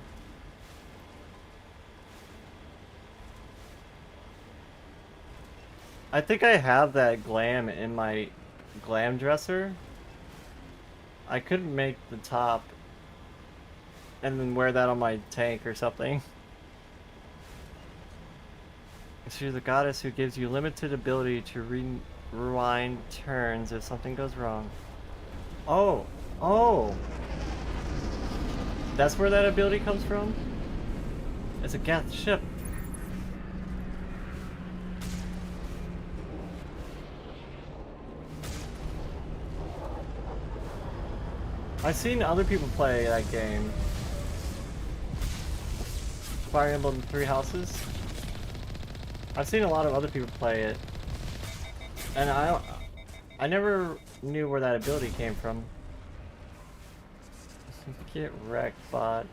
I think I have that glam in my glam dresser. I could make the top and then wear that on my tank or something. She's a goddess who gives you limited ability to rewind turns if something goes wrong. Oh! Oh! That's where that ability comes from? It's a Geth ship. I've seen other people play that game. Fire Emblem Three Houses. I've seen a lot of other people play it. And I never knew where that ability came from. Get wrecked, bot.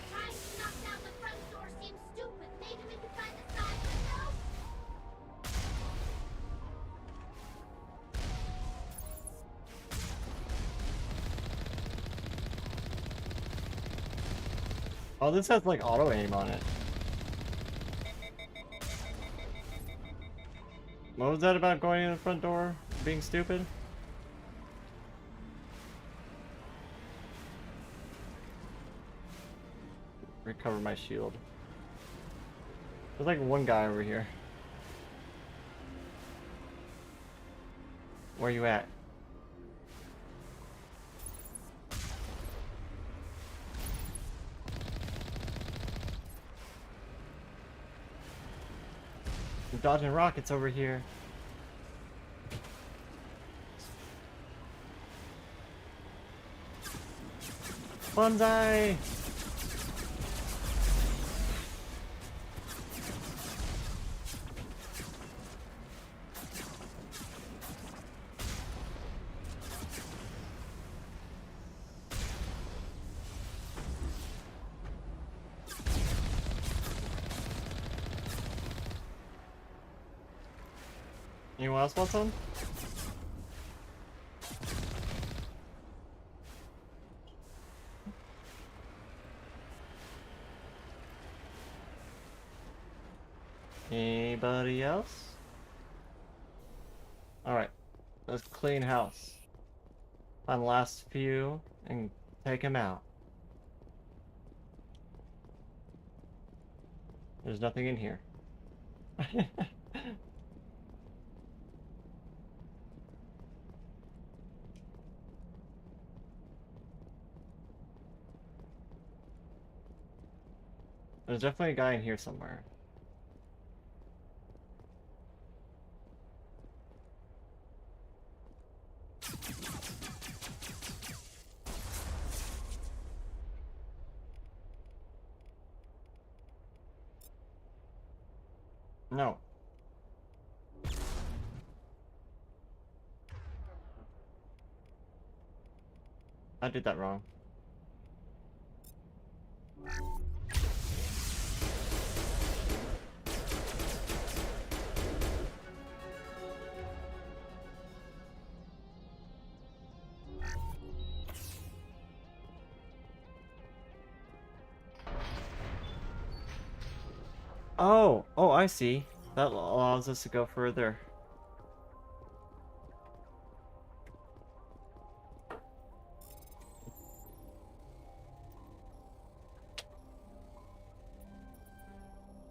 Trying to knock down the front door seems stupid. Maybe we can find the side window. Oh, this has like auto aim on it. What was that about going in the front door? Being stupid? Recover my shield. There's like one guy over here. Where you at? I'm dodging rockets over here. Bonsai! Anyone else want some? Anybody else? Alright, let's clean house. Find the last few and take them out. There's nothing in here. There's definitely a guy in here somewhere. No. I did that wrong. Oh, I see. That allows us to go further.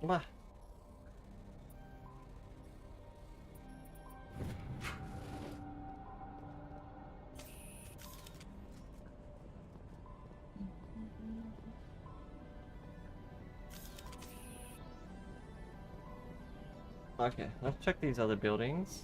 What? Okay, let's check these other buildings.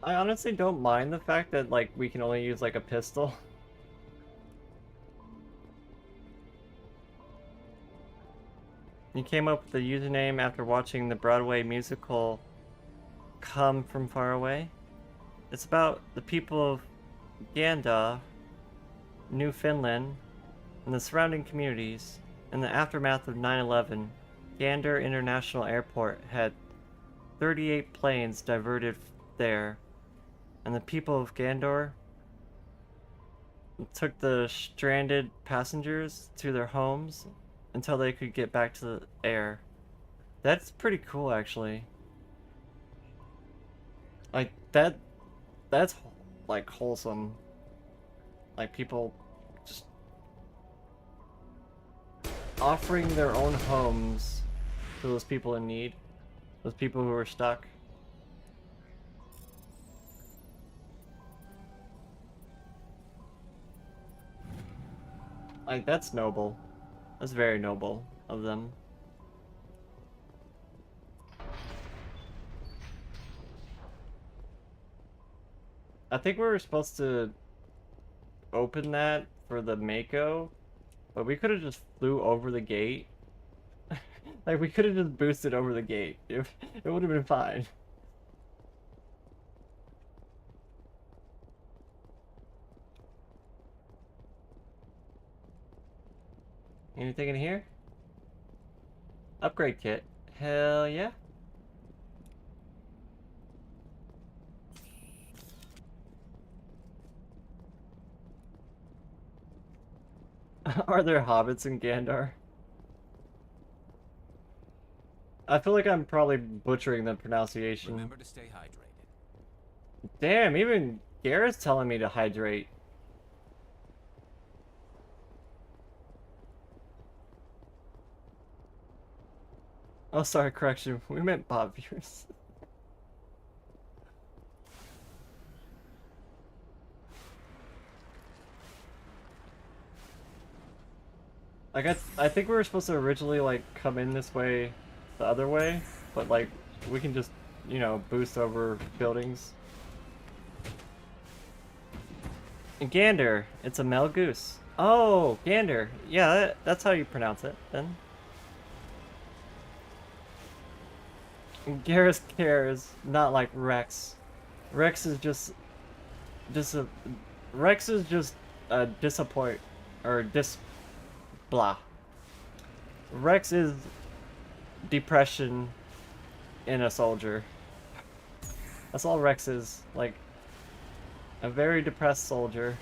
I honestly don't mind the fact that, like, we can only use, like, a pistol. You came up with the username after watching the Broadway musical Come From Far Away. It's about the people of Ganda, Newfoundland, and the surrounding communities. In the aftermath of 9/11, Gander International Airport had 38 planes diverted there, and the people of Gandor took the stranded passengers to their homes until they could get back to the air. That's pretty cool, actually. Like, that's like wholesome. Like, people just offering their own homes to those people in need, those people who are stuck. Like, that's noble. That's very noble of them. I think we were supposed to open that for the Mako, but we could have just flew over the gate. Like, we could have just boosted over the gate. It would have been fine. Anything in here? Upgrade kit. Hell yeah. Are there hobbits in Gandar? I feel like I'm probably butchering the pronunciation. Remember to stay hydrated. Damn, even Garrett's telling me to hydrate. Oh, sorry, correction. We meant bot viewers. I think we were supposed to originally, like, come in this way, the other way, but, like, we can just, you know, boost over buildings. And Gander, it's a male goose. Oh, Gander. Yeah, that's how you pronounce it, then. Garrus cares, not like Rex. Rex is just a disappoint, or blah. Rex is depression in a soldier. That's all Rex is, like a very depressed soldier.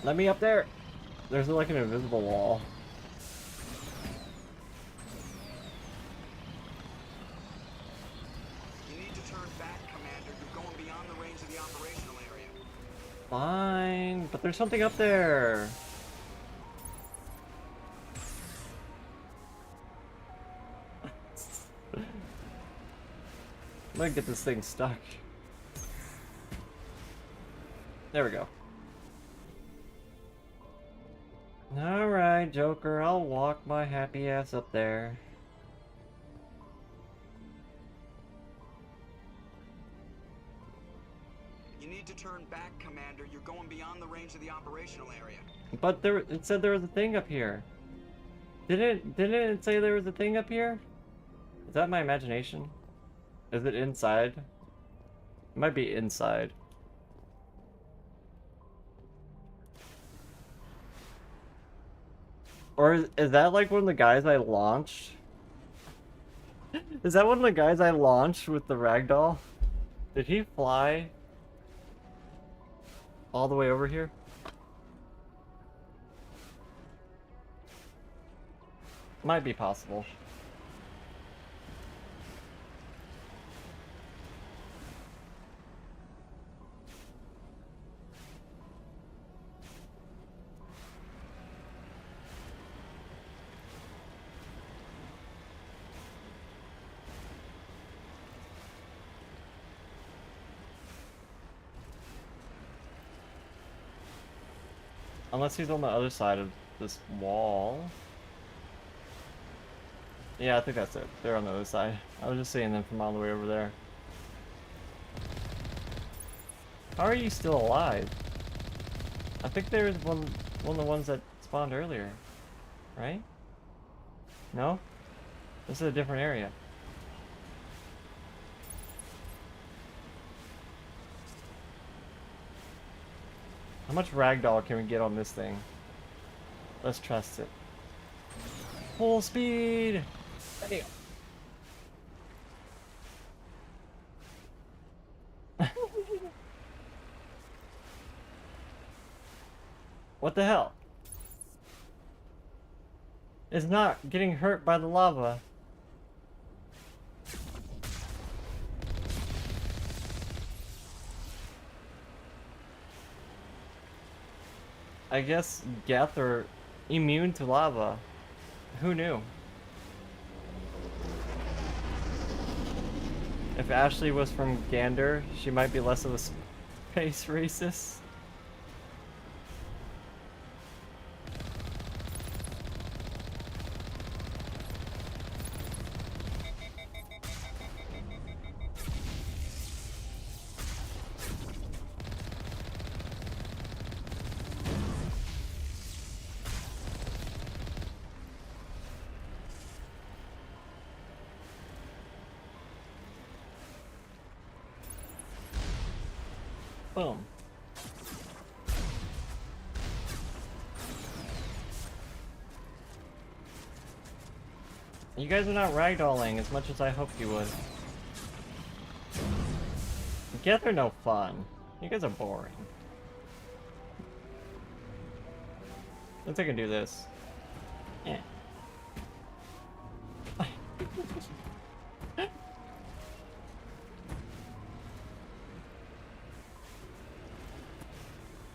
Let me up there. There's like an invisible wall. Fine, but there's something up there. I'm gonna get this thing stuck. There we go. Alright, Joker, I'll walk my happy ass up there. You need to turn back, Commander. You're going beyond the range of the operational area. But it said there was a thing up here. Didn't it say there was a thing up here? Is that my imagination? Is it inside? It might be inside. Or is that like one of the guys I launched? Is that one of the guys I launched with the ragdoll? Did he fly all the way over here? Might be possible. Unless he's on the other side of this wall. Yeah, I think that's it. They're on the other side. I was just seeing them from all the way over there. How are you still alive? I think there's one one of the ones that spawned earlier, right? No? This is a different area. How much ragdoll can we get on this thing? Let's trust it. Full speed! Bam. What the hell? It's not getting hurt by the lava. I guess Geth are immune to lava. Who knew? If Ashley was from Gander, she might be less of a space racist. Boom. You guys are not ragdolling as much as I hoped you would. Geth are no fun. You guys are boring. Let's take and do this. Yeah.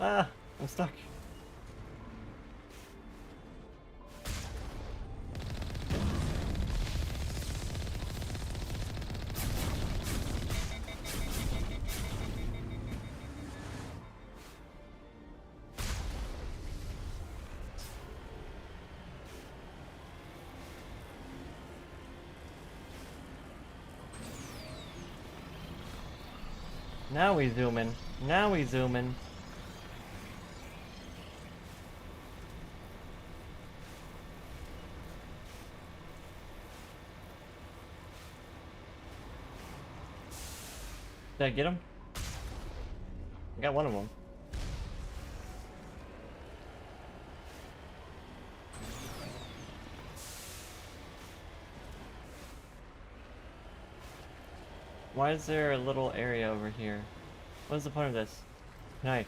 Ah, I'm stuck. Now we zoom in. Now we zoom in. Did I get him? I got one of them. Why is there a little area over here? What is the point of this? Can I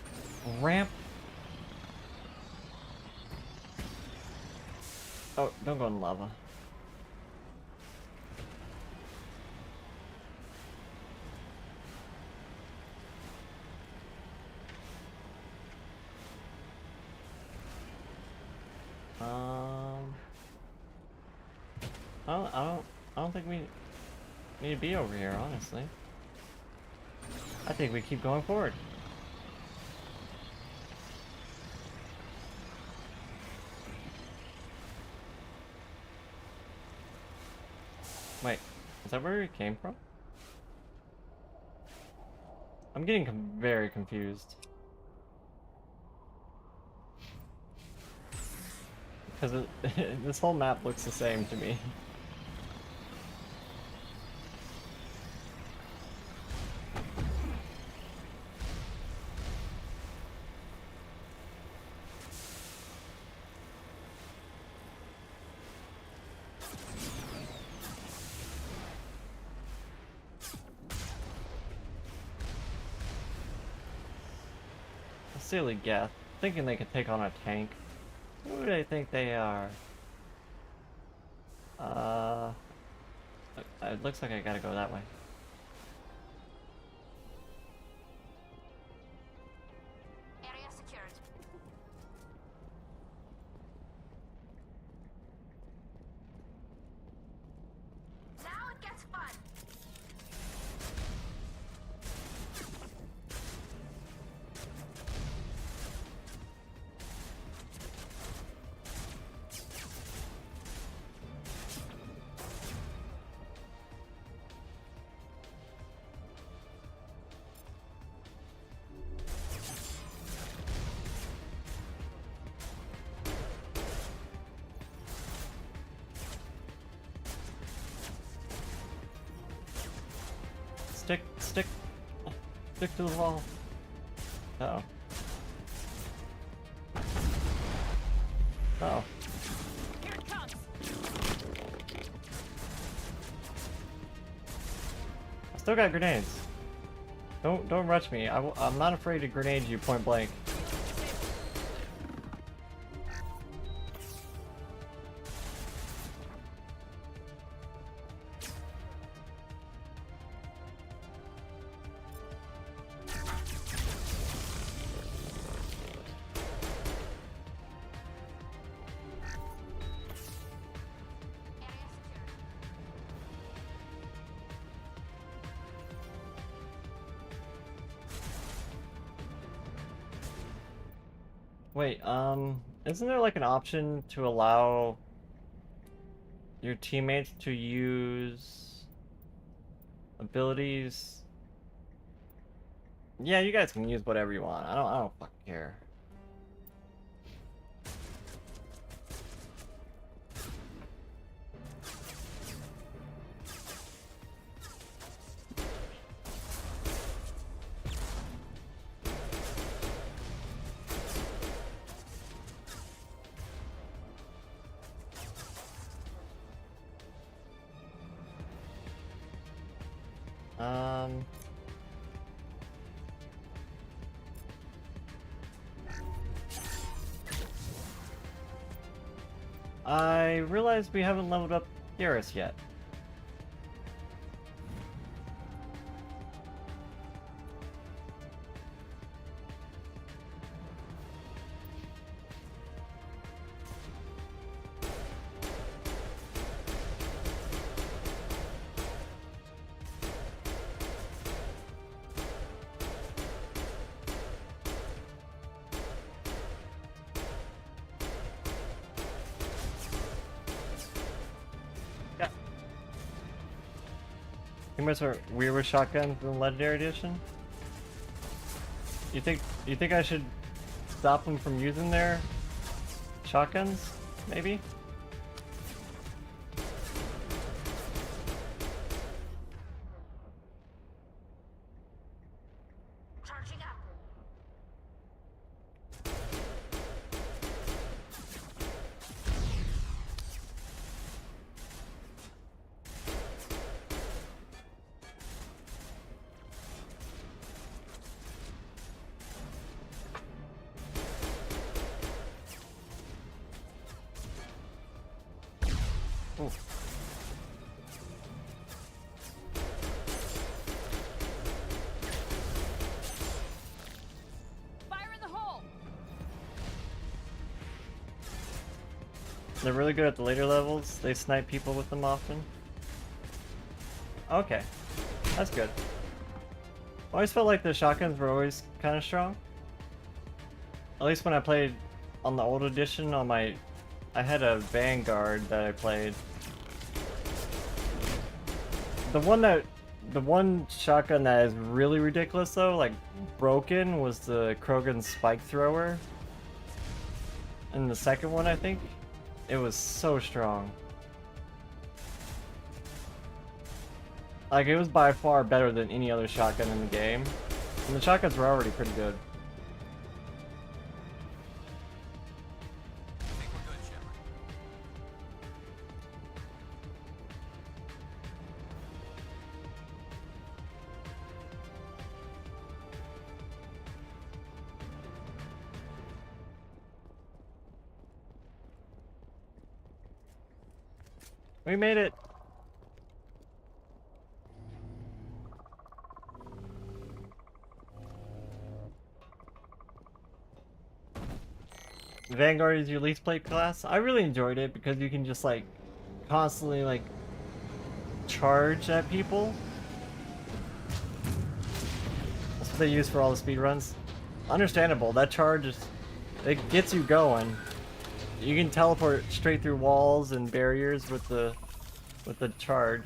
ramp? Oh, don't go in lava. I don't think we need to be over here, honestly. I think we keep going forward. Wait, is that where we came from? I'm getting very confused. Because this whole map looks the same to me. Silly Geth, thinking they could take on a tank. Who do they think they are? It looks like I gotta go that way. Area secured. Now it gets fun. Stick to the wall. Uh-oh. Oh. Here it comes. I still got grenades. Don't rush me. I'm not afraid to grenade you point blank. Wait, isn't there like an option to allow your teammates to use abilities? Yeah, you guys can use whatever you want. I don't fucking care. I realized we haven't leveled up Garrus yet. Are weird shotguns in the Legendary Edition? You think I should stop them from using their shotguns? Maybe? Charging up. They're really good at the later levels. They snipe people with them often. Okay, that's good. I always felt like the shotguns were always kind of strong. At least when I played on the old edition on my... I had a Vanguard that I played. The one shotgun that is really ridiculous though, like broken, was the Krogan Spike Thrower. And the second one, I think. It was so strong. Like, it was by far better than any other shotgun in the game. And the shotguns were already pretty good. I think we're good, Shepard. We made it! Vanguard is your least played class? I really enjoyed it because you can just like constantly like charge at people. That's what they use for all the speed runs. Understandable, that charge is, it gets you going. You can teleport straight through walls and barriers with the charge.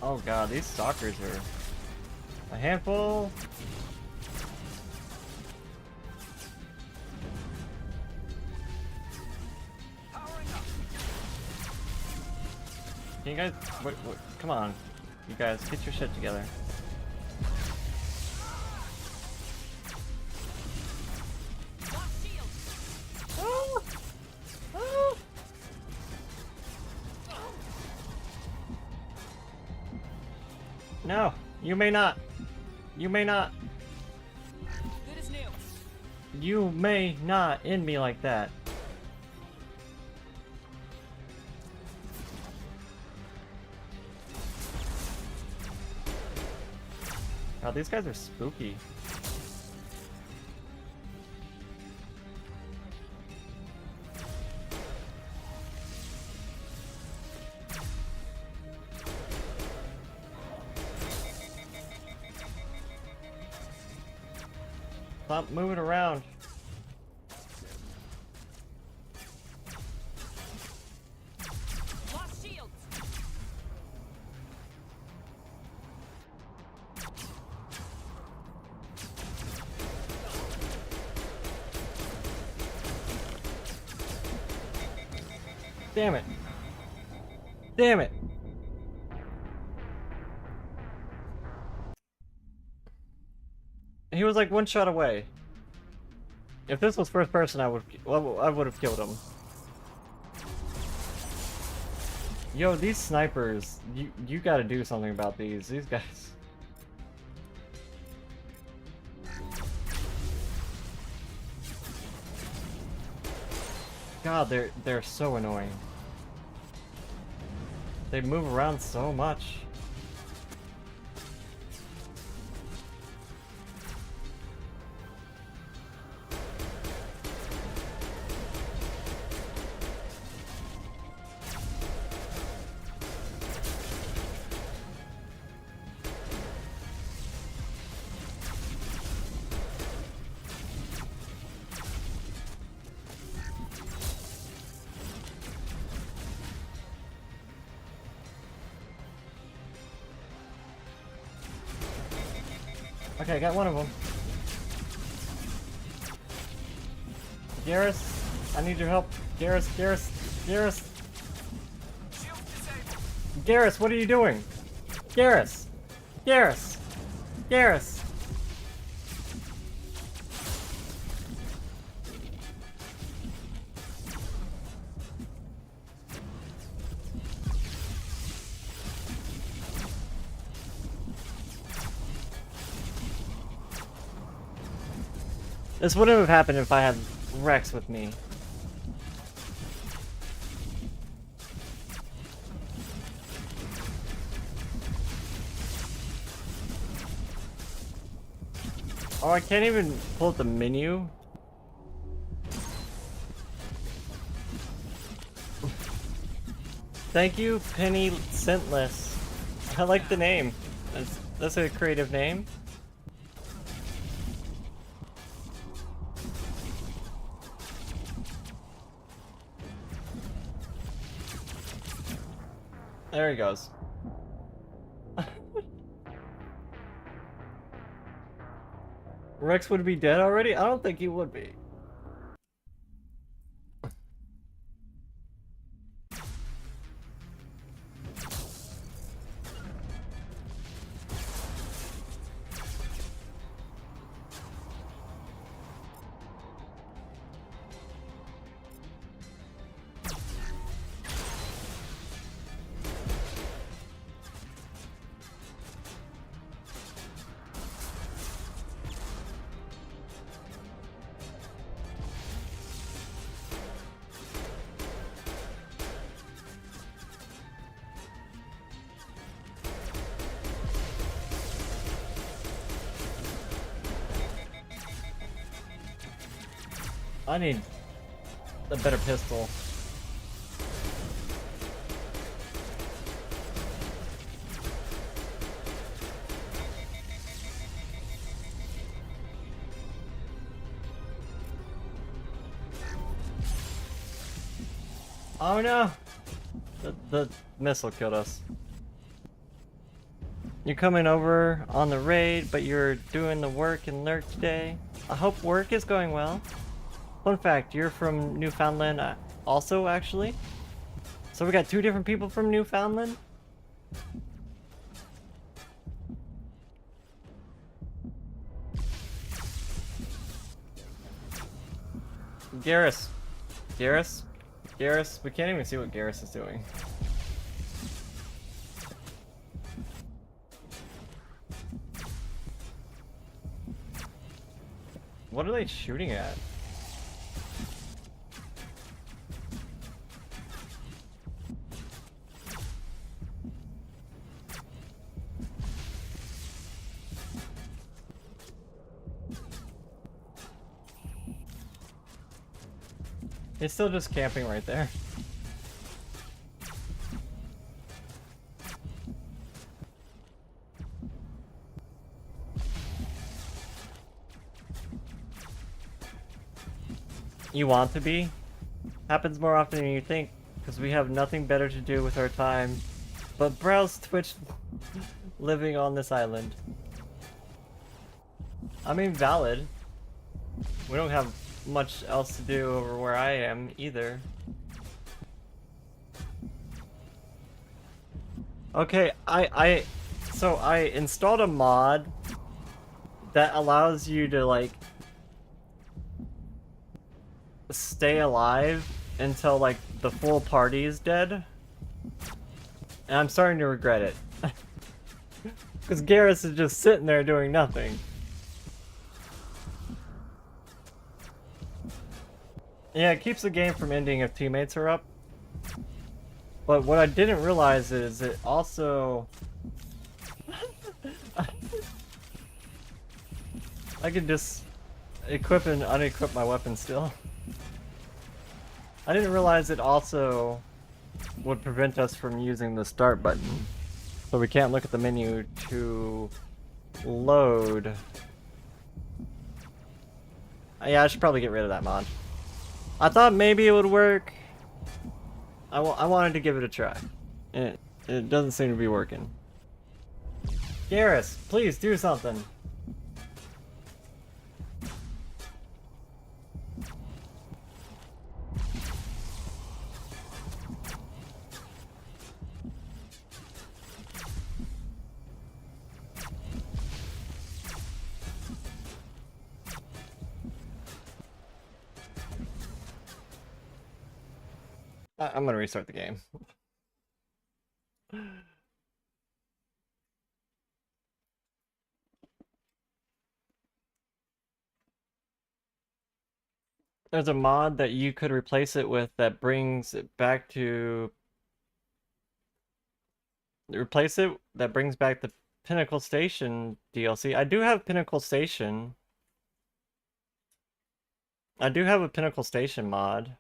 Oh god, these stalkers are a handful. Can you guys, what, come on, you guys, get your shit together. Oh! Oh! No, you may not. You may not. Good as new. You may not end me like that. God, these guys are spooky. Stop moving around. Lost shields. Damn it. Damn it. He was like one shot away. If this was first person, I would have killed him. Yo, these snipers, you gotta do something about these guys. God, they're so annoying. They move around so much. Okay, I got one of them. Garrus, I need your help. Garrus. Garrus, what are you doing? Garrus! This wouldn't have happened if I had Rex with me. Oh, I can't even pull up the menu. Thank you, Penny Scentless. I like the name. That's a creative name. There he goes. Rex would be dead already? I don't think he would be. I need a better pistol. Oh no! The missile killed us. You're coming over on the raid, but you're doing the work and lurk today. I hope work is going well. Fun fact, you're from Newfoundland also, actually. So we got 2 different people from Newfoundland? Garrus. Garrus? Garrus? We can't even see what Garrus is doing. What are they shooting at? He's still just camping right there. You want to be? Happens more often than you think, because we have nothing better to do with our time but browse Twitch living on this island. I mean, valid. We don't have much else to do over where I am either. Okay, so I installed a mod that allows you to like stay alive until like the full party is dead. And I'm starting to regret it. Because Garrus is just sitting there doing nothing. Yeah, it keeps the game from ending if teammates are up. But what I didn't realize is it also... I could just equip and unequip my weapon still. I didn't realize it also would prevent us from using the start button. So we can't look at the menu to load. Yeah, I should probably get rid of that mod. I thought maybe it would work. I wanted to give it a try. And it doesn't seem to be working. Garrus, please do something. I'm gonna restart the game. There's a mod that you could replace it with that brings it back to... that brings back the Pinnacle Station DLC. I do have Pinnacle Station. I do have a Pinnacle Station mod.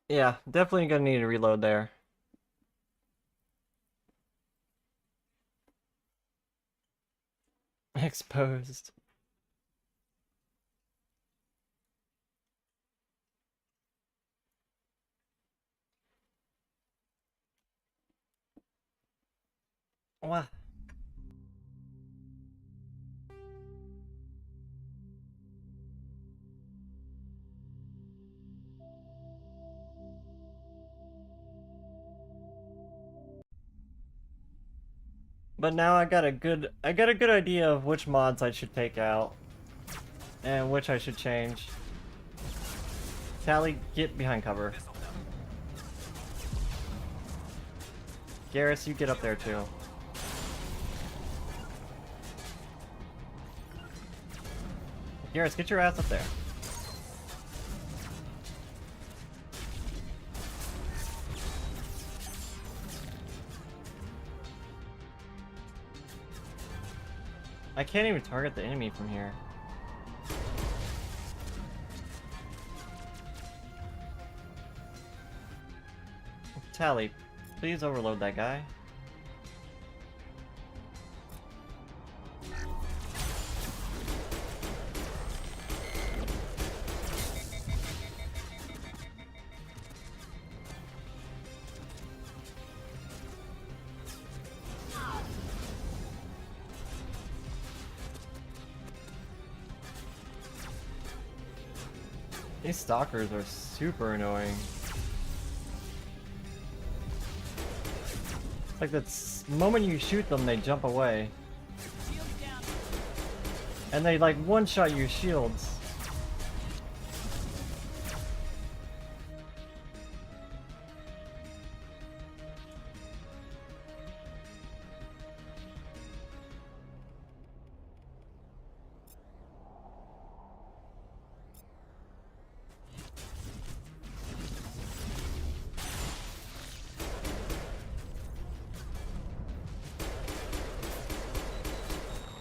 Yeah, definitely gonna need to reload there. Exposed. What? But now I got a good idea of which mods I should take out and which I should change. Tali, get behind cover. Garrus, you get up there too. Garrus, get your ass up there. I can't even target the enemy from here. Tali, please overload that guy. These stalkers are super annoying. It's like the moment you shoot them, they jump away. And they like one-shot your shields.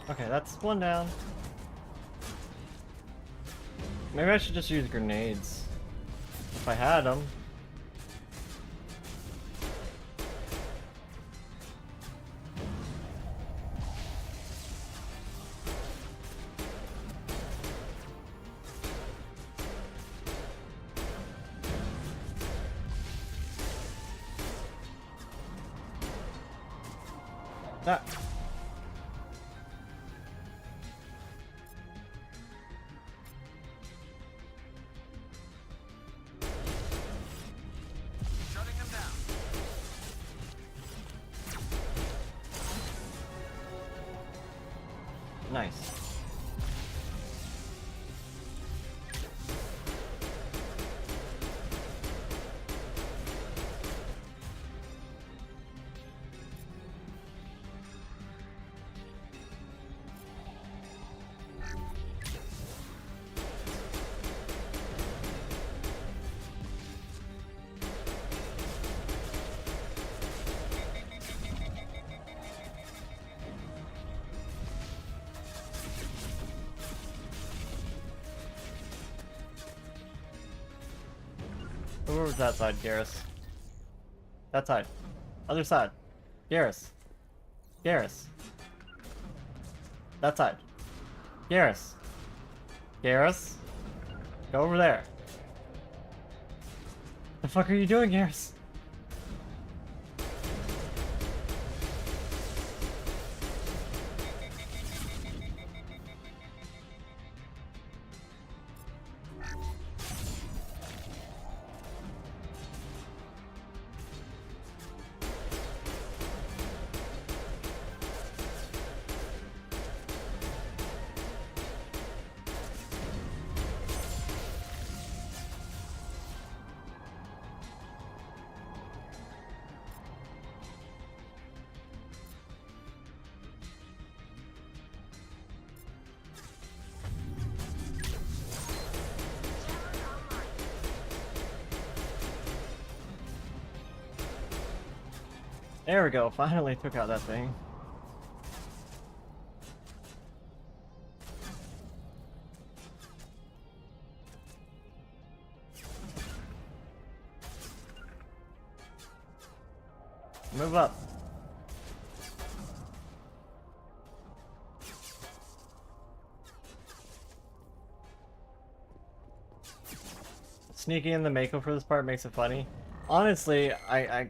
Okay, that's one down. Maybe I should just use grenades. If I had them. That. Nice. Where was that side, Garrus? That side. Other side. Garrus. Garrus. That side. Garrus. Garrus. Go over there. The fuck are you doing, Garrus? There we go, finally took out that thing. Move up. Sneaking in the Mako for this part makes it funny. Honestly, I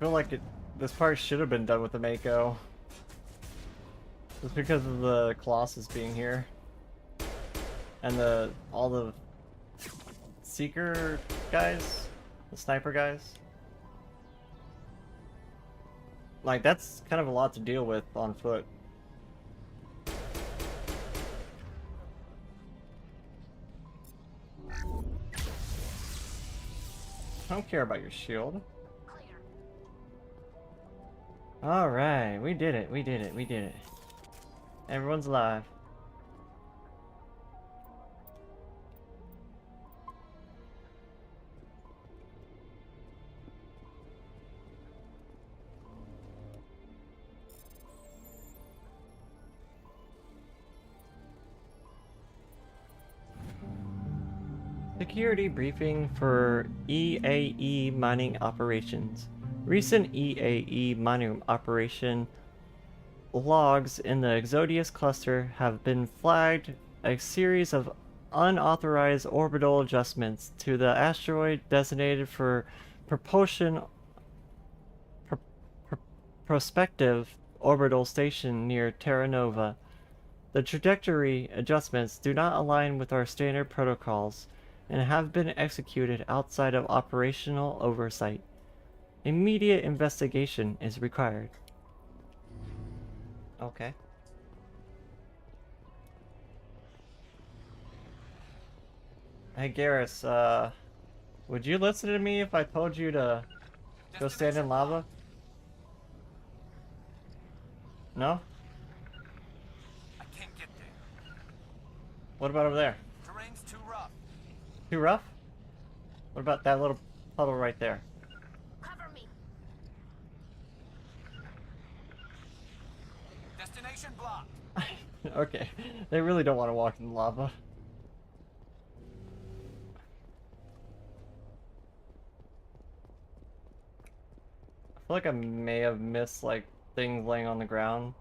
feel like this part should have been done with the Mako. Just because of the Colossus being here. And all the Seeker guys, the sniper guys. Like, that's kind of a lot to deal with on foot. I don't care about your shield. Alright, we did it, we did it, we did it. Everyone's alive. Security briefing for EAE mining operations. Recent EAE mining operation logs in the Exodius cluster have been flagged a series of unauthorized orbital adjustments to the asteroid designated for prospective orbital station near Terra Nova. The trajectory adjustments do not align with our standard protocols and have been executed outside of operational oversight. Immediate investigation is required. Okay. Hey Garrus, would you listen to me if I told you to go stand in lava? No? I can't get there. What about over there? Terrain's too rough. Too rough? What about that little puddle right there? Cover me. Destination blocked. Okay, they really don't want to walk in the lava. I feel like I may have missed like things laying on the ground.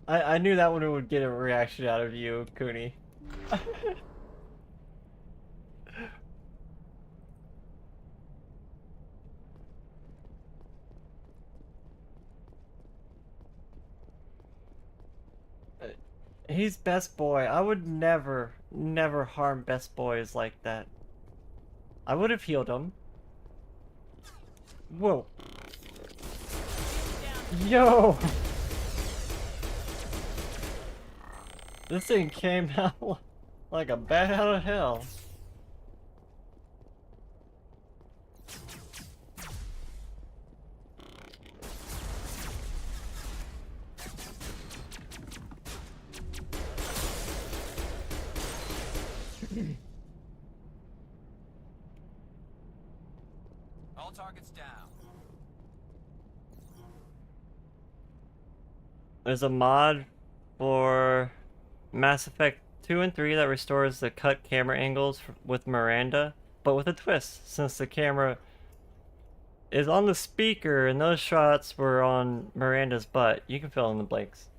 I knew that one would get a reaction out of you, Cooney. He's best boy. I would never harm best boys like that. I would have healed him. Whoa. Yo! This thing came out like a bat out of hell. All targets down. There's a mod for Mass Effect 2 and 3 that restores the cut camera angles with Miranda, but with a twist, since the camera is on the speaker and those shots were on Miranda's butt. You can fill in the blanks.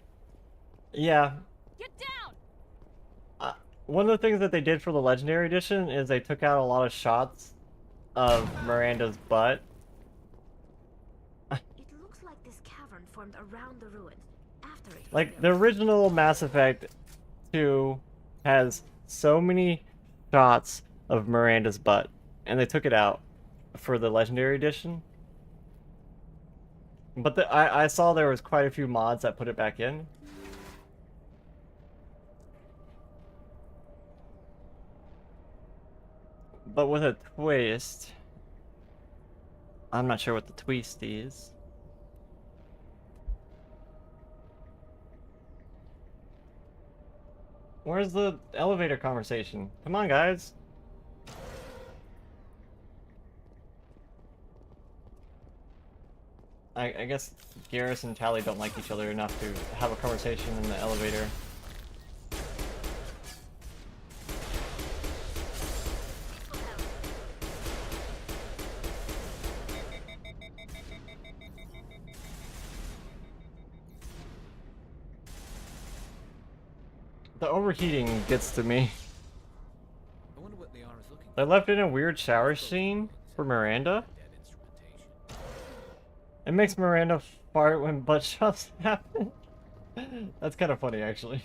Yeah. Get down! One of the things that they did for the Legendary Edition is they took out a lot of shots of Miranda's butt. It looks like this cavern formed around the ruins after it. Like, the original Mass Effect 2 has so many shots of Miranda's butt, and they took it out for the Legendary Edition. But I saw there was quite a few mods that put it back in. But with a twist. I'm not sure what the twist is. Where's the elevator conversation? Come on, guys. I guess Garrus and Tali don't like each other enough to have a conversation in the elevator. The overheating gets to me. I wonder what they are is looking. They left in a weird shower scene for Miranda. It makes Miranda fart when butt shots happen. That's kind of funny, actually.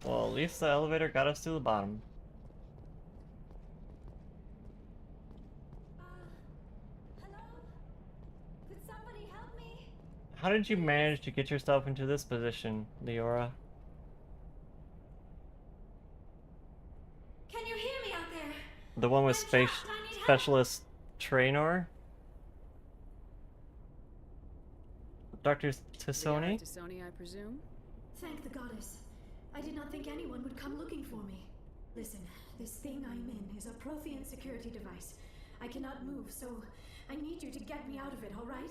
Well, at least the elevator got us to the bottom. How did you manage to get yourself into this position, Leora? Can you hear me out there? The one with specialist trainer? Dr. Tassoni? Tassoni, I presume? Thank the goddess. I did not think anyone would come looking for me. Listen, this thing I'm in is a Prothean security device. I cannot move, so I need you to get me out of it, all right?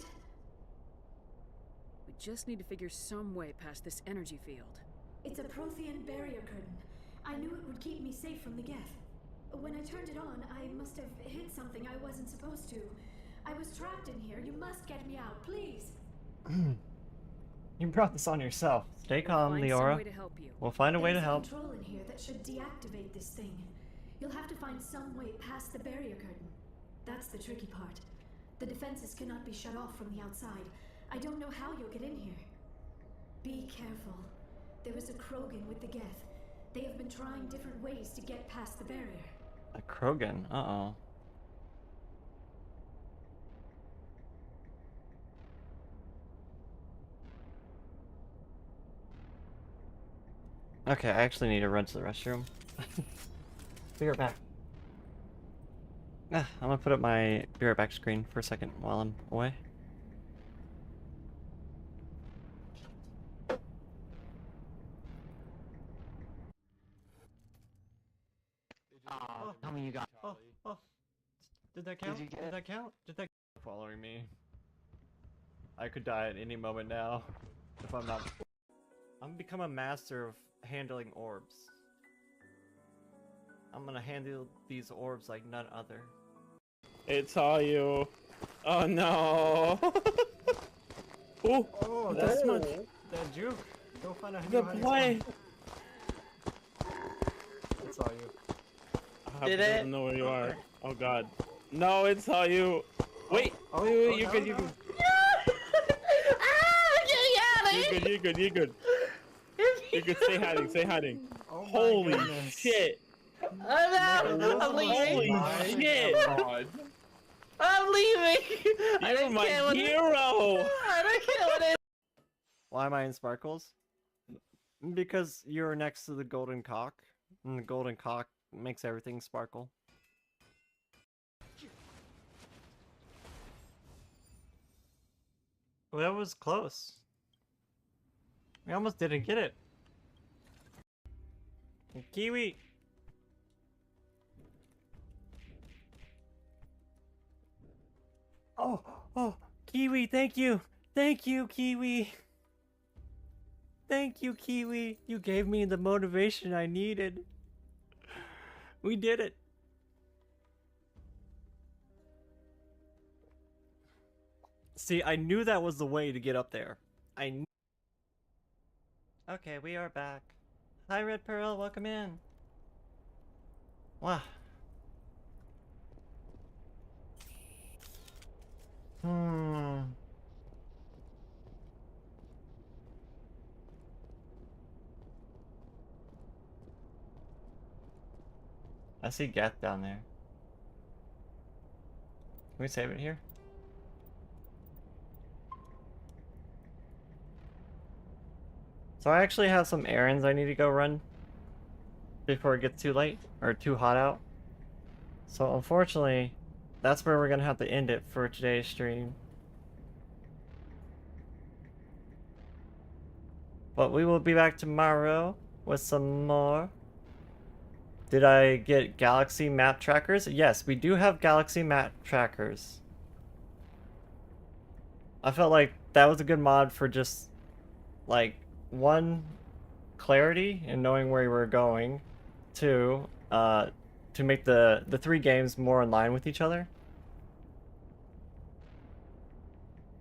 We just need to figure some way past this energy field. It's a Prothean barrier curtain. I knew it would keep me safe from the Geth. When I turned it on, I must have hit something I wasn't supposed to. I was trapped in here. You must get me out, please. You brought this on yourself. Stay calm, Leora. We'll find a way to help. There's a control in here that should deactivate this thing. You'll have to find some way past the barrier curtain. That's the tricky part. The defenses cannot be shut off from the outside. I don't know how you'll get in here. Be careful. There is a Krogan with the Geth. They have been trying different ways to get past the barrier. A Krogan? Uh-oh. Okay, I actually need to run to the restroom. Be right back. I'm gonna put up my be right back screen for a second while I'm away. Tell me you got. Oh. Did that count? Did that count? Did that following me? I could die at any moment now if I'm not. I'm gonna become a master of handling orbs. I'm gonna handle these orbs like none other. It's all you. Oh no. Ooh, Oh, that's much. That juke. Go find out The play. It's all you. I don't know where you are. Oh god. No, it's all you. Wait. Wait, you good. You good. You good. You good. You good. Stay hiding. Stay hiding. Holy shit. I'm leaving. Holy shit. I'm leaving. You're my hero. I don't care what it. Why am I in sparkles? Because you're next to the golden cock, and the golden cock makes everything sparkle. Well, that was close. We almost didn't get it. Kiwi! Oh, Kiwi, thank you! Thank you, Kiwi! Thank you, Kiwi! You gave me the motivation I needed. We did it! See, I knew that was the way to get up there. Okay, we are back. Hi, Red Pearl, welcome in. Wow. I see Geth down there. Can we save it here? So I actually have some errands I need to go run before it gets too late or too hot out. So unfortunately, that's where we're gonna have to end it for today's stream. But we will be back tomorrow with some more. Did I get galaxy map trackers? Yes, we do have galaxy map trackers. I felt like that was a good mod for just, like, one, clarity and knowing where we're going. Two, to make the three games more in line with each other.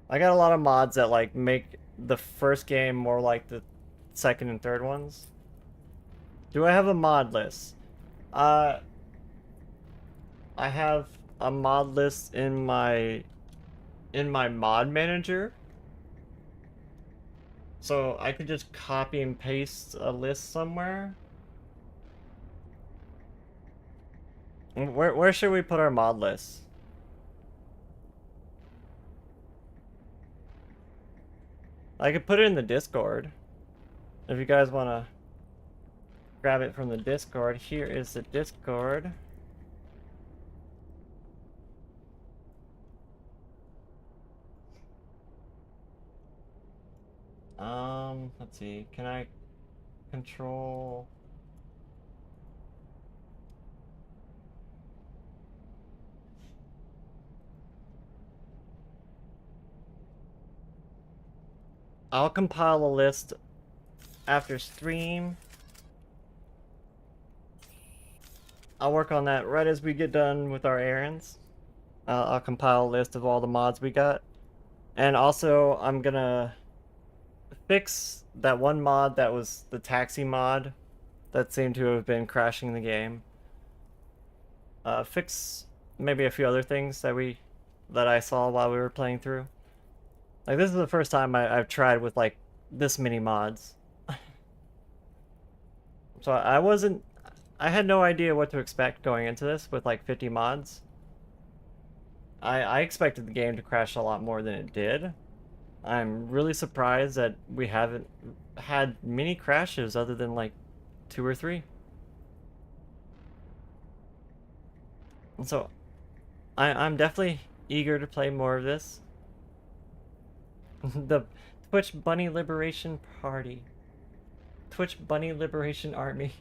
I got a lot of mods that, like, make the first game more like the second and third ones. Do I have a mod list? I have a mod list in my mod manager. So I could just copy and paste a list somewhere. Where should we put our mod list? I could put it in the Discord. If you guys want to grab it from the Discord, here is the Discord. Let's see. Can I control? I'll compile a list after stream. I'll work on that right as we get done with our errands. I'll compile a list of all the mods we got. And also, I'm gonna fix that one mod that was the taxi mod that seemed to have been crashing the game. Fix maybe a few other things that I saw while we were playing through. Like, this is the first time I've tried with, like, this many mods. So I had no idea what to expect going into this with, like, 50 mods. I expected the game to crash a lot more than it did. I'm really surprised that we haven't had many crashes other than, like, 2 or 3. And so, I'm definitely eager to play more of this. The Twitch Bunny Liberation Party. Twitch Bunny Liberation Army.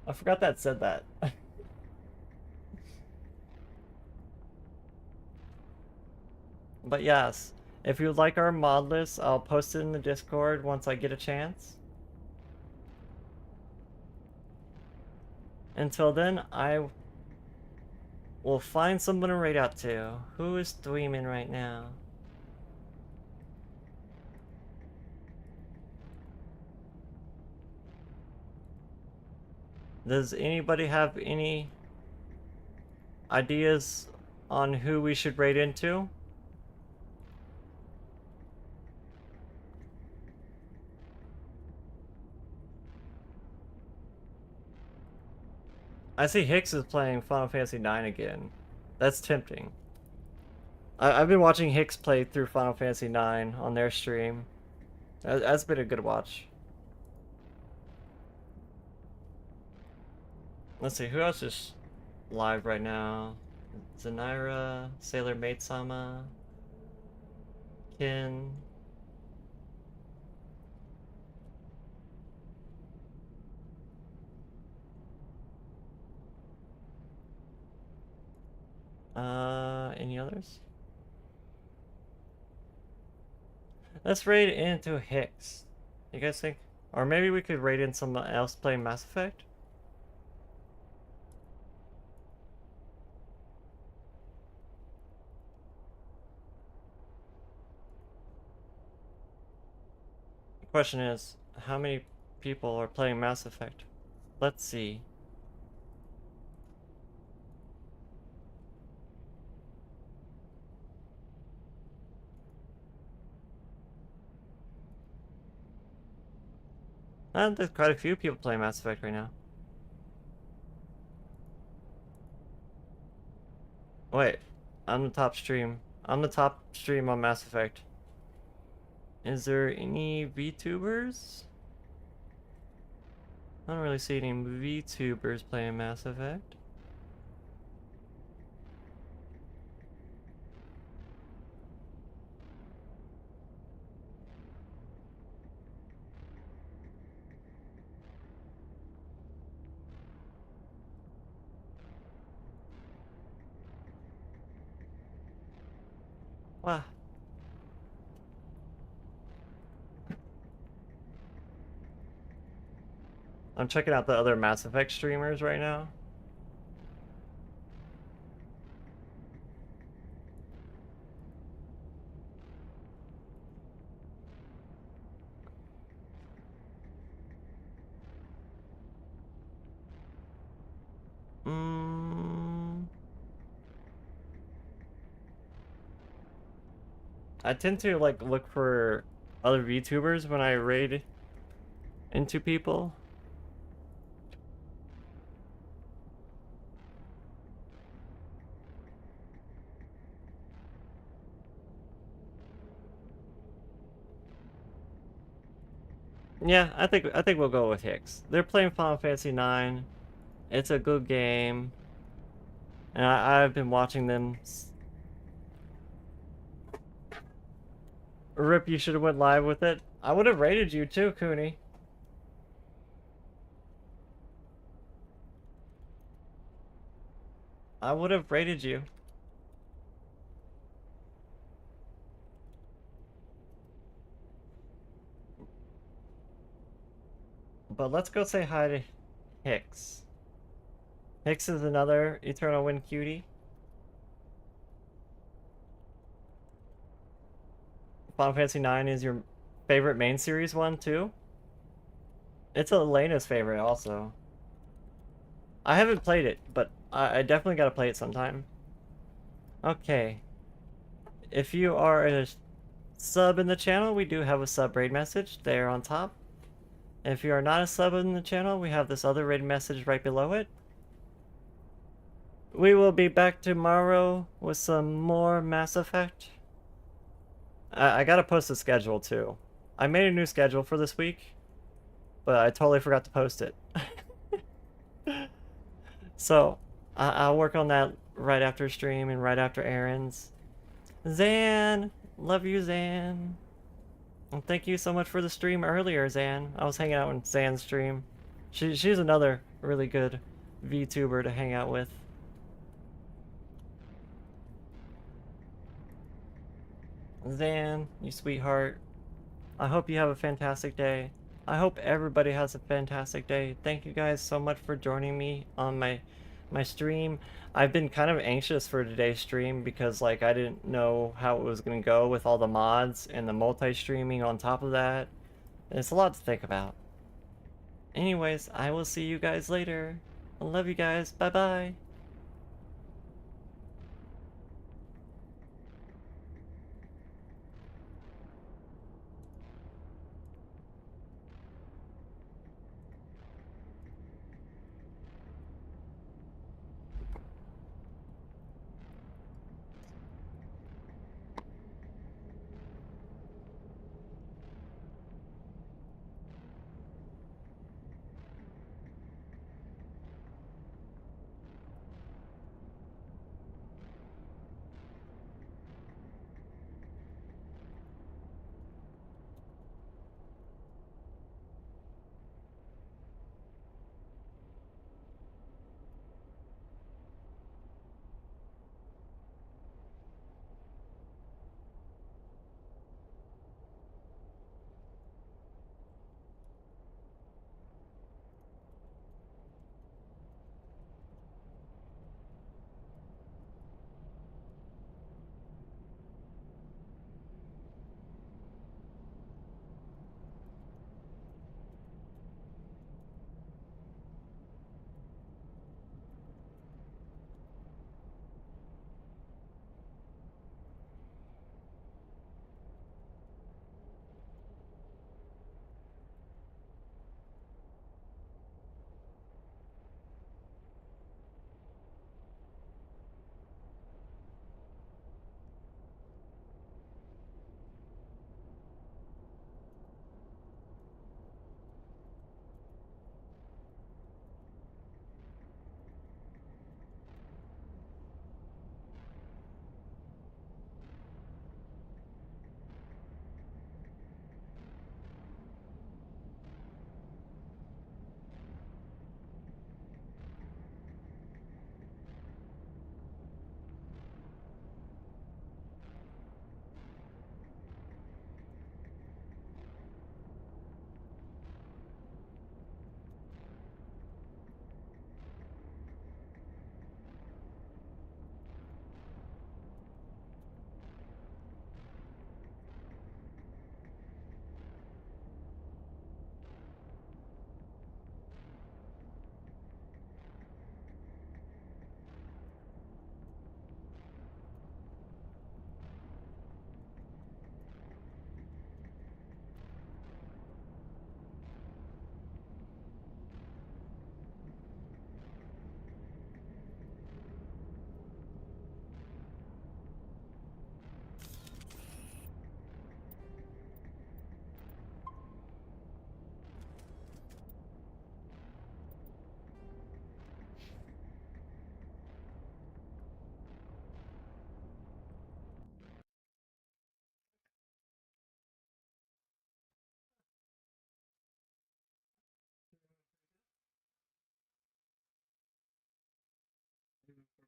I forgot that said that. But yes, if you like our mod list, I'll post it in the Discord once I get a chance. Until then, I will find someone to raid out to. Who is streaming right now? Does anybody have any ideas on who we should raid into? I see Hicks is playing Final Fantasy IX again. That's tempting. I've been watching Hicks play through Final Fantasy IX on their stream. That's been a good watch. Let's see, who else is live right now? Zanira, Sailor Maid-sama, Kin. Any others? Let's raid into Hicks. You guys think? Or maybe we could raid in someone else playing Mass Effect? The question is, how many people are playing Mass Effect? Let's see. And there's quite a few people playing Mass Effect right now. Wait, I'm the top stream. I'm the top stream on Mass Effect. Is there any VTubers? I don't really see any VTubers playing Mass Effect. Wow. I'm checking out the other Mass Effect streamers right now. I tend to like look for other VTubers when I raid into people. Yeah, I think we'll go with Hicks. They're playing Final Fantasy IX. It's a good game. And I've been watching them. Rip, you should have went live with it. I would have rated you too, Cooney. I would have rated you. But let's go say hi to Hicks. Hicks is another Eternal Wind cutie. Final Fantasy IX is your favorite main series one too? It's Elena's favorite also. I haven't played it, but I definitely gotta play it sometime. Okay. If you are a sub in the channel, we do have a sub raid message there on top. If you are not a sub in the channel, we have this other raid message right below it. We will be back tomorrow with some more Mass Effect. I gotta post a schedule too. I made a new schedule for this week, but I totally forgot to post it. So, I'll work on that right after stream and right after Aaron's. Zan! Love you, Zan. And thank you so much for the stream earlier, Zan. I was hanging out in Zan's stream. She's another really good VTuber to hang out with. Zan, you sweetheart. I hope you have a fantastic day. I hope everybody has a fantastic day. Thank you guys so much for joining me on my stream. I've been kind of anxious for today's stream because like I didn't know how it was going to go with all the mods and the multi-streaming on top of that. It's a lot to think about. Anyways, I will see you guys later. I love you guys. Bye-bye.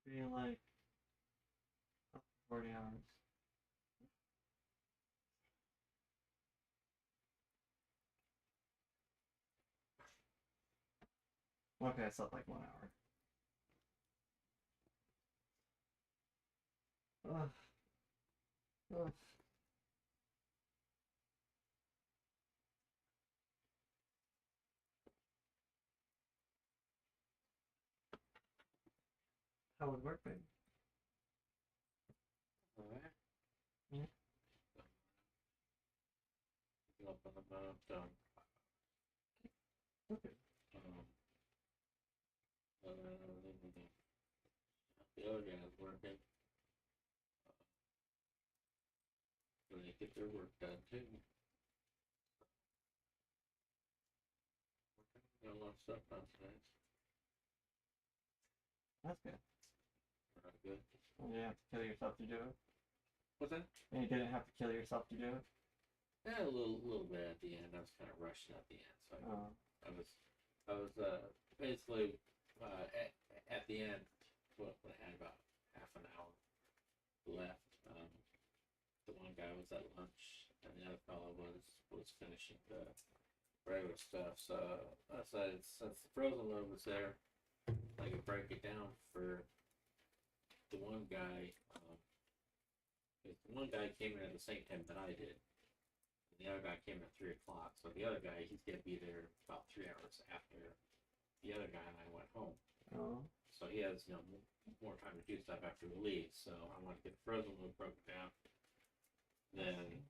Being like 40 hours. Okay, I slept like 1 hour. Ugh. Ugh. How would work, babe? Alright. Yeah. Up on the mount, done. Okay. The other guy's working. When they get their work done too. Got a lot of stuff done tonight. That's good. Not good. You didn't have to kill yourself to do it. What's that? And you didn't have to kill yourself to do it. Yeah, a little bit at the end. I was kind of rushing at the end, so I was basically at the end. What I had about half an hour left. The one guy was at lunch, and the other fellow was finishing the regular stuff. So I decided since the frozen load was there, I could break it down for the one guy. The one guy came in at the same time that I did. The other guy came at 3 o'clock, so the other guy, he's gonna be there about 3 hours after the other guy and I went home. Oh. So he has, more time to do stuff after we leave. So I want to get the frozen load broken down. Then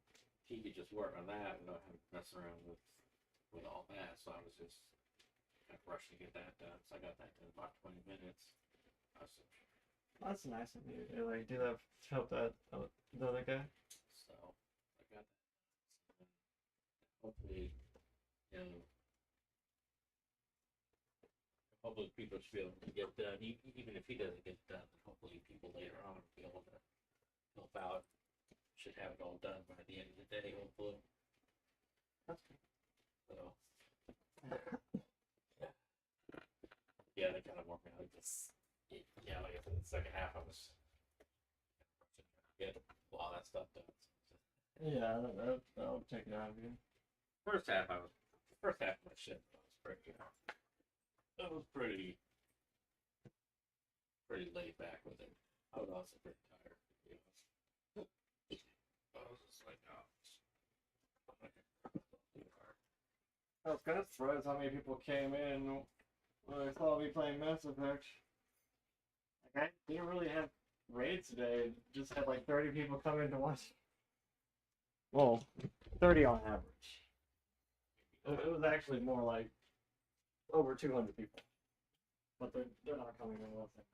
he could just work on that without having to mess around with all that. So I was just kind of rushing to get that done. So I got that done in about 20 minutes. That's nice of you. You like do that to help the other guy. So I got that. Hopefully, hopefully people should be able to get done. Even if he doesn't get it done, then hopefully people later on will be able to help out. Should have it all done by the end of the day, hopefully. That's good. So, yeah, they kind of work out like this. Yeah, like I said, the second half I was get a lot of that stuff done. Yeah, that'll take it out of you. First half of my shit I was pretty laid back with it. I was also pretty tired, I was just like, I was kind of surprised how many people came in when I saw me playing Mass Effect. Like, I didn't really have raids today. Just had like 30 people come in to watch. Well, 30 on average. It was actually more like over 200 people. But they're not coming in unless they come.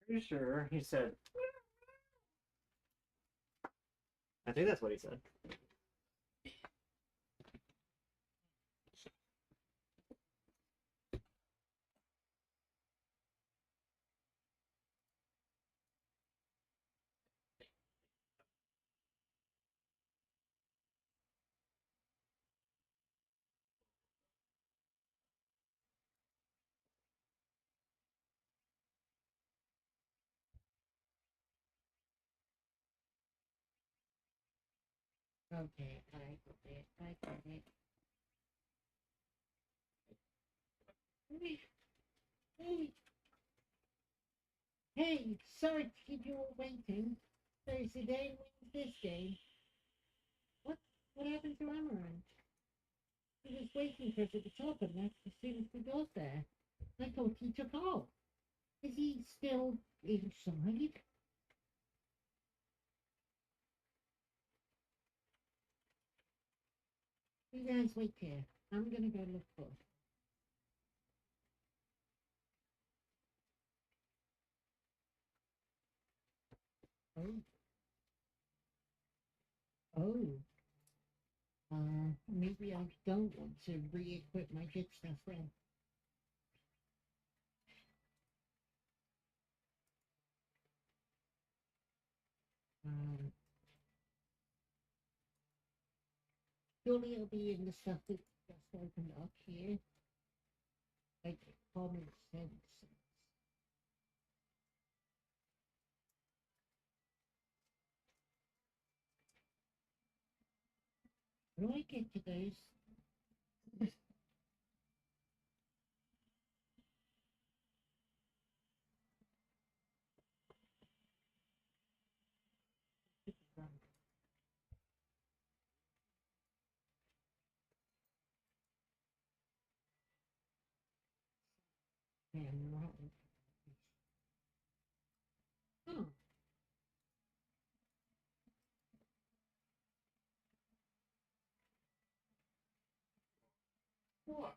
Pretty sure he said. I think that's what he said. Okay, I got it. I got it. Hey, hey, hey, sorry to keep you all waiting. Thursday day wins this game. What happened to Amaranth? He was waiting for us at the top and left as soon as we got there. I thought he took off. Is he still inside? You guys wait here. I'm gonna go look for it. Oh. Oh. Maybe I don't want to re-equip my good stuff then. Surely it'll be in the stuff that just opened up here. Like common sense. How do I get to those? I'm not. Oh. What?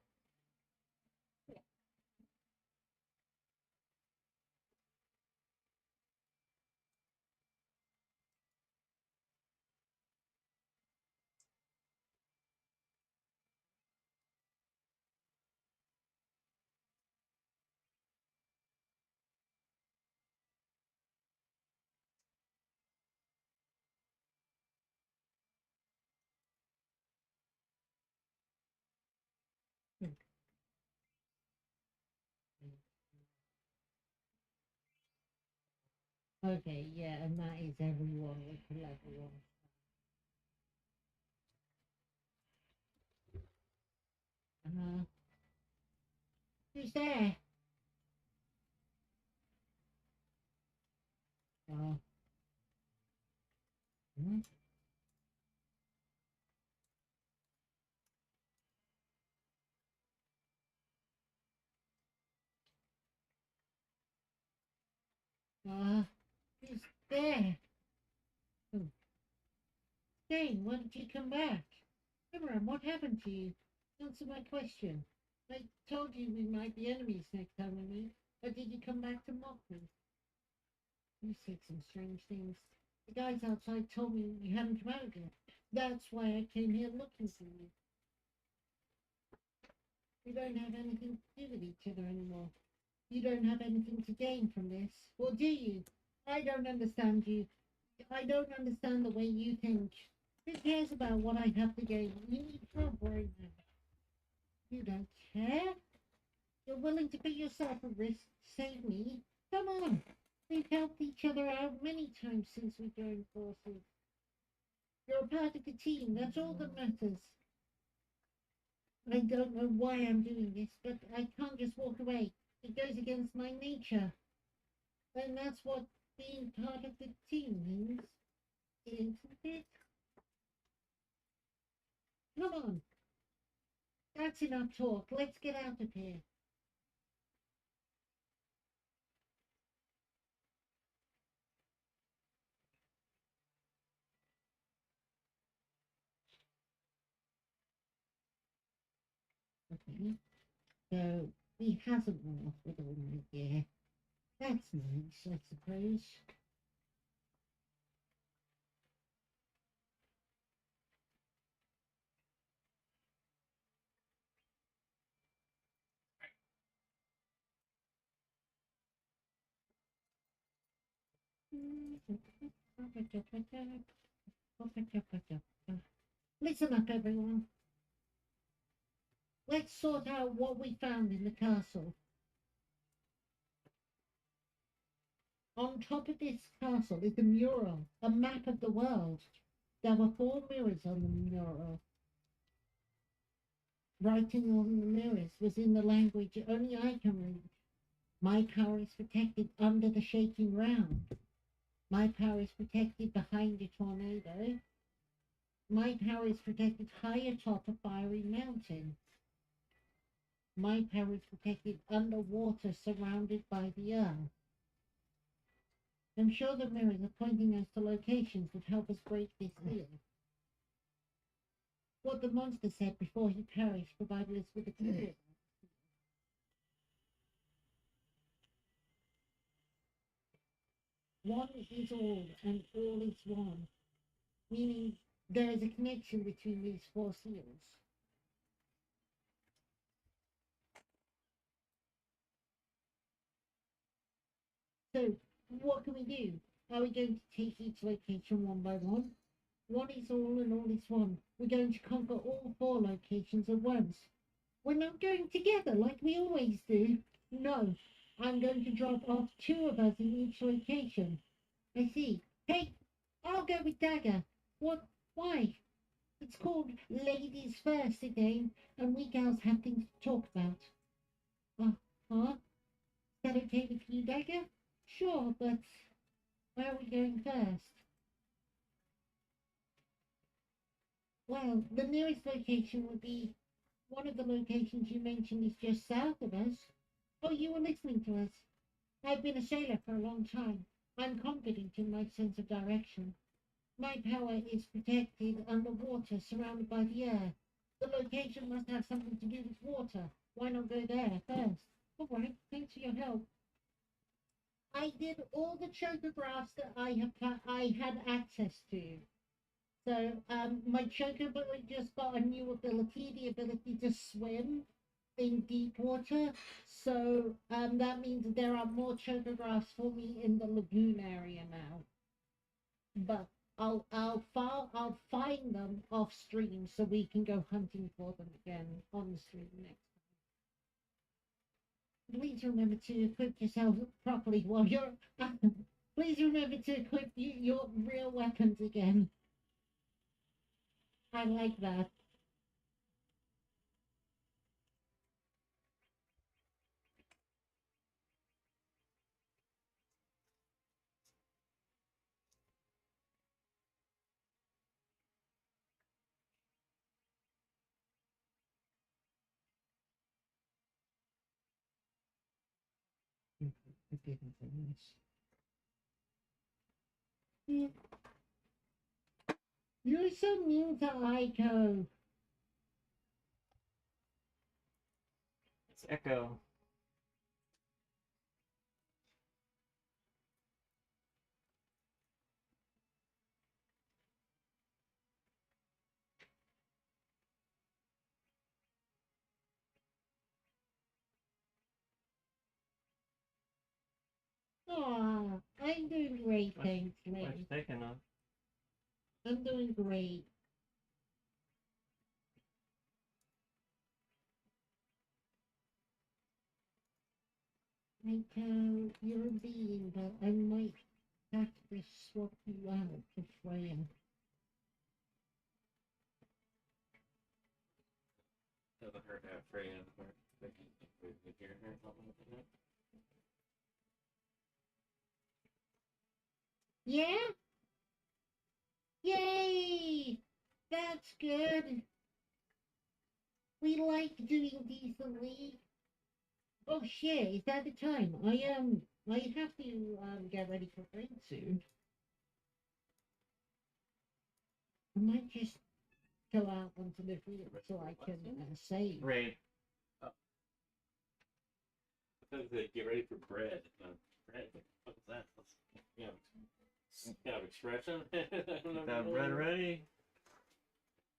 Okay, yeah, and that is everyone with level 1. Who's there? Hmm? Who's there? Oh. Dane, why did you come back? Everyone, what happened to you? Answer my question. I told you we might be enemies next time we meet, but did you come back to mock me? You said some strange things. The guys outside told me you hadn't come out yet. That's why I came here looking for you. We don't have anything to do with each other anymore. You don't have anything to gain from this, or do you? I don't understand you. I don't understand the way you think. Who cares about what I have to gain? You need help right now. You don't care? You're willing to put yourself at risk to save me? Come on! We've helped each other out many times since we joined forces. You're a part of the team, that's all that matters. I don't know why I'm doing this, but I can't just walk away. It goes against my nature. And that's what being part of the team means, isn't it? Come on. That's enough talk. Let's get out of here. Okay. So he hasn't run off with all my gear. That's nice, I suppose. Listen up, everyone. Let's sort out what we found in the castle. On top of this castle is a mural, a map of the world. There were 4 mirrors on the mural. Writing on the mirrors was in the language only I can read. My power is protected under the shaking ground. My power is protected behind a tornado. My power is protected high atop a fiery mountain. My power is protected underwater, surrounded by the earth. I'm sure the mirrors are pointing us to locations that help us break this seal. What the monster said before he perished provided us with a clue. One is all, and all is one, meaning there is a connection between these 4 seals. So, what can we do? Are we going to take each location one by one? One is all and all is one. We're going to conquer all 4 locations at once. We're not going together like we always do. No, I'm going to drop off 2 of us in each location. I see. Hey, I'll go with Dagger. What? Why? It's called Ladies First again, and we girls have things to talk about. Huh? Is that okay with you, Dagger? Sure, but where are we going first? Well, the nearest location would be one of the locations you mentioned is just south of us. Oh, you were listening to us. I've been a sailor for a long time. I'm confident in my sense of direction. My power is protected underwater, surrounded by the air. The location must have something to do with water. Why not go there first? All right, thanks for your help. I did all the chocographs that I had access to. So my chocobo just got a new ability, the ability to swim in deep water. So that means there are more chocographs for me in the lagoon area now. But I'll find them off stream so we can go hunting for them again on the stream next time. Please remember to equip yourself properly while you're. Please remember to equip your real weapons again. I like that. You're so mean to Aiko. It's Echo. Aw, I'm doing great, thanks, What you Ray. thinking of? I'm doing great. Aiko, you're a being, but I might have to swap you out to Freya. Doesn't hurt to have Freya in the part. If you're her, something like that. Yeah? Yay! That's good. We like doing decently. Oh shit, is that the time? I have to get ready for bed soon. I might just go out onto the field so I can save. Raid. Get ready for bread. Bread? What's that? That's, you know, some kind of expression? Get that bread ready.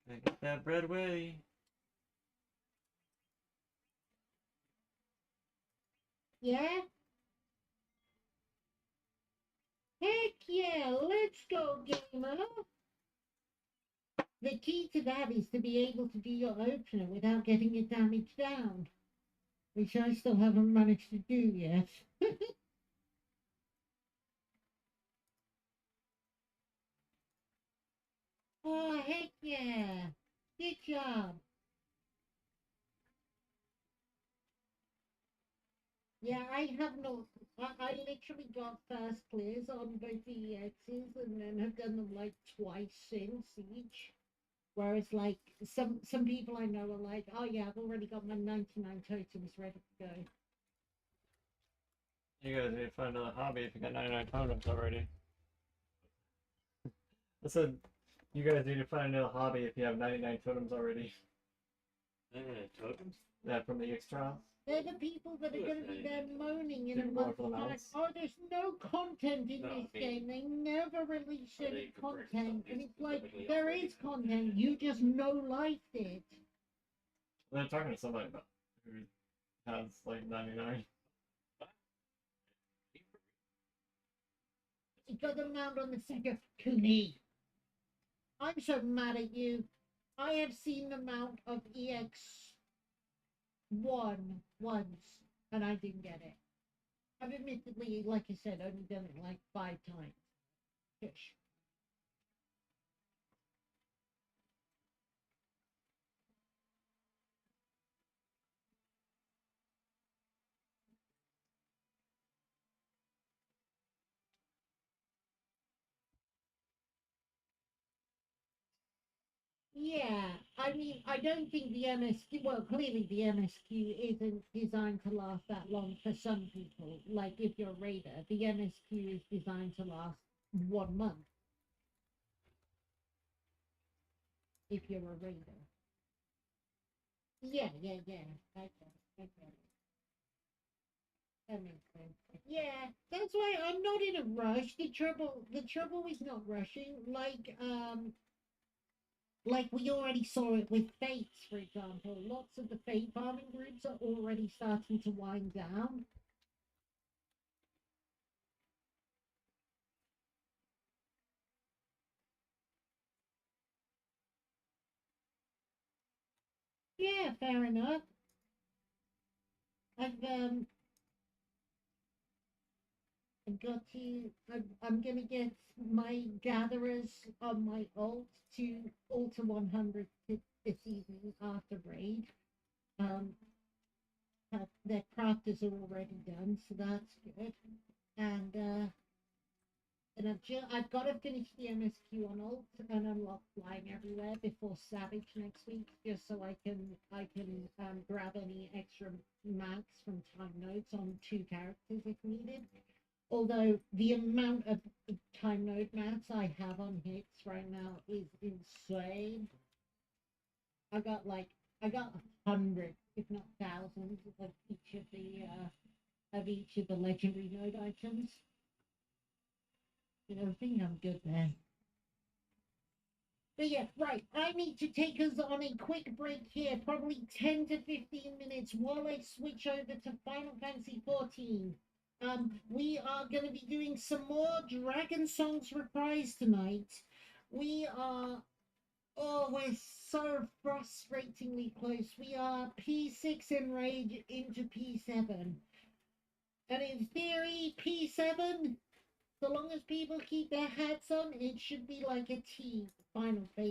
Get that bread ready. Yeah? Heck yeah, let's go, gamer! The key to that is to be able to do your opener without getting it damaged down. Which I still haven't managed to do yet. Oh, heck yeah! Good job! Yeah, I have no... I literally got fast clears on both the EXs and then have done them like twice since each. Whereas like some people I know are like, oh yeah, I've already got my 99 totems ready to go. You guys need to find another hobby if you got 99 totems already. I said, you guys need to find another hobby if you have 99 totems already. 99 totems? Yeah, from the X trials. They're the people that are going to be there moaning in a month's time. Oh, there's no content in this game. They never release any content. And it's like, there is content. You just no liked it. They're talking to somebody about who has like 99. It got them out on the second to me. I'm so mad at you. I have seen the mount of EX1 once, and I didn't get it. I've admittedly, like I said, only done it like 5 times. Ish. Yeah, I mean, I don't think the MSQ, well, clearly the MSQ isn't designed to last that long for some people. Like, if you're a raider, the MSQ is designed to last 1 month. If you're a raider. Yeah. Okay. That makes sense. Yeah, that's why I'm not in a rush. The trouble is not rushing. Like we already saw it with Fates, for example. Lots of the Fate farming groups are already starting to wind down. Yeah, fair enough. I've I'm gonna get my gatherers on my ult to alter 100 this evening after raid. Their crafters are already done, so that's good. And I've got to finish the MSQ on ult and unlock flying everywhere before Savage next week, just so I can grab any extra mats from time nodes on 2 characters if needed. Although the amount of time node mats I have on hits right now is insane. I got 100, if not thousands, of each of the legendary node items. I think I'm good there. But yeah, right. I need to take us on a quick break here, probably 10 to 15 minutes, while I switch over to Final Fantasy 14. We are going to be doing some more Dragon Songs Reprise tonight. We're so frustratingly close. We are P6 in Rage into P7. And in theory, P7, so long as people keep their hats on, it should be like a T final phase.